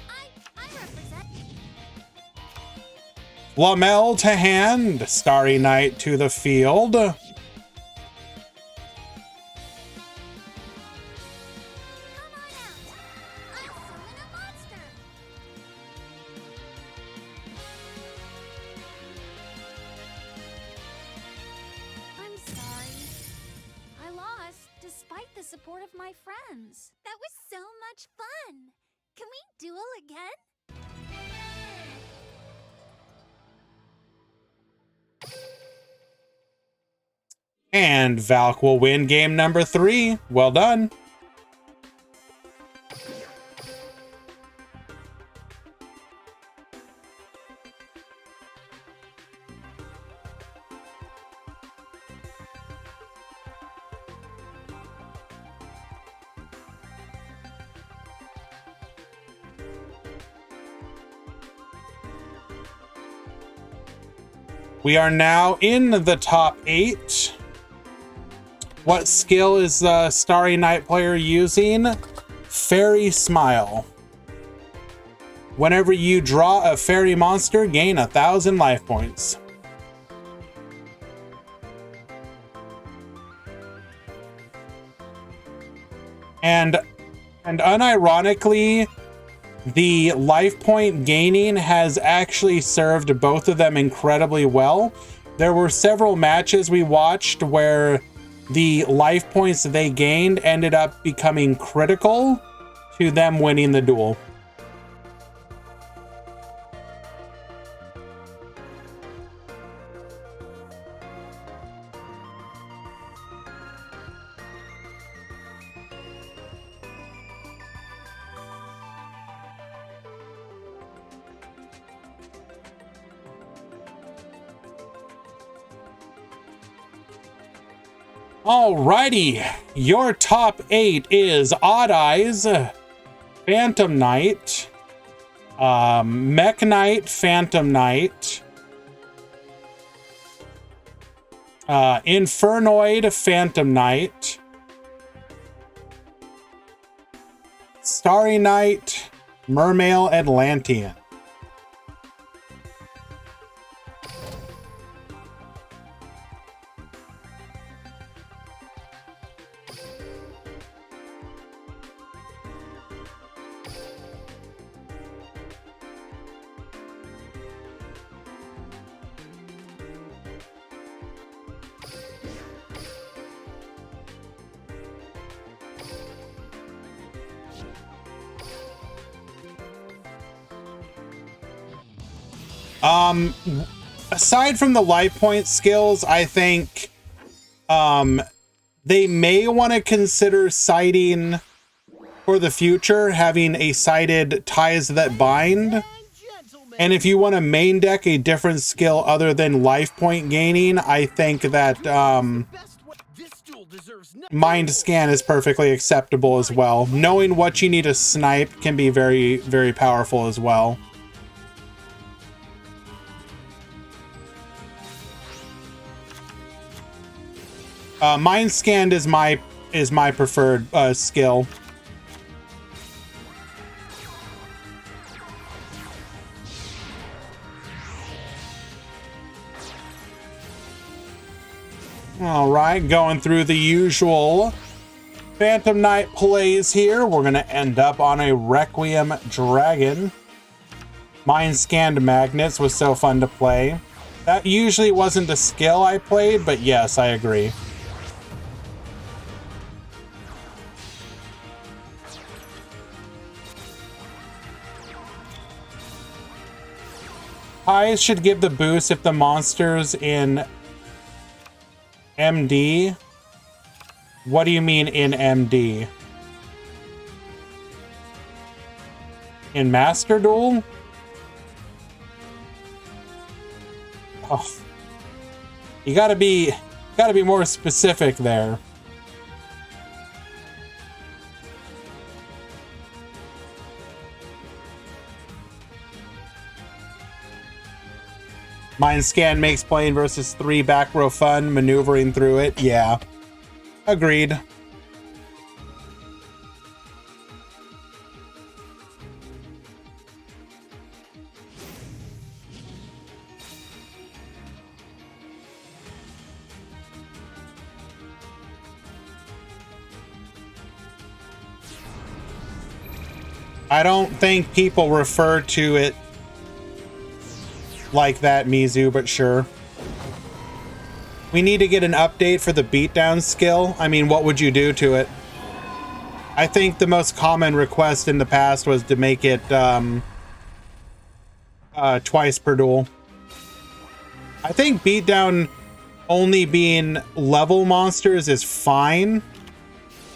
I represent. Lamel to hand. Starry Night to the field. Come on out. I summon a monster. I'm sorry. I lost despite the support of my friends. That was so much fun. Can we duel again? And Valk will win game number 3. Well done. We are now in the top 8. What skill is the Starry Night player using? Fairy Smile. Whenever you draw a fairy monster, gain 1,000 life points. And unironically, the life point gaining has actually served both of them incredibly well. There were several matches we watched where the life points they gained ended up becoming critical to them winning the duel. Alrighty, your top 8 is Odd Eyes, Phantom Knight, Mech Knight, Phantom Knight, Infernoid, Phantom Knight, Starry Knight, Mermail, Atlantean. Aside from the life point skills, I think they may want to consider siding for the future, having a sided Ties That Bind. And if you want to main deck a different skill other than life point gaining, I think that Mind Scan is perfectly acceptable as well. Knowing what you need to snipe can be very, very powerful as well. Mind Scanned is my preferred skill. All right, going through the usual Phantom Knight plays here. We're gonna end up on a Requiem Dragon. Mind Scanned Magnets was so fun to play. That usually wasn't a skill I played, but yes, I agree. Highs should give the boost if the monsters in MD. What do you mean in MD? In Master Duel? Oh. You gotta be more specific there. Mind Scan makes playing versus 3 back row fun, maneuvering through it. Yeah. Agreed. I don't think people refer to it like that, Mizu, but sure. We need to get an update for the beatdown skill. I mean, what would you do to it? I think the most common request in the past was to make it twice per duel. I think beatdown only being level monsters is fine.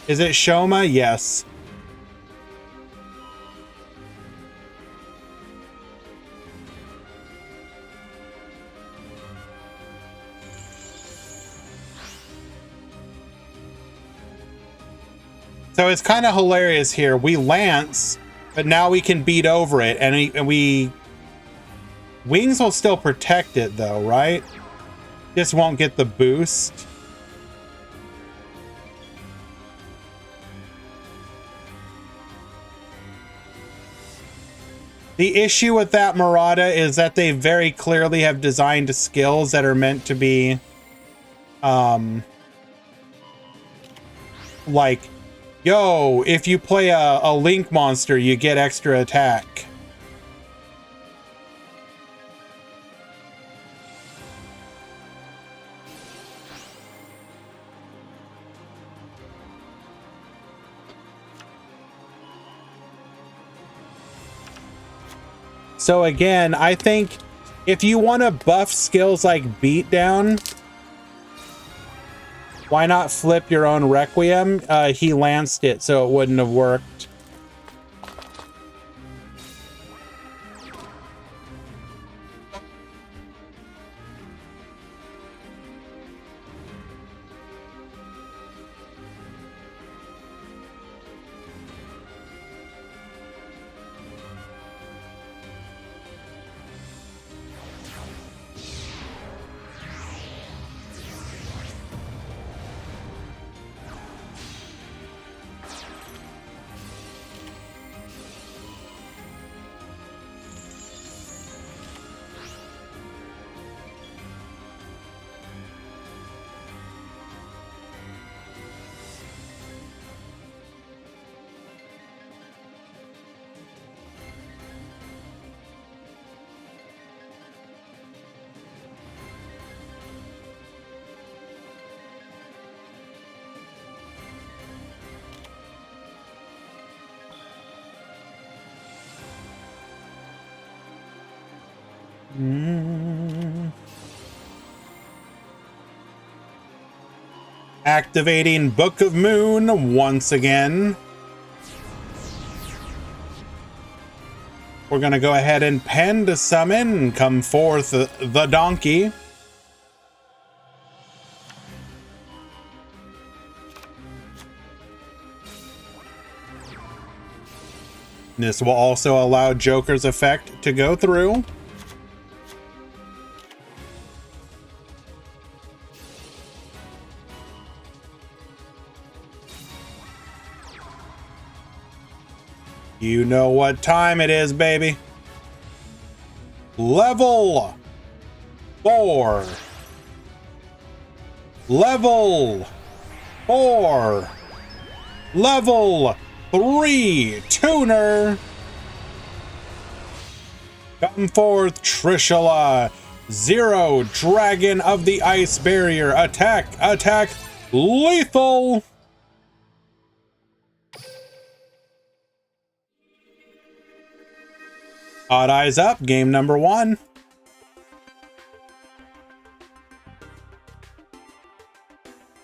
Is it Shoma? Yes. So it's kind of hilarious here. We lance, but now we can beat over it, and we wings will still protect it though, right? Just won't get the boost. The issue with that, Murata, is that they very clearly have designed skills that are meant to be like, yo, if you play a Link monster, you get extra attack. So again, I think if you want to buff skills like beatdown, why not flip your own Requiem? He lanced it, so it wouldn't have worked. Activating Book of Moon once again. We're going to go ahead and pen to summon. Come forth the donkey. This will also allow Joker's effect to go through. You know what time it is, baby. Level 4. Level 4. Level 3 tuner. Come forth, Trishula. 0 Dragon of the Ice Barrier. Attack, attack, lethal. Odd Eyes Up, game number 1.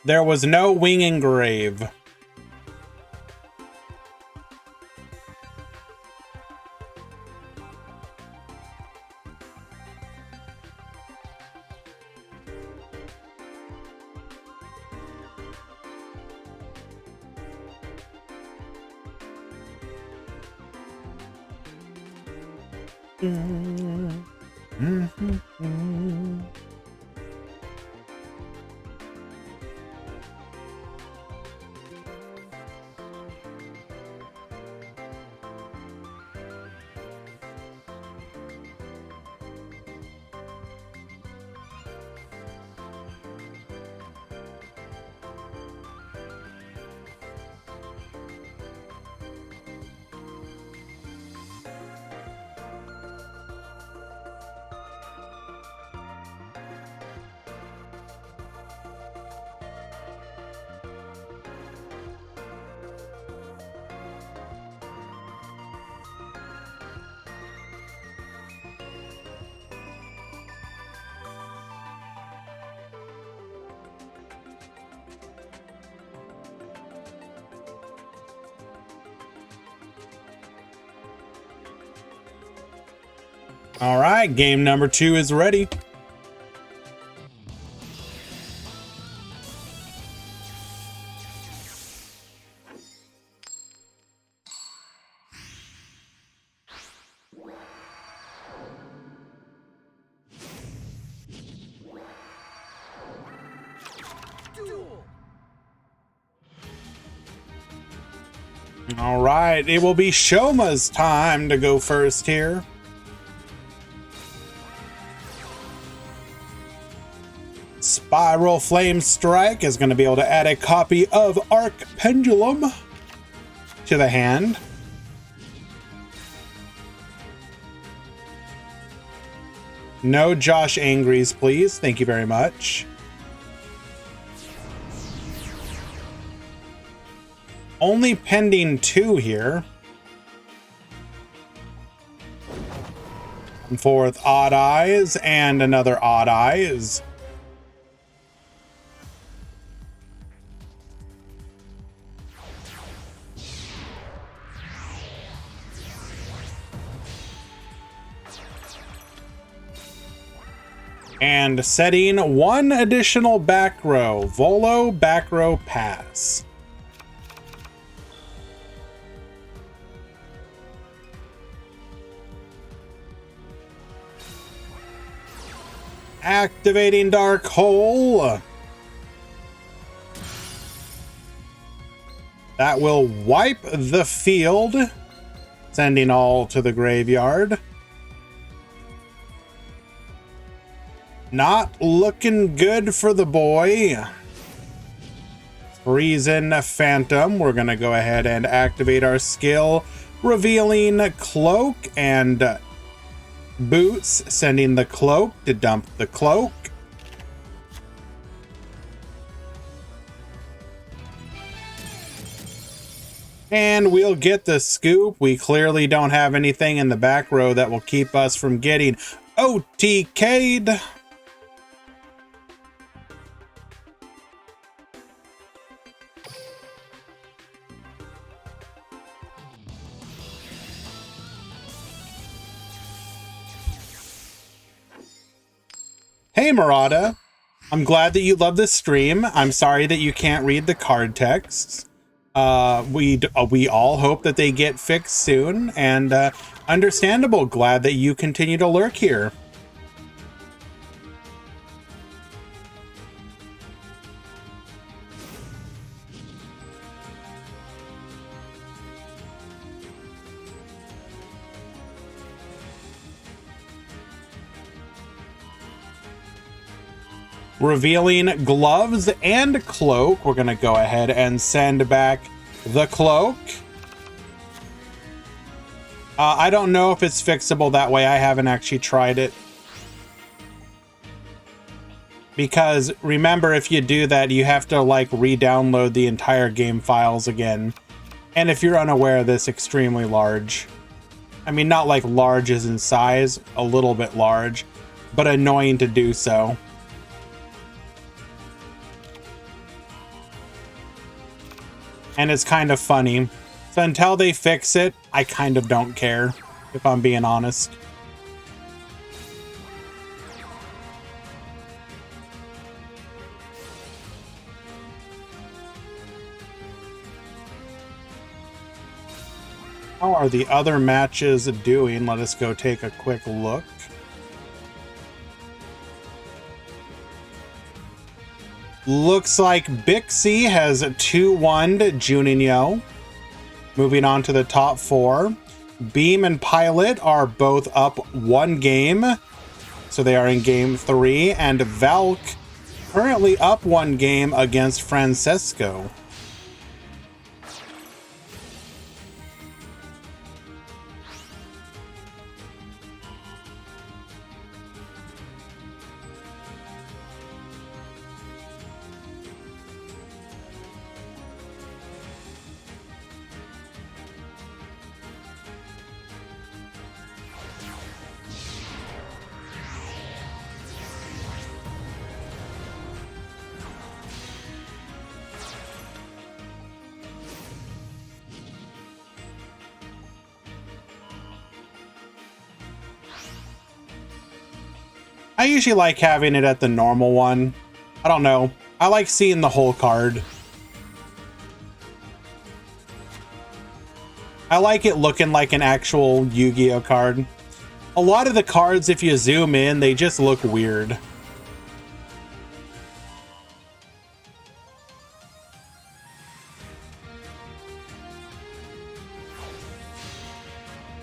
There was no wing engrave. All right, game number 2 is ready. All right, it will be Shoma's time to go first here. Spiral Flame Strike is going to be able to add a copy of Arc Pendulum to the hand. No Josh Angries, please. Thank you very much. Only pending 2 here. Come forth Odd Eyes and another Odd Eyes. And setting 1 additional back row, Volo back row pass. Activating Dark Hole. That will wipe the field, sending all to the graveyard. Not looking good for the boy. Reason Phantom. We're going to go ahead and activate our skill, revealing Cloak and Boots, sending the Cloak to dump the Cloak. And we'll get the scoop. We clearly don't have anything in the back row that will keep us from getting... OTK'd. Hey Murata, I'm glad that you love this stream. I'm sorry that you can't read the card texts. We all hope that they get fixed soon, and understandable. Glad that you continue to lurk here. Revealing gloves and cloak. We're gonna go ahead and send back the cloak. I don't know if it's fixable that way. I haven't actually tried it. Because remember, if you do that, you have to like re-download the entire game files again. And if you're unaware, this extremely large. I mean, not like large as in size, a little bit large, but annoying to do so. And it's kind of funny. So until they fix it, I kind of don't care, if I'm being honest. How are the other matches doing? Let us go take a quick look. Looks like Bixie has 2-1'd Juninho. Moving on to the top 4. Beam and Pilot are both up 1 game. So they are in game 3. And Valk currently up 1 game against Francesco. I usually like having it at the normal one. I don't know. I like seeing the whole card. I like it looking like an actual Yu-Gi-Oh card. A lot of the cards, if you zoom in, they just look weird.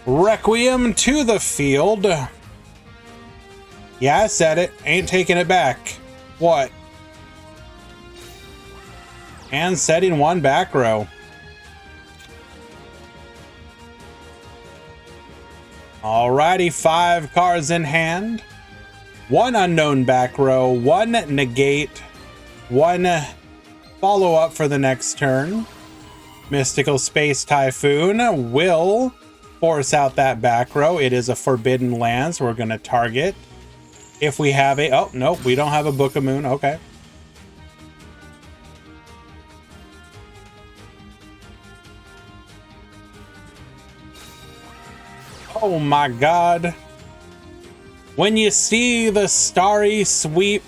Requiem to the field. Yeah, I said it. Ain't taking it back. What? And setting 1 back row. Alrighty, 5 cards in hand. 1 unknown back row, 1 negate, 1 follow up for the next turn. Mystical Space Typhoon will force out that back row. It is a forbidden land, so we're going to target. If we have a... Oh, nope, we don't have a Book of Moon. Okay. Oh my god. When you see the Starry Sweep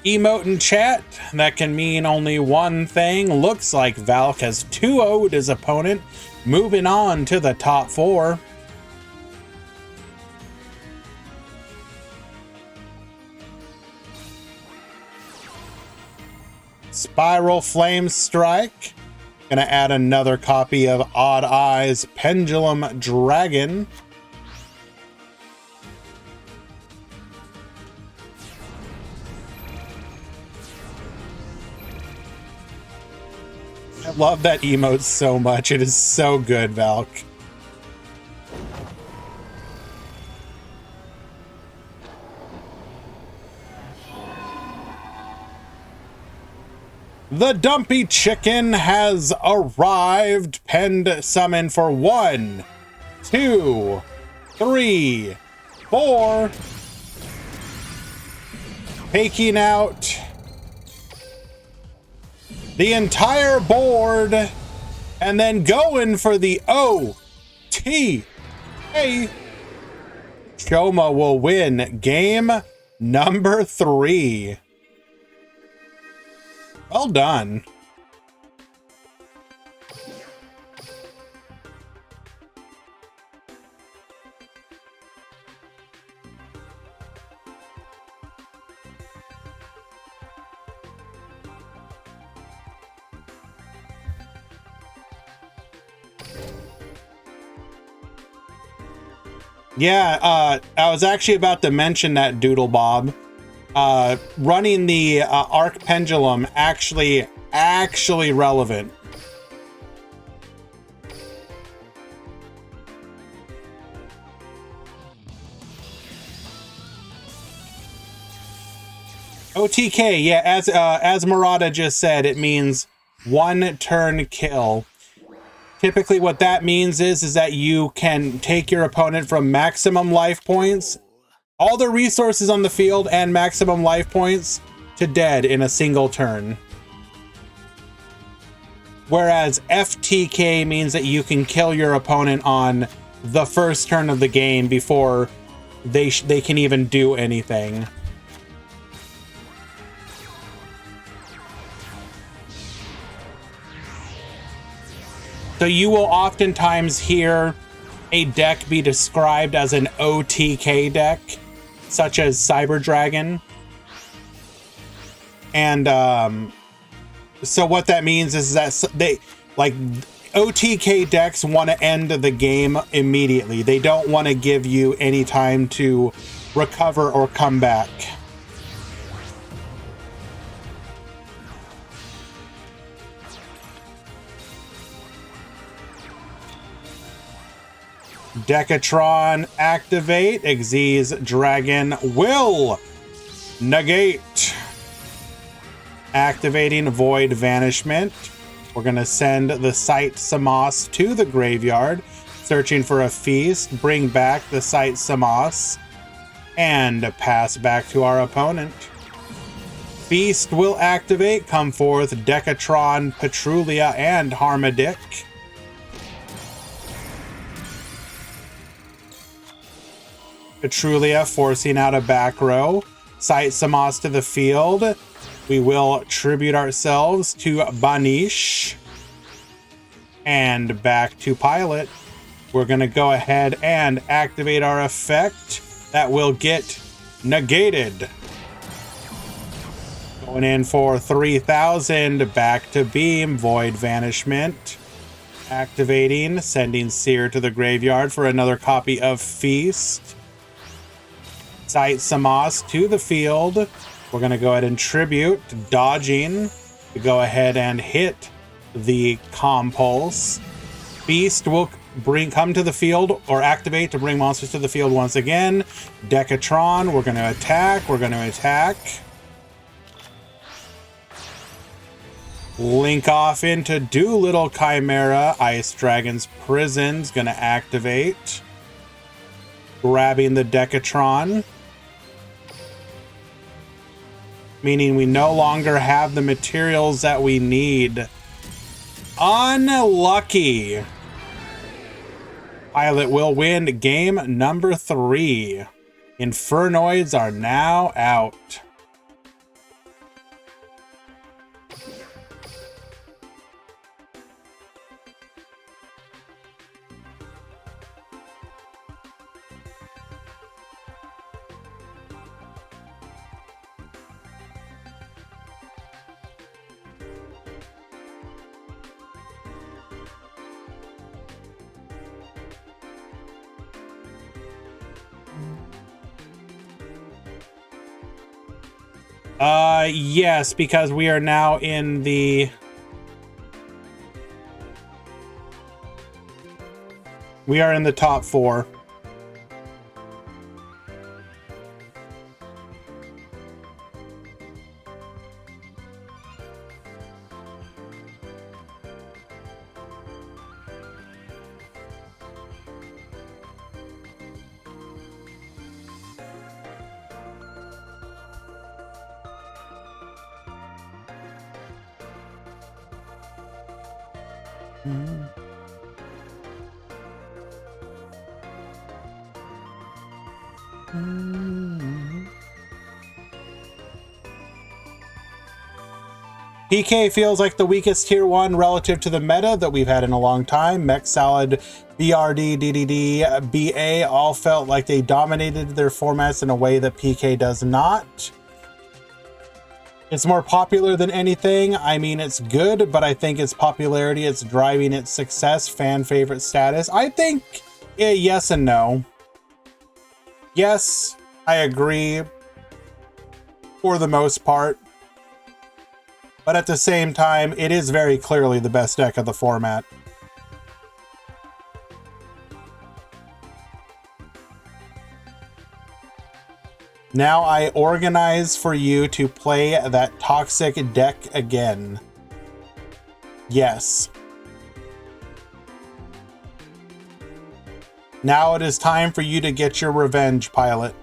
emote in chat, that can mean only one thing. Looks like Valk has 2-0'd his opponent, moving on to the top 4. Spiral Flame Strike. Gonna add another copy of Odd Eyes Pendulum Dragon. I love that emote so much. It is so good, Valk. The Dumpy Chicken has arrived. Penned summon for 1, 2, 3, 4. Taking out the entire board and then going for the OTA. Choma will win game number 3. Well done. Yeah, I was actually about to mention that, Doodle Bob. Running the arc pendulum actually relevant. OTK, yeah, as Murata just said, it means 1 turn kill. Typically what that means is that you can take your opponent from maximum life points, all the resources on the field, and maximum life points to dead in a single turn. Whereas FTK means that you can kill your opponent on the first turn of the game before they can even do anything. So you will oftentimes hear a deck be described as an OTK deck, such as Cyber Dragon. And so what that means is that they, like, OTK decks want to end the game immediately. They don't want to give you any time to recover or come back. Decatron activate. Xyz Dragon will negate. Activating Void Vanishment. We're going to send the Sight Samas to the graveyard, searching for a feast, bring back the Sight Samas, and pass back to our opponent. Feast will activate. Come forth Decatron, Petrulia, and Harmadic. Petrulia forcing out a back row. Sight Samas to the field. We will tribute ourselves to Banish. And back to Pilot. We're going to go ahead and activate our effect. That will get negated. Going in for 3,000. Back to Beam. Void Vanishment. Activating. Sending Seer to the graveyard for another copy of Feast. Sight Samas to the field. We're going to go ahead and tribute, dodging to go ahead and hit the Compulse. Beast will come to the field or activate to bring monsters to the field once again. Decatron, we're going to attack. We're going to attack. Link off into Doolittle Chimera. Ice Dragon's Prison's going to activate. Grabbing the Decatron. Meaning we no longer have the materials that we need. Unlucky. Pilot will win game number 3. Infernoids are now out. Yes, because we are now in the... We are in the top 4. PK feels like the weakest tier 1 relative to the meta that we've had in a long time. Mech Salad, BRD, DDD, BA all felt like they dominated their formats in a way that PK does not. It's more popular than anything. I mean, it's good, but I think its popularity, it's driving its success, fan favorite status. I think yes and no. Yes, I agree for the most part. But at the same time, it is very clearly the best deck of the format. Now I organize for you to play that toxic deck again. Yes. Now it is time for you to get your revenge, Pilot.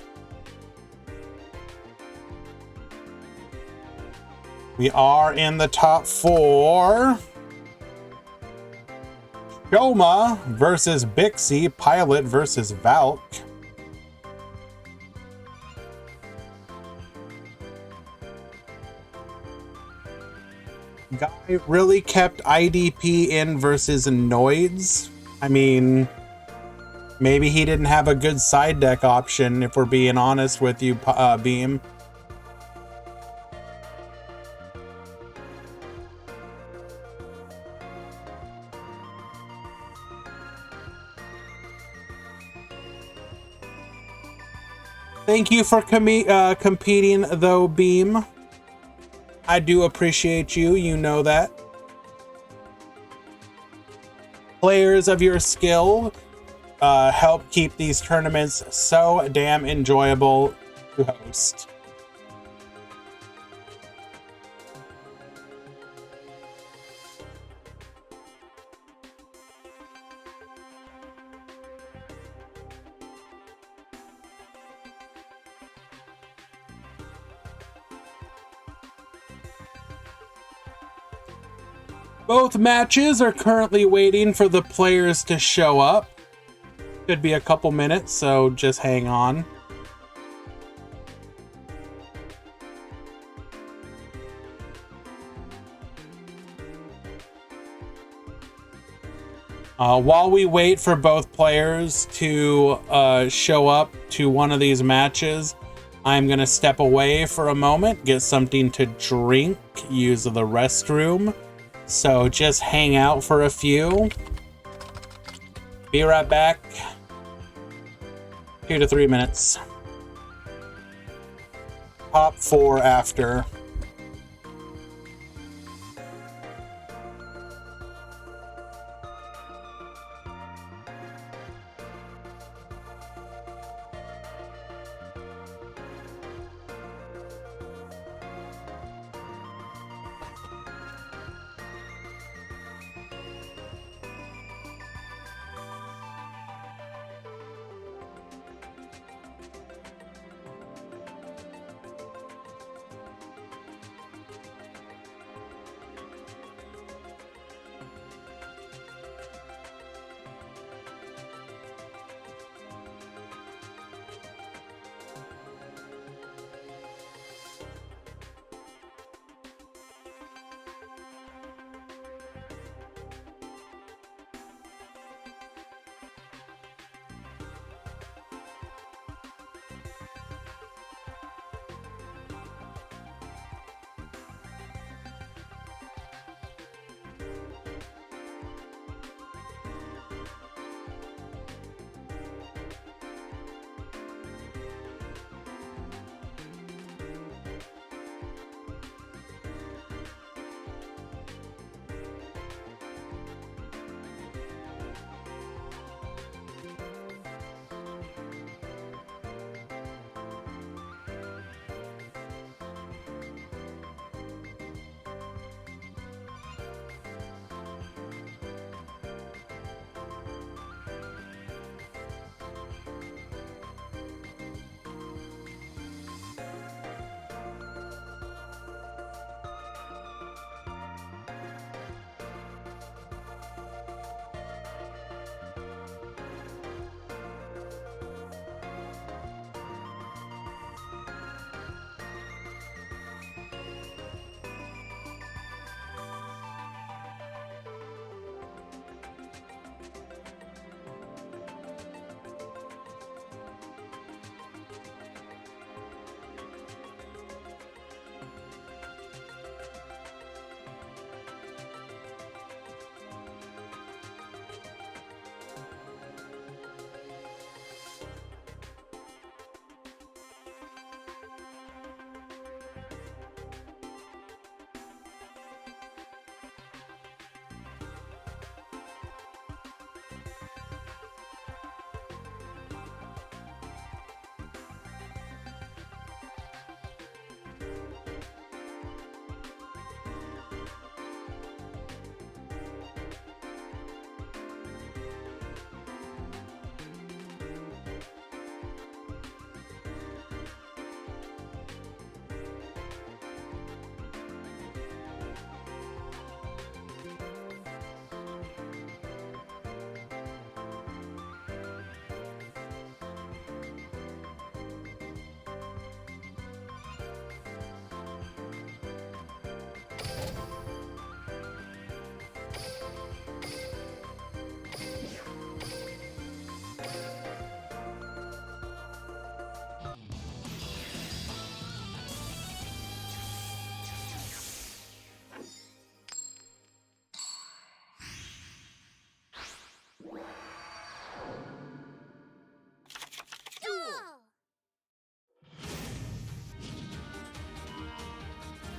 We are in the top 4. Shoma versus Bixie, Pilot versus Valk. Guy really kept IDP in versus Noids. I mean, maybe he didn't have a good side deck option, if we're being honest with you, Beam. Thank you for competing, though, Beam. I do appreciate you. You know that. Players of your skill help keep these tournaments so damn enjoyable to host. Both matches are currently waiting for the players to show up. Could be a couple minutes, so just hang on. While we wait for both players to show up to one of these matches, I'm going to step away for a moment, get something to drink, use the restroom. So just hang out for a few. Be right back. 2 to 3 minutes. Top 4 after.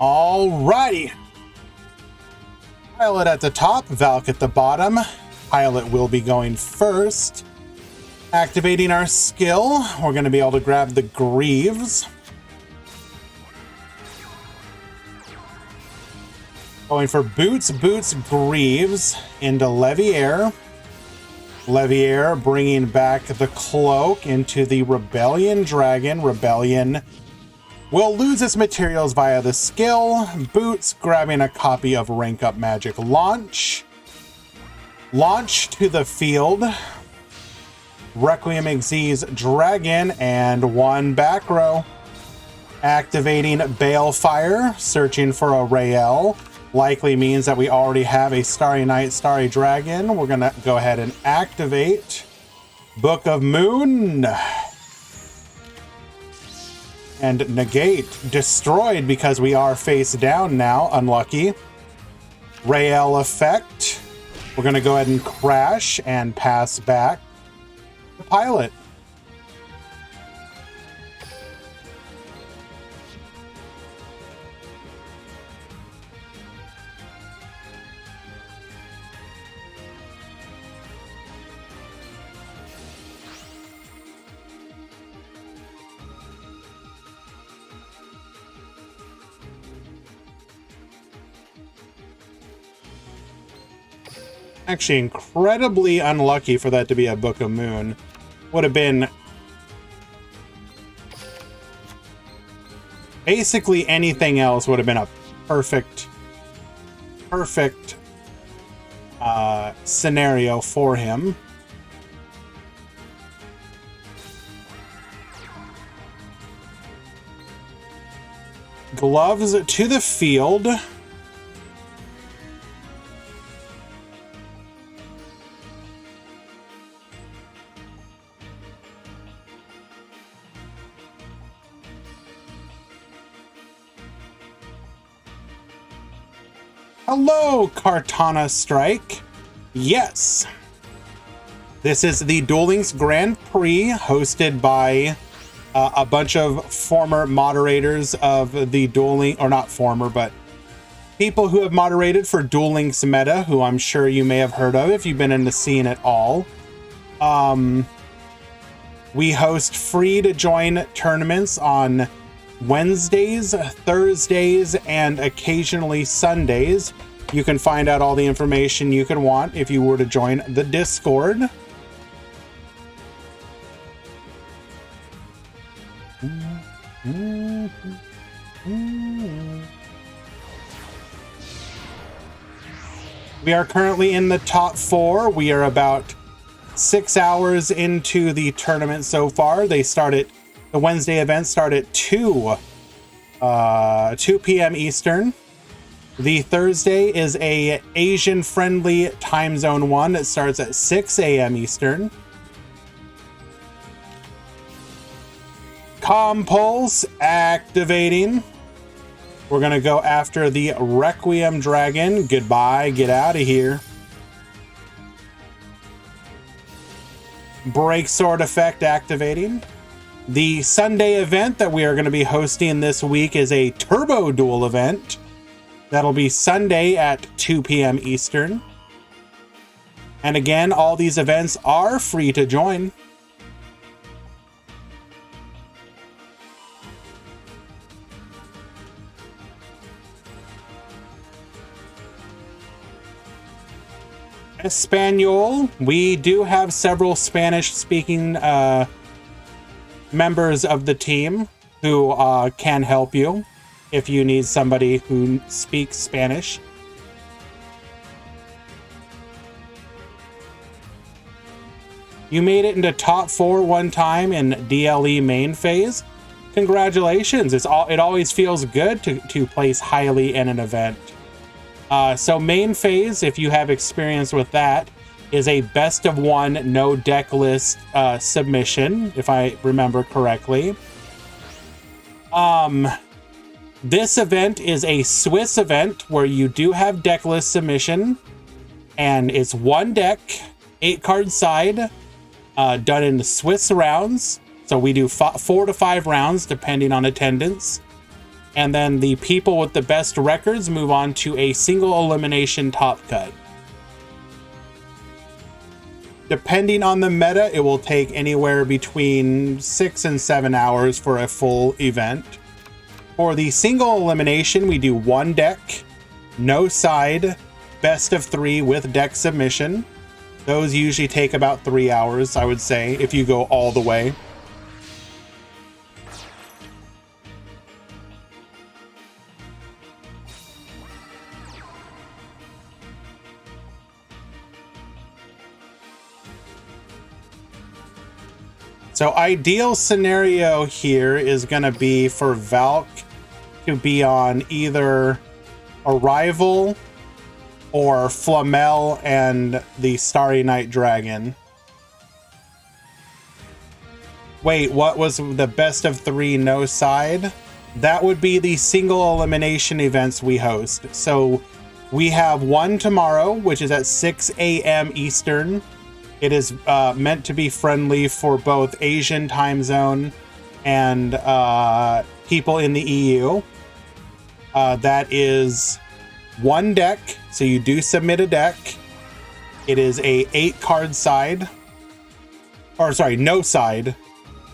Alrighty. Pilot at the top, Valk at the bottom. Pilot will be going first. Activating our skill, we're going to be able to grab the Greaves. Going for Boots, Greaves into Leviair. Leviair bringing back the Cloak into the Rebellion Dragon. Rebellion will lose its materials via the skill. Boots grabbing a copy of Rank Up Magic Launch. Launch to the field. Requiem Xyz Dragon and one back row. Activating Balefire, searching for a Rael. Likely means that we already have a Starry Night, Starry Dragon. We're gonna go ahead and activate Book of Moon. And negate. Destroyed because we are face down now. Unlucky. Rael effect. We're gonna go ahead and crash and pass back the pilot. Actually incredibly unlucky for that to be a Book of Moon. Would have been basically anything else would have been a perfect scenario for him. Gloves to the field. Hello, Kartana Strike. Yes. This is the Duel Links Grand Prix hosted by a bunch of former moderators of the Duel Links, or not former, but people who have moderated for Duel Links Meta, who I'm sure you may have heard of if you've been in the scene at all. We host free to join tournaments on Wednesdays, Thursdays, and occasionally Sundays. You can find out all the information you could want if you were to join the Discord. We are currently in the top 4. We are about 6 hours into the tournament so far. The Wednesday events start at 2 p.m. Eastern. The Thursday is a Asian-friendly time zone one. It starts at 6 a.m. Eastern. Compulse activating. We're going to go after the Requiem Dragon. Goodbye. Get out of here. Break Sword effect activating. The Sunday event that we are going to be hosting this week is a Turbo Duel event. That'll be Sunday at 2 p.m. Eastern. And again, all these events are free to join. Espanol. We do have several Spanish-speaking members of the team who can help you if you need somebody who speaks Spanish. You made it into top 4 one time in DLE main phase. Congratulations. It always feels good to place highly in an event. So main phase, if you have experience with that, is a best of 1 no deck list submission, if I remember correctly. This event is a Swiss event where you do have deck list submission, and it's 1 deck, 8 card side, done in Swiss rounds. So we do 4 to 5 rounds depending on attendance. And then the people with the best records move on to a single elimination top cut. Depending on the meta, it will take anywhere between 6 and 7 hours for a full event. For the single elimination, we do 1 deck, no side, best of 3 with deck submission. Those usually take about 3 hours, I would say, if you go all the way. So ideal scenario here is going to be for Valk to be on either Arrival or Flamel and the Starry Night Dragon. Wait, what was the best of 3 no side? That would be the single elimination events we host. So we have one tomorrow, which is at 6 a.m. Eastern. It is meant to be friendly for both Asian time zone and people in the EU. That is 1 deck, so you do submit a deck. It is a 8-card side, or sorry, no side,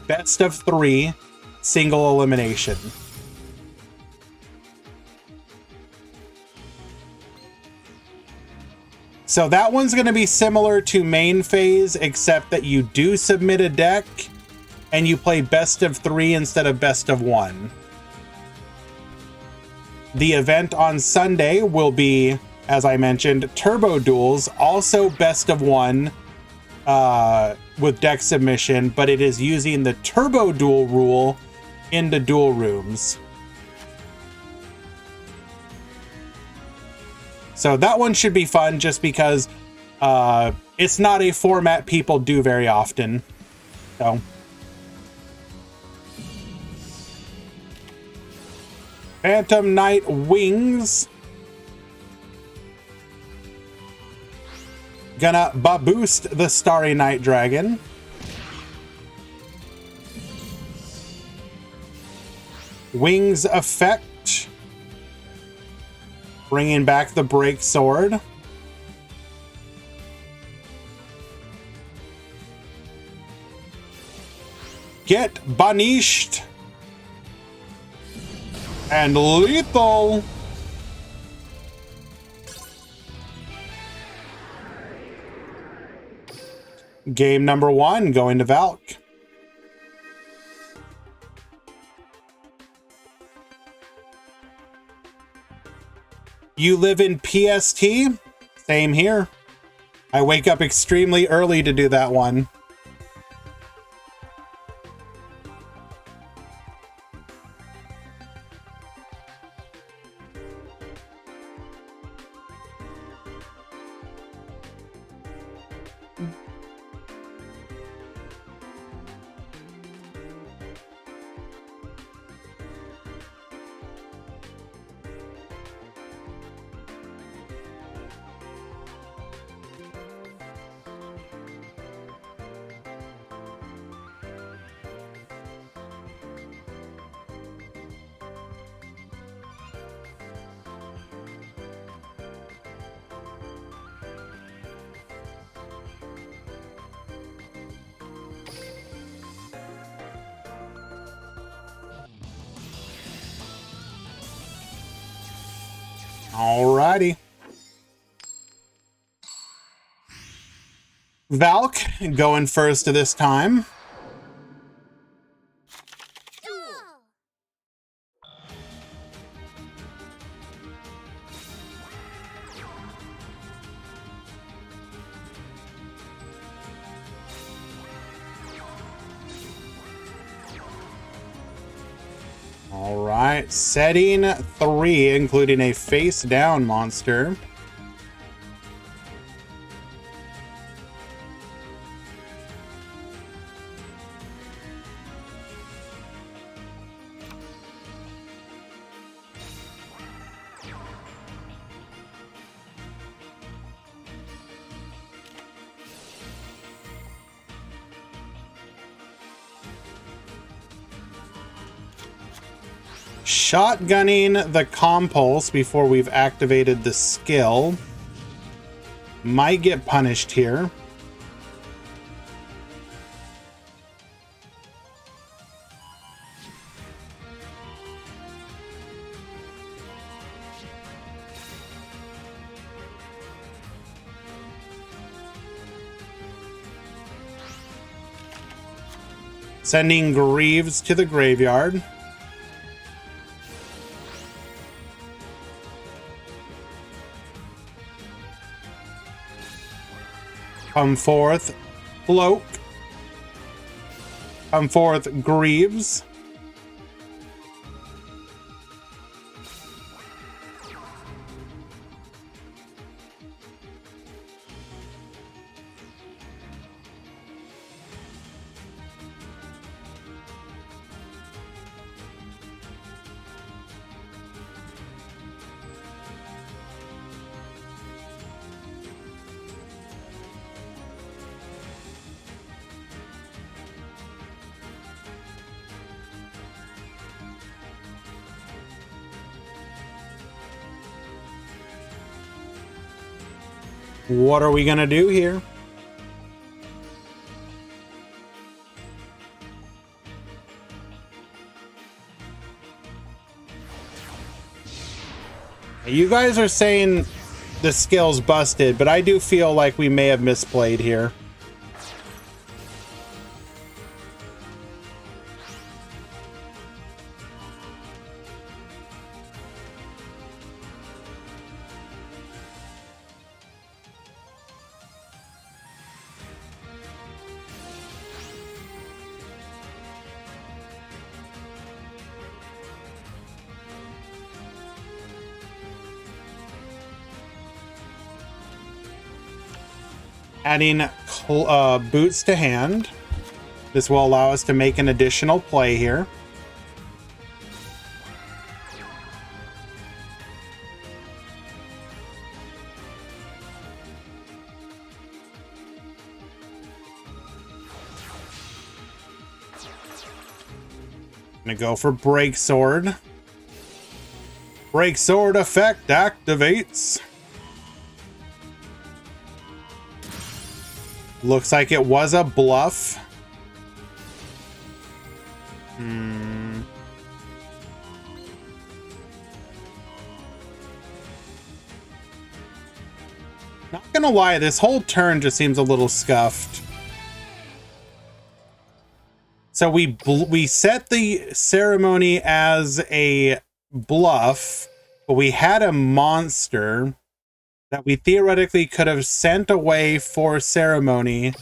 best of 3, single elimination. So that one's going to be similar to main phase, except that you do submit a deck and you play best of 3 instead of best of 1. The event on Sunday will be, as I mentioned, Turbo Duels, also best of 1 with deck submission, but it is using the Turbo Duel rule in the duel rooms. So that one should be fun just because it's not a format people do very often. So Phantom Knight Wings. Gonna boost the Starry Night Dragon. Wings effect. Bringing back the break sword. Get banished. And lethal. Game number 1 going to Valk. You live in PST? Same here. I wake up extremely early to do that one. Alrighty. Valk going first this time. All right, setting 3, including a face down monster. Shotgunning the compulse before we've activated the skill might get punished here. Sending Greaves to the graveyard. Come forth, Cloak. Come forth, Greaves. What are we gonna do here? You guys are saying the skill's busted, but I do feel like we may have misplayed here. Adding boots to hand. This will allow us to make an additional play here. Gonna go for Break Sword. Break Sword effect activates. Looks like it was a bluff. Not gonna lie, this whole turn just seems a little scuffed. So we set the ceremony as a bluff, but we had a monster that we theoretically could have sent away for ceremony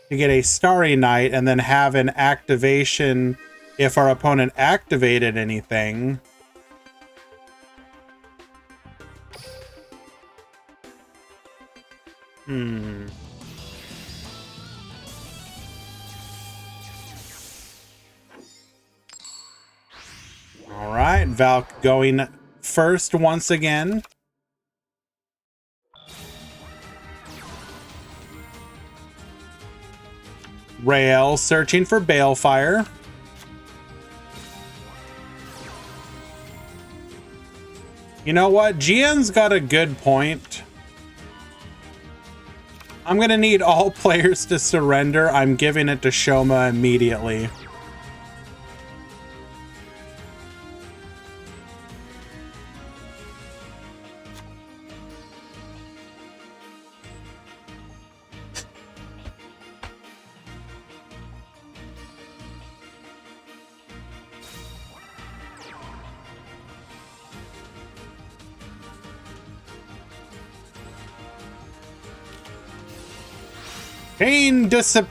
to get a Starry Night and then have an activation if our opponent activated anything. All right, Valk going first once again. Rael searching for Balefire. You know what? GN's got a good point. I'm gonna need all players to surrender. I'm giving it to Shoma immediately. Pain just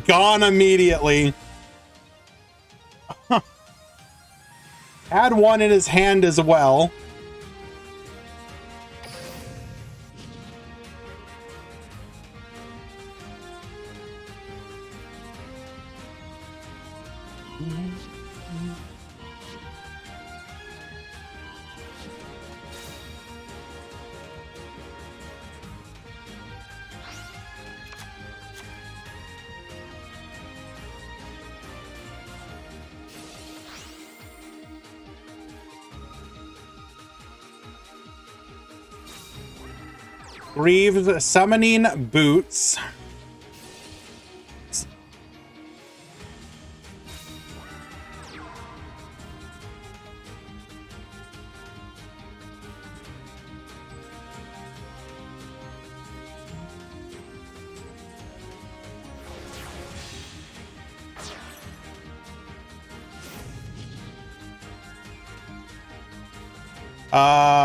gone immediately. Had one in his hand as well. Greaves summoning boots.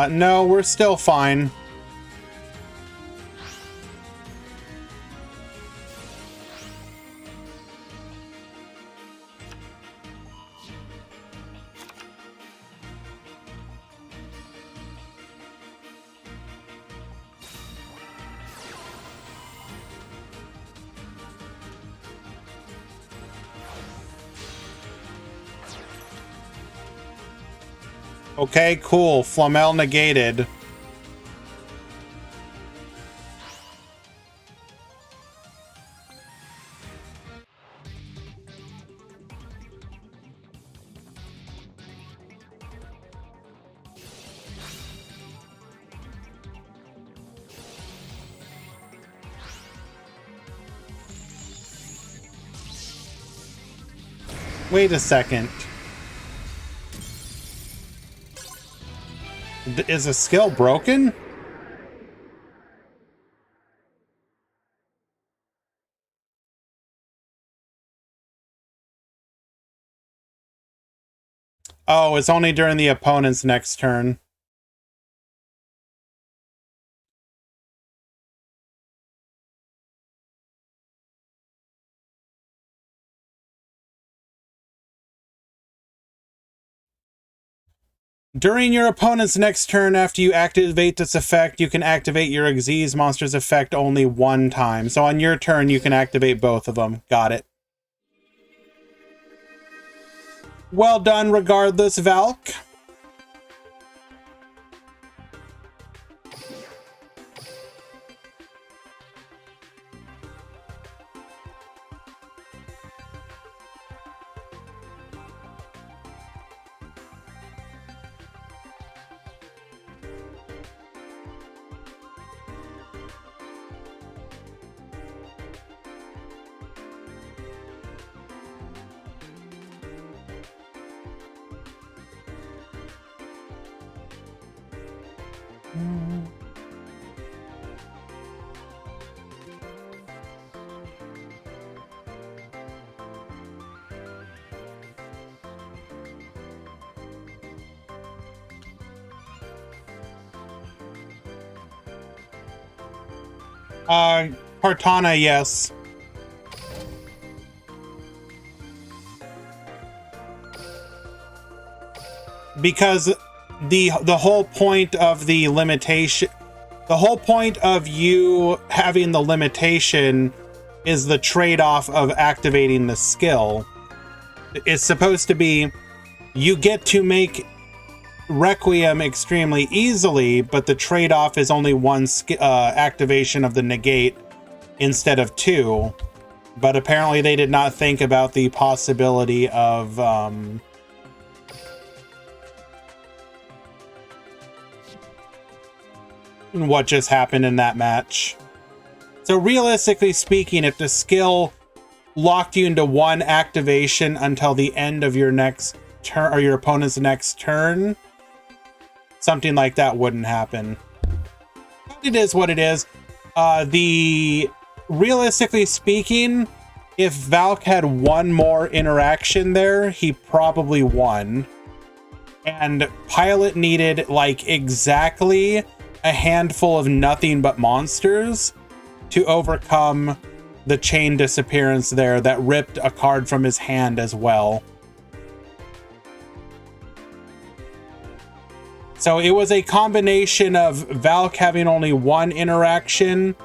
No, we're still fine. Okay, cool. Flamel negated. Wait a second. Is a skill broken? Oh, it's only during the opponent's next turn. During your opponent's next turn, after you activate this effect, you can activate your Xyz monster's effect only one time. So on your turn, you can activate both of them. Got it. Well done, regardless, Valk. Cortana, yes. Because the whole point of the limitation, the whole point of you having the limitation is the trade-off of activating the skill. It's supposed to be you get to make Requiem extremely easily, but the trade-off is only one activation of the negate instead of two. But apparently they did not think about the possibility of what just happened in that match. So realistically speaking, if the skill locked you into one activation until the end of your next turn or your opponent's next turn, something like that wouldn't happen. But it is what it is. Realistically speaking, if Valk had one more interaction there, he probably won. And Pilot needed like exactly a handful of nothing but monsters to overcome the chain disappearance there that ripped a card from his hand as well. So it was a combination of Valk having only one interaction,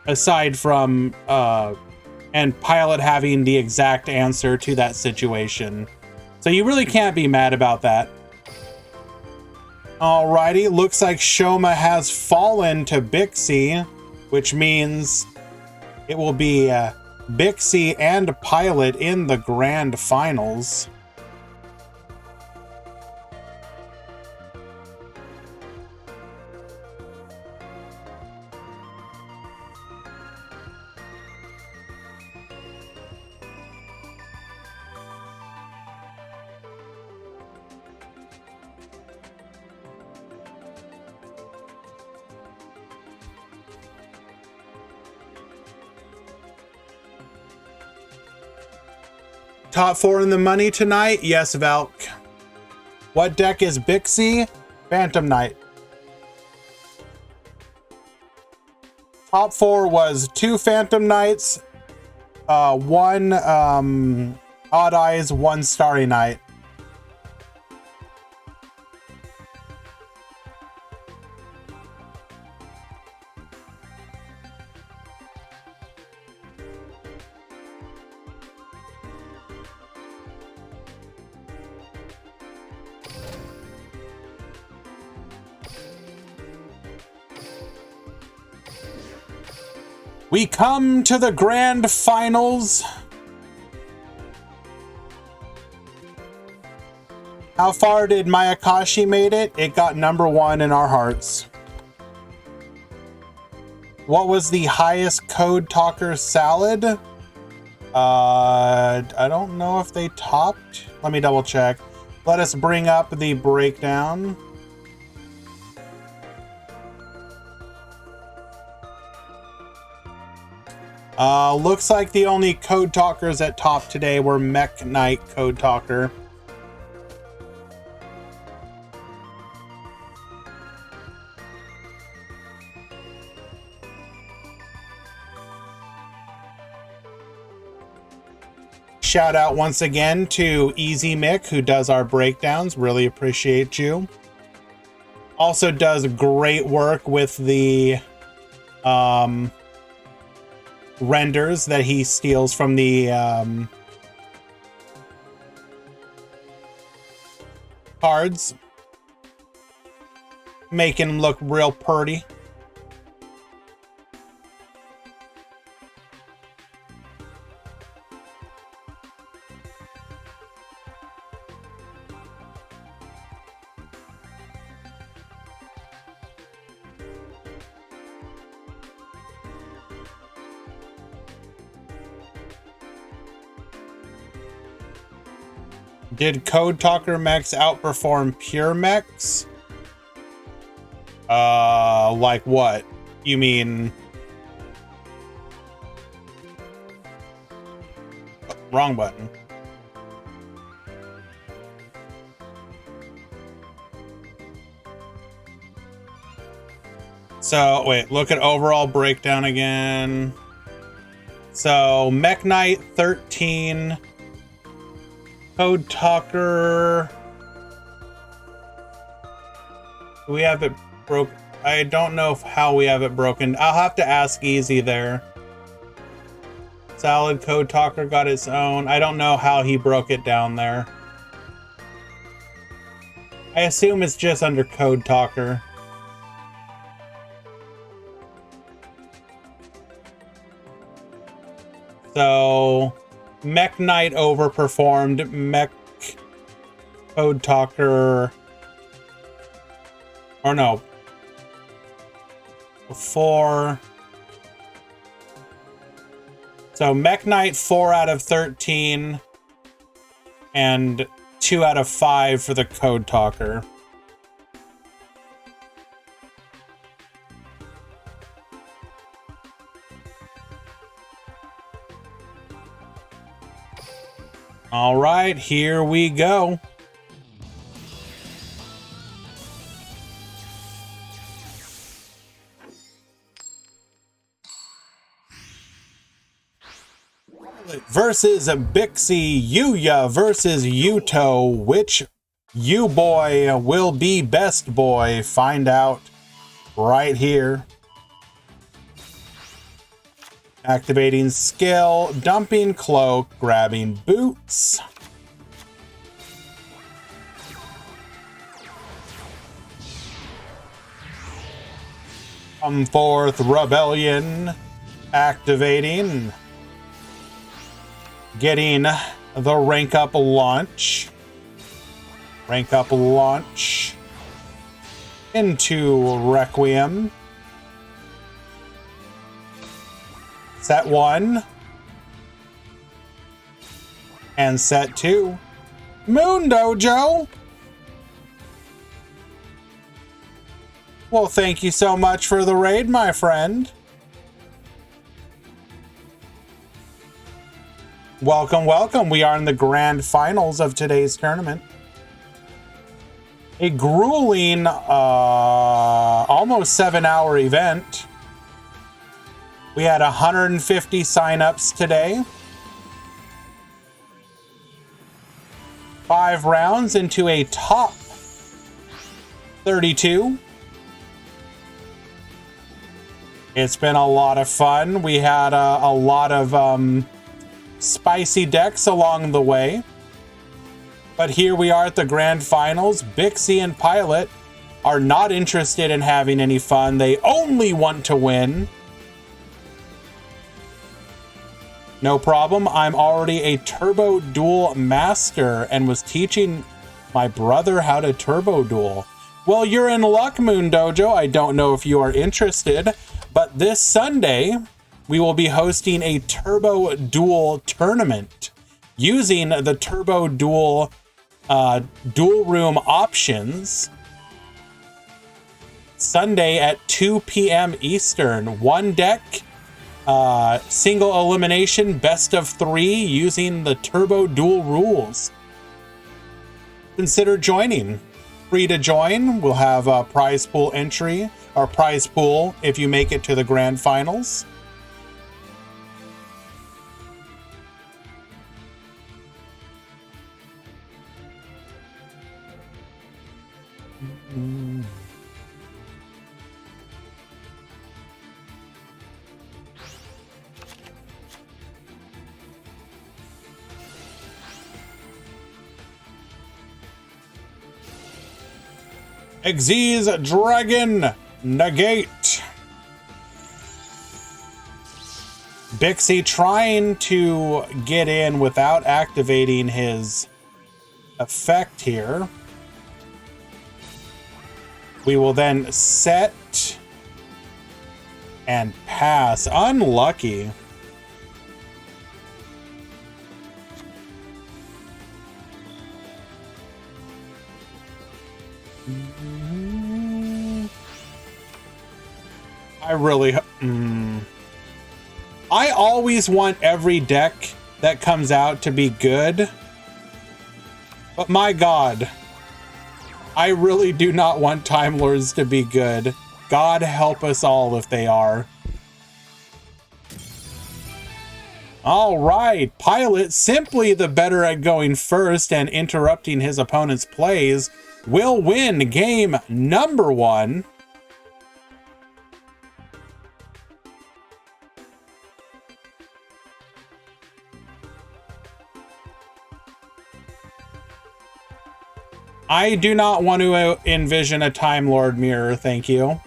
aside from, and Pilot having the exact answer to that situation. So you really can't be mad about that. Alrighty, looks like Shoma has fallen to Bixie, which means it will be Bixie and Pilot in the grand finals. Top 4 in the money tonight? Yes, Valk. What deck is Bixie? Phantom Knight. Top 4 was 2 Phantom Knights, 1 Odd Eyes, 1 Starry Night. We come to the grand finals. How far did Mayakashi made it? It got #1 in our hearts. What was the highest Code Talker salad? I don't know if they topped. Let me double check. Let us bring up the breakdown. Looks like the only Code Talkers at top today were Mech Knight Code Talker. Shout out once again to Easy Mick, who does our breakdowns. Really appreciate you. Also does great work with the renders that he steals from the cards, making them look real pretty. Did Code Talker mechs outperform pure mechs? Like what? You mean... Oh, wrong button. So, wait, look at overall breakdown again. So, Mech Knight 13... Code Talker. Do we have it broke? I don't know how we have it broken. I'll have to ask Easy there. Salad Code Talker got its own. I don't know how he broke it down there. I assume it's just under Code Talker. So... Mech Knight overperformed Mech Code Talker, or no, before. So Mech Knight 4 out of 13 and 2 out of 5 for the Code Talker. All right, here we go. Versus Bixie Yuya versus Yuto. Which U-boy will be best boy? Find out right here. Activating skill, dumping cloak, grabbing boots. Come forth, rebellion. Activating. Getting the rank up launch. Rank up launch. Into Requiem. Set 1 and set 2. Moon Dojo. Well, thank you so much for the raid, my friend. Welcome, welcome. We are in the grand finals of today's tournament. A grueling, almost 7-hour event. We had 150 signups today. 5 rounds into a top 32. It's been a lot of fun. We had a lot of spicy decks along the way. But here we are at the grand finals. Bixie and Pilot are not interested in having any fun. They only want to win. No problem. I'm already a Turbo Duel master and was teaching my brother how to Turbo Duel. Well, you're in luck, Moon Dojo. I don't know if you are interested, but this Sunday we will be hosting a Turbo Duel tournament using the Turbo Duel Duel Room options. Sunday at 2 p.m. Eastern. One deck, single elimination, best of 3 using the Turbo Duel rules. Consider joining. Free to join. We'll have a prize pool entry, or prize pool if you make it to the grand finals. Xyz Dragon Negate. Bixie trying to get in without activating his effect here. We will then set and pass. Unlucky. I really... I always want every deck that comes out to be good. But my God, I really do not want Time Lords to be good. God help us all if they are. All right, Pilot, simply the better at going first and interrupting his opponent's plays, will win game number 1. I do not want to envision a Time Lord mirror, thank you.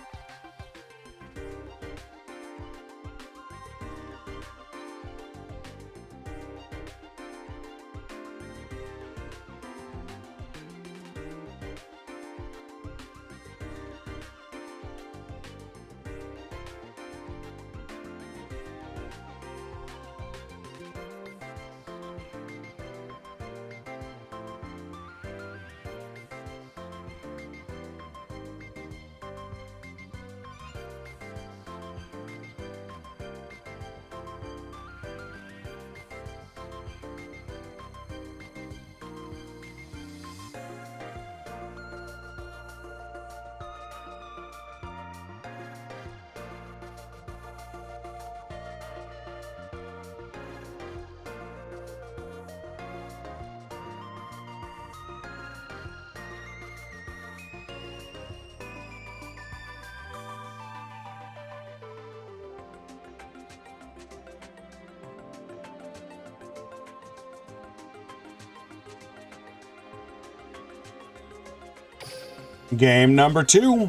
Game number 2.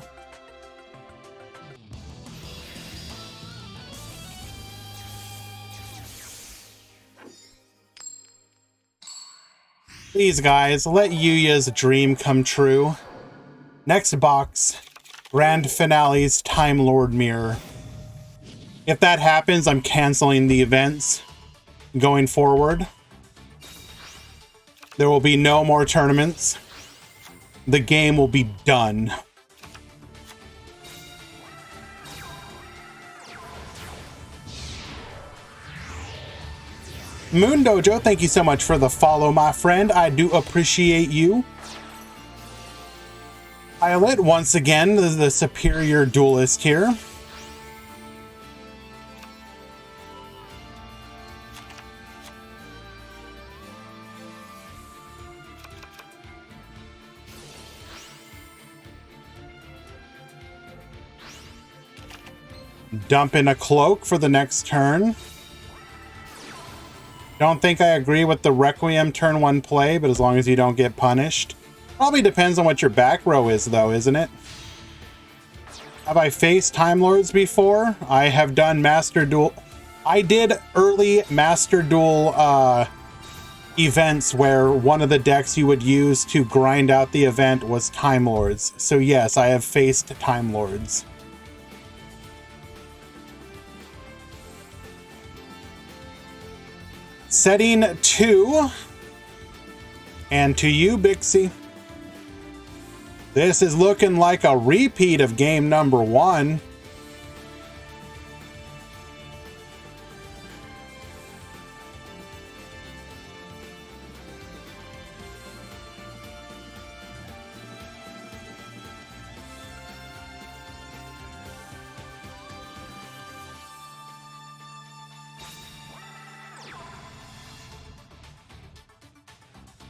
Please, guys, let Yuya's dream come true. Next box, Grand Finale's Time Lord Mirror. If that happens, I'm canceling the events going forward. There will be no more tournaments. The game will be done. Moon Dojo, thank you so much for the follow, my friend. I do appreciate you. Pilot, once again, the superior duelist here. Dump in a cloak for the next turn. Don't think I agree with the Requiem turn 1 play, but as long as you don't get punished. Probably depends on what your back row is, though, isn't it? Have I faced Time Lords before? I have done Master Duel. I did early Master Duel events where one of the decks you would use to grind out the event was Time Lords. So yes, I have faced Time Lords. Setting 2. And to you, Bixie. This is looking like a repeat of game number 1.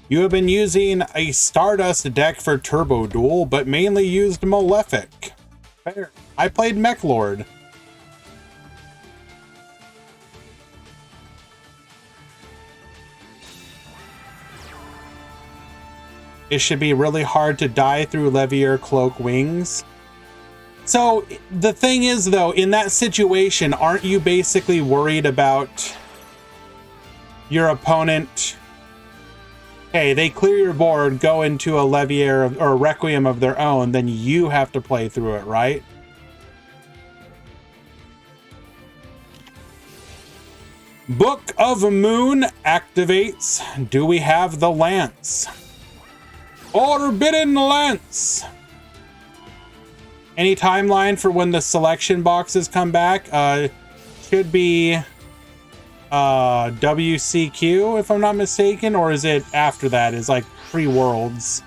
You have been using a Stardust deck for Turbo Duel, but mainly used Malefic. Fair. I played Mech Lord. It should be really hard to die through Levier Cloak Wings. So the thing is, though, in that situation, aren't you basically worried about your opponent? Hey, they clear your board, go into a Levier or a Requiem of their own, then you have to play through it, right? Book of Moon activates. Do we have the Lance? Forbidden Lance! Any timeline for when the selection boxes come back? Should be WCQ, if I'm not mistaken, or is it after that? Is like pre-Worlds.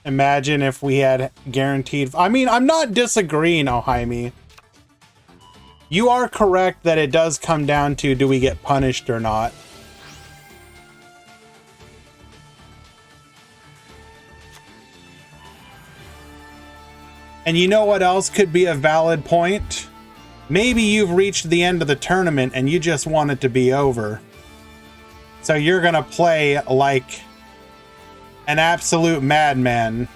Imagine if we had guaranteed... I mean, I'm not disagreeing, Ohaimi. You are correct that it does come down to, do we get punished or not? And you know what else could be a valid point? Maybe you've reached the end of the tournament and you just want it to be over. So you're gonna play like an absolute madman.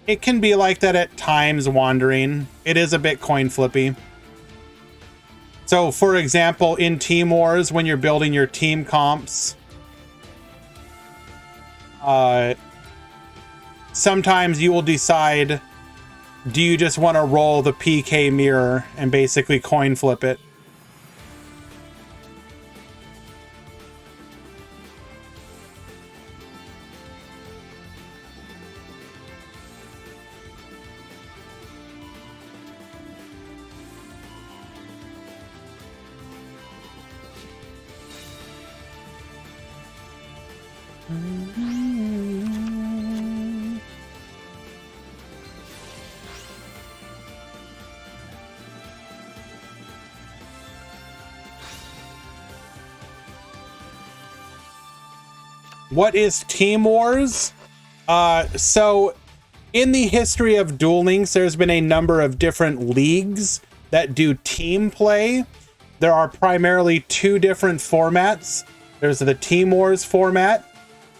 It can be like that at times, Wandering. It is a bit coin flippy. So, for example, in Team Wars, when you're building your team comps, sometimes you will decide, do you just want to roll the PK mirror and basically coin flip it? What is Team Wars? So in the history of Duel Links, there's been a number of different leagues that do team play. There are primarily two different formats. There's the Team Wars format,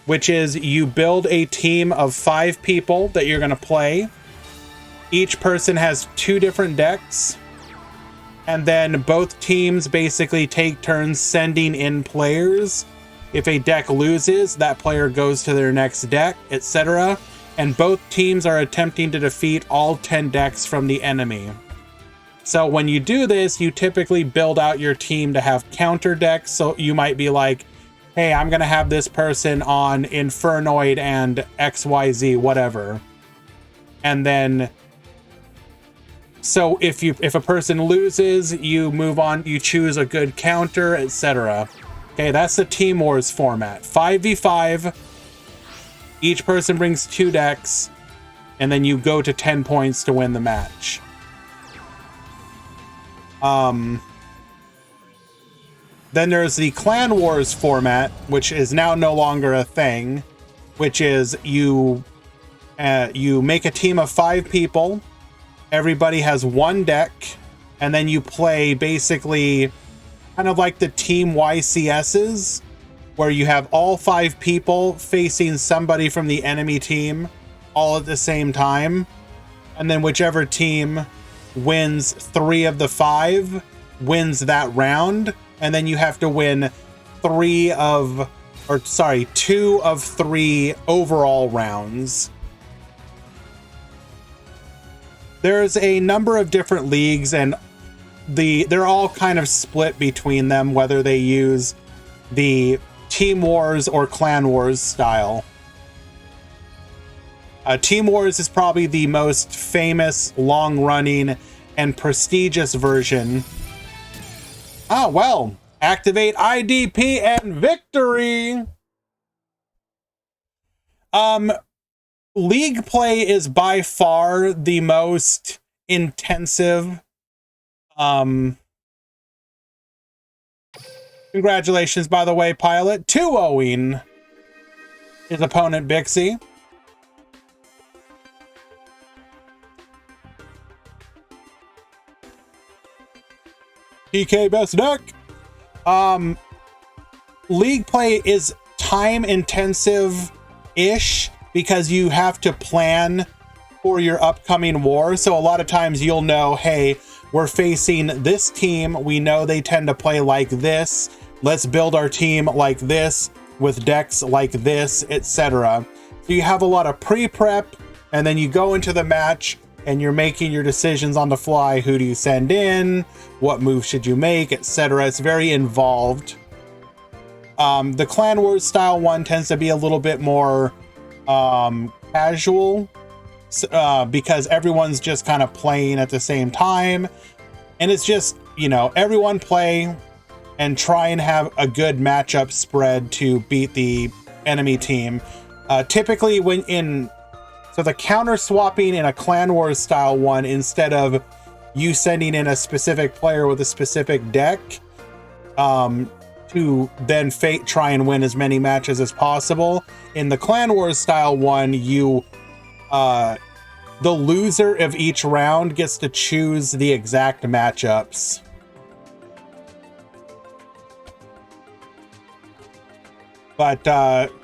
which is you build a team of 5 people that you're going to play. Each person has 2 different decks. And then both teams basically take turns sending in players. If a deck loses, that player goes to their next deck, etc. And both teams are attempting to defeat all 10 decks from the enemy. So when you do this, you typically build out your team to have counter decks. So you might be like, hey, I'm going to have this person on Infernoid and XYZ, whatever. And then, so if a person loses, you move on, you choose a good counter, etc. Okay, that's the Team Wars format. 5v5. Each person brings 2 decks, and then you go to 10 points to win the match. Then there's the Clan Wars format, which is now no longer a thing, which is you make a team of 5 people. Everybody has 1 deck, and then you play basically kind of like the Team YCSs, where you have all 5 people facing somebody from the enemy team all at the same time. And then whichever team wins 3 of the 5 wins that round. And then you have to win 2 of 3 overall rounds. There's a number of different leagues, and they're all kind of split between them, whether they use the Team Wars or Clan Wars style. Team Wars is probably the most famous, long-running, and prestigious version. Ah, well, activate IDP and victory! League play is by far the most intensive. Congratulations, by the way, Pilot, 2-0ing his opponent, Bixie. PK best deck. League play is time intensive-ish because you have to plan for your upcoming war. So a lot of times you'll know, hey, we're facing this team. We know they tend to play like this. Let's build our team like this with decks like this, etc. So you have a lot of pre-prep, and then you go into the match and you're making your decisions on the fly. Who do you send in? What move should you make, etc. It's very involved. The Clan Wars style one tends to be a little bit more casual, because everyone's just kind of playing at the same time. And it's just, you know, everyone play and try and have a good matchup spread to beat the enemy team. Typically so the counter swapping in a Clan Wars style one, instead of you sending in a specific player with a specific deck, to then try and win as many matches as possible. In the Clan Wars style one, the loser of each round gets to choose the exact matchups. But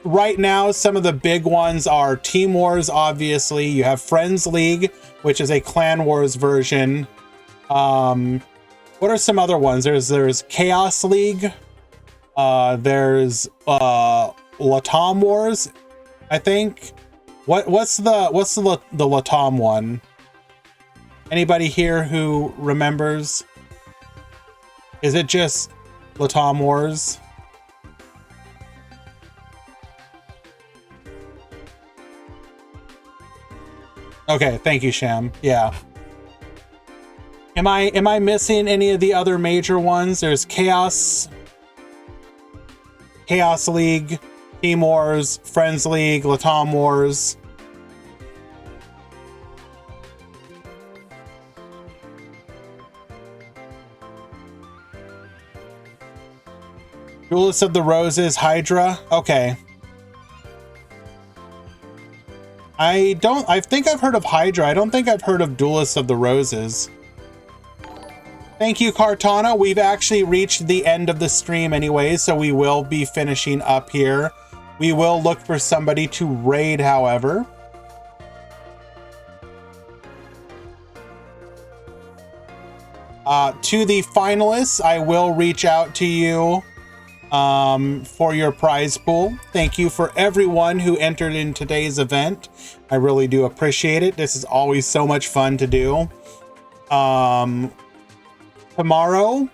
right now, some of the big ones are Team Wars, obviously. You have Friends League, which is a Clan Wars version. What are some other ones? There's Chaos League. There's Latam Wars, I think. What's the Latam one? Anybody here who remembers? Is it just Latam Wars? Okay, thank you, Sham. Yeah. Am I missing any of the other major ones? There's Chaos League, Team Wars, Friends League, Latam Wars. Duelist of the Roses, Hydra. Okay. I think I've heard of Hydra. I don't think I've heard of Duelists of the Roses. Thank you, Cartana. We've actually reached the end of the stream anyway, so we will be finishing up here. We will look for somebody to raid, however. To the finalists, I will reach out to you for your prize pool. Thank you for everyone who entered in today's event. I really do appreciate it. This is always so much fun to do. Tomorrow,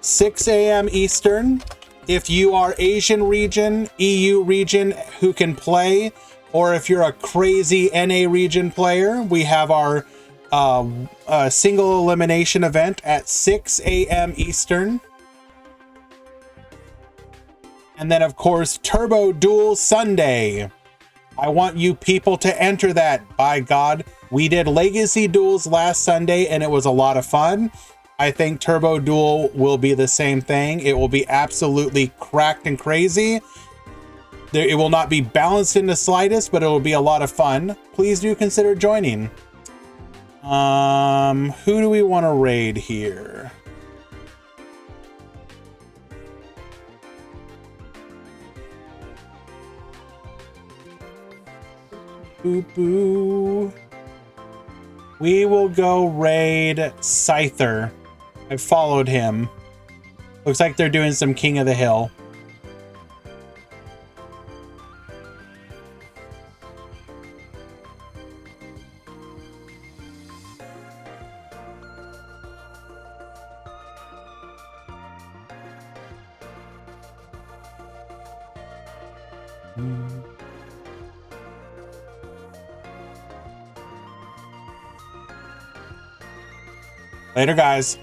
6 a.m. Eastern. If you are Asian region, EU region who can play, or if you're a crazy NA region player, we have our single elimination event at 6 a.m. Eastern. And then, of course, Turbo Duel Sunday. I want you people to enter that. By God, we did Legacy Duels last Sunday, and it was a lot of fun. I think Turbo Duel will be the same thing. It will be absolutely cracked and crazy. It will not be balanced in the slightest, but it will be a lot of fun. Please do consider joining. Who do we want to raid here? Boo boo. We will go raid Scyther. I followed him. Looks like they're doing some King of the Hill. Later, guys.